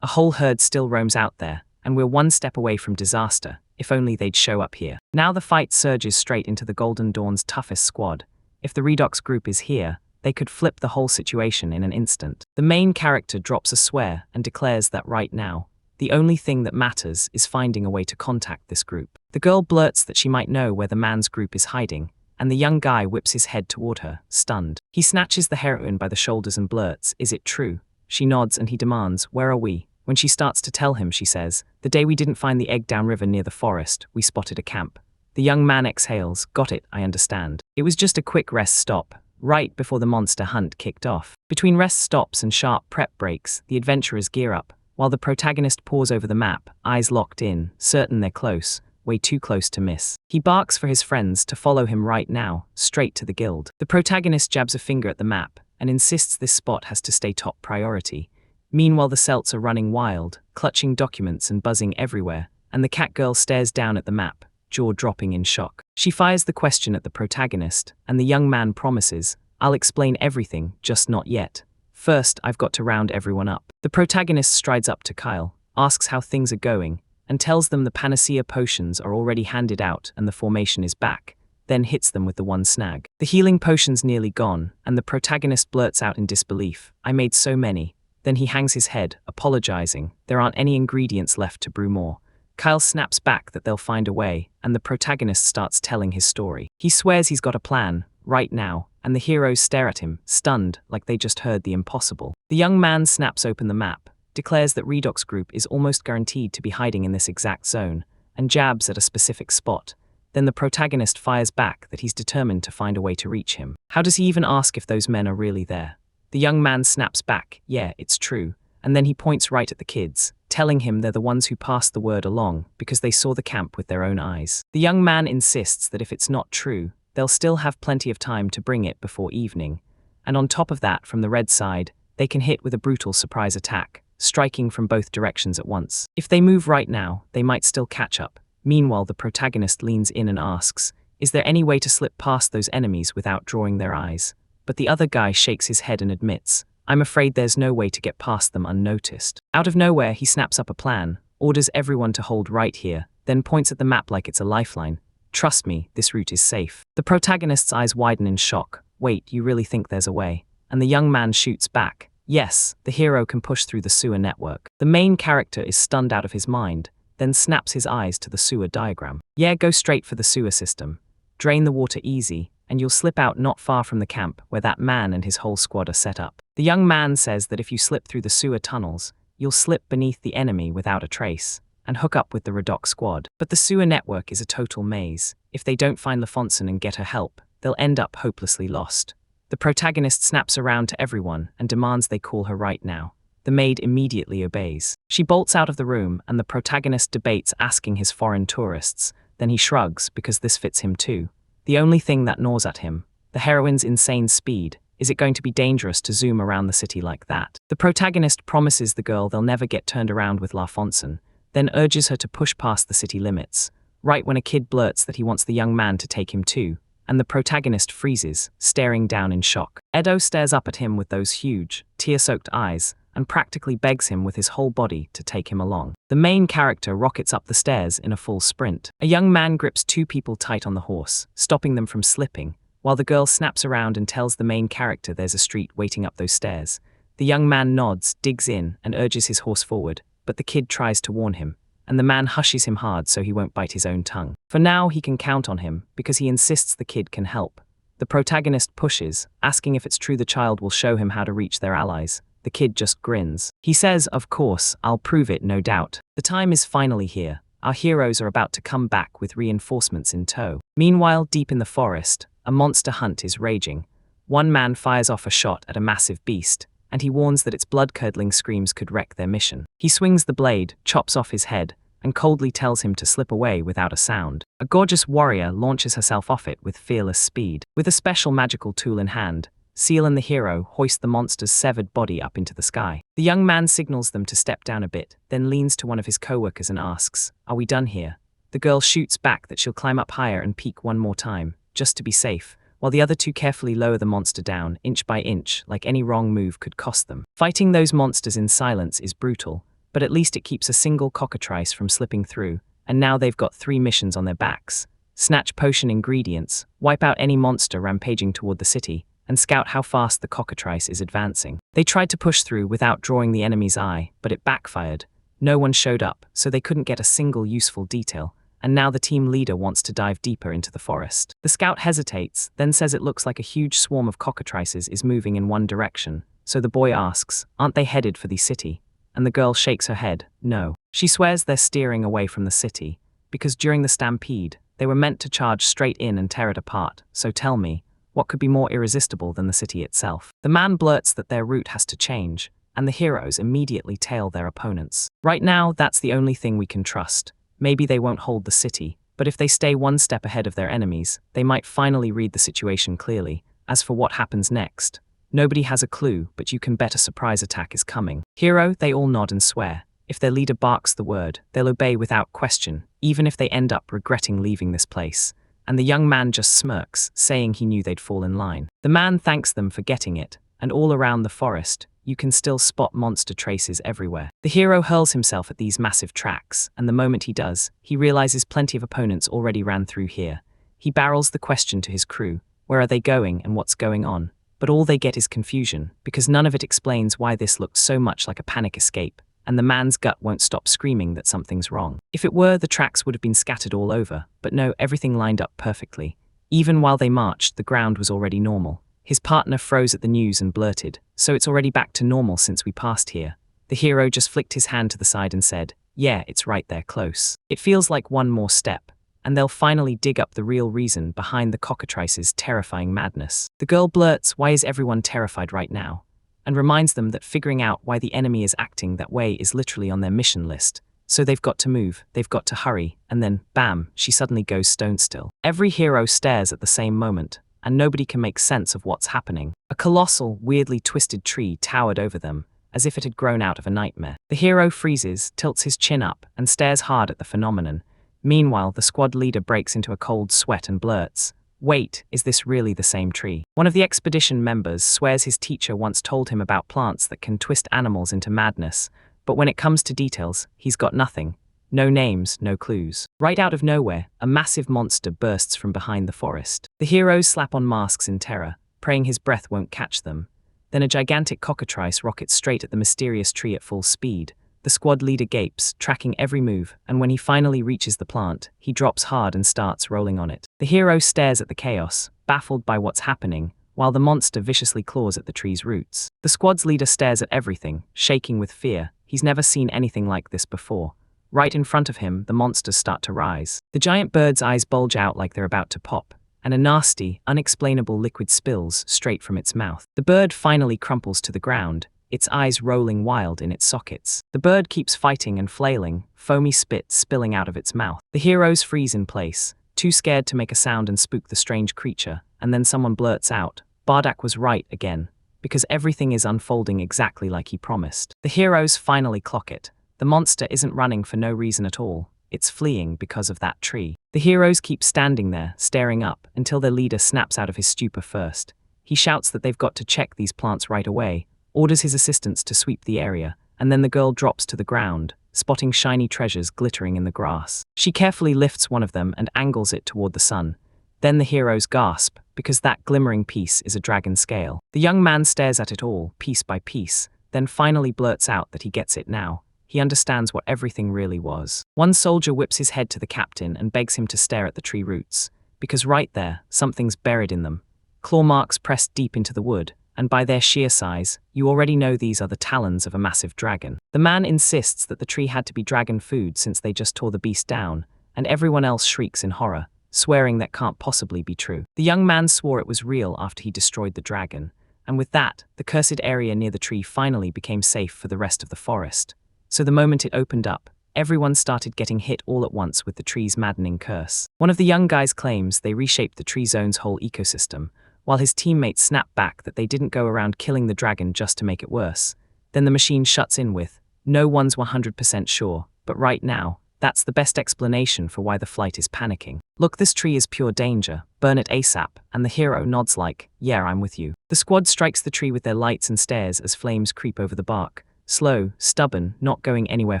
Speaker 1: A whole herd still roams out there, and we're one step away from disaster, if only they'd show up here. Now the fight surges straight into the Golden Dawn's toughest squad. If the Redox group is here, they could flip the whole situation in an instant. The main character drops a swear and declares that right now, the only thing that matters is finding a way to contact this group. The girl blurts that she might know where the man's group is hiding, and the young guy whips his head toward her, stunned. He snatches the heroine by the shoulders and blurts, "Is it true?" She nods and he demands, "Where are we?" When she starts to tell him, she says, "The day we didn't find the egg downriver near the forest, we spotted a camp." The young man exhales, "Got it, I understand. It was just a quick rest stop, right before the monster hunt kicked off." Between rest stops and sharp prep breaks, the adventurers gear up, while the protagonist pores over the map, eyes locked in, certain they're close, way too close to miss. He barks for his friends to follow him right now, straight to the guild. The protagonist jabs a finger at the map and insists this spot has to stay top priority. Meanwhile, the Celts are running wild, clutching documents and buzzing everywhere, and the cat girl stares down at the map, jaw dropping in shock. She fires the question at the protagonist, and the young man promises, "I'll explain everything, just not yet. First, I've got to round everyone up." The protagonist strides up to Kyle, asks how things are going, and tells them the panacea potions are already handed out and the formation is back, then hits them with the one snag. The healing potion's nearly gone, and the protagonist blurts out in disbelief, "I made so many." Then he hangs his head, apologizing, "There aren't any ingredients left to brew more." Kyle snaps back that they'll find a way, and the protagonist starts telling his story. He swears he's got a plan, right now, and the heroes stare at him, stunned, like they just heard the impossible. The young man snaps open the map, declares that Redox Group is almost guaranteed to be hiding in this exact zone, and jabs at a specific spot. Then the protagonist fires back that he's determined to find a way to reach him. How does he even ask if those men are really there? The young man snaps back, "Yeah, it's true," and then he points right at the kids. telling him they're the ones who passed the word along because they saw the camp with their own eyes. The young man insists that if it's not true, they'll still have plenty of time to bring it before evening. And on top of that, from the red side, they can hit with a brutal surprise attack, striking from both directions at once. If they move right now, they might still catch up. Meanwhile, the protagonist leans in and asks, is there any way to slip past those enemies without drawing their eyes? But the other guy shakes his head and admits, I'm afraid there's no way to get past them unnoticed. Out of nowhere, he snaps up a plan, orders everyone to hold right here, then points at the map like it's a lifeline. Trust me, this route is safe. The protagonist's eyes widen in shock. Wait, you really think there's a way? And the young man shoots back. Yes, the hero can push through the sewer network. The main character is stunned out of his mind, then snaps his eyes to the sewer diagram. Yeah, go straight for the sewer system. Drain the water easy, and you'll slip out not far from the camp where that man and his whole squad are set up. The young man says that if you slip through the sewer tunnels, you'll slip beneath the enemy without a trace, and hook up with the Redoc squad. But the sewer network is a total maze. If they don't find LaFontaine and get her help, they'll end up hopelessly lost. The protagonist snaps around to everyone and demands they call her right now. The maid immediately obeys. She bolts out of the room and the protagonist debates asking his foreign tourists, then he shrugs because this fits him too. The only thing that gnaws at him, the heroine's insane speed. Is it going to be dangerous to zoom around the city like that? The protagonist promises the girl they'll never get turned around with LaFontaine, then urges her to push past the city limits, right when a kid blurts that he wants the young man to take him too, and the protagonist freezes, staring down in shock. Edo stares up at him with those huge, tear-soaked eyes, and practically begs him with his whole body to take him along. The main character rockets up the stairs in a full sprint. A young man grips two people tight on the horse, stopping them from slipping, while the girl snaps around and tells the main character there's a street waiting up those stairs. The young man nods, digs in, and urges his horse forward, but the kid tries to warn him, and the man hushes him hard so he won't bite his own tongue. For now, he can count on him, because he insists the kid can help. The protagonist pushes, asking if it's true the child will show him how to reach their allies. The kid just grins. He says, of course, I'll prove it, no doubt. The time is finally here. Our heroes are about to come back with reinforcements in tow. Meanwhile, deep in the forest, a monster hunt is raging. One man fires off a shot at a massive beast, and he warns that its blood-curdling screams could wreck their mission. He swings the blade, chops off his head, and coldly tells him to slip away without a sound. A gorgeous warrior launches herself off it with fearless speed. With a special magical tool in hand, Seal and the hero hoist the monster's severed body up into the sky. The young man signals them to step down a bit, then leans to one of his co-workers and asks, "Are we done here?" The girl shoots back that she'll climb up higher and peek one more time, just to be safe, while the other two carefully lower the monster down, inch by inch, like any wrong move could cost them. Fighting those monsters in silence is brutal, but at least it keeps a single cockatrice from slipping through, and now they've got 3 missions on their backs. Snatch potion ingredients, wipe out any monster rampaging toward the city, and scout how fast the cockatrice is advancing. They tried to push through without drawing the enemy's eye, but it backfired. No one showed up, so they couldn't get a single useful detail, and now the team leader wants to dive deeper into the forest. The scout hesitates, then says it looks like a huge swarm of cockatrices is moving in one direction, so the boy asks, aren't they headed for the city? And the girl shakes her head, no. She swears they're steering away from the city, because during the stampede, they were meant to charge straight in and tear it apart, so tell me, what could be more irresistible than the city itself? The man blurts that their route has to change, and the heroes immediately tail their opponents. Right now, that's the only thing we can trust. Maybe they won't hold the city, but if they stay one step ahead of their enemies, they might finally read the situation clearly. As for what happens next, nobody has a clue, but you can bet a surprise attack is coming. Hero, they all nod and swear. If their leader barks the word, they'll obey without question, even if they end up regretting leaving this place. And the young man just smirks, saying he knew they'd fall in line. The man thanks them for getting it, and all around the forest, you can still spot monster traces everywhere. The hero hurls himself at these massive tracks, and the moment he does, he realizes plenty of opponents already ran through here. He barrels the question to his crew, where are they going and what's going on? But all they get is confusion, because none of it explains why this looked so much like a panic escape, and the man's gut won't stop screaming that something's wrong. If it were, the tracks would have been scattered all over, but no, everything lined up perfectly. Even while they marched, the ground was already normal. His partner froze at the news and blurted, "So it's already back to normal since we passed here." The hero just flicked his hand to the side and said, "Yeah, it's right there close." It feels like one more step, and they'll finally dig up the real reason behind the cockatrice's terrifying madness. The girl blurts, "Why is everyone terrified right now?" and reminds them that figuring out why the enemy is acting that way is literally on their mission list. So they've got to move, they've got to hurry, and then, bam, she suddenly goes stone still. Every hero stares at the same moment, and nobody can make sense of what's happening. A colossal, weirdly twisted tree towered over them, as if it had grown out of a nightmare. The hero freezes, tilts his chin up, and stares hard at the phenomenon. Meanwhile, the squad leader breaks into a cold sweat and blurts, "Wait, is this really the same tree?" One of the expedition members swears his teacher once told him about plants that can twist animals into madness, but when it comes to details, he's got nothing. No names, no clues. Right out of nowhere, a massive monster bursts from behind the forest. The heroes slap on masks in terror, praying his breath won't catch them. Then a gigantic cockatrice rockets straight at the mysterious tree at full speed. The squad leader gapes, tracking every move, and when he finally reaches the plant, he drops hard and starts rolling on it. The hero stares at the chaos, baffled by what's happening, while the monster viciously claws at the tree's roots. The squad's leader stares at everything, shaking with fear. He's never seen anything like this before. Right in front of him, the monsters start to rise. The giant bird's eyes bulge out like they're about to pop, and a nasty, unexplainable liquid spills straight from its mouth. The bird finally crumples to the ground, its eyes rolling wild in its sockets. The bird keeps fighting and flailing, foamy spit spilling out of its mouth. The heroes freeze in place, too scared to make a sound and spook the strange creature, and then someone blurts out, "Bardak was right again," because everything is unfolding exactly like he promised. The heroes finally clock it. The monster isn't running for no reason at all. It's fleeing because of that tree. The heroes keep standing there, staring up, until their leader snaps out of his stupor first. He shouts that they've got to check these plants right away, orders his assistants to sweep the area, and then the girl drops to the ground, spotting shiny treasures glittering in the grass. She carefully lifts one of them and angles it toward the sun. Then the heroes gasp, because that glimmering piece is a dragon scale. The young man stares at it all, piece by piece, then finally blurts out that he gets it now. He understands what everything really was. One soldier whips his head to the captain and begs him to stare at the tree roots, because right there, something's buried in them. Claw marks pressed deep into the wood, and by their sheer size, you already know these are the talons of a massive dragon. The man insists that the tree had to be dragon food since they just tore the beast down, and everyone else shrieks in horror, swearing that can't possibly be true. The young man swore it was real after he destroyed the dragon, and with that, the cursed area near the tree finally became safe for the rest of the forest. So the moment it opened up, everyone started getting hit all at once with the tree's maddening curse. One of the young guys claims they reshaped the tree zone's whole ecosystem, while his teammates snap back that they didn't go around killing the dragon just to make it worse. Then the machine shuts in with, "No one's 100% sure, but right now, that's the best explanation for why the flight is panicking. Look, this tree is pure danger, burn it ASAP," and the hero nods like, "Yeah, I'm with you." The squad strikes the tree with their lights and stares as flames creep over the bark. Slow, stubborn, not going anywhere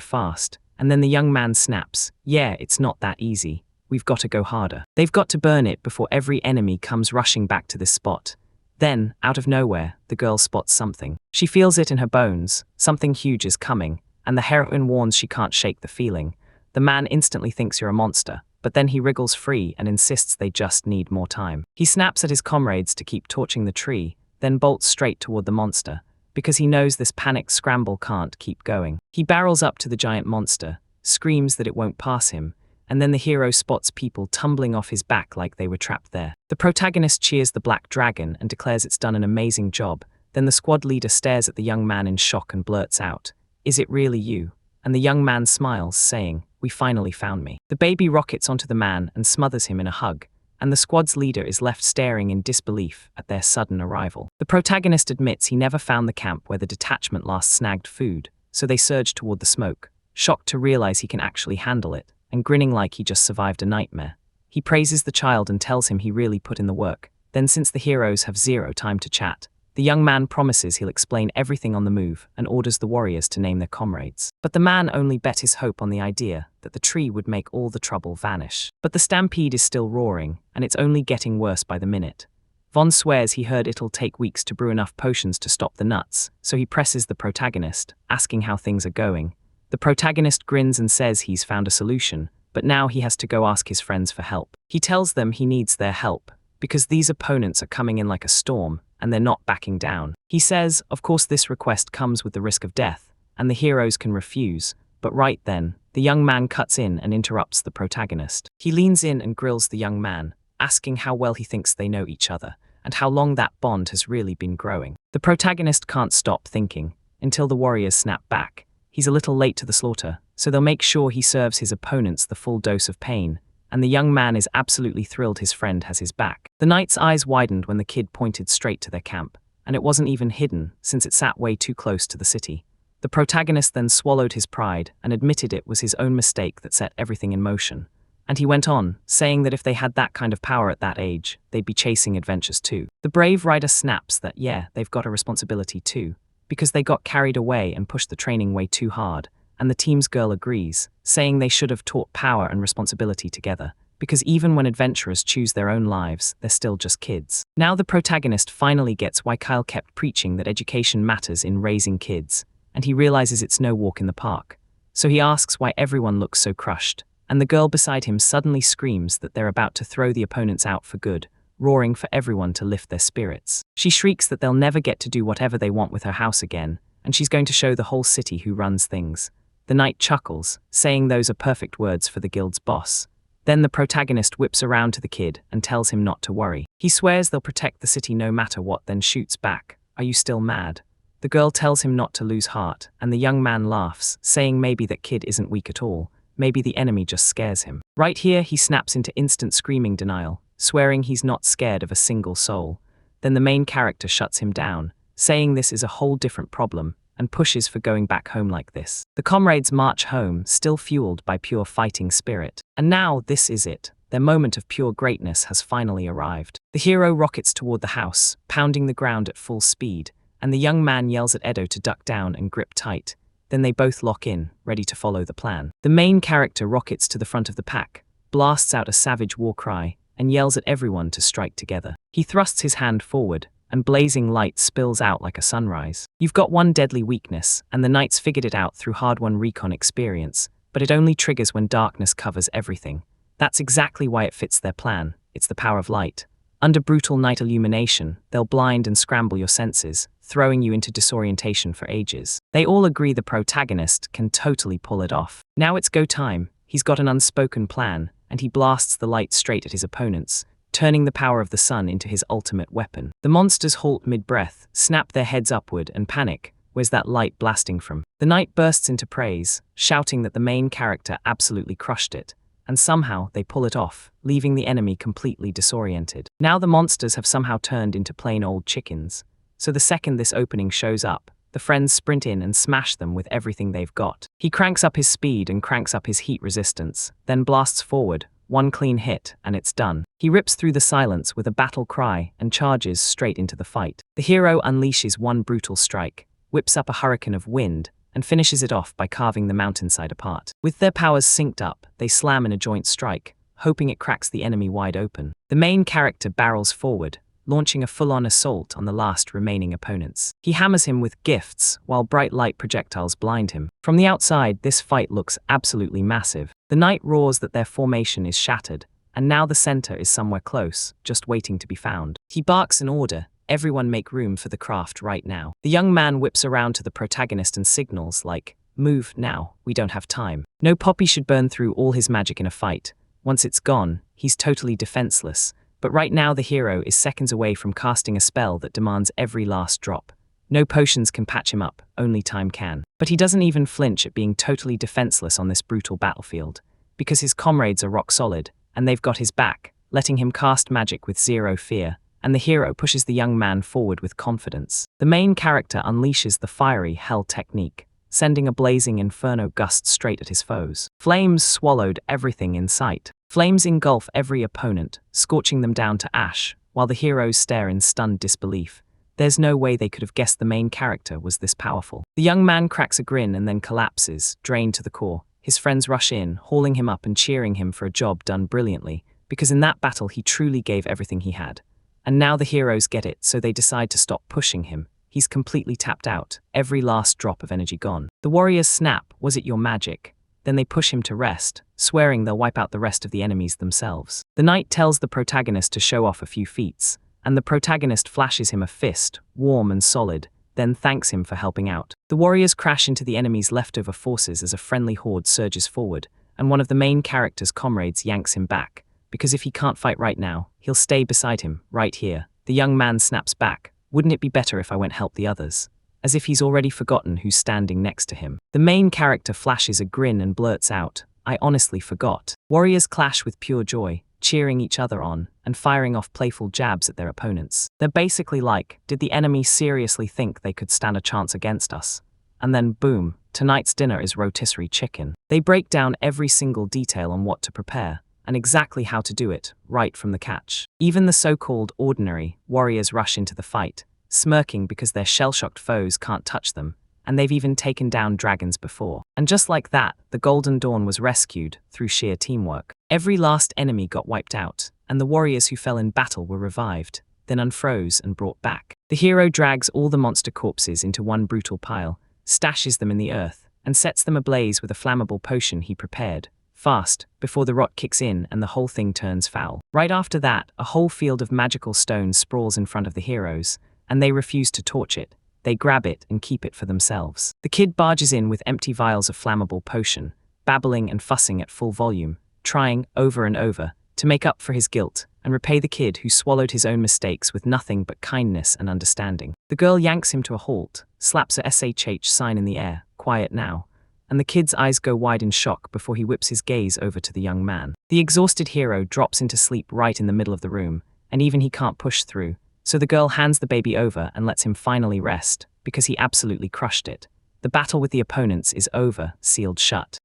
Speaker 1: fast. And then the young man snaps, "Yeah, it's not that easy. We've got to go harder. They've got to burn it before every enemy comes rushing back to this spot." Then, out of nowhere, the girl spots something. She feels it in her bones. Something huge is coming, and the heroine warns she can't shake the feeling. The man instantly thinks you're a monster, but then he wriggles free and insists they just need more time. He snaps at his comrades to keep torching the tree, then bolts straight toward the monster, because he knows this panicked scramble can't keep going. He barrels up to the giant monster, screams that it won't pass him, and then the hero spots people tumbling off his back like they were trapped there. The protagonist cheers the black dragon and declares it's done an amazing job. Then the squad leader stares at the young man in shock and blurts out, "Is it really you?" And the young man smiles, saying, "We finally found me." The baby rockets onto the man and smothers him in a hug, and the squad's leader is left staring in disbelief at their sudden arrival. The protagonist admits he never found the camp where the detachment last snagged food, so they surge toward the smoke, shocked to realize he can actually handle it, and grinning like he just survived a nightmare. He praises the child and tells him he really put in the work. Then, since the heroes have zero time to chat, the young man promises he'll explain everything on the move and orders the warriors to name their comrades. But the man only bet his hope on the idea that the tree would make all the trouble vanish. But the stampede is still roaring, and it's only getting worse by the minute. Von swears he heard it'll take weeks to brew enough potions to stop the nuts, so he presses the protagonist, asking how things are going. The protagonist grins and says he's found a solution, but now he has to go ask his friends for help. He tells them he needs their help, because these opponents are coming in like a storm, and they're not backing down. He says, of course this request comes with the risk of death, and the heroes can refuse, but right then, the young man cuts in and interrupts the protagonist. He leans in and grills the young man, asking how well he thinks they know each other, and how long that bond has really been growing. The protagonist can't stop thinking until the warriors snap back. He's a little late to the slaughter, so they'll make sure he serves his opponents the full dose of pain, and the young man is absolutely thrilled his friend has his back. The knight's eyes widened when the kid pointed straight to their camp, and it wasn't even hidden since it sat way too close to the city. The protagonist then swallowed his pride and admitted it was his own mistake that set everything in motion. And he went on, saying that if they had that kind of power at that age, they'd be chasing adventures too. The brave rider snaps that yeah, they've got a responsibility too, because they got carried away and pushed the training way too hard, and the team's girl agrees, saying they should have taught power and responsibility together, because even when adventurers choose their own lives, they're still just kids. Now the protagonist finally gets why Kyle kept preaching that education matters in raising kids, and he realizes it's no walk in the park. So he asks why everyone looks so crushed, and the girl beside him suddenly screams that they're about to throw the opponents out for good, roaring for everyone to lift their spirits. She shrieks that they'll never get to do whatever they want with her house again, and she's going to show the whole city who runs things. The knight chuckles, saying those are perfect words for the guild's boss. Then the protagonist whips around to the kid and tells him not to worry. He swears they'll protect the city no matter what, then shoots back. Are you still mad? The girl tells him not to lose heart, and the young man laughs, saying maybe that kid isn't weak at all. Maybe the enemy just scares him. Right here, he snaps into instant screaming denial, swearing he's not scared of a single soul. Then the main character shuts him down, saying this is a whole different problem, and pushes for going back home like this. The comrades march home, still fueled by pure fighting spirit. And now, this is it. Their moment of pure greatness has finally arrived. The hero rockets toward the house, pounding the ground at full speed, and the young man yells at Edo to duck down and grip tight. Then they both lock in, ready to follow the plan. The main character rockets to the front of the pack, blasts out a savage war cry, and yells at everyone to strike together. He thrusts his hand forward, and blazing light spills out like a sunrise. You've got one deadly weakness, and the knights figured it out through hard-won recon experience, but it only triggers when darkness covers everything. That's exactly why it fits their plan. It's the power of light. Under brutal night illumination, they'll blind and scramble your senses, throwing you into disorientation for ages. They all agree the protagonist can totally pull it off. Now it's go time. He's got an unspoken plan, and he blasts the light straight at his opponents, turning the power of the sun into his ultimate weapon. The monsters halt mid-breath, snap their heads upward, and panic. Where's that light blasting from? The knight bursts into praise, shouting that the main character absolutely crushed it, and somehow they pull it off, leaving the enemy completely disoriented. Now the monsters have somehow turned into plain old chickens. So the second this opening shows up, the friends sprint in and smash them with everything they've got. He cranks up his speed and cranks up his heat resistance, then blasts forward, one clean hit, and it's done. He rips through the silence with a battle cry and charges straight into the fight. The hero unleashes one brutal strike, whips up a hurricane of wind, and finishes it off by carving the mountainside apart. With their powers synced up, they slam in a joint strike, hoping it cracks the enemy wide open. The main character barrels forward, launching a full-on assault on the last remaining opponents. He hammers him with gifts, while bright light projectiles blind him. From the outside, this fight looks absolutely massive. The knight roars that their formation is shattered, and now the center is somewhere close, just waiting to be found. He barks an order, everyone make room for the craft right now. The young man whips around to the protagonist and signals like, move now, we don't have time. No Poppy should burn through all his magic in a fight. Once it's gone, he's totally defenseless. But right now the hero is seconds away from casting a spell that demands every last drop. No potions can patch him up, only time can. But he doesn't even flinch at being totally defenseless on this brutal battlefield, because his comrades are rock solid, and they've got his back, letting him cast magic with zero fear, and the hero pushes the young man forward with confidence. The main character unleashes the fiery hell technique, sending a blazing inferno gust straight at his foes. Flames swallowed everything in sight. Flames engulf every opponent, scorching them down to ash, while the heroes stare in stunned disbelief. There's no way they could have guessed the main character was this powerful. The young man cracks a grin and then collapses, drained to the core. His friends rush in, hauling him up and cheering him for a job done brilliantly, because in that battle he truly gave everything he had. And now the heroes get it, so they decide to stop pushing him. He's completely tapped out, every last drop of energy gone. The warriors snap, was it your magic? Then they push him to rest, swearing they'll wipe out the rest of the enemies themselves. The knight tells the protagonist to show off a few feats, and the protagonist flashes him a fist, warm and solid, then thanks him for helping out. The warriors crash into the enemy's leftover forces as a friendly horde surges forward, and one of the main character's comrades yanks him back, because if he can't fight right now, he'll stay beside him, right here. The young man snaps back, "Wouldn't it be better if I went help the others?" As if he's already forgotten who's standing next to him. The main character flashes a grin and blurts out, "I honestly forgot." Warriors clash with pure joy, cheering each other on, and firing off playful jabs at their opponents. They're basically like, did the enemy seriously think they could stand a chance against us? And then boom, tonight's dinner is rotisserie chicken. They break down every single detail on what to prepare, and exactly how to do it, right from the catch. Even the so-called ordinary warriors rush into the fight, smirking because their shell-shocked foes can't touch them, and they've even taken down dragons before. And just like that, the Golden Dawn was rescued through sheer teamwork. Every last enemy got wiped out, and the warriors who fell in battle were revived, then unfroze and brought back. The hero drags all the monster corpses into one brutal pile, stashes them in the earth, and sets them ablaze with a flammable potion he prepared, fast, before the rot kicks in and the whole thing turns foul. Right after that, a whole field of magical stones sprawls in front of the heroes, and they refuse to torch it. They grab it and keep it for themselves. The kid barges in with empty vials of flammable potion, babbling and fussing at full volume, trying, over and over, to make up for his guilt and repay the kid who swallowed his own mistakes with nothing but kindness and understanding. The girl yanks him to a halt, slaps a SHH sign in the air, "Quiet now," and the kid's eyes go wide in shock before he whips his gaze over to the young man. The exhausted hero drops into sleep right in the middle of the room, and even he can't push through, so the girl hands the baby over and lets him finally rest, because he absolutely crushed it. The battle with the opponents is over, sealed shut.